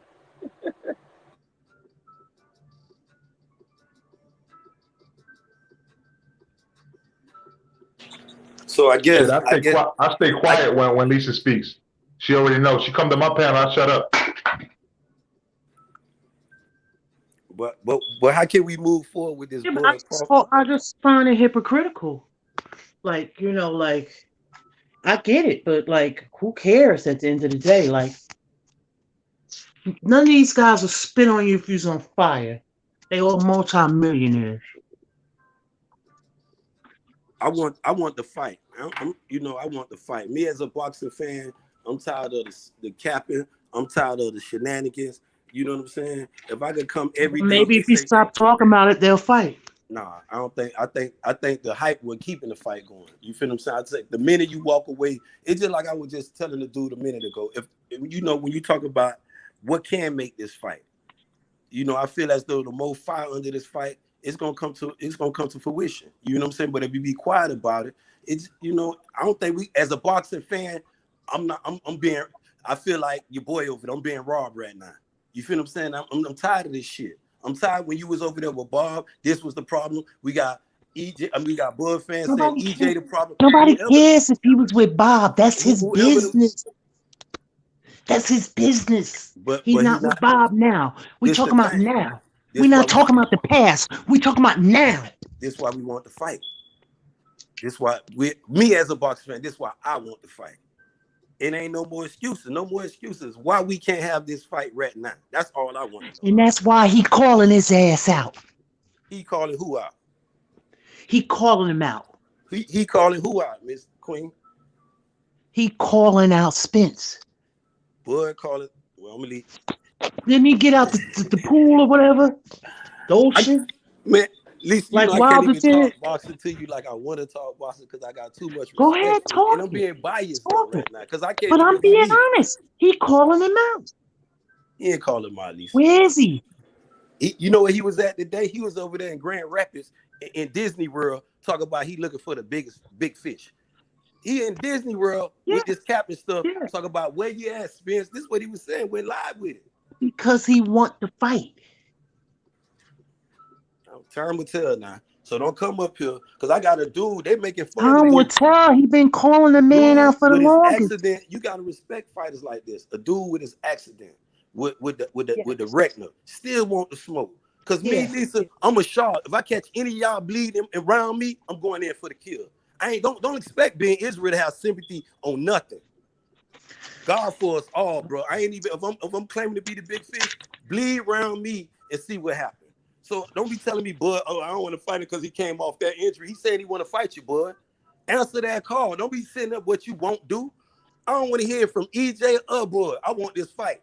So I guess I stay quiet when Lisa speaks. She already knows. She come to my panel, I shut up. But how can we move forward with this? I just find it hypocritical. Like, I get it, but who cares at the end of the day? Like, none of these guys will spit on you if you're on fire. They all multi-millionaires. I want the fight. I want the fight. Me as a boxing fan, I'm tired of the capping. I'm tired of the shenanigans. You know what I'm saying? If I could come every day, maybe if you stop talking about it, they'll fight. Nah, I don't think. I think the hype will keeping the fight going. You feel what I'm saying? I'd say the minute you walk away, it's just like I was just telling the dude a minute ago. If when you talk about what can make this fight, I feel as though the more fire under this fight, it's gonna come to fruition. You know what I'm saying? But if you be quiet about it, it's I don't think we as a boxing fan, I feel like your boy over there, I'm being robbed right now. You feel what I'm saying? I'm tired of this shit. I'm tired when you was over there with Bob. This was the problem. We got EJ. We got Bud fans saying EJ the problem. Nobody cares if he was with Bob. That's his business. That's his business. But he's not with Bob now. We talking about now. We're not talking about the past. We talking about now. This is why we want to fight. This is why me as a boxing fan. This is why I want to fight. It ain't no more excuses. No more excuses. Why we can't have this fight right now? That's all I want to know. And that's why he calling his ass out. He calling who out? He calling him out. He calling who out, Miss Queen? He calling out Spence. Bud calling. Well, I'm gonna leave. Didn't he get out the pool or whatever? The ocean? Man, Lisa, like I can't even talk boxing to you like I want to talk boxing because I got too much respect. Go ahead, talk. And I'm being biased right now because I can't. But I'm being honest. He calling him out. He ain't calling him out, Lisa. Where is he? You know where he was at today? He was over there in Grand Rapids in Disney World talking about he looking for the big fish. He in Disney World with this cap and stuff talking about where you at, Spence. This is what he was saying. We're live with it. Because he want to fight. Time will tell now. So don't come up here because I got a dude. They making fun. Time will tell. He been calling the man out for the longest. Accident. You gotta respect fighters like this. A dude with his accident, with the Reckner, still want to smoke. Cause me, Lisa, I'm a shark. If I catch any of y'all bleeding around me, I'm going in for the kill. Don't expect being Israel to have sympathy on nothing. God for us all, bro. I ain't even if I'm claiming to be the big fish, bleed around me and see what happens. So don't be telling me, Bud, I don't want to fight him because he came off that injury. He said he want to fight you, Bud. Answer that call. Don't be setting up what you won't do. I don't want to hear from EJ or Bud. I want this fight.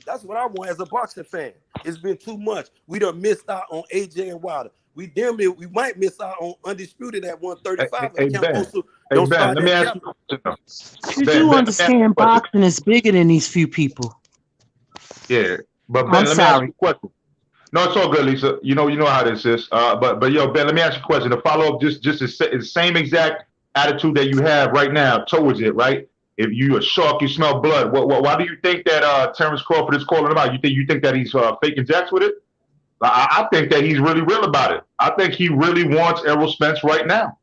That's what I want as a boxing fan. It's been too much. We done missed out on AJ and Wilder. We might miss out on Undisputed at 135. Hey, If Ben. Kambosos Hey, don't Ben, start let me that ask you a question, though. You Ben, do let me ask you a understand question. boxing is bigger than these few people. Yeah, but Ben, I'm let me ask sorry. you a question. No, it's all good, Lisa. You know how this is. But yo, Ben, let me ask you a question. To follow up, just the same exact attitude that you have right now towards it, right? If you a shark, you smell blood. Why do you think that Terence Crawford is calling him out? You think that he's faking jacks with it? I think that he's really real about it. I think he really wants Errol Spence right now.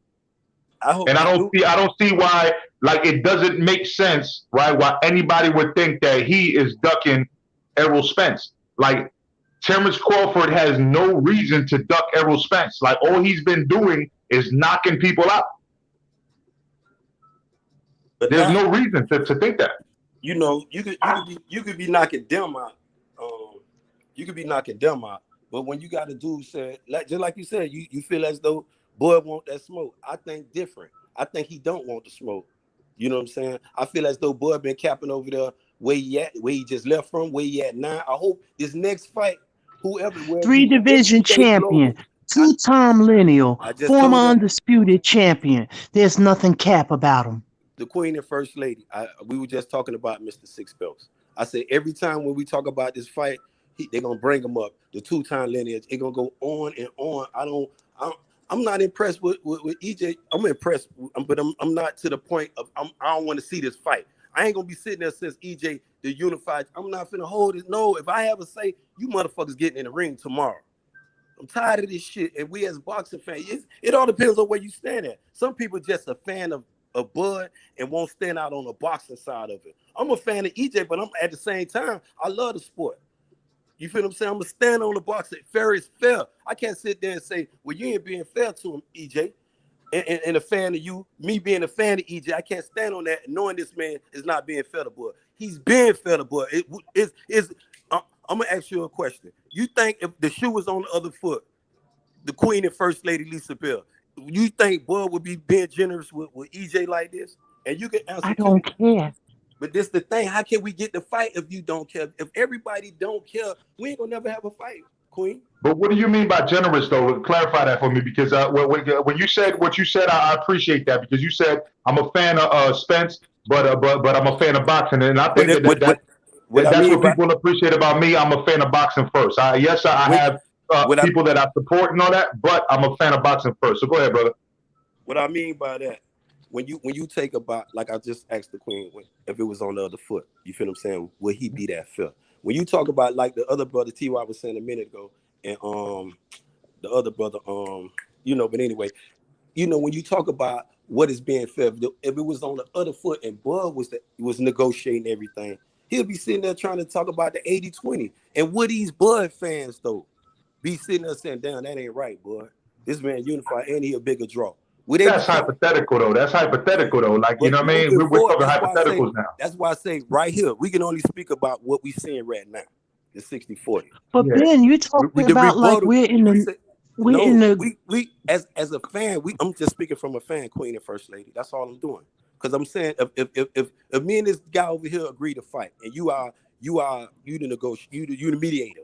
And I don't see why, like, it doesn't make sense, right? Why anybody would think that he is ducking Errol Spence. Like, Terence Crawford has no reason to duck Errol Spence. Like, all he's been doing is knocking people out. But there's no reason to think that. You know, you could be knocking them out. You could be knocking them out. But when you got a dude say, just like you said, you feel as though Bud want that smoke. I think different. I think he don't want the smoke. You know what I'm saying? I feel as though Bud been capping over there where he just left from, where he at now. I hope this next fight, whoever, 3-division champion, 2-time lineal, former undisputed champion. There's nothing cap about him. The Queen and First Lady. We were just talking about Mr. Six Belts. I said every time when we talk about this fight, they're gonna bring him up. The 2-time lineage. It's gonna go on and on. I'm not impressed with EJ. I'm impressed, but I'm not to the point of I don't want to see this fight. I ain't gonna be sitting there since EJ the unified. I'm not finna hold it. No, if I have a say, you motherfuckers getting in the ring tomorrow. I'm tired of this shit. And we as boxing fans, it all depends on where you stand at. Some people just a fan of Bud and won't stand out on the boxing side of it. I'm a fan of EJ, but I'm at the same time, I love the sport. You feel what I'm saying? I'm gonna stand on the boxing. Fair is fair. I can't sit there and say, well, you ain't being fair to him, EJ. And a fan of you, me being a fan of EJ, I can't stand on that knowing this man is not being fair to Bud. He's being fair to Bud. I'm gonna ask you a question. You think if the shoe was on the other foot, the Queen and First Lady Lisa Bell, you think Bud would be being generous with EJ like this? And you can answer. I don't care. But this the thing. How can we get the fight if you don't care? If everybody don't care, we ain't gonna never have a fight, Queen. But what do you mean by generous, though? Clarify that for me, because when you said what you said, I appreciate that, because you said I'm a fan of Spence, but I'm a fan of boxing, and I think that's what people appreciate about me. I'm a fan of boxing first. I have people that I support and all that, but I'm a fan of boxing first. So go ahead, brother. What I mean by that, when you take about, like I just asked the Queen, if it was on the other foot, you feel what I'm saying? Would he be that fair? When you talk about like the other brother T.Y. was saying a minute ago, and the other brother, but anyway, when you talk about what is being fair, if it was on the other foot and Bud was negotiating everything, he'll be sitting there trying to talk about the 80-20. And would these Bud fans though be sitting there saying, damn, that ain't right, Bud. This man unified and he a bigger draw. That's hypothetical though. Like, you know what I mean? We're talking hypotheticals now. That's why I say right here, we can only speak about what we're seeing right now. The 60-40. But Ben, you talking about like we're in the as a fan, I'm just speaking from a fan, Queen and First Lady. That's all I'm doing. Because I'm saying if me and this guy over here agree to fight, and you the negotiator, you the mediator,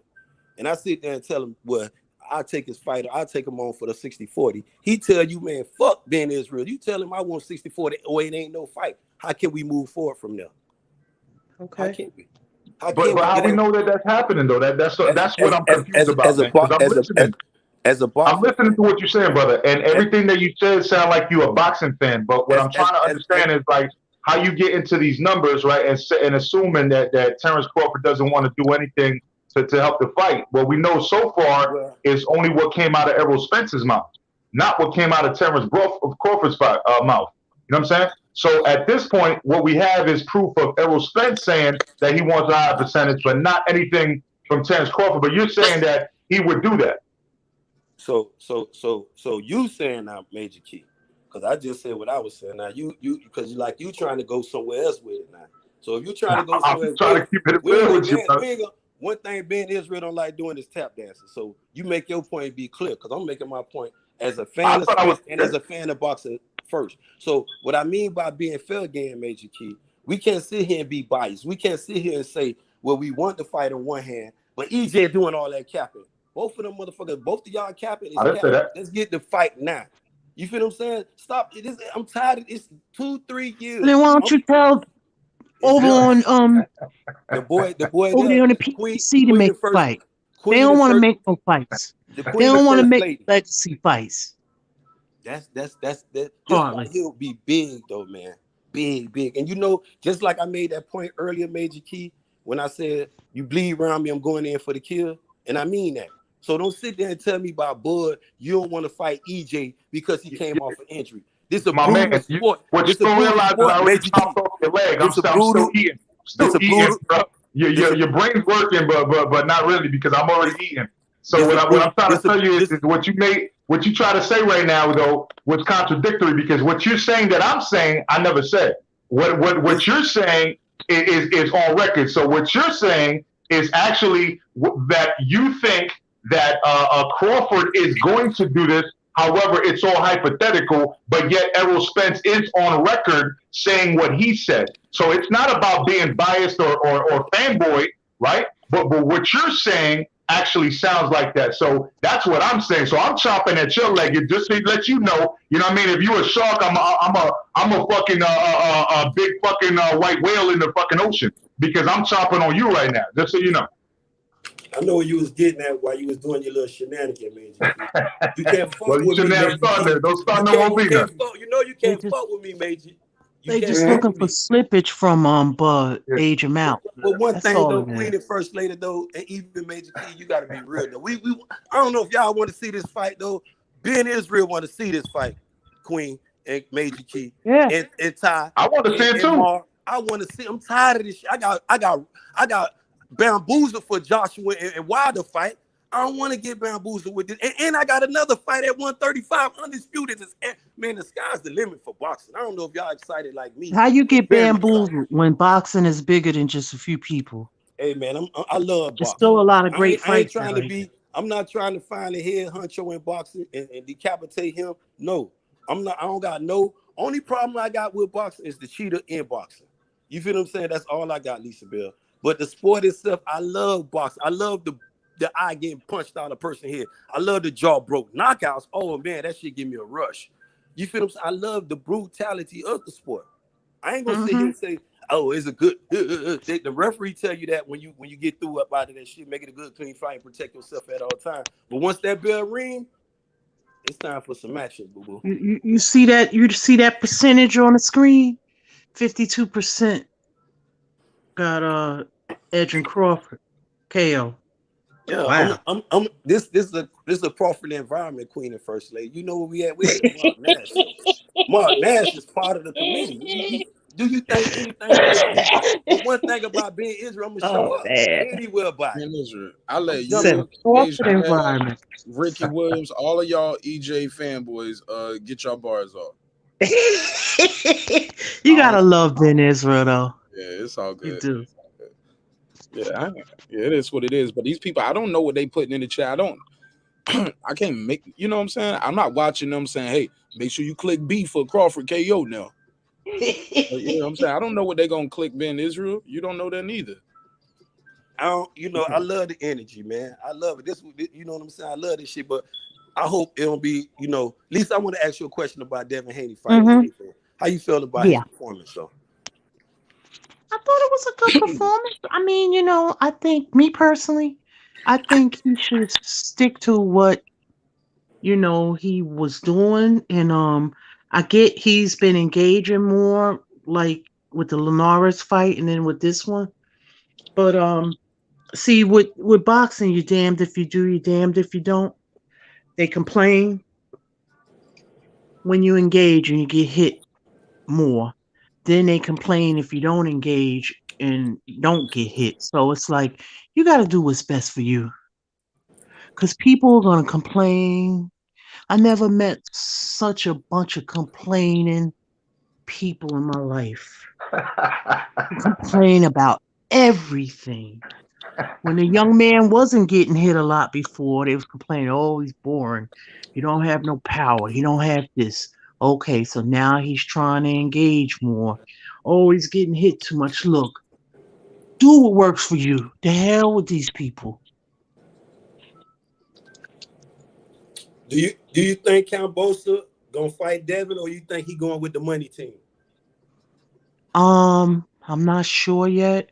and I sit there and tell him, well, I'll take his fighter, I'll take him on for the 60-40. He tell you, man, fuck Ben Israel. You tell him I want 60-40, or it ain't no fight. How can we move forward from there? Okay. How can we? But how we know that that's happening though? That's what I'm confused about. I'm listening to what you're saying, brother, and everything that you said sound like you a boxing fan. But what I'm trying to understand is like how you get into these numbers, right? And assuming that Terence Crawford doesn't want to do anything to help the fight. What we know so far is only what came out of Errol Spence's mouth, not what came out of Terence Crawford's mouth. You know what I'm saying? So at this point, what we have is proof of Errol Spence saying that he wants a high percentage, but not anything from Terence Crawford. But you're saying that he would do that. So you saying now, Major Key, because I just said what I was saying. Now you because you trying to go somewhere else with it now. So if you're trying to go somewhere, I'm trying to keep it real with you. One thing Ben Israel don't like doing is tap dancing. So you make your point be clear, because I'm making my point as a fan of sports and as a fan of boxing first. So what I mean by being fair again, Major Key, we can't sit here and be biased. We can't sit here and say, where we want to fight on one hand, but EJ doing all that capping. Both of them motherfuckers, both of y'all capping is capping. Let's get the fight now. You feel what I'm saying? Stop. I'm tired of it's 2-3 years. Then why don't you tell over on the boy over there on the PCC to make a fight? They don't want to make no fights. They don't want to make legacy fights. This fight he'll be big though, man. Big. And you know, just like I made that point earlier, Major Key, when I said you bleed around me, I'm going in for the kill. And I mean that. So don't sit there and tell me about Bud. You don't want to fight EJ because he came off an injury. This is a brutal sport. What you don't realize is I already chopped off your leg. I'm still eating. Bro. Your brain's working, but not really because I'm already eating. So what I'm trying to tell you is what you try to say right now though was contradictory because what you're saying that I'm saying I never said. What you're saying is on record. So what you're saying is actually that you think that Crawford is going to do this. However, it's all hypothetical, but yet Errol Spence is on record saying what he said. So it's not about being biased or fanboy, right? But what you're saying actually sounds like that. So that's what I'm saying. So I'm chopping at your leg just to let you know. You know what I mean? If you're a shark, I'm a fucking big fucking white whale in the fucking ocean because I'm chopping on you right now. Just so you know. I know what you was getting at while you was doing your little shenanigan, man. You can't fuck with me, Major. Don't start no more beating. You know you can't fuck with me, Major. They just looking for slippage from Bud, age him out. But one thing though, Queen and First Lady though, and even Major Key, you gotta be real though. I don't know if y'all want to see this fight though. Ben Israel want to see this fight, Queen and Major Key. Yeah. And Ty. I want to see it too. I want to see. I'm tired of this shit. I got bamboozled for Joshua and Wilder fight. I don't want to get bamboozled with this. And I got another fight at 135, undisputed. Man, the sky's the limit for boxing. I don't know if y'all excited like me. How you get bamboozled when boxing is bigger than just a few people? Hey, man, I love boxing. There's still a lot of great fights. I'm not trying to find a head honcho in boxing and decapitate him. No, I'm not. I don't got no. Only problem I got with boxing is the cheater in boxing. You feel what I'm saying? That's all I got, Lisa Bell. But the sport itself, I love boxing. I love the eye getting punched out of a person's head. I love the jaw broke knockouts. Oh man, that shit give me a rush. You feel what I'm saying? I love the brutality of the sport. I ain't gonna sit here and say, oh, it's a good. The referee tell you that when you get through up out of that shit, make it a good, clean fight and protect yourself at all times. But once that bell ring, it's time for some action, boo boo. You see that? You see that percentage on the screen? 52% got Edrin Crawford KO. Yeah, wow. This is a Crawford environment, Queen and First Lady. You know where we at? We at Mark Nash. Mark Nash is part of the committee. Do you think anything? But one thing about being Israel, I'm gonna show up anywhere by Israel. I let you, Ricky Williams, all of y'all EJ fanboys, get your bars off. You gotta love Ben Israel though. Yeah, it's all good. You do. Yeah, it is what it is. But these people, I don't know what they putting in the chat. I can't make. You know what I'm saying? I'm not watching them saying, "Hey, make sure you click B for Crawford KO now." You know what I'm saying? I don't know what they're gonna click Ben Israel. You don't know that neither. I don't. You know, I love the energy, man. I love it. You know what I'm saying? I love this shit, but I hope it don't be. You know, at least I want to ask you a question about Devin Haney fighting. How you feel about his performance, though? I thought it was a good performance. I mean, you know, I think me personally, I think he should stick to what, you know, he was doing. And I get he's been engaging more, like with the Linares fight and then with this one. But see, with boxing, you're damned if you do, you're damned if you don't. They complain when you engage and you get hit more. Then they complain if you don't engage and don't get hit. So it's like, you got to do what's best for you. Because people are going to complain. I never met such a bunch of complaining people in my life. Complain about everything. When the young man wasn't getting hit a lot before, they was complaining, oh, he's boring. He don't have no power. He don't have this. Okay, so now he's trying to engage more. Oh, he's getting hit too much. Look, Do what works for you. The hell with these people. Do you think Kambosos gonna fight Devin, or you think he going with the money team? I'm not sure yet.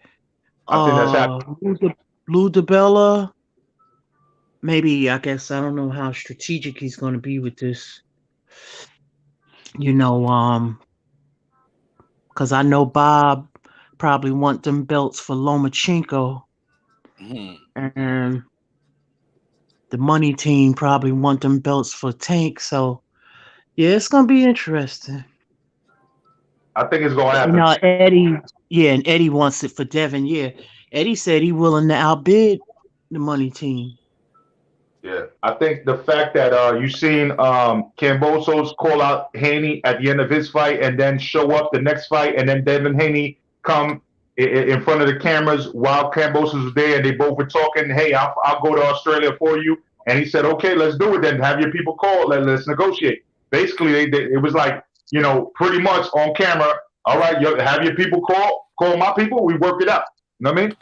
I think that's happening. Lou DiBella. Maybe, I guess, I don't know how strategic he's going to be with this. Because I know Bob probably want them belts for Lomachenko. And the money team probably want them belts for Tank. So, yeah, it's going to be interesting. I think it's going to happen. Eddie, and Eddie wants it for Devin. Yeah, Eddie said he willing to outbid the money team. Yeah, I think the fact that you seen Kambosos call out Haney at the end of his fight and then show up the next fight, and then Devin Haney come in front of the cameras while Kambosos was there, and they both were talking. Hey, I'll go to Australia for you, and he said, okay, let's do it then. Have your people call. Let's negotiate. Basically, it was like, pretty much on camera. All right, have your people call my people. We work it out. You know what I mean?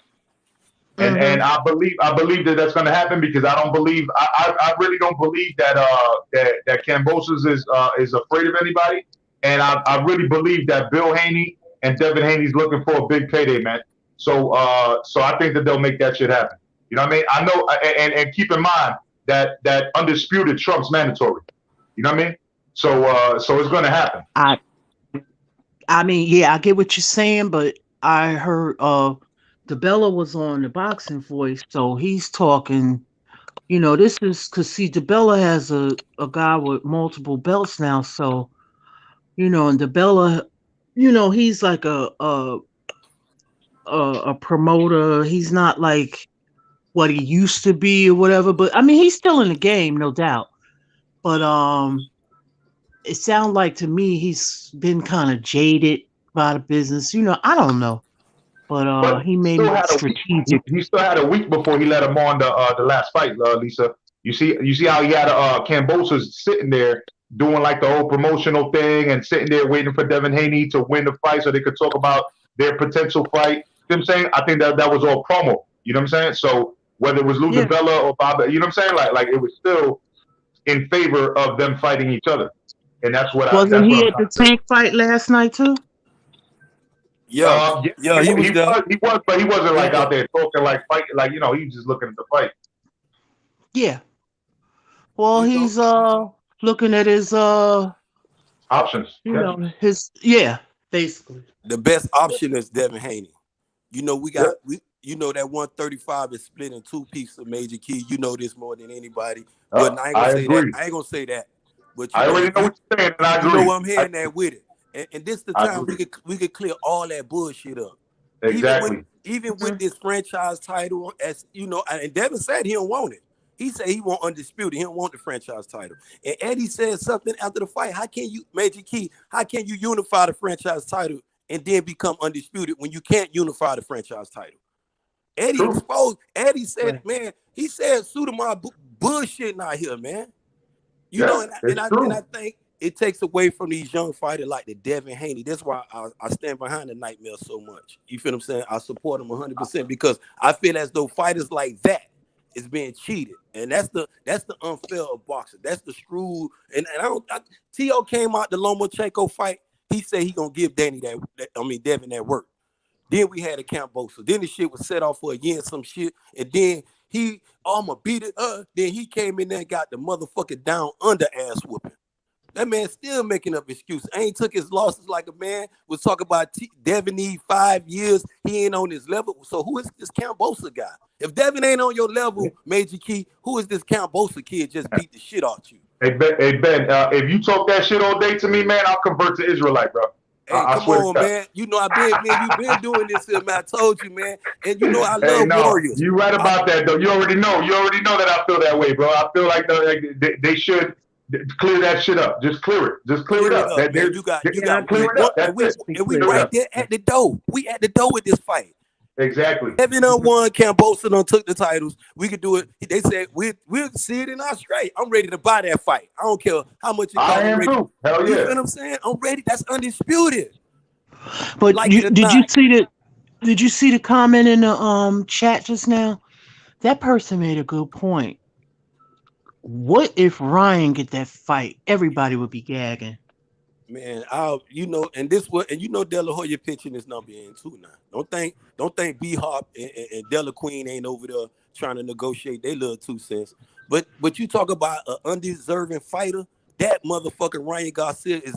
And I believe that that's going to happen, because I really don't believe that Kambosos is afraid of anybody, and I really believe that Bill Haney and Devin Haney's looking for a big payday, man. So I think that they'll make that shit happen. You know what I mean? I know, and keep in mind that undisputed trumps mandatory. You know what I mean? So it's going to happen. I mean, yeah, I get what you're saying, but I heard DiBella was on the Boxing Voice, so he's talking, this is because, see, DiBella has a guy with multiple belts now, so, and DiBella, he's like a promoter. He's not like what he used to be or whatever, but I mean, he's still in the game, no doubt. But it sounds like to me he's been kind of jaded by the business. I don't know. But he made it strategic. He still had a week before he let him on the last fight, Lisa. You see how he had Kambosos sitting there doing like the whole promotional thing and sitting there waiting for Devin Haney to win the fight so they could talk about their potential fight. You know what I'm saying? I think that was all promo. You know what I'm saying? So whether it was Lou DiBella or Bob, you know what I'm saying? Like it was still in favor of them fighting each other. And that's what Wasn't he at the Tank fight last night too? He was, but he wasn't like out there talking like fighting, like he was just looking at the fight. Yeah. Well, he's looking at his options. Basically. The best option is Devin Haney. We got that 135 is split in two pieces of Major Key. You know this more than anybody. But I ain't gonna say that. But I already know what you're saying, and I agree. You know where I'm heading at with it. And this is the time we could clear all that bullshit up. Exactly. Even with this franchise title, as and Devin said he don't want it. He said he want undisputed. He don't want the franchise title. And Eddie said something after the fight. How can you, Major Key? How can you unify the franchise title and then become undisputed when you can't unify the franchise title? Eddie exposed. Eddie said, man, he said Sudamar bullshitting out here, man. And I think it takes away from these young fighters like the Devin Haney. That's why I stand behind the Nightmare so much. You feel what I'm saying? I support him 100% because I feel as though fighters like that is being cheated, and that's the unfair of boxing. That's the screw. And T.O. came out the Lomachenko fight. He said he gonna give Devin that work. Then we had a Kambosos. Then the shit was set off for a year and some shit, and then I'ma beat it up. Then he came in there and got the motherfucking down under ass whooping. That man still making up excuses. Ain't took his losses like a man. Was talking about Devin need 5 years. He ain't on his level. So who is this Kambosos guy? If Devin ain't on your level, Major Key, who is this Kambosos kid just beat the shit out you? Hey Ben, if you talk that shit all day to me, man, I'll convert to Israelite, bro. Hey, come on, man. You've been doing this here, man. I told you, man. And I love Warriors. You right about that, though. You already know that I feel that way, bro. I feel like they should clear that shit up. Just clear it. Just clear it up. You got clear it up. And we right there at the door. We at the door with this fight. Exactly. Devin won. Kambosos took the titles. We could do it. They said we'll see it in our straight. I'm ready to buy that fight. I don't care how much it costs. I am too. Hell yeah. You know what I'm saying? I'm ready. That's undisputed. But did you see Did you see the comment in the chat just now? That person made a good point. What if Ryan get that fight? Everybody would be gagging. Man, and you know De La Hoya pitching this number in too now. Don't think B Hop and Della Queen ain't over there trying to negotiate their little 2 cents. But you talk about an undeserving fighter, that motherfucking Ryan Garcia is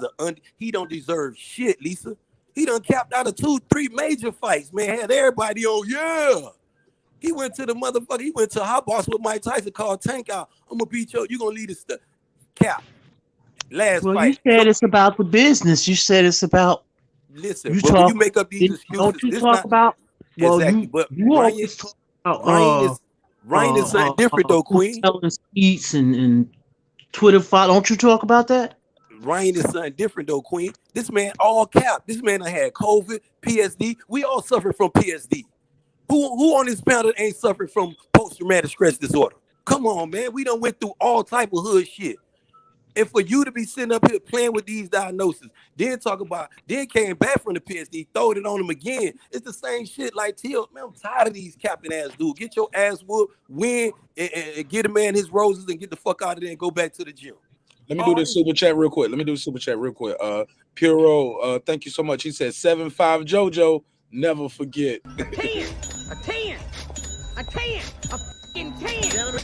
he don't deserve shit, Lisa. He done capped out of 2-3 major fights, man. Had everybody on, yeah. He went to Hot Box with Mike Tyson, called Tank out. I'm gonna beat you, you gonna lead the cap. Last Well, fight. you said it's about the business. You said it's about. Listen, but when you make up these excuses, don't you this talk not about? Well, exactly. But you always talk about Ryan is something different though, Queen. Selling tweets and Twitter follow. Don't you talk about that? Ryan is something different though, Queen. This man all cap. This man done had COVID, PSD. We all suffer from PSD. Who on this panel ain't suffering from post-traumatic stress disorder? Come on, man. We done went through all type of hood shit. And for you to be sitting up here playing with these diagnoses, then came back from the PSD, throwed it on him again. It's the same shit like Till. Man, I'm tired of these capping ass dudes. Get your ass whooped, win, and get a man his roses and get the fuck out of there and go back to the gym. Let me do this super chat real quick. Puro, thank you so much. He said 7-5 JoJo, never forget. A 10, a fucking 10.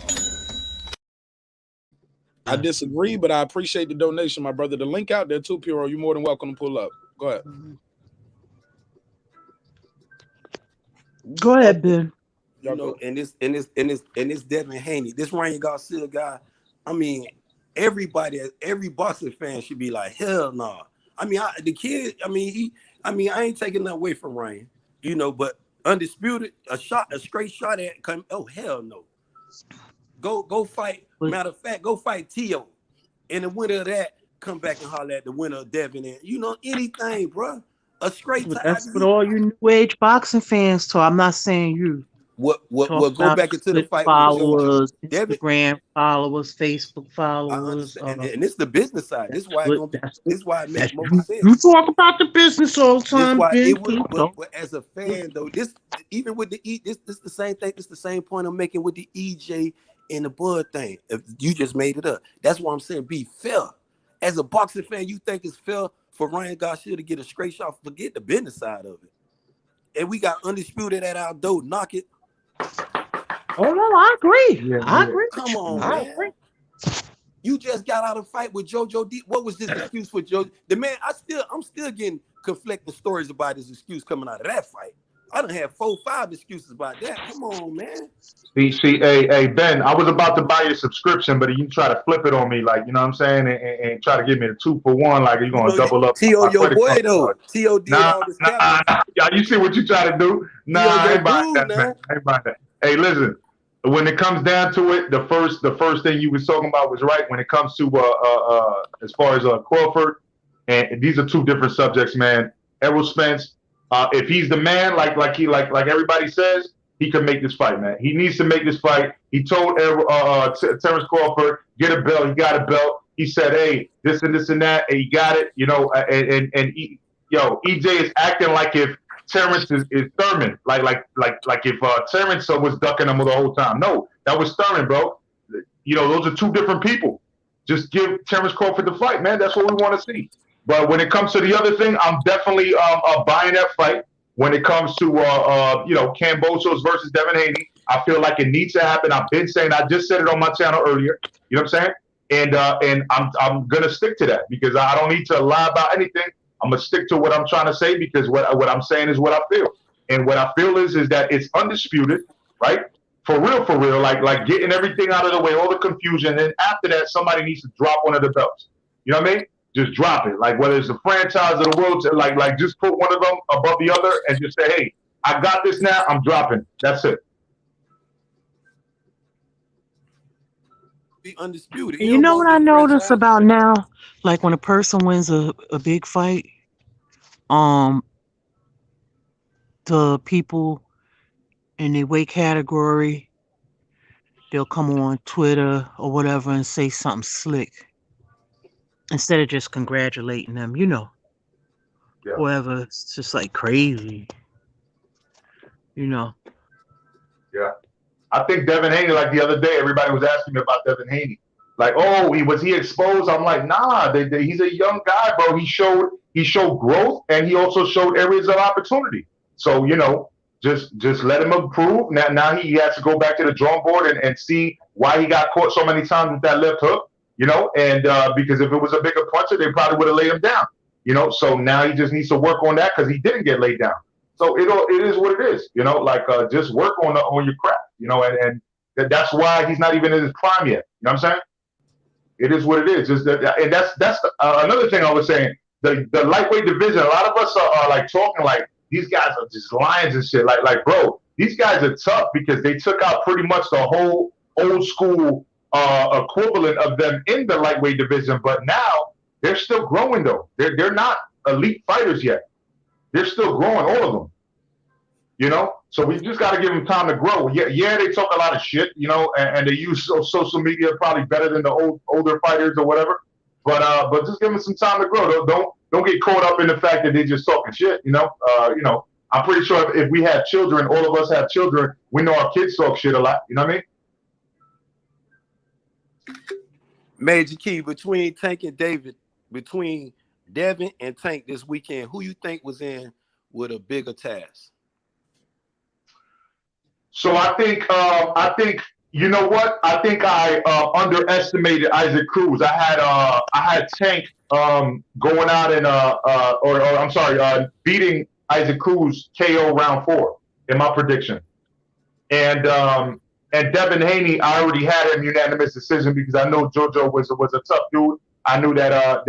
I disagree, but I appreciate the donation, my brother. The link out there too, Puro. You're more than welcome to pull up. Go ahead. Go ahead, Ben. You know, and this Devin Haney, this Ryan Garcia guy. I mean, every boxing fan should be like, hell no. Nah. I mean, I ain't taking that away from Ryan, you know, but undisputed, a straight shot at oh hell no. Go fight. Matter of fact, go fight Tio. And the winner of that, come back and holler at the winner of Devin. And you know, anything, bro. A straight time. That's what all you new age boxing fans talk. I'm not saying you. What go back into the fight followers, with Instagram followers, Facebook followers. And it's the business side. This is why it makes more sense. You talk about the business all the time. But as a fan though, even with this the same thing. It's the same point I'm making with the EJ and the Bud thing. If you just made it up, that's why I'm saying be fair. As a boxing fan, you think it's fair for Ryan Garcia to get a straight shot? Forget the business side of it. And we got undisputed at our door. Knock it. Oh no, I agree. Yeah, I agree. Come on, man. Agree. You just got out of fight with JoJo D. What was this excuse for JoJo? The man, I'm still getting conflicting stories about his excuse coming out of that fight. I done had 4-5 excuses about that. Come on, man. See, hey, Ben, I was about to buy your subscription, but you try to flip it on me, like, you know what I'm saying, and try to give me the 2-for-1, like you're gonna double up. T.O. your boy though. T.O. did all this. Yeah, you see what you try to do? Nah, I ain't buying that, man. I ain't buying that. Hey, listen, when it comes down to it, the first thing you was talking about was right. When it comes to as far as Crawford, and these are two different subjects, man. Errol Spence, if he's the man, like everybody says, he can make this fight, man. He needs to make this fight. He told Terence Crawford, get a belt. He got a belt. He said, hey, this and this and that, and he got it, you know. EJ is acting like if Terence is Thurman, like if Terence was ducking him the whole time. No, that was Thurman, bro. You know, those are two different people. Just give Terence Crawford the fight, man. That's what we want to see. But when it comes to the other thing, I'm definitely buying that fight. When it comes to Kambosos versus Devin Haney, I feel like it needs to happen. I've been saying, I just said it on my channel earlier. You know what I'm saying? And I'm gonna stick to that because I don't need to lie about anything. I'm gonna stick to what I'm trying to say because what I'm saying is what I feel. And what I feel is that it's undisputed, right? For real, like getting everything out of the way, all the confusion. And after that, somebody needs to drop one of the belts. You know what I mean? Just drop it. Like whether it's the franchise or the world, like just put one of them above the other and just say, hey, I got this now, I'm dropping. That's it. Be undisputed. You know what I notice about now? Like when a person wins a big fight, the people in the weight category, they'll come on Twitter or whatever and say something slick. Instead of just congratulating them, you know, whoever, it's just like crazy. You know. Yeah. I think Devin Haney, like the other day, everybody was asking me about Devin Haney. Like, oh, was he exposed? I'm like, nah, he's a young guy, bro. He showed growth, and he also showed areas of opportunity. So, just let him improve. Now he has to go back to the drawing board and see why he got caught so many times with that left hook, and because if it was a bigger puncher, they probably would have laid him down, So now he just needs to work on that because he didn't get laid down. So it is what it is, just work on your craft, and that's why he's not even in his prime yet. You know what I'm saying? It is what it is. Just and that's another thing I was saying. The lightweight division, a lot of us are like talking like these guys are just lions and shit. Like bro, these guys are tough because they took out pretty much the whole old school equivalent of them in the lightweight division. But now they're still growing though. They're not elite fighters yet. They're still growing, all of them. So we just got to give them time to grow. Yeah, they talk a lot of shit, and they use social media probably better than the older fighters or whatever. But just give them some time to grow. Don't get caught up in the fact that they're just talking shit. I'm pretty sure if we have children, all of us have children, we know our kids talk shit a lot. You know what I mean? Major Key, between Tank and David, between Devin and Tank this weekend, who you think was in with a bigger task? So I think you know what? I think I underestimated Isaac Cruz. I had Tank going out and beating Isaac Cruz KO round 4 in my prediction. And Devin Haney, I already had him unanimous decision because I know JoJo was a tough dude. I knew that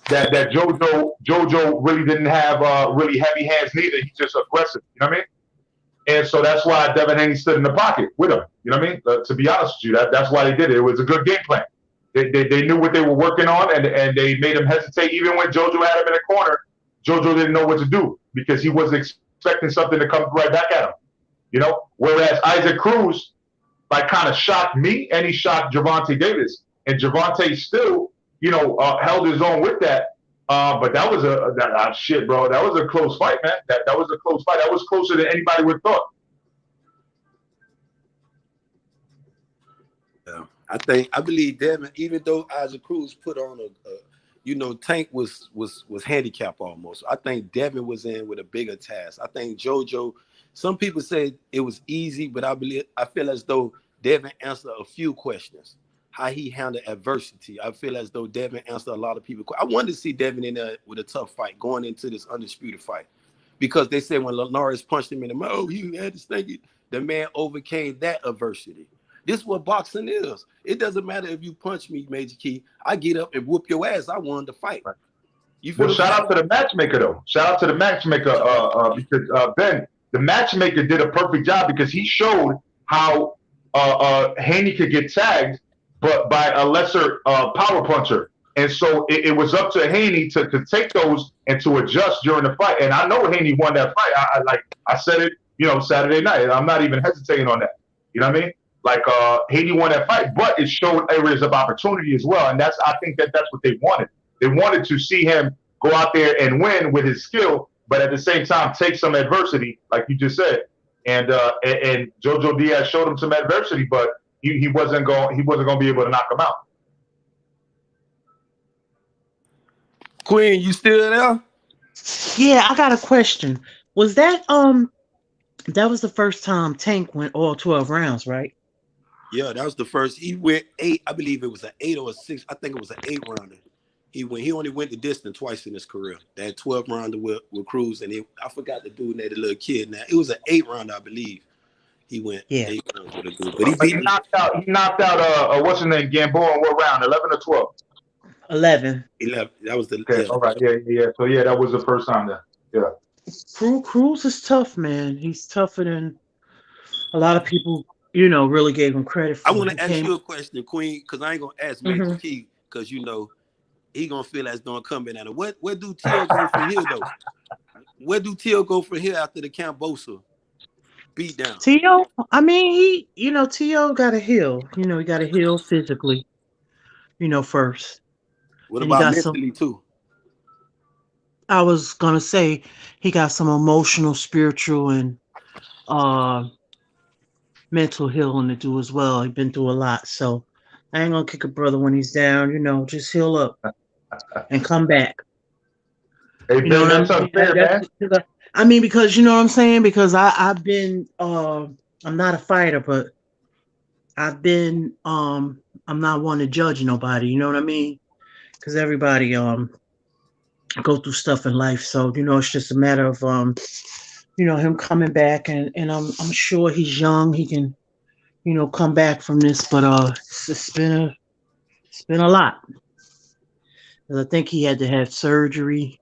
JoJo really didn't have really heavy hands neither. He's just aggressive. You know what I mean? And so that's why Devin Haney stood in the pocket with him. You know what I mean? To be honest with you, that's why they did it. It was a good game plan. They knew what they were working on, and they made him hesitate. Even when JoJo had him in the corner, JoJo didn't know what to do because he wasn't expecting something to come right back at him. Whereas Isaac Cruz, kind of shocked me, and he shocked Gervonta Davis. And Gervonta still, held his own with that. But that was shit, bro. That was a close fight, man. That was a close fight. That was closer than anybody would have thought. Yeah, I believe Devin, even though Isaac Cruz put on Tank was handicapped almost. I think Devin was in with a bigger task. I think JoJo, some people say it was easy, but I feel as though Devin answered a few questions. How he handled adversity. I feel as though Devin answered a lot of people. I wanted to see Devin in there with a tough fight going into this undisputed fight, because they said when Linares punched him in the mouth, he had to stink it. The man overcame that adversity. This is what boxing is. It doesn't matter if you punch me, Major Key. I get up and whoop your ass. I won the fight. Well, shout out to the matchmaker though. Shout out to the matchmaker because Ben, the matchmaker did a perfect job because he showed how Haney could get tagged, but by a lesser power puncher. And so it was up to Haney to take those and to adjust during the fight. And I know Haney won that fight. I said it, Saturday night. I'm not even hesitating on that. You know what I mean? Haney won that fight, but it showed areas of opportunity as well. And I think that's what they wanted. They wanted to see him go out there and win with his skill, but at the same time take some adversity, like you just said. And JoJo Diaz showed him some adversity, but he wasn't going to be able to knock him out. Queen, you still there? Yeah, I got a question. Was that was the first time Tank went all 12 rounds, right? Yeah, that was the first. He went 8. I believe it was an 8 or a 6. I think it was an 8 rounder. He only went the distance twice in his career. That 12 rounder with Cruz, and I forgot the dude that the little kid. Now it was an 8 rounder, I believe. He went 8 rounds with a dude, but he knocked out what's his name, Gamboa in what round? 11 or 12? 11. 11. That was the. Okay, yeah. All right, yeah. So that was the first time then. Yeah. Cruz is tough, man. He's tougher than a lot of people, really gave him credit for. I want to ask you a question, Queen, because I ain't gonna ask Major Key, because he gonna feel that's gonna come in at him. Where do Teal go from here though? Where do Teal go from here after the Kambosos beat down? Teal, I mean, Teal got to heal. He got to heal physically, first. What about mentally too? I was gonna say he got some emotional, spiritual, and uh mental healing to do as well. He's been through a lot, so I ain't gonna kick a brother when he's down. Just heal up and come back. Hey You know Ben, what I that's mean? unfair, man. I mean, because you know what I'm saying. Because I've been I'm not a fighter, but I've been I'm not one to judge nobody. You know what I mean? Because everybody go through stuff in life, so it's just a matter of him coming back, and I'm sure he's young. He can come back from this, but it's been a lot. 'Cause I think he had to have surgery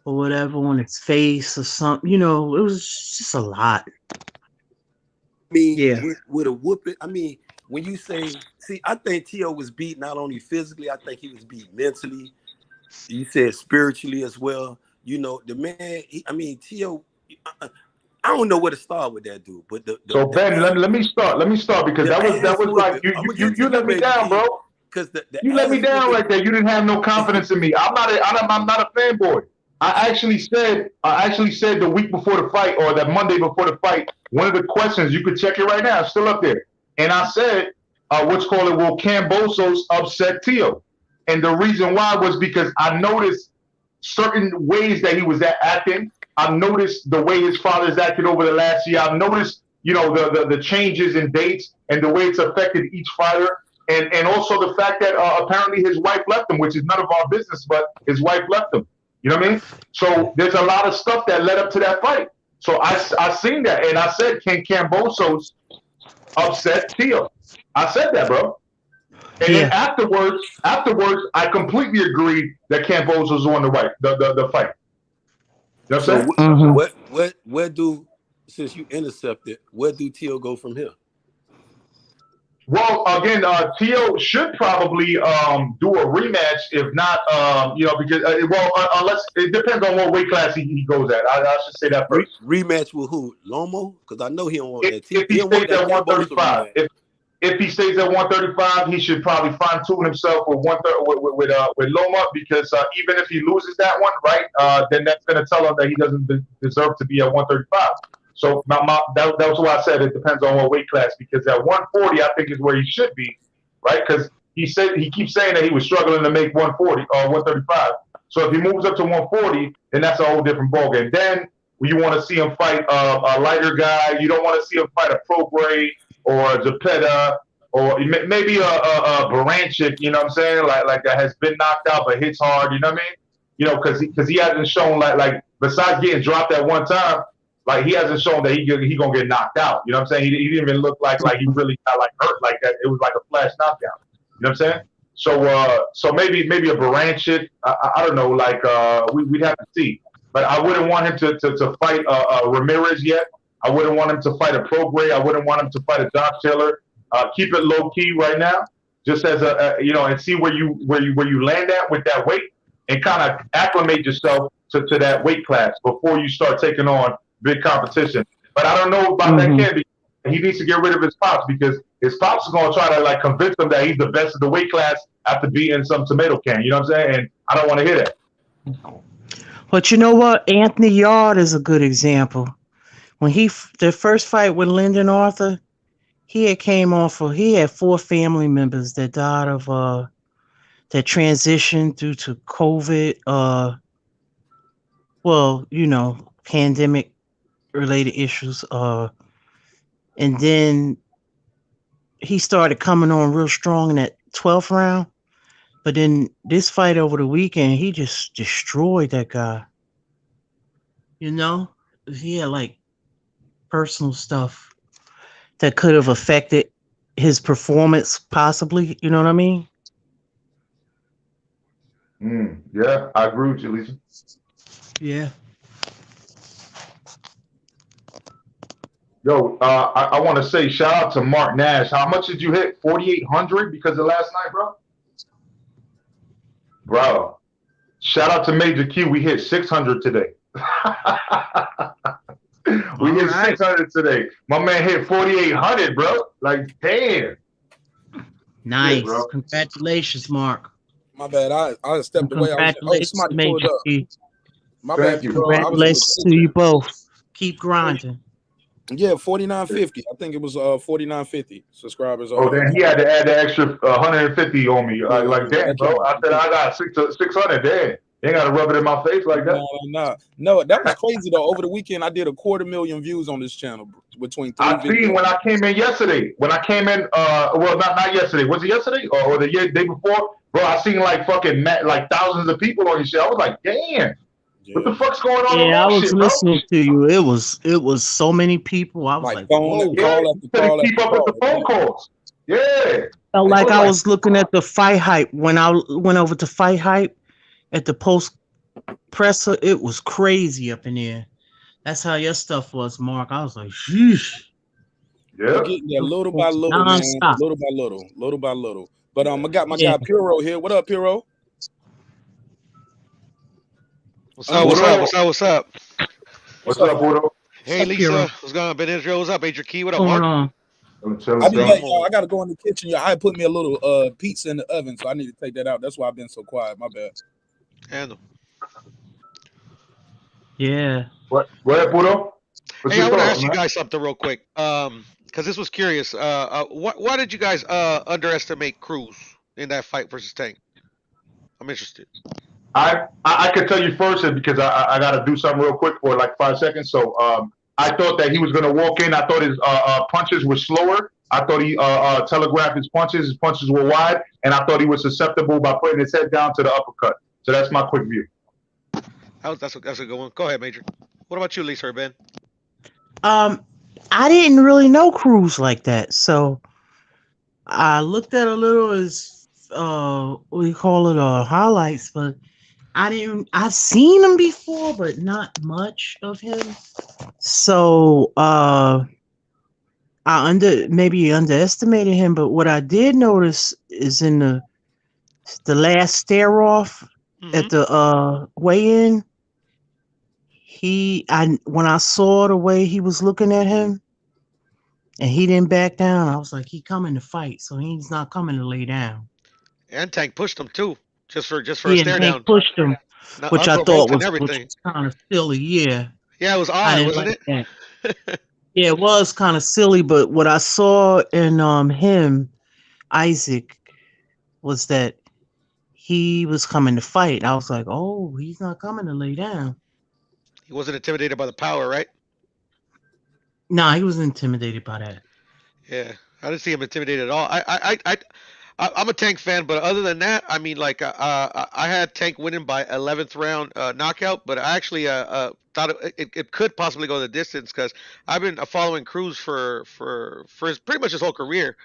or whatever on his face or something. It was just a lot. I mean, Yeah. with a whooping. I mean, when you say, see, I think T.O. was beat not only physically, I think he was beat mentally. You said spiritually as well. The man. T.O. I don't know where to start with that dude, but So Ben, let me start. Let me start because that was like you let me down, bro. Because you let me down right there. You didn't have no confidence in me. I'm not a fanboy. I actually said the week before the fight or that Monday before the fight, one of the questions, you could check it right now, it's still up there. And I said, will Kambosos upset Tio? And the reason why was because I noticed certain ways that he was acting. I've noticed the way his father's acted over the last year. I've noticed, the changes in dates and the way it's affected each fighter. And also the fact that apparently his wife left him, which is none of our business, but his wife left him. You know what I mean? So there's a lot of stuff that led up to that fight. So I seen that, and I said, can Kambosos upset Tio? I said that, bro. And then afterwards, I completely agreed that Kambosos won the fight. You know what I'm saying? Where do, since you intercepted, where do Tio go from here? Well, again, Tio should probably do a rematch. If not, because unless it depends on what weight class he goes at. I should say that first. Rematch with who? Lomo? Because I know he don't want that. If he stays at 135, if he stays at 135, he should probably fine tune himself with Loma, because even if he loses that one, right, then that's going to tell him that he doesn't deserve to be at 135. So that was why I said it depends on what weight class, because at 140 I think is where he should be, right? Because he keeps saying that he was struggling to make 140 or 135. So if he moves up to 140, then that's a whole different ballgame. Then you want to see him fight a lighter guy. You don't want to see him fight a pro grade or a Zepeda or maybe a Baranchik. You know what I'm saying? Like that has been knocked out but hits hard. You know what I mean? Because he hasn't shown like besides getting dropped at one time. Like he hasn't shown that he gonna get knocked out. You know what I'm saying? He didn't even look like he really got hurt like that. It was like a flash knockdown. You know what I'm saying? So maybe a Baranchik. I don't know. We'd have to see. But I wouldn't want him to fight Ramirez yet. I wouldn't want him to fight a pro grade. I wouldn't want him to fight a Josh Taylor. Keep it low key right now, just as and see where you land at with that weight, and kind of acclimate yourself to that weight class before you start taking on big competition. But I don't know about that kid. He needs to get rid of his pops, because his pops is going to try to convince him that he's the best of the weight class after beating some tomato can. You know what I'm saying? And I don't want to hear that. But you know what? Anthony Yard is a good example. When the first fight with Lyndon Arthur, he had 4 family members that died of that transitioned due to COVID. Pandemic related issues. And then he started coming on real strong in that 12th round. But then this fight over the weekend, he just destroyed that guy. He had personal stuff that could have affected his performance, possibly. You know what I mean? Yeah, I agree with you, Lisa. Yeah. Yo, I want to say shout out to marqnash. How much did you hit? 4,800 because of last night, bro? Bro, shout out to Major Q. We hit 600 today. We hit 600 today. My man hit 4,800, bro. Damn. Nice. Yeah, bro. Congratulations, Mark. My bad. I stepped away. Congratulations, Somebody Major pulled up. P. My bad, Thank you. bro. I was in Congratulations the to you kitchen. both. Keep grinding. Yeah, 4950. I think it was 4950 subscribers. Oh, then he had to add the extra 150 on me. Like, damn, bro. I said I got 600. Damn, they ain't got to rub it in my face like that. No, that was crazy though. Over the weekend, I did 250,000 views on this channel between 3 videos. I seen when I came in yesterday. When I came in, well, not yesterday. Was it yesterday or the day before? Bro, I seen like fucking like thousands of people on your shit. I was like, damn, what the fuck's going on? Yeah, I was shit, listening to you. It was so many people. I was like, whoa. Keep up with the phone calls. Yeah. Felt like I was looking at the Fight Hype when I went over to Fight Hype at the post presser. It was crazy up in there. That's how your stuff was, Mark. I was like, sheesh. Yeah. We're getting there little by little, man. Little by little. But I got my guy Puro here. What up, Puro? What's up? What's up, Puro? Hey, Lisa. What's going on, Ben Israel? What's up, Major Key? What up, What's going Mark? on? I gotta go in the kitchen. Yeah, I put me a little pizza in the oven, so I need to take that out. That's why I've been so quiet. My bad. Handle. Yeah. What, Puro? Hey, I want to ask you guys something real quick. Because this was curious. Why did you guys underestimate Cruz in that fight versus Tank? I'm interested. I could tell you first because I got to do something real quick for like 5 seconds. So I thought that he was going to walk in. I thought his punches were slower. I thought he telegraphed his punches. His punches were wide, and I thought he was susceptible by putting his head down to the uppercut. So that's my quick view. That's a good one. Go ahead, Major. What about you, Lisa or Ben? I didn't really know Cruz like that, so I looked at a little as what do you call it, highlights, but I've seen him before, but not much of him. So I maybe underestimated him, but what I did notice is in the last stare off at the weigh-in, when I saw the way he was looking at him and he didn't back down, I was like, he coming to fight, so he's not coming to lay down. And Tank pushed him too, just for a stare Tank down. Pushed him, which I thought was kind of silly. Yeah, it was odd, wasn't it? Yeah, it was kind of silly, but what I saw in him, Isaac, was that he was coming to fight. I was like, oh, he's not coming to lay down. He wasn't intimidated by the power, right? Nah, he wasn't intimidated by that. Yeah, I didn't see him intimidated at all. I'm a Tank fan, but other than that, I mean, like, I had Tank winning by 11th round knockout, but I actually thought it could possibly go the distance because I've been following Cruz for his, pretty much his whole career,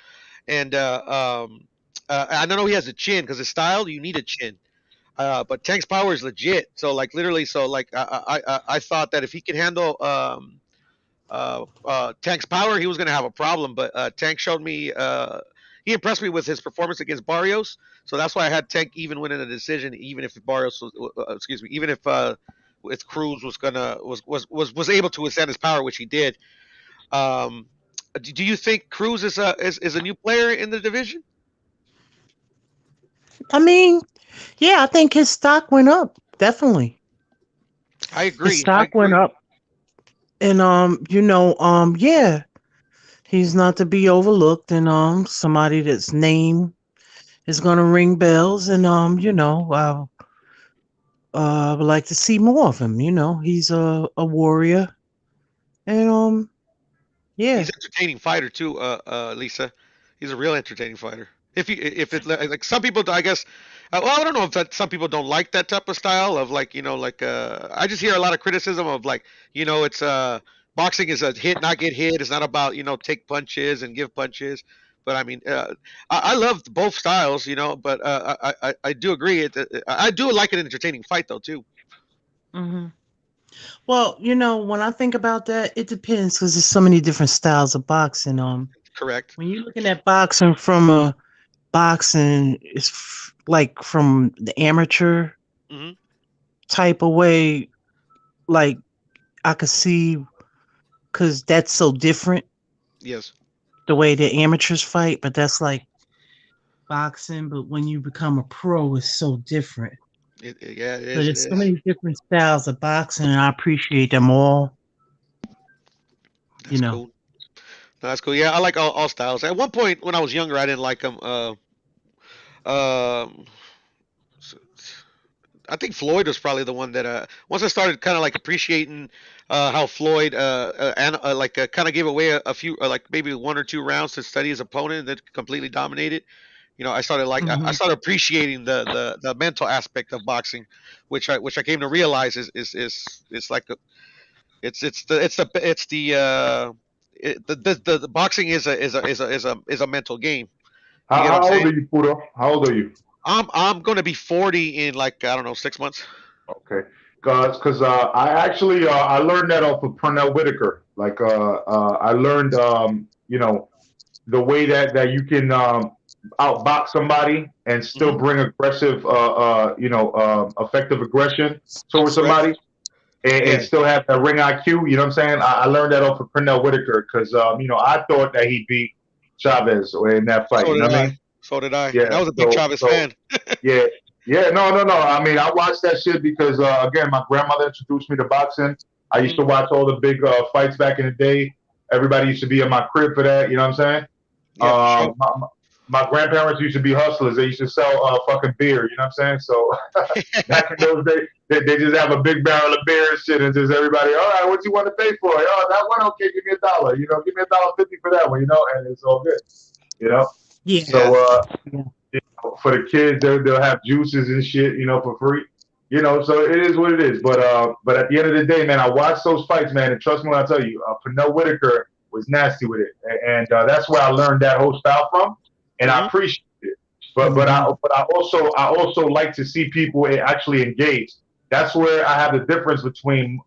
and I know he has a chin because his style, you need a chin. But Tank's power is legit. So like literally, I thought that if he could handle Tank's power, he was gonna have a problem. But Tank showed me he impressed me with his performance against Barrios. So that's why I had Tank even winning a decision, even if Barrios was, even if Cruz was able to withstand his power, which he did. Do you think Cruz is a new player in the division? I mean, yeah, I think his stock went up. Definitely. I agree. His stock went up. And yeah, he's not to be overlooked, and somebody that's name is gonna ring bells, and I would like to see more of him. He's a warrior, and yeah, he's an entertaining fighter too. Lisa, he's a real entertaining fighter. If it like some people, I guess. Well, I don't know if some people don't like that type of style of like I just hear a lot of criticism of like it's boxing is a hit not get hit. It's not about take punches and give punches. But I mean, I love both styles, But I do agree. I do like an entertaining fight though too. Mm-hmm. Well, when I think about that, it depends because there's so many different styles of boxing. Correct. When you're looking at boxing from it's like from the amateur type of way, like I could see, because that's so different. Yes. The way the amateurs fight, but that's like boxing, but when you become a pro, it's so different. Yeah, it So is. It there's so is. many different styles of boxing, and I appreciate them all. That's cool. No, that's cool. Yeah, I like all styles. At one point when I was younger, I didn't like them. Um, I think Floyd was probably the one that once I started kind of like appreciating how Floyd kind of gave away a few like maybe 1 or 2 rounds to study his opponent that completely dominated. You know, I started like I started appreciating the mental aspect of boxing, which I came to realize is like the boxing is a mental game. You get what I'm How old saying? are you, Pudo? How old are you? I'm gonna be 40 in like I don't know 6 months. Okay, because I actually I learned that off of Pernell Whitaker. Like I learned the way that you can outbox somebody and still bring aggressive effective aggression towards Correct. somebody and still have that ring IQ. You know what I'm saying? I learned that off of Pernell Whitaker because I thought that he beat Chavez in that fight. So You know did what I I. mean? So did I. And I Yeah. was a big Chavez fan. Yeah. Yeah, no. I mean, I watched that shit because, again, my grandmother introduced me to boxing. I used to watch all the big fights back in the day. Everybody used to be in my crib for that. You know what I'm saying? Yeah, for sure. My grandparents used to be hustlers. They used to sell fucking beer. You know what I'm saying? So back in those days, they just have a big barrel of beer and shit, and just everybody, all right, what you want to pay for it? Oh, that one, okay, give me $1. Give me $1.50 for that one. And it's all good. Yeah. So for the kids, they'll have juices and shit, for free. So it is what it is. But at the end of the day, man, I watched those fights, man, and trust me when I tell you, Pernell Whitaker was nasty with it, and that's where I learned that whole style from, and I appreciate it. But I also like to see people actually engage. That's where I have the difference between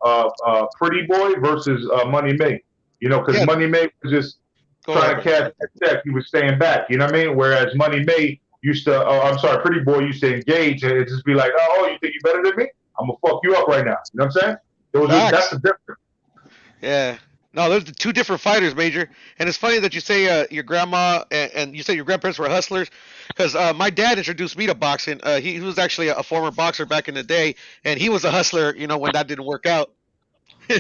Pretty Boy versus Money May. Because Money May was just trying to catch that check. He was staying back. You know what I mean? Whereas Money May Pretty Boy used to engage and just be like, oh, you think you better than me? I'm gonna fuck you up right now. You know what I'm saying? That's the difference. Yeah. No, those are two different fighters, Major. And it's funny that you say your grandma and you say your grandparents were hustlers, because my dad introduced me to boxing. He was actually a former boxer back in the day, and he was a hustler. When that didn't work out, he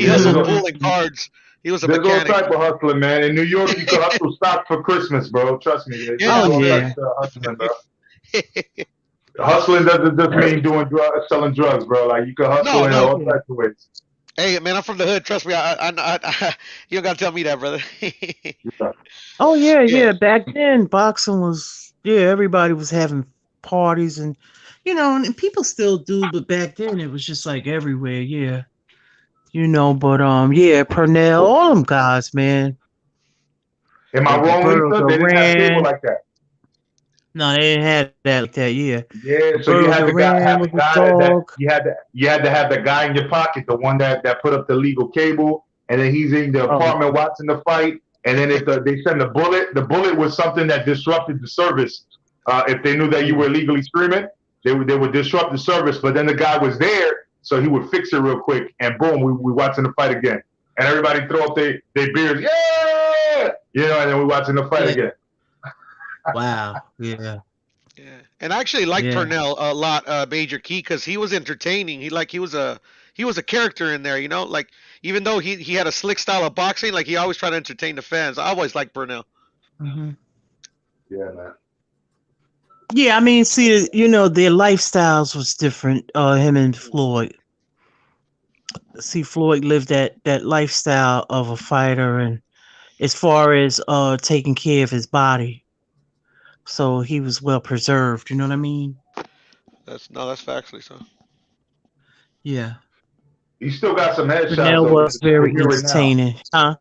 hustled pool and cards. He was a mechanic. There's all type of hustling, man. In New York, you can hustle stock for Christmas, bro. Trust me. There's all types of hustling, bro. Hustling doesn't just mean selling drugs, bro. Like you can hustle in all types of ways. Hey, man, I'm from the hood. Trust me, I you don't gotta tell me that, brother. Oh yeah. Back then, boxing was everybody was having parties and and people still do, but back then it was just like everywhere. Yeah, But Pernell, all them guys, man. Am I wrong, Lisa? They didn't have cable like that. No, they didn't have that like that. Yeah. Yeah, so you had to have the guy that you had to have the guy in your pocket, the one that put up the legal cable, and then he's in the apartment watching the fight. And then if they send the bullet was something that disrupted the service. If they knew that you were illegally streaming, they would disrupt the service. But then the guy was there, so he would fix it real quick, and boom, we watching the fight again. And everybody throw up their beers, yeah, and then we watching the fight again. Wow. Yeah. Yeah. And I actually liked Pernell a lot, Major Key, because he was entertaining. He was a character in there, like even though he had a slick style of boxing, like he always tried to entertain the fans. I always liked Pernell. Mm-hmm. Yeah, man. Yeah, I mean, see, their lifestyles was different. Him and Floyd. See, Floyd lived that lifestyle of a fighter, and as far as taking care of his body. So he was well preserved. You know what I mean? That's factually so. Yeah. He still got some headshots. Pernell was very entertaining, huh?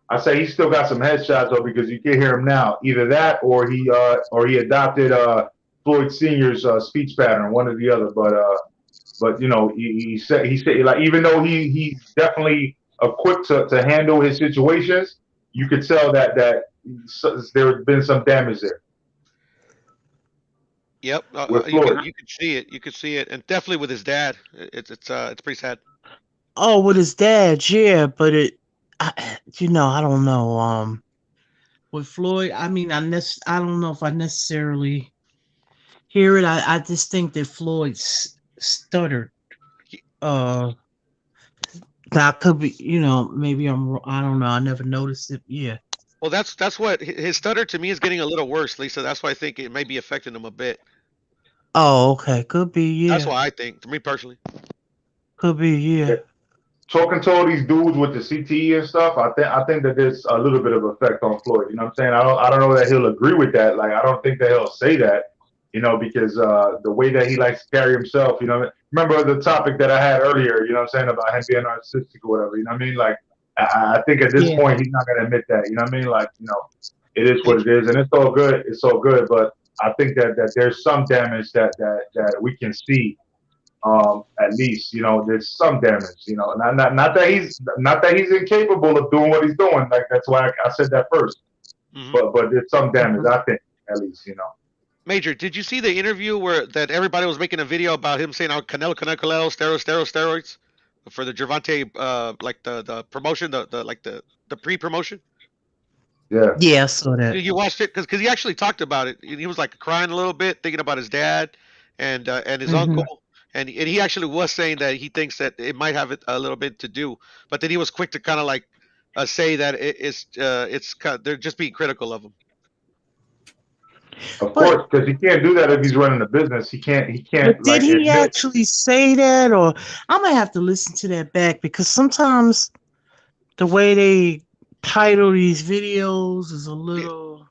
I say he still got some headshots though because you can hear him now. Either that or he adopted Floyd Sr.'s speech pattern, one or the other. But he said like even though he's definitely equipped to handle his situations, you could tell that there's been some damage there. Yep, you could see it. You could see it, and definitely with his dad, it's pretty sad. Oh, with his dad, yeah, but I don't know. with Floyd. I mean, I don't know if I necessarily hear it. I just think that Floyd stuttered. Uh, that could be, maybe I don't know. I never noticed it. Yeah. Well, that's what his stutter to me is getting a little worse, Lisa. That's why I think it may be affecting him a bit. Oh, okay. Could be. That's Yeah. why I think, to me personally. Could be. Yeah. Talking to all these dudes with the CTE and stuff, I think that there's a little bit of effect on Floyd. You know what I'm saying? I don't know that he'll agree with that. Like, I don't think that he'll say that. Because the way that he likes to carry himself. Remember the topic that I had earlier. You know what I'm saying, about him being narcissistic or whatever. You know what I mean? Like, I think at this point he's not gonna admit that. You know what I mean? Like, it is what it is, and it's all good. It's all good. But I think that there's some damage that we can see. At least there's some damage. Not that he's incapable of doing what he's doing. Like, that's why I said that first. But there's some damage. I think, at least. Major, did you see the interview that everybody was making a video about him saying, Canelo, steroids for the Gervonta, like the promotion, the pre-promotion? Yeah. Yeah, I saw that. You watched it because he actually talked about it. He was like crying a little bit, thinking about his dad and his uncle, and he actually was saying that he thinks that it might have a little bit to do, but then he was quick to kind of like say that it's they're just being critical of him. Of course, because he can't do that if he's running a business. He can't. But did he actually say that, or I'm gonna have to listen to that back, because sometimes the way they title these videos is a little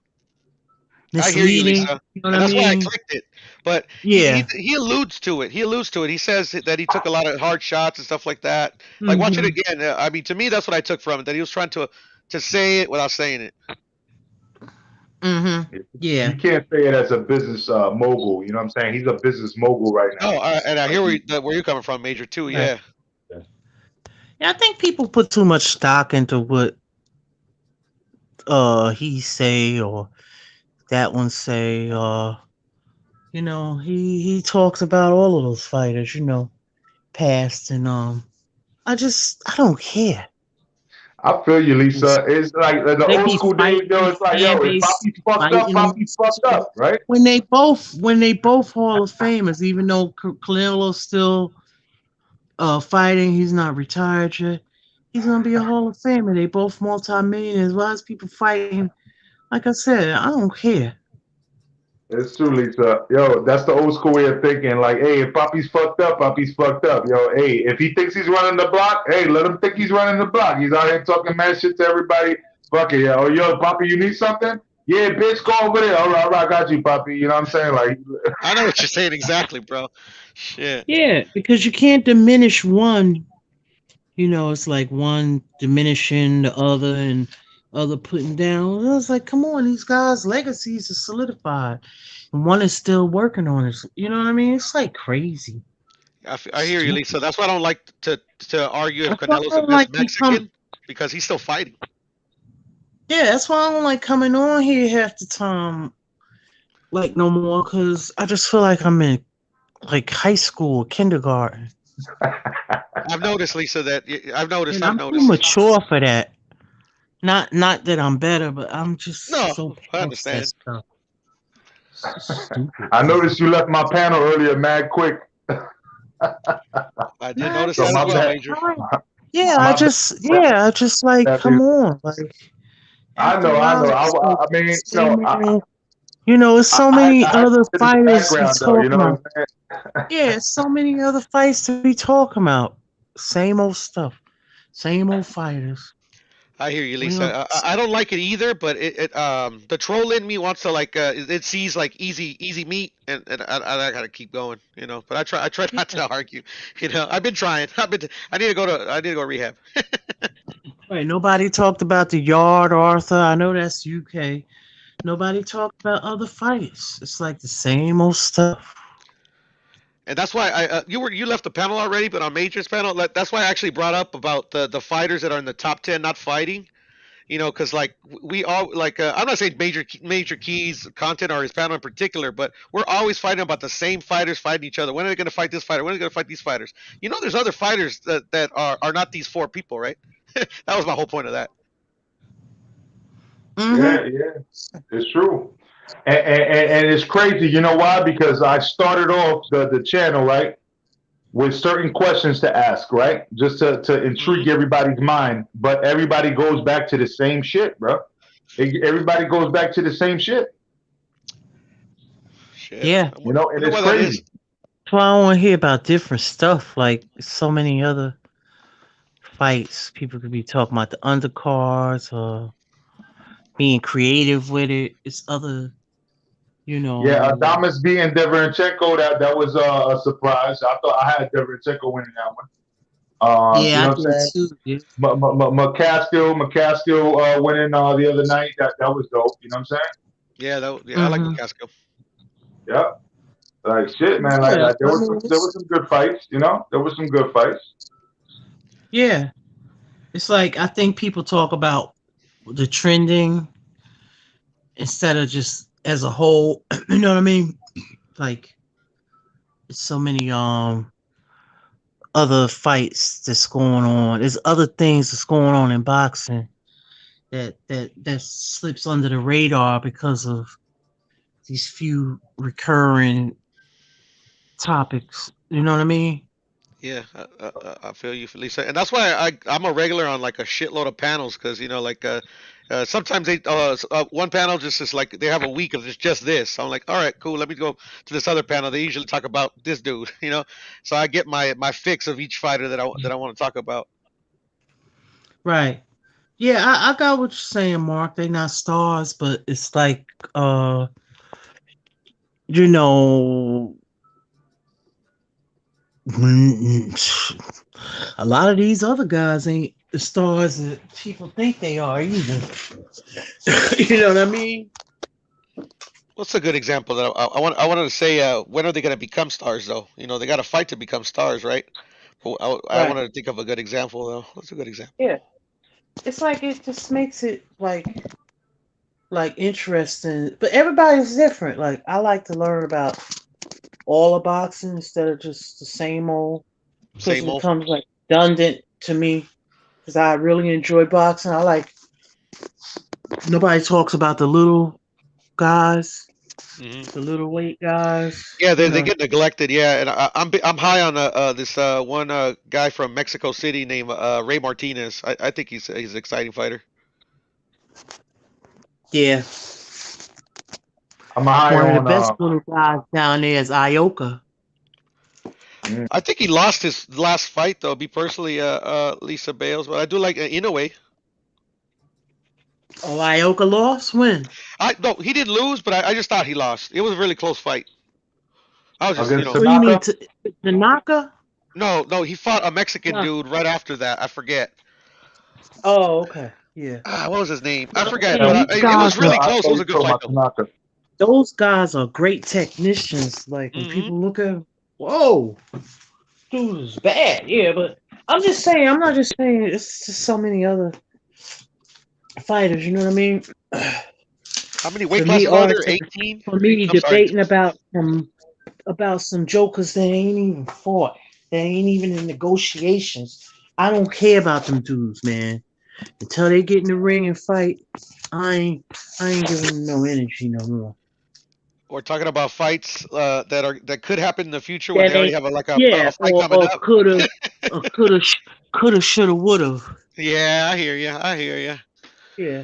misleading. I hear you, Lisa. You know and that's why I mean? clicked it. But Yeah. he alludes to it. He says that he took a lot of hard shots and stuff like that. Like, watch it again. I mean, to me, that's what I took from it. That he was trying to say it without saying it. Yeah. You can't say it as a business mogul. You know what I'm saying? He's a business mogul right now. Oh, and I hear where you're coming from, Major, too. Yeah. Yeah, I think people put too much stock into what he say or that one say. He talks about all of those fighters, past, and I don't care. I feel you, Lisa. It's like the old school days, it's like, if Poppy's fucked up, Poppy's fucked up, right? When they both Hall of Famers, even though Canelo's still fighting, he's not retired yet. He's gonna be a Hall of Famer. They both multi-millionaires. Why is people fighting? Like I said, I don't care. It's true, Lisa. Yo, that's the old school way of thinking. Like, hey, if Poppy's fucked up, Poppy's fucked up. Yo, hey, if he thinks he's running the block, hey, let him think he's running the block. He's out here talking mad shit to everybody. Fuck it, yo, Poppy, you need something? Yeah, bitch, go over there. All right, I got you, Poppy. You know what I'm saying? Like, I know what you're saying exactly, bro. Shit. Yeah, because you can't diminish one. It's like one diminishing the other and other putting down. I was like, come on, these guys' legacies are solidified, and one is still working on it. You know what I mean? It's like crazy. I hear you, Lisa. That's why I don't like to argue if Canelo's the best Mexican, because he's still fighting. Yeah, that's why I don't like coming on here half the time, like, no more, because I just feel like I'm in like high school, kindergarten. I've noticed, Lisa, that I've noticed. I'm too mature for that. Not that I'm better, but I'm just so I understand. I noticed you left my panel earlier, mad quick. I did notice that as well, Major. Yeah, I just like, come on, like. I know. I mean, it's so many other fighters to talk you know about. Yeah, so many other fights to be talking about. Same old stuff, same old fighters. I hear you, Lisa. I don't like it either, but the troll in me wants to, like, it sees like easy meat, and I gotta keep going, But I try not to argue, I've been trying. I need to go rehab. Right. Nobody talked about the Yard, Arthur. I know that's UK. Nobody talked about other fights. It's like the same old stuff. And that's why you left the panel already, but on Major's panel, that's why I actually brought up about the fighters that are in the top 10 not fighting, because like we all like I'm not saying Major Key's content or his panel in particular, but we're always fighting about the same fighters fighting each other. When are they going to fight this fighter? When are they going to fight these fighters? There's other fighters that are not these four people, right? That was my whole point of that. Yeah, yeah, it's true. And it's crazy. You know why? Because I started off the channel, right, with certain questions to ask, right? Just to intrigue everybody's mind. But everybody goes back to the same shit, bro. Everybody goes back to the same shit. Shit. Yeah. You know, and Wonder it's why that is. crazy. That's why I want to hear about different stuff. Like so many other fights. People could be talking about the undercards or being creative with it. It's other, you Yeah, know. Adamas beating Deverenchenko, that was a surprise. I thought I had Deverenchenko winning that one. You Yeah, know I what I'm did saying? too. Yeah. McCaskill winning the other night. That was dope. You know what I'm saying? Yeah, I like Mm-hmm. McCaskill. Yeah. Like shit, man. Like, Yeah, there I was mean, there was some good fights. You know, there was some good fights. yeah. It's like I think people talk about the trending instead of just as a whole. You know what I mean? Like it's so many other fights that's going on. There's other things that's going on in boxing that slips under the radar because of these few recurring topics. You know what I mean? Yeah, I feel you, Lisa, and that's why I'm a regular on like a shitload of panels because like sometimes they one panel just is like they have a week of just this. So I'm like, all right, cool. Let me go to this other panel. They usually talk about this dude, So I get my fix of each fighter that I want to talk about. Right. Yeah, I got what you're saying, Mark. They not stars, but it's like you know, a lot of these other guys ain't the stars that people think they are either. You know what I mean? What's a good example that I wanted to say? When are they going to become stars, though? They got to fight to become stars, right? But I Right. wanted to think of a good example, though. What's a good example? Yeah. It's like it just makes it like interesting. But everybody's different. Like I like to learn about all of boxing instead of just the same old because it Same old. becomes like redundant to me. Because I really enjoy boxing. I like nobody talks about the little guys, the little weight guys. Yeah, You they know, get neglected. Yeah, and I'm high on this one guy from Mexico City named Ray Martinez. I think he's an exciting fighter. yeah. I'm high One of the on. best little guys down there is Ioka. I think he lost his last fight though. Me personally, Lisa Bales, but I do like Inoue. Oh, Ioka lost? When? No, he didn't lose, but I just thought he lost. It was a really close fight. I was just Against What do you mean, Tanaka? Tanaka? No, he fought a Mexican No. dude right after that. I forget. Oh, okay. Yeah. What was his name? I forget, Man, but these it was guys really are close. It was a good fight though. Tanaka. those guys are great technicians. Like when people look at, whoa, dude is bad. Yeah, but I'm just saying. I'm not just saying. It's just so many other fighters. You know what I mean? How many For weight me, classes are all there? 18? for me I'm sorry. debating about some jokers that ain't even fought, that ain't even in negotiations. I don't care about them dudes, man. Until they get in the ring and fight, I ain't giving them no energy no more. We're talking about fights that could happen in the future when That they already ain't, have a yeah, fight coming or up. coulda, shoulda, woulda. Yeah, I hear you. I hear you. Yeah.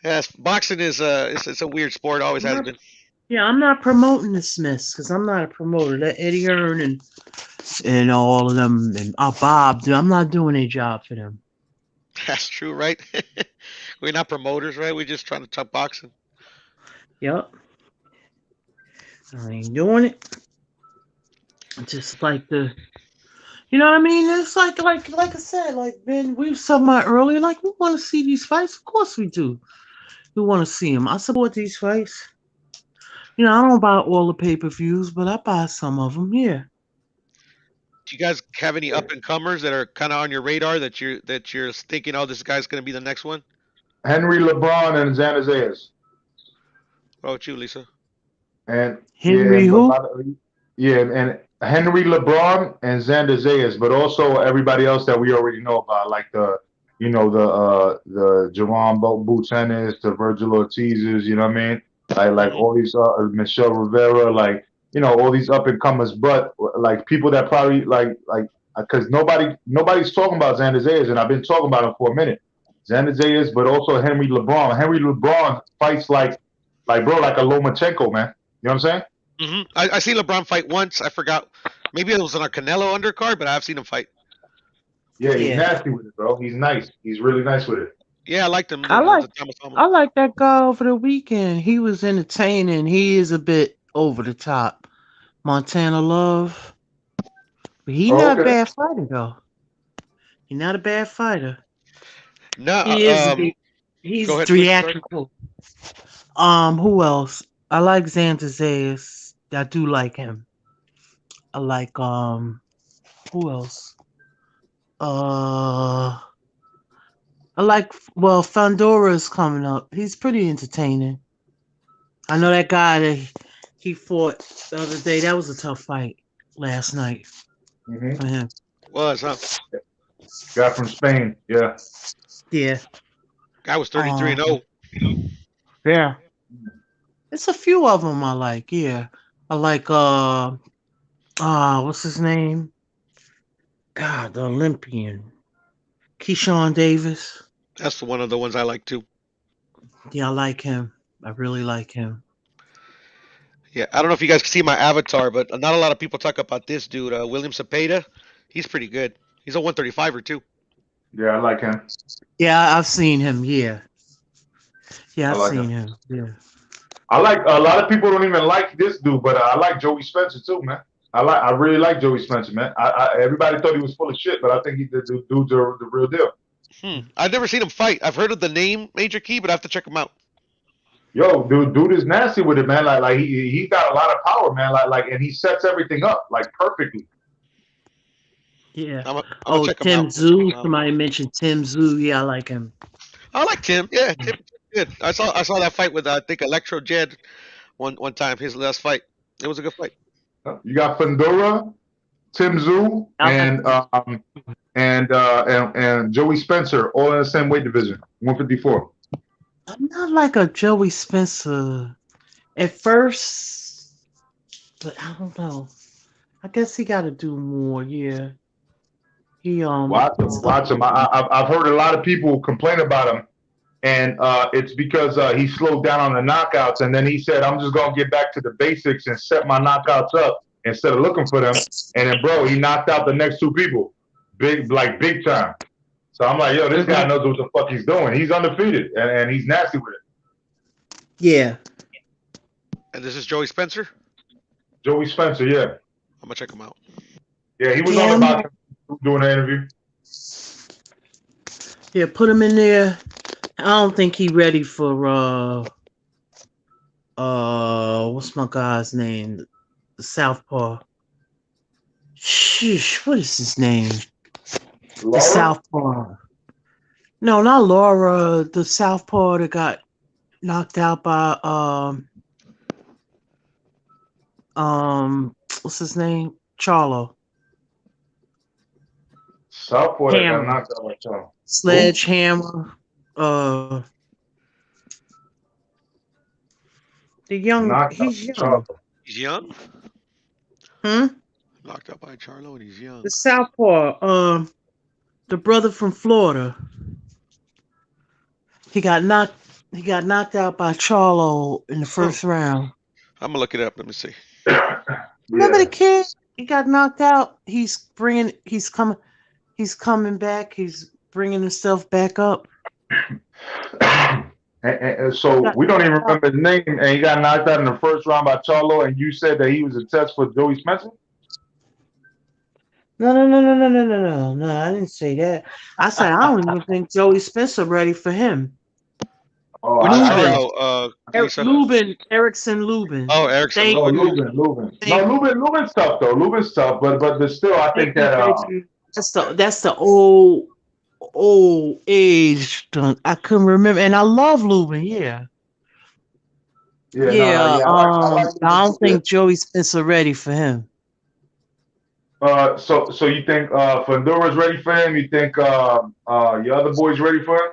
Yes, boxing is it's a weird sport. Always has been. Yeah, I'm not promoting the Smiths because I'm not a promoter. Let Eddie Earn and all of them and Bob do. I'm not doing a job for them. That's true, right? We're not promoters, right? We're just trying to talk boxing. Yep. I ain't doing it. Just like you know what I mean? It's like I said, like Ben, we were talking about earlier. Like we want to see these fights. Of course we do. We want to see them. I support these fights. You know, I don't buy all the pay-per-views, but I buy some of them. Yeah. Do you guys have any up and comers that are kind of on your radar that you're thinking, oh, this guy's going to be the next one? Henry LeBron and Xander Zayas. What about you, Lisa? And Henry who? and Henry LeBron and Xander Zayas, but also everybody else that we already know about, like the you know, the Jerome Boots Ennis, the Virgil Ortizes, you know what I mean? Like all these Michelle Rivera, like, you know, all these up and comers, but like people that probably like because nobody's talking about Xander Zayas, and I've been talking about him for a minute. Xander Zayas, but also Henry LeBron. Henry LeBron fights like bro, like a Lomachenko, man. You know what I'm saying? Mm-hmm. I seen LeBron fight once. I forgot. Maybe it was on a Canelo undercard, but I've seen him fight. Yeah, he's nasty with it, bro. He's nice. He's really nice with it. Yeah, I liked him. I like that guy over the weekend. He was entertaining. He is a bit over the top. Montana Love. But he's not a bad fighter though. He's not a bad fighter. No, he is. He's theatrical. Who else? I like Xander Zayas. I do like him. I like who else? I like Fandora's coming up. He's pretty entertaining. I know that guy that he fought the other day. That was a tough fight last night for him. Was, huh? Guy from Spain, yeah. Yeah. Guy was 33-0. Yeah. It's a few of them I like, yeah. I like what's his name? God, the Olympian. Keyshawn Davis. That's one of the ones I like too. Yeah, I like him. I really like him. Yeah, I don't know if you guys can see my avatar, but not a lot of people talk about this dude, William Cepeda. He's pretty good. He's a 135er too. Yeah, I like him. Yeah, I've seen him. Yeah. Yeah, I've seen him. him. Yeah. I like a lot of people don't even like this dude, but I like Joey Spencer too, man. I really like Joey Spencer, man. Everybody thought he was full of shit, but I think the dude's the real deal. I've never seen him fight. I've heard of the name Major Key, but I have to check him out. Yo, dude is nasty with it, man. Like he got a lot of power, man. And he sets everything up like perfectly. Yeah. I'm Tim Zhu. Somebody mentioned Tim Zhu. Yeah, I like him. I like Tim. Yeah, Tim's good. I saw that fight with I think Electro Jed one time. His last fight. It was a good fight. You got Fandora, Tim Zhu, and Joey Spencer, all in the same weight division, 154. I'm not like a Joey Spencer at first, but I don't know. I guess he got to do more. Yeah. He watch him. I've heard a lot of people complain about him, and it's because he slowed down on the knockouts, and then he said, "I'm just gonna get back to the basics and set my knockouts up instead of looking for them." And then, bro, he knocked out the next two people, big time. So I'm like, yo, this guy knows what the fuck he's doing. He's undefeated, and he's nasty with it. Yeah. And this is Joey Spencer? Joey Spencer, yeah. I'm going to check him out. Yeah, he was on about doing an interview. Yeah, put him in there. I don't think he ready for, what's my guy's name? The Southpaw. Sheesh, what is his name? Laura? The Southpaw. No, not Laura. The Southpaw that got knocked out by what's his name? Charlo. Southpaw that got knocked out by Charlo. Sledgehammer. The young. He's young. Charlo. He's young? Knocked out by Charlo and he's young. The Southpaw. The brother from Florida. He got knocked out by Charlo in the first round. I'm gonna look it up. Let me see. Remember the kid? He got knocked out. He's coming back. He's bringing himself back up. And so we don't even remember his name, and he got knocked out in the first round by Charlo, and you said that he was a test for Joey Spencer? No, I didn't say that. I said I don't even think Joey Spencer ready for him. Lubin. Erickson Lubin. Oh, Erickson. Lubin. No, Lubin's tough though. Lubin's tough, but still, I think that that's the old age. I couldn't remember, and I love Lubin. Yeah. I don't think Joey Spencer ready for him. So you think Fundura's ready for him? You think your other boys ready for him?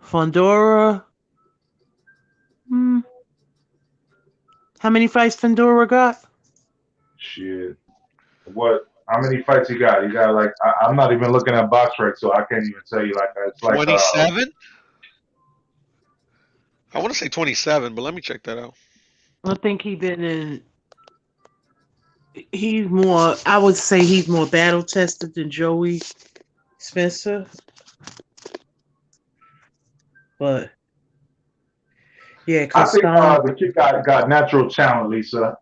Fundora. How many fights Fundora got? Shit. What? How many fights he got? He got like I'm not even looking at BoxRec, so I can't even tell you. Like it's like 27. I want to say 27, but let me check that out. I think he's been in. He's more. I would say he's more battle tested than Joey Spencer. But yeah, I think the kid got natural talent, Lisa.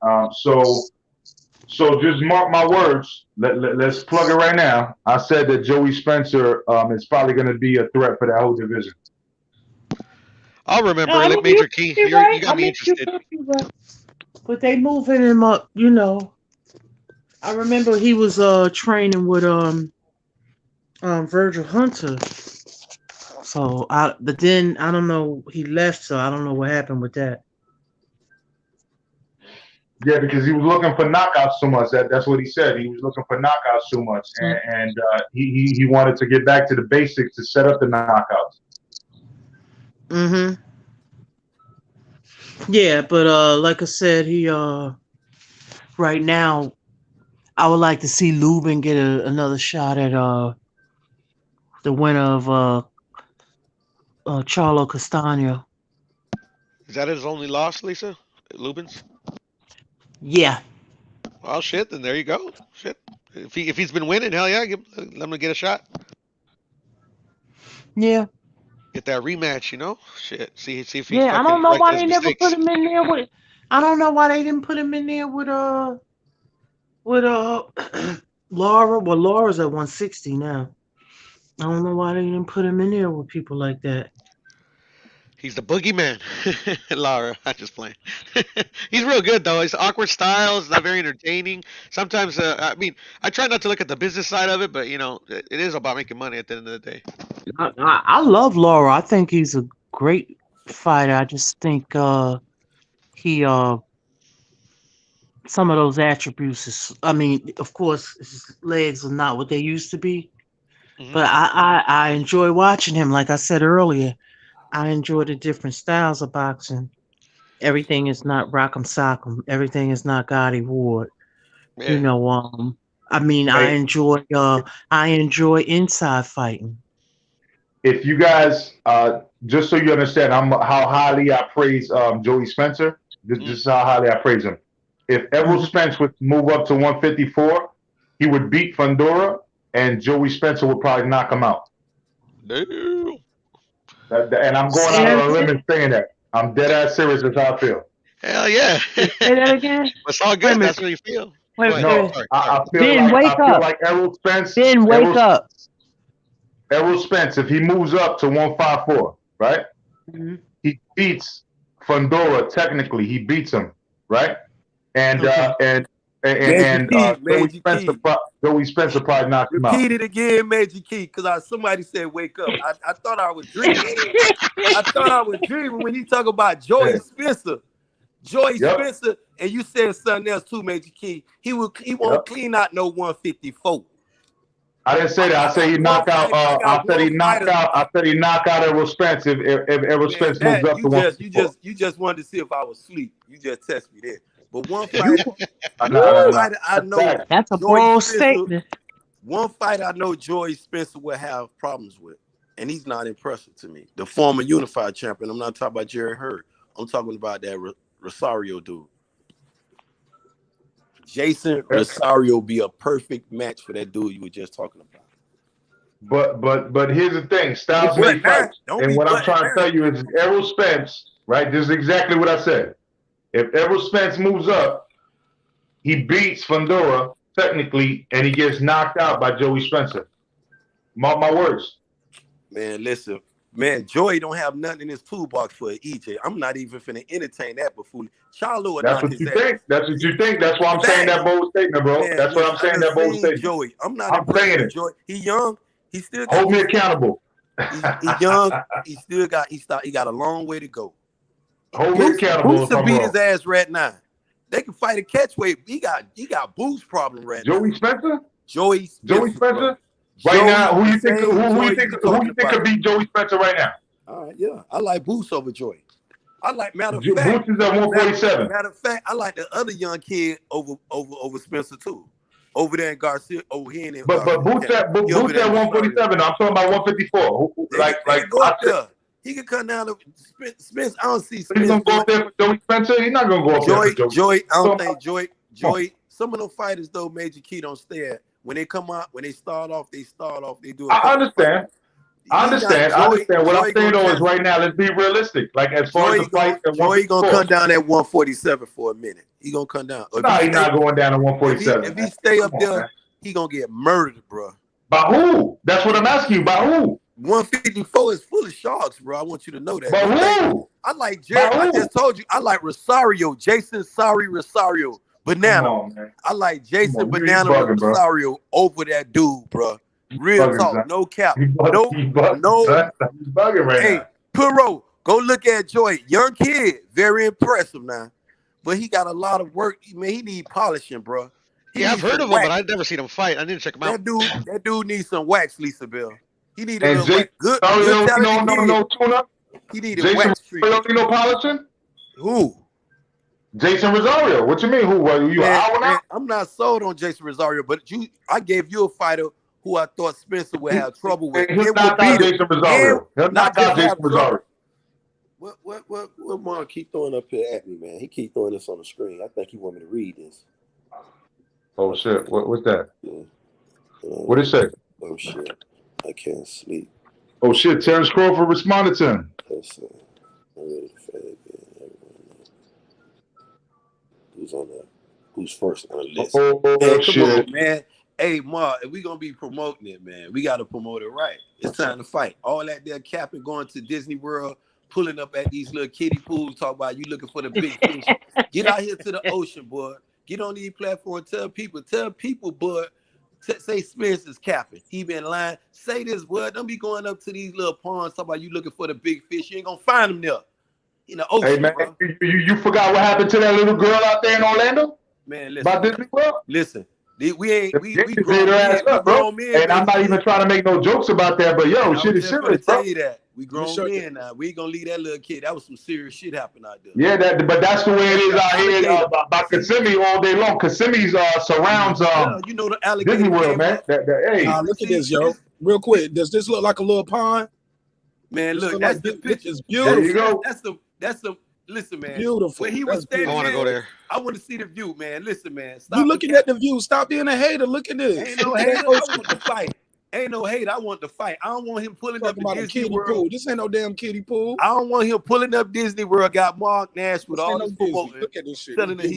So just mark my words. Let's plug it right now. I said that Joey Spencer is probably going to be a threat for that whole division. I'll remember it, Major Key. You got me interested. But they moving him up, you know. I remember he was training with Virgil Hunter. So but then I don't know, he left, so I don't know what happened with that. Yeah, because he was looking for knockouts so much. That's what he said. He was looking for knockouts so much, and he wanted to get back to the basics to set up the knockouts. Yeah, but like I said, he right now, I would like to see Lubin get another shot at the winner of Charlo Castano. Is that his only loss, Lisa? Lubin's? Yeah. Well, shit. Then there you go. Shit. If he's been winning, hell yeah, let him get a shot. Yeah. Get that rematch, you know. Shit. See if he. Yeah, I don't know why they never put him in there with. I don't know why they didn't put him in there with Laura. Well, Laura's at 160 now. I don't know why they didn't put him in there with people like that. He's the boogeyman, Lara. I'm just playing. He's real good though. His awkward style is not very entertaining. Sometimes, I mean, I try not to look at the business side of it, but you know, it is about making money at the end of the day. I love Laura. I think he's a great fighter. I just think he some of those attributes is. I mean, of course, his legs are not what they used to be, but I enjoy watching him. Like I said earlier. I enjoy the different styles of boxing. Everything is not rock'em sock'em. Everything is not Gotti Ward. Yeah. You know, I mean, I enjoy inside fighting. If you guys, just so you understand, how highly I praise Joey Spencer. This is how highly I praise him. If Errol Spence would move up to 154, he would beat Fundora, and Joey Spencer would probably knock him out. No. And I'm going out on a limb and saying that. I'm dead ass serious. That's how I feel. Hell yeah. Say that again. It's all good. That's what you feel. Wait, no, I feel like Errol Spence. Ben, wake up. Errol Spence, if he moves up to 154, right? He beats Fundora. Technically, he beats him, right? And Joey Spencer probably knocked him out. Repeat it again, Major Key, because somebody said wake up. I thought I was dreaming. I thought I was dreaming when you talk about Joey Spencer. Joey Spencer, and you said something else too, Major Key. He won't clean out no 154. I didn't say that. I said he knocked out. I said he knocked out Errol Spence if Errol Spence moves up to 154. You just wanted to see if I was asleep. You just test me there. But one fighter, I know. That's a bold statement. One fight I know Joey Spencer will have problems with, and he's not impressive to me. The former unified champion. I'm not talking about Jerry Hurd. I'm talking about that Rosario dude. Jason Rosario be a perfect match for that dude you were just talking about. But here's the thing: styles make fights, and what I'm trying to tell you is Errol Spence, right? This is exactly what I said. If Errol Spence moves up, he beats Fundora technically, and he gets knocked out by Joey Spencer. Mark my words. Man, listen. Man, Joey don't have nothing in his toolbox for EJ. I'm not even finna entertain that before Charlo. That's what you think. That's what you think. That's why I'm saying that bold statement, bro. Man, that's what I'm saying. That bold statement. Joey, I'm saying it. Joey, he young. He still hold me accountable. He young. He got a long way to go. Hold me accountable. Who's to beat his ass right now? They can fight a catch weight. He got boost problem right now. Joey Spencer? Joey Spencer? Bro. Right Joey, now, who you think Joey could beat Joey Spencer right now? All right, yeah. I like Boost over Joey. I like matter of Boost fact. is at 147. Matter of fact, I like the other young kid over Spencer too. Over there in Garcia, over here in But Boost at 147. I'm talking about 154. Like go up there. He can come down to Spence. I don't see Spence. He's gonna go up there for Joey Spencer. He's not gonna go up there for Joey. I don't think Joey. Some of them fighters though, Major Key don't stay at. When they come out, when they start off, they do it. I understand. What I'm saying though is right now, let's be realistic. Like as far as the fight, Joey gonna come down at 147 for a minute. He gonna come down. No, he's not going down to 147. If he stay up there, he gonna get murdered, bro. By who? That's what I'm asking you. By who? 154 is full of sharks, bro. I want you to know that. By who? I like Jerry. I just told you. I like Rosario, Jason. Sorry, Rosario. Banana. I like Jason Banana Rosario over that dude, bro. Real talk, no cap. He's bugging right now. Perot, go look at Joy. Young kid, very impressive now. But he got a lot of work. Man, he need polishing, bro. I've heard of him, but I've never seen him fight. I need to check him out. That dude needs some wax, Lisa Bill. He need a And little good no tune-up? He need a Jason wax Rosario treatment. need no polishing? Who? Jason Rosario. What you mean? Who? Were you out now? I'm not sold on Jason Rosario, but I gave you a fighter who I thought Spencer would have trouble with. He'll knock out Jason Rosario. He'll knock out Jason Rosario. What Mark keep throwing up here at me, man? He keep throwing this on the screen. I think he want me to read this. Oh shit! What's that? What it say? Oh shit! I can't sleep. Oh shit! Terence Crawford responded to him. Who's on that? Who's first on the list? Oh shit! On, man. Hey, Mark, if we gonna be promoting it, man, we gotta promote it right. It's time to fight. All that there capping, going to Disney World, pulling up at these little kiddie pools, talk about you looking for the big fish. Get out here to the ocean, boy. Get on these platforms. Tell people, boy. Say Spence is capping. He been lying. Say this, boy. Don't be going up to these little ponds talking about you looking for the big fish. You ain't gonna find them there. In the ocean, hey man, you forgot what happened to that little girl out there in Orlando? Man, listen. About Disney World? Listen. We grown men, bro. And I'm not even trying to make no jokes about that, but yo, shit is serious, bro. Tell you that. We grown men now. We ain't gonna leave that little kid. That was some serious shit happened out there. Yeah, but that's the way it is out here by Kissimmee all day long. Kissimmee surrounds you know the alligator Disney World, man. Hey, look at this, yo. Real quick, does this look like a little pond? Man, look, that's the picture. It's beautiful. There you go. That's the listen, man. Beautiful. When he was standing I want to go there. I want to see the view, man. Listen, man. Stop You looking at the view. Stop being a hater. Look at this. Ain't no hater. I want to fight. Ain't no hate. I want to fight. I don't want him pulling up the Disney World pool. This ain't no damn kiddie pool. I don't want him pulling up Disney World. Got marqnash with all this promoting. Look at this shit. Telling him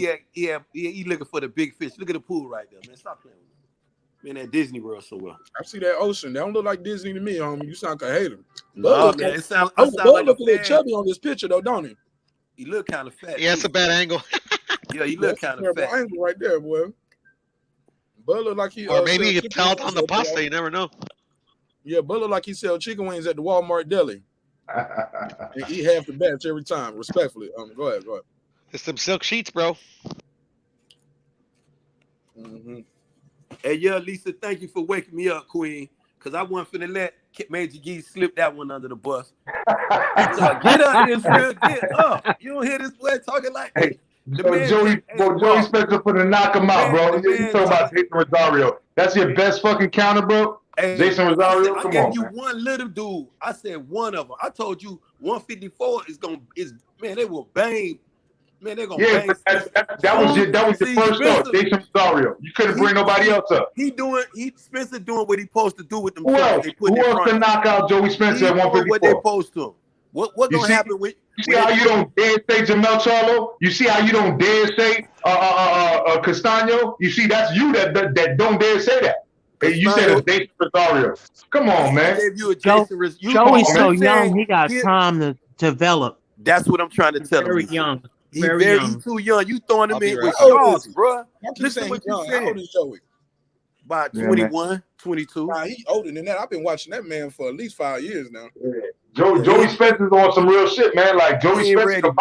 he looking for the big fish. Look at the pool right there, man. Stop playing with me. Man, that Disney World so well. I see that ocean. They don't look like Disney to me, homie. You sound like a hater. No, man. It sound like a little chubby on this picture though, don't he? He look kind of fat. Yeah, it's a bad angle. Yeah, he look kind of fat. Angle right there, boy. Bud look like he. Or maybe he could tell on the pasta. You never know. Yeah, Bud look like he sell chicken wings at the Walmart deli. And eat half the batch every time, respectfully. Go ahead. It's some silk sheets, bro. Mm-hmm. Hey, yeah, Lisa, thank you for waking me up, Queen. Because I wasn't finna let Major G slip that one under the bus. Get up this real, get up. You don't hear this boy talking like hey, Joey Spencer for to knock him out, bro. You talking about Jason Rosario. That's your best fucking counter, bro? Hey, Jason Rosario, come on. I gave you one little dude. I said one of them. I told you 154 is man, they will bang. Man, they're gonna bang. That was your first thought, Jason Rosario. You couldn't bring nobody else up. Spencer doing what he supposed to do with them. Who else to knock out Joey Spencer at 154? What they supposed to? What gonna happen with? You see how you don't dare say Jamel Charlo? You see how you don't dare say Castano? You see that's you that don't dare say that. Hey, you said it's Jason Rosario. Come on, man. Joey's so young, he got time to develop. That's what I'm trying to tell him. Very young. He's too young. You throwing him in with Charles, bro. Listen what you said. How old is Joey? About 21, 22. Nah, he older than that. I've been watching that man for at least 5 years now. Yeah. Joey Spencer's on some real shit, man. Like Joey Spencer,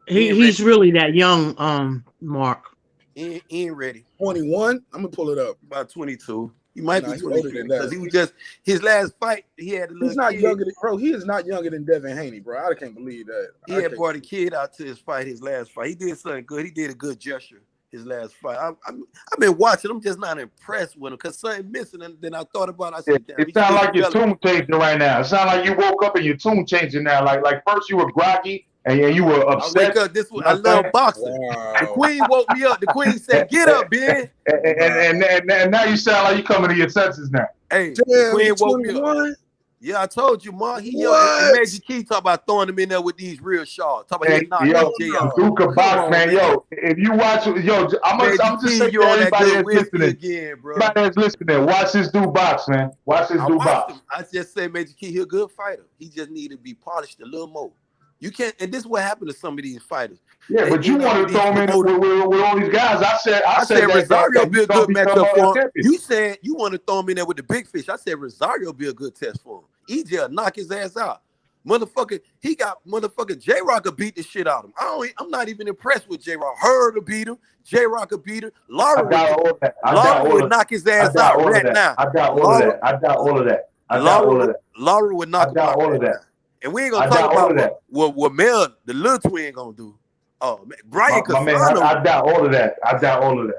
He's really that young, Mark. He ain't ready. 21. I'm gonna pull it up. About 22. He might be he older 23 than that. because he was just his last fight. He had a little. He's not kid. younger than bro. He is not younger than Devin Haney, bro. I can't believe that. He had brought a kid out to his fight. His last fight, he did something good. He did a good gesture. His last fight. I've been watching. I'm just not impressed with him because something missing. And then I thought about it. I said, damn, it sounds like your tune changing right now. It sounds like you woke up and your tune changing now. Like first you were groggy and you were upset. I wake up this way. I love boxing. Wow. The queen woke me up. The queen said, "Get up, Ben." And now you sound like you coming to your senses now. Hey, the queen woke me up. Yeah, I told you, Mark. He Major Key talk about throwing him in there with these real shots. Talk about Duka box, man. Yo, if you watch, I'm just saying to everybody that's listening. Again, bro. Everybody that's listening, watch this dude box, man. Watch this dude box. I just say Major Key, he a good fighter. He just need to be polished a little more. You can't, and this is what happened to some of these fighters. Yeah, but you want to throw him in with all these guys. I said Rosario be a good matchup for him. You said you want to throw him in there with the big fish. I said Rosario be a good test for him. EJ will knock his ass out. Motherfucker, he got motherfucker J-Rock will beat the shit out of him. I'm not even impressed with J-Rock. Heard to beat him. J-Rock will beat him. Laura would knock his ass out right now. I doubt all of that. Laura would knock him out all of that. And we ain't gonna talk about what Mel, the little twin, gonna do. Oh, man. Brian Casano. I doubt all of that.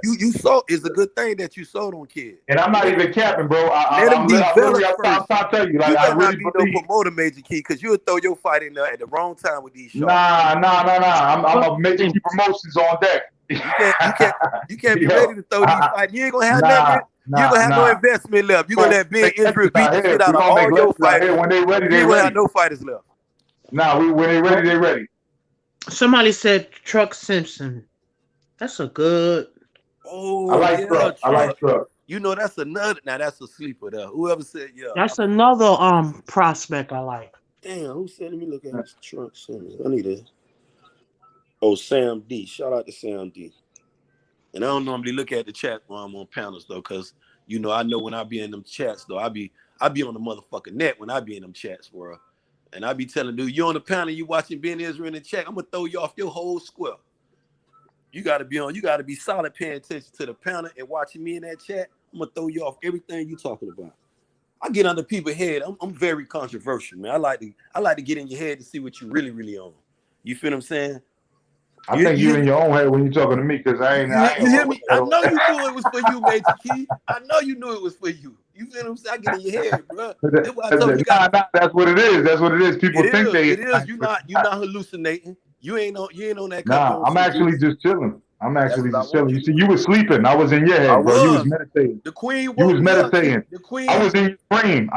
You saw it's a good thing that you sold on kid. And I'm not even capping, bro. Let him develop first. I'll tell you, like, I really believe. No promoter, Major Key, because you'll throw your fight in there at the wrong time with these shows. Nah. I'm a Major Key promotions on deck. You can't be ready to throw these fights. You ain't gonna have nothing. You're gonna have no investment left. You're gonna let Ben Israel beat the shit out of all your fighters. When they ready, you gonna have no fighters left. Nah, when they ready, they ready. Somebody said Truck Simpson. That's a good. Oh, I like Truck. I like Truck. You know, that's another. Now that's a sleeper there. Whoever said That's another prospect I like. Damn, who said? Let me look at this Truck Simpson. I need to. Oh, Sam D. Shout out to Sam D. And I don't normally look at the chat while I'm on panels though, because you know I know when I be in them chats though, I be on the motherfucking net when I be in them chats, bro. And I be telling dude, you on the panel, you watching Ben Israel in the chat, I'm gonna throw you off your whole square. You gotta be solid paying attention to the panel and watching me in that chat. I'm gonna throw you off everything you talking about. I get under people's head. I'm very controversial, man. I like to get in your head to see what you really on. You feel what I'm saying? I think you're in your own head when you're talking to me, because I ain't. You hear me? I know you knew it was for you, Major Key. I know you knew it was for you. You feel what I'm saying? I get in your head, bro. That's what I told you. That's what it is. That's what it is. People think they. It is. You're not hallucinating. You ain't on that. Nah, I'm actually just chilling. You see, you were sleeping. I was in your head, bro. You was meditating. The queen. You was meditating. The queen. I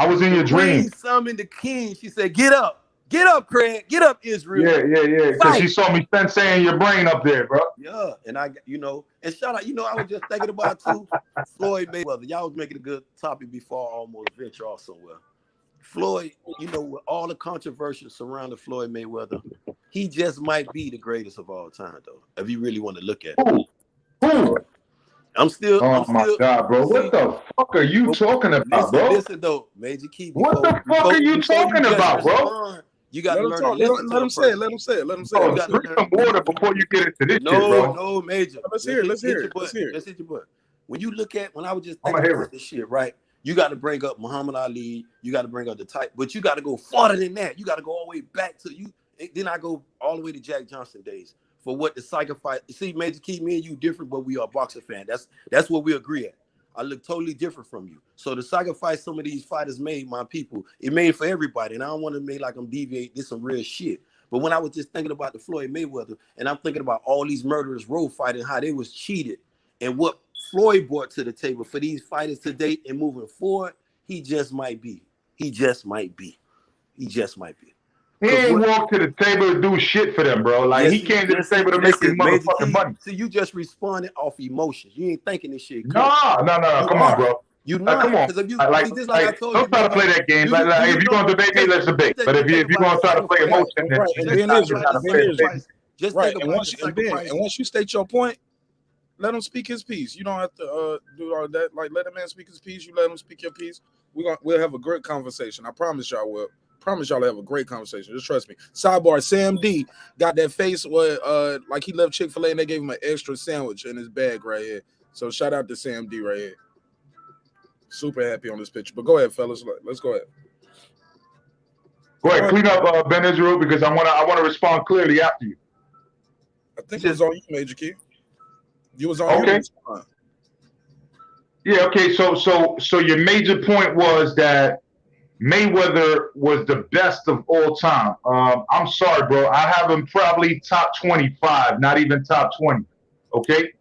was in your dream. The queen summoned the king. She said, "Get up. Get up, Craig. Get up, Israel." Yeah. Because she saw me saying your brain up there, bro. Yeah, and and shout out. I was just thinking about too, Floyd Mayweather. Y'all was making a good topic before I almost venture off somewhere. Floyd, with all the controversy surrounding Floyd Mayweather, he just might be the greatest of all time, though. If you really want to look at it. Who? I'm still. My God, bro! What the fuck are you talking about, bro? Listen, though, Major Key. What the fuck are you talking about, bro? You got to learn to listen. Let him say it. Let him say it. Drink some water before you get into this shit, bro. No, Major. Let's hear it. Let's hit your butt. When I was just thinking about this shit, right? You got to bring up Muhammad Ali. You got to bring up the type, but you got to go farther than that. You got to go all the way back to you. Then I go all the way to Jack Johnson days for what the sacrifice. See, Major Key, me and you different, but we are boxer fan. That's what we agree at. I look totally different from you. So the sacrifice some of these fighters made, my people, it made for everybody. And I don't want to make like I'm deviating. This some real shit. But when I was just thinking about the Floyd Mayweather, and I'm thinking about all these murderers road fighting, how they was cheated, and what Floyd brought to the table for these fighters today and moving forward, he just might be. He just might be. He ain't walk to the table to do shit for them, bro. Like, he came to the table to make his motherfucking money. See, you just responded off emotions. You ain't thinking this shit. No. Come on, bro. You not. Come on. If you, like, I told don't try to play that game. But if you're going to debate me, let's debate. But if you're going to try to play emotion, then and once you state your point, let him speak his piece. You don't have to do all that. Like, let a man speak his piece. You let him speak your piece. We'll have a great conversation. I promise y'all will. promise y'all have a great conversation. Just trust me. Sidebar: Sam D got that face where like he left Chick-fil-A and they gave him an extra sandwich in his bag right here. So shout out to Sam D right here. Super happy on this picture. But go ahead, fellas. Let's go ahead. Go ahead, clean up Ben Israel, because I want to respond clearly after you. I think it was on you, Major Key. You was on okay. Yeah, okay. So your major point was that Mayweather was the best of all time. I'm sorry, bro. I have him probably top 25, not even top 20. Okay.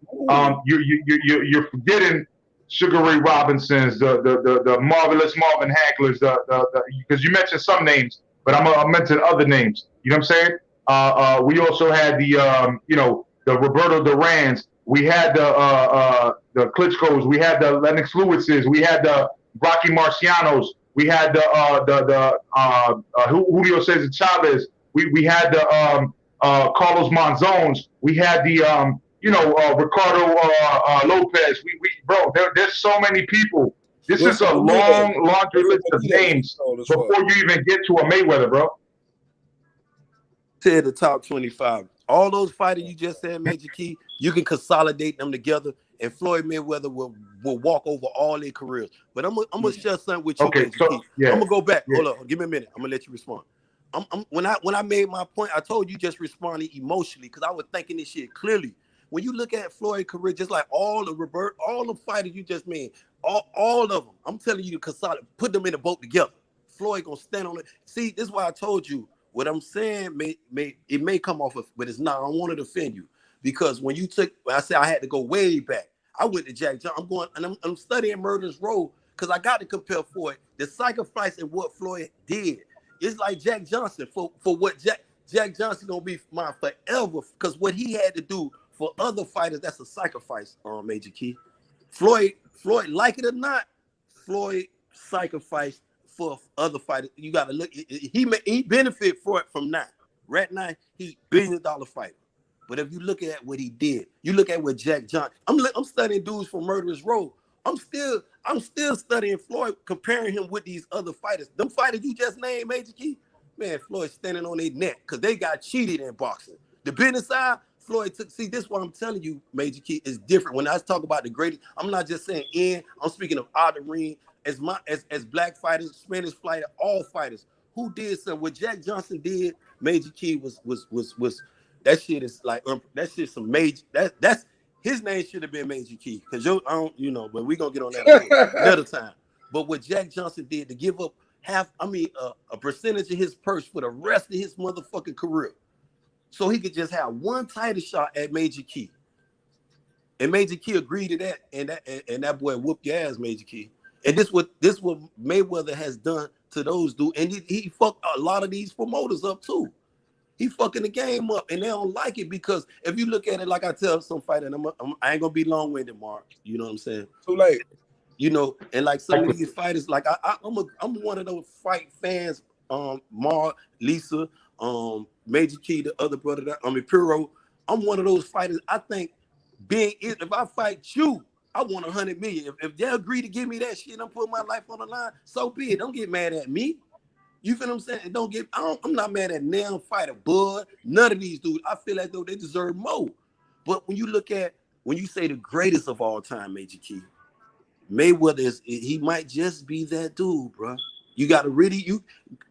You're forgetting Sugar Ray Robinson's, the marvelous Marvin Hagler's, because you mentioned some names, but I'll mention other names. You know what I'm saying? We also had the the Roberto Duran's. We had the Klitschko's. We had the Lennox Lewis's. We had the Rocky Marcianos. We had the Julio Cesar Chavez. We had the Carlos Monzones. We had the Ricardo Lopez. Bro, there's so many people. This is a long laundry list of names before you even get to a Mayweather, bro. Said the top 25. All those fighters you just said, Major Key, you can consolidate them together, and Floyd Mayweather will walk over all their careers. But I'm gonna share something with you, Major Key. I'm gonna go back. Hold on, give me a minute. I'm gonna let you respond. When I made my point, I told you just responded emotionally because I was thinking this shit clearly. When you look at Floyd's career, just like all the fighters you just made, all of them, I'm telling you to consolidate, put them in a boat together. Floyd gonna stand on it. See, this is why I told you. What I'm saying may come off of, but it's not. I don't want to offend you because when I said I had to go way back. I went to Jack Johnson. I'm studying Murder's Row because I got to compare Floyd, the sacrifice and what Floyd did. It's like Jack Johnson for what Jack Johnson gonna be mine forever because what he had to do for other fighters, that's a sacrifice. Major Key, Floyd, like it or not, Floyd sacrificed for other fighters. You got to look. He benefit from that. Right now, he's $1 billion fighter. But if you look at what he did, you look at what Jack Johnson. I'm studying dudes from Murderers Row. I'm still studying Floyd, comparing him with these other fighters. Them fighters you just named, Major Key, man, Floyd standing on their neck because they got cheated in boxing. The business side, Floyd took. See, this is what I'm telling you, Major Key, is different. When I talk about the greatest, I'm not just saying I'm speaking of out the ring. As black fighters, Spanish fighter, all fighters who did something. What Jack Johnson did, Major Key was that shit is like that shit some major. That's his name should have been Major Key because but we gonna get on that another time. But what Jack Johnson did to give up a percentage of his purse for the rest of his motherfucking career, so he could just have one title shot at Major Key, and Major Key agreed to that, and that boy whooped your ass, Major Key. And this what Mayweather has done to those dudes, and he fucked a lot of these promoters up too. He fucking the game up, and they don't like it because if you look at it, like I tell some fighter, and I ain't gonna be long-winded, Mark. You know what I'm saying? Too late. And like some of these fighters, like I'm one of those fight fans. Mark, Lisa, Major Key, the other brother, Piro. I'm one of those fighters. I think if I fight you, I want 100 million. If they agree to give me that shit, I'm putting my life on the line. So be it. Don't get mad at me. You feel what I'm saying? I'm not mad at Nail Fighter, Bud. None of these dudes. I feel like though they deserve more. But when you say the greatest of all time, Major Key, Mayweather he might just be that dude, bro. You got to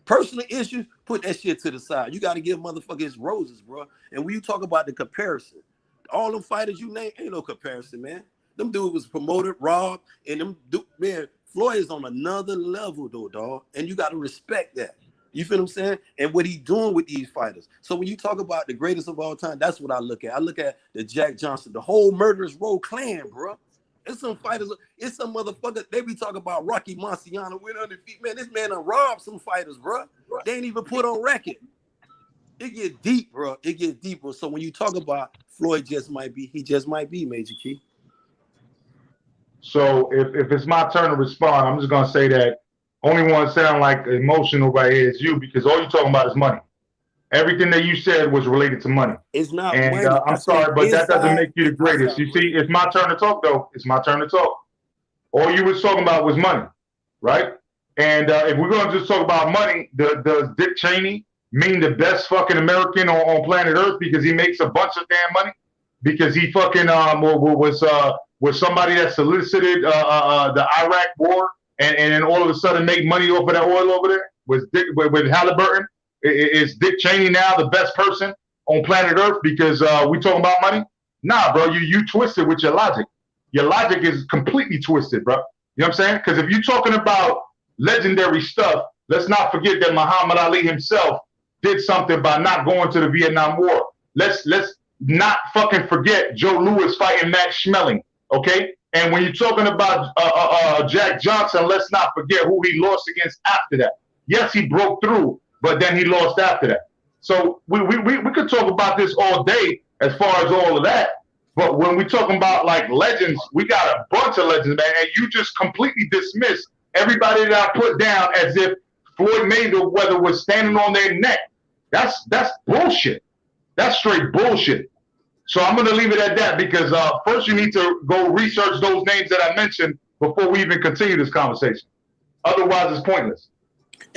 personal issues, put that shit to the side. You got to give motherfuckers roses, bro. And when you talk about the comparison, all them fighters you name ain't no comparison, man. Them dudes was promoted, robbed, and Floyd is on another level though, dog. And you got to respect that. You feel what I'm saying? And what he doing with these fighters. So when you talk about the greatest of all time, that's what I look at. I look at the Jack Johnson, the whole Murderers Row clan, bro. It's some fighters, it's some motherfuckers. They be talking about Rocky Marciano with undefeated. Man, this man done robbed some fighters, bro. They ain't even put on record. It get deep, bro. It gets deeper. So when you talk about Floyd, he just might be Major Key. So if it's my turn to respond, I'm just gonna say that only one sound like emotional right here is you because all you're talking about is money. Everything that you said was related to money. It's not and money. I'm sorry, but that doesn't make you the greatest. You see, it's my turn to talk though. It's my turn to talk. All you was talking about was money, right? And if we're going to just talk about money, does Dick Cheney mean the best fucking American on planet Earth because he makes a bunch of damn money? Because he fucking was somebody that solicited the Iraq war and then all of a sudden make money off of that oil over there? With Halliburton? Is Dick Cheney now the best person on planet Earth because we talking about money? Nah, bro, you twisted with your logic. Your logic is completely twisted, bro. You know what I'm saying? Because if you're talking about legendary stuff, let's not forget that Muhammad Ali himself did something by not going to the Vietnam War. Let's not fucking forget Joe Louis fighting Max Schmeling, okay? And when you're talking about Jack Johnson, let's not forget who he lost against after that. Yes, he broke through, but then he lost after that. So we could talk about this all day as far as all of that. But when we're talking about like legends, we got a bunch of legends, man. And you just completely dismiss everybody that I put down as if Floyd Mayweather was standing on their neck. That's bullshit. That's straight bullshit. So I'm going to leave it at that because first you need to go research those names that I mentioned before we even continue this conversation. Otherwise, it's pointless.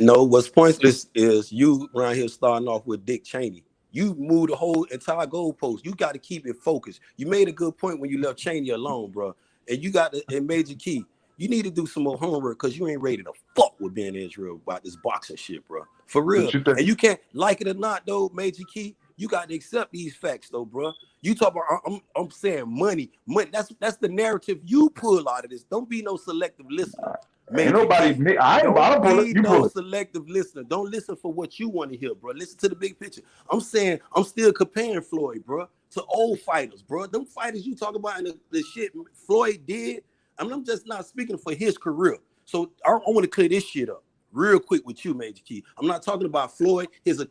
No, what's pointless is you around here starting off with Dick Cheney. You moved the whole entire goalpost. You got to keep it focused. You made a good point when you left Cheney alone, bro. And you got a major key. You need to do some more homework because you ain't ready to fuck with Ben Israel about this boxing shit, bro. For real. And you can't, like it or not, though, Major Key, you got to accept these facts, though, bro. You talk about, I'm saying money. That's the narrative you pull out of this. Don't be no selective listener. Man, don't be no selective listener. Don't listen for what you want to hear, bro. Listen to the big picture. I'm saying I'm still comparing Floyd, bro, to old fighters, bro. Them fighters you talk about and the shit Floyd did. I mean, I'm just not speaking for his career. So I want to clear this shit up real quick with you, Major Key. I'm not talking about Floyd.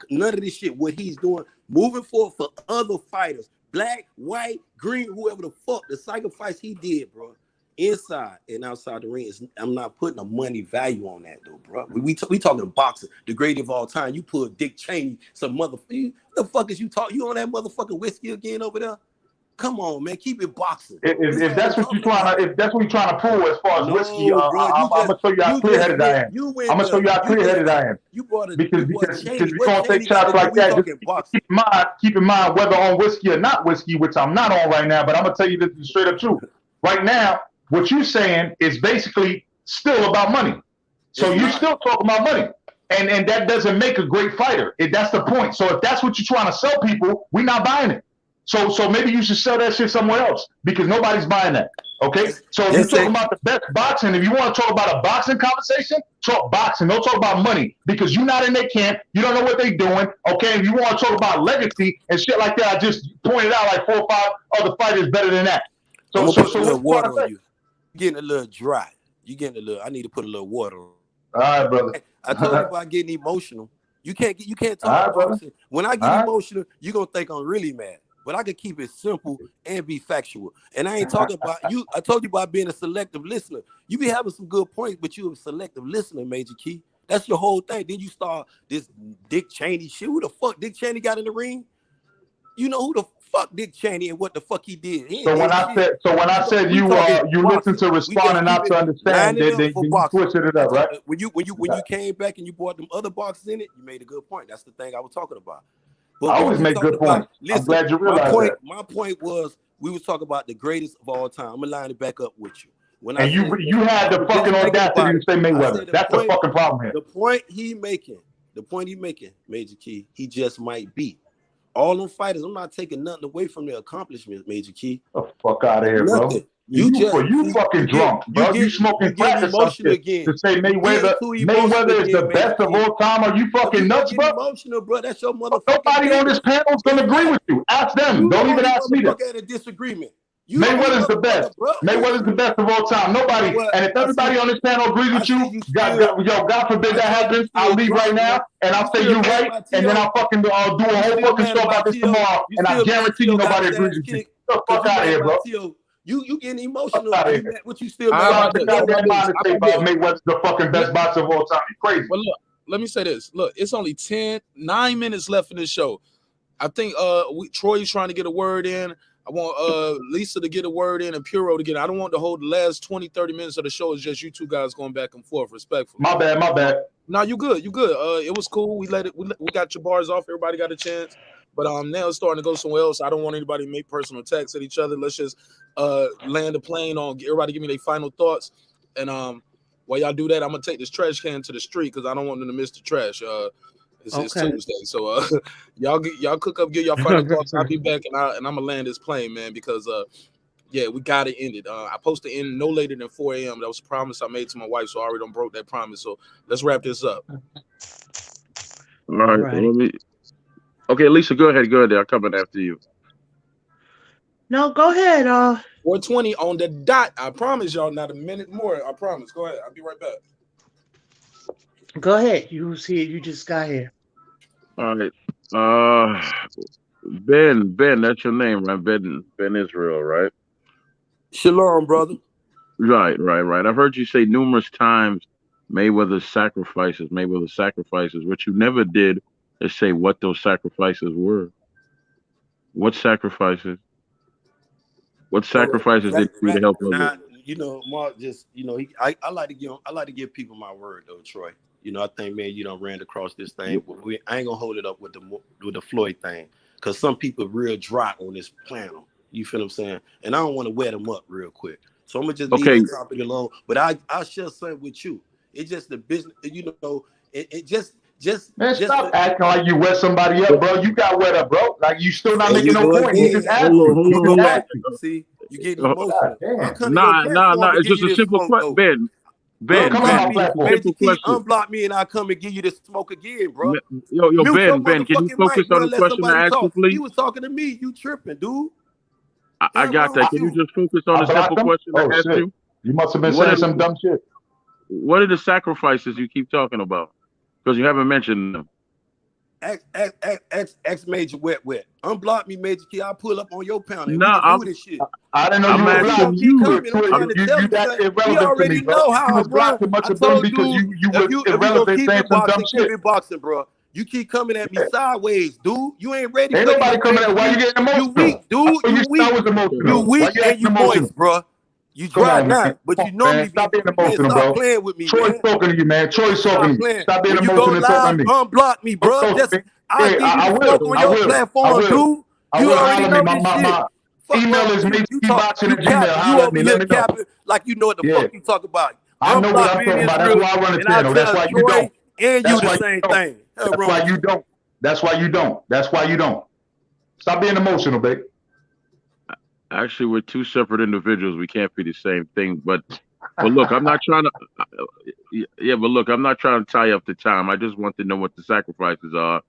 None of this shit, what he's doing, moving forward for other fighters, black, white, green, whoever the fuck, the sacrifice he did, bro. Inside and outside the ring, I'm not putting a money value on that, though, bro. We talking boxing, the greatest of all time. You put Dick Cheney, some motherfucker. The fuck is you talking? You on that motherfucking whiskey again over there? Come on, man, keep it boxing. If that's what you're trying to pull as far as whiskey, I'm gonna show you how clear-headed I am. I'm gonna show you how clear-headed I am. Because we don't take shots like that. Just keep in mind whether on whiskey or not whiskey, which I'm not on right now. But I'm gonna tell you the straight up truth. Right now, what you're saying is basically still about money. So you're still talking about money. And that doesn't make a great fighter. That's the point. So if that's what you're trying to sell people, we're not buying it. So maybe you should sell that shit somewhere else because nobody's buying that. Okay? So if you're talking about the best boxing, if you want to talk about a boxing conversation, talk boxing. Don't talk about money because you're not in their camp. You don't know what they're doing. Okay? If you want to talk about legacy and shit like that, I just pointed out like 4 or 5 other fighters better than that. So water on you. You're getting a little dry. I need to put a little water on. All right, brother. I told you about getting emotional. You can't talk about boxing. When I get emotional, you're gonna think I'm really mad. But I could keep it simple and be factual. And I ain't talking about you. I told you about being a selective listener. You be having some good points, but you're a selective listener, Major Key. That's your whole thing. Then you start this Dick Cheney shit. Who the fuck Dick Cheney got in the ring? You know who the fuck Dick Cheney and what the fuck he did. So when I said you listen to respond and not to understand, then you twisted it up, right? When you came back and you brought them other boxes in it, you made a good point. That's the thing I was talking about. But I always make good points. I'm glad you realized that. My point was we was talking about the greatest of all time. I'm gonna line it back up with you. You had the fucking audacity to say Mayweather. That's the fucking problem here. The point he making, Major Key, he just might be. All them fighters, I'm not taking nothing away from their accomplishments, Major Key. The fuck out of here, bro. You fucking drunk, bro. You smoking crack or something to say Mayweather is the best of all time. Are you fucking nuts, bro? Emotional, bro. That's your motherfucker. Nobody on this panel is gonna agree with you. Ask them. Don't even ask me that. At a disagreement. Mayweather's the best. Mayweather's the best of all time. Nobody. And if everybody on this panel agrees with you, God forbid that happens, I'll leave right now and I'll say you're right, and then I'll fucking do a whole fucking show about this tomorrow, and I guarantee you nobody agrees with you. Get the fuck out of here, bro. You getting emotional? What you still? Mayweather's the fucking best boxer of all time. You crazy? Well, look, let me say this. Look, it's only 9 minutes left in this show. I think Troy is trying to get a word in. I want Lisa to get a word in and Puro to get. I don't want to hold the last 20, 30 minutes of the show. It's just you two guys going back and forth, respectfully. My bad. No, you good. You good. It was cool. We got your bars off. Everybody got a chance. But now it's starting to go somewhere else. I don't want anybody to make personal attacks at each other. Let's just land the plane on. Everybody give me their final thoughts. And while y'all do that, I'm gonna take this trash can to the street because I don't want them to miss the trash. It's Tuesday, so y'all cook up, get y'all final thoughts. I'll be back and I'm gonna land this plane, man, because we gotta end it. I supposed to end no later than 4 a.m. That was a promise I made to my wife, so I already done broke that promise. So let's wrap this up. All right. Okay, Lisa, go ahead. I'm coming after you. No, go ahead. 4:20 on the dot. I promise y'all. Not a minute more. I promise. Go ahead. I'll be right back. Go ahead. You was here. You just got here. All right. Ben, that's your name, right? Ben Israel, right? Shalom, brother. Right. I've heard you say numerous times Mayweather's sacrifices. What you never did is say what those sacrifices were. What sacrifices? What sacrifices did you do to help others? You know, Mark just, I like to give people my word though, Troy. I think, man, you done ran across this thing. I ain't gonna hold it up with the Floyd thing, because some people real dry on this panel. You feel what I'm saying? And I don't want to wet them up real quick. So I'm gonna just leave that topic alone. But I'll share something with you. It's just the business, it just man, stop acting like you wet somebody up, bro. You got wet up, bro. Like you still not making no point. He just asked you. See, you getting emotional. Nah. It's just a simple question, Ben. Unblock me and I'll come and give you the smoke again, bro. Yo, Ben, can you focus on the question I asked you, please? He was talking to me. You tripping, dude. I got that. Can you just focus on the simple question I asked you? You must have been saying some dumb shit. What are the sacrifices you keep talking about? Because you haven't mentioned them. X Major wet. Unblock me, Major Key. I'll pull up on your panel. No, I'm this shit. I didn't know you were blocking you. You that irrelevant to me, bro. You was blocking much of them because you were irrelevant saying some dumb shit. Keep it boxing, bro. You keep coming at me sideways, dude. You ain't ready. Ain't nobody coming at. Why you getting emotional? You weak, dude. You weak and you moist, bro. You dry now, but you normally stop being emotional, bro. Stop playing with me, Troy's talking to you, man. Troy's talking to you. Stop being emotional and talking to me. Unblock me, bro. I will. On your platform, dude. You already know this shit. Email is You over here capping like you know what the fuck you talk about. I know what I'm talking about. That's why I run a channel. That's why you don't. And you the same thing. That's why you don't. That's why you don't. Stop being emotional, babe. Actually, we're two separate individuals. We can't be the same thing. But look, I'm not trying to. But look, I'm not trying to tie up the time. I just want to know what the sacrifices are.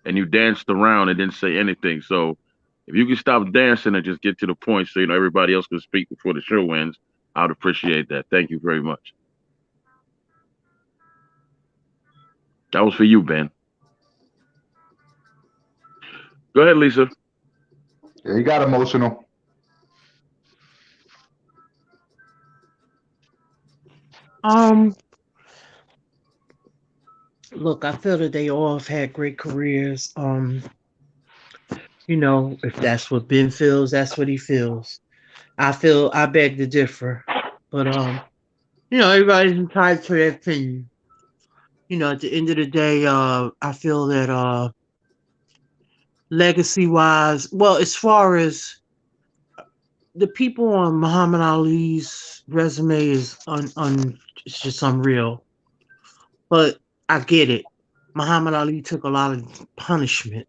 And you danced around and didn't say anything. So if you can stop dancing and just get to the point, so everybody else can speak before the show ends, I'd appreciate that. Thank you very much. That was for you, Ben. Go ahead, Lisa. Yeah, he got emotional. Look, I feel that they all have had great careers. If that's what Ben feels, that's what he feels. I beg to differ. But everybody's entitled to their opinion. At the end of the day, I feel that legacy-wise, well, as far as the people on Muhammad Ali's resume is it's just unreal. But I get it. Muhammad Ali took a lot of punishment.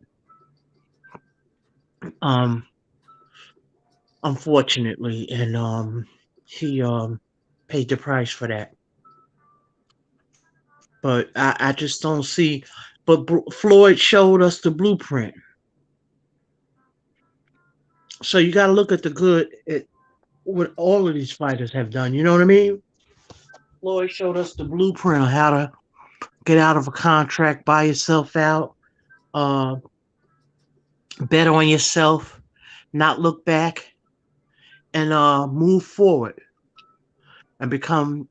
Unfortunately, and he paid the price for that. But I just don't see. But Floyd showed us the blueprint. So you got to look at the good at what all of these fighters have done. You know what I mean? Floyd showed us the blueprint on how to get out of a contract, buy yourself out, bet on yourself, not look back, and move forward and become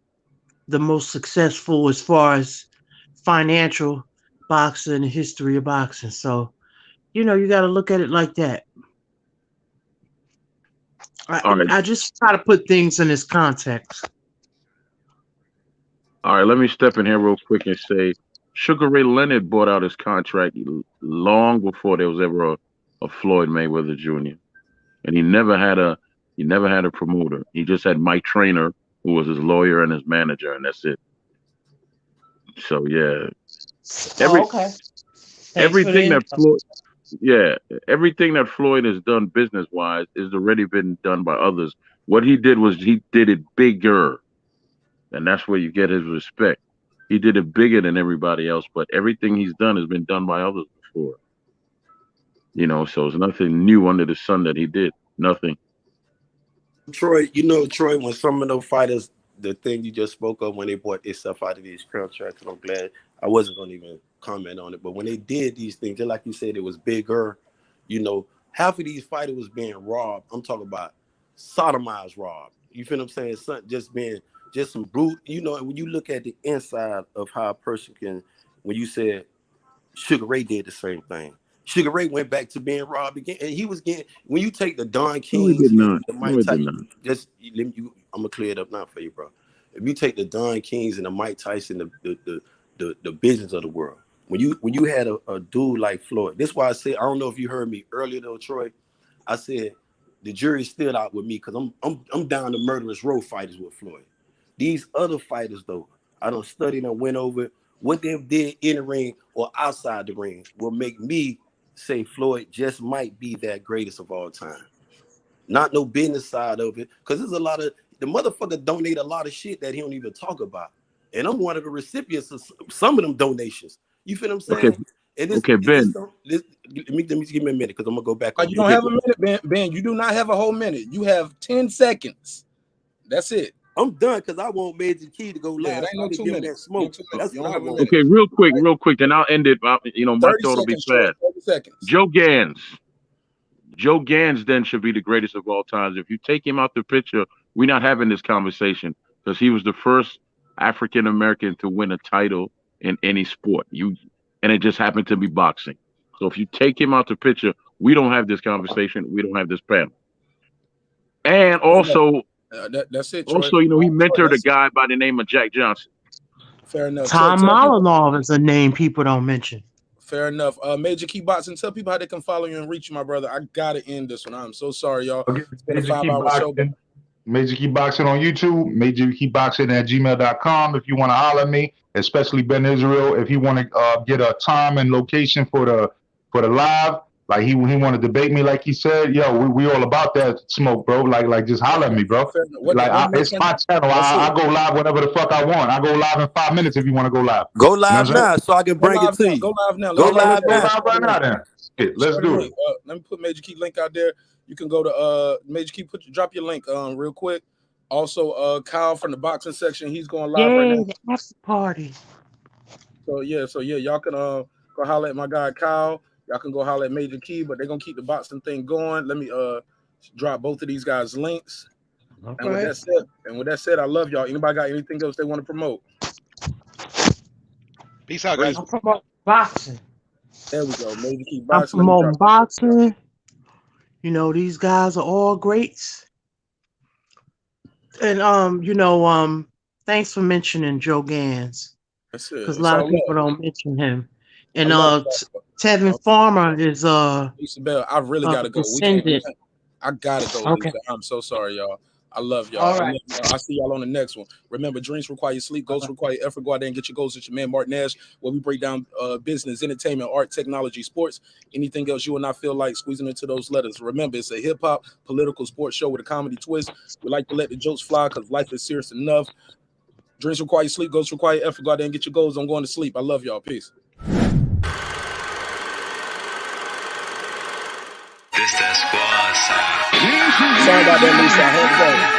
the most successful as far as financial boxer in the history of boxing. So, you got to look at it like that. All right. I just try to put things in this context. All right, let me step in here real quick and say Sugar Ray Leonard bought out his contract long before there was ever a Floyd Mayweather Jr. And he never had a promoter. He just had Mike Trainer, who was his lawyer and his manager, and that's it. So yeah. Okay. Everything that Floyd has done business wise is already been done by others. What he did was he did it bigger. And that's where you get his respect. He did it bigger than everybody else, but everything he's done has been done by others before. So it's nothing new under the sun that he did. Nothing. Troy, when some of those fighters, the thing you just spoke of when they bought themselves out of these contracts, and I'm glad I wasn't going to even comment on it, but when they did these things, just like you said, it was bigger. Half of these fighters was being robbed. I'm talking about sodomized robbed. You feel what I'm saying? Just some brute, when you look at the inside of how a person can, when you said Sugar Ray did the same thing. Sugar Ray went back to being robbed again, and he was getting, when you take the Don Kings and the Mike Tyson, I'm gonna clear it up now for you, bro. If you take the Don Kings and the Mike Tyson, the business of the world, when you had a dude like Floyd, this is why I said, I don't know if you heard me earlier though, Troy, I said the jury's still out with me because I'm down to murderous row fighters with Floyd. These other fighters, though, I done studied and went over what they did in the ring or outside the ring will make me say Floyd just might be that greatest of all time. Not no business side of it, because there's a lot of, the motherfucker donate a lot of shit that he don't even talk about. And I'm one of the recipients of some of them donations. You feel what I'm saying? Okay, Ben. Let me give me a minute, because I'm going to go back. You don't have a minute, Ben. You do not have a whole minute. You have 10 seconds. That's it. I'm done because I want Major Key to go live. Yeah, ain't no 2 minutes. Smoke. That's what I want. Okay, real quick, then I'll end it. My thought will be fast. 30 seconds. Joe Gans then should be the greatest of all times. If you take him out the picture, we're not having this conversation because he was the first African American to win a title in any sport. And it just happened to be boxing. So if you take him out the picture, we don't have this conversation. We don't have this panel. And also. That's it. Troy. Also, he mentored a guy by the name of Jack Johnson. Fair enough. Tom Malinov is a name people don't mention. Fair enough. Major Key Boxing, tell people how they can follow you and reach you, my brother. I gotta end this one. I'm so sorry, y'all. Okay. It's been a 5-hour show. Major Key Boxing on YouTube, majorkeyboxing@gmail.com if you want to holler at me, especially Ben Israel. If you want to get a time and location for the live, like he want to debate me, like he said, we all about that smoke, bro. Like just holler at me, bro. It's my channel. I go live whenever the fuck I want. I go live in 5 minutes if you want to go live. Go live now so I can bring it to you. Go live now. Go live right now then. Let's do it. Let me put Major Key link out there. You can go to Major Key, drop your link real quick. Also, Kyle from the boxing section, he's going live right now. The after party. So yeah, y'all can go holler at my guy Kyle. Y'all can go holler at Major Key, but they're gonna keep the boxing thing going. Let me drop both of these guys' links. Okay. And with that said, I love y'all. Anybody got anything else they want to promote? Peace out, guys. I'm promoting boxing. There we go. Major Key Boxing. I'm promoting boxing. These guys are all greats. And thanks for mentioning Joe Gans. That's it. Because a lot of people don't mention him. And Tevin Farmer is Isabel, I really gotta go. I gotta go. Okay. I'm so sorry, y'all. I love y'all. All right. I'll see y'all on the next one. Remember, dreams require sleep, goals require effort. Go out there and get your goals. It's your man marqnash, where we break down business, entertainment, art, technology, sports, anything else you and I feel like squeezing into those letters. Remember, it's a hip-hop political sports show with a comedy twist. We like to let the jokes fly because life is serious enough. Dreams require sleep, goals require effort. Go out there and get your goals. I'm going to sleep. I love y'all. Peace. Sorry about that, Lisa. I hope so.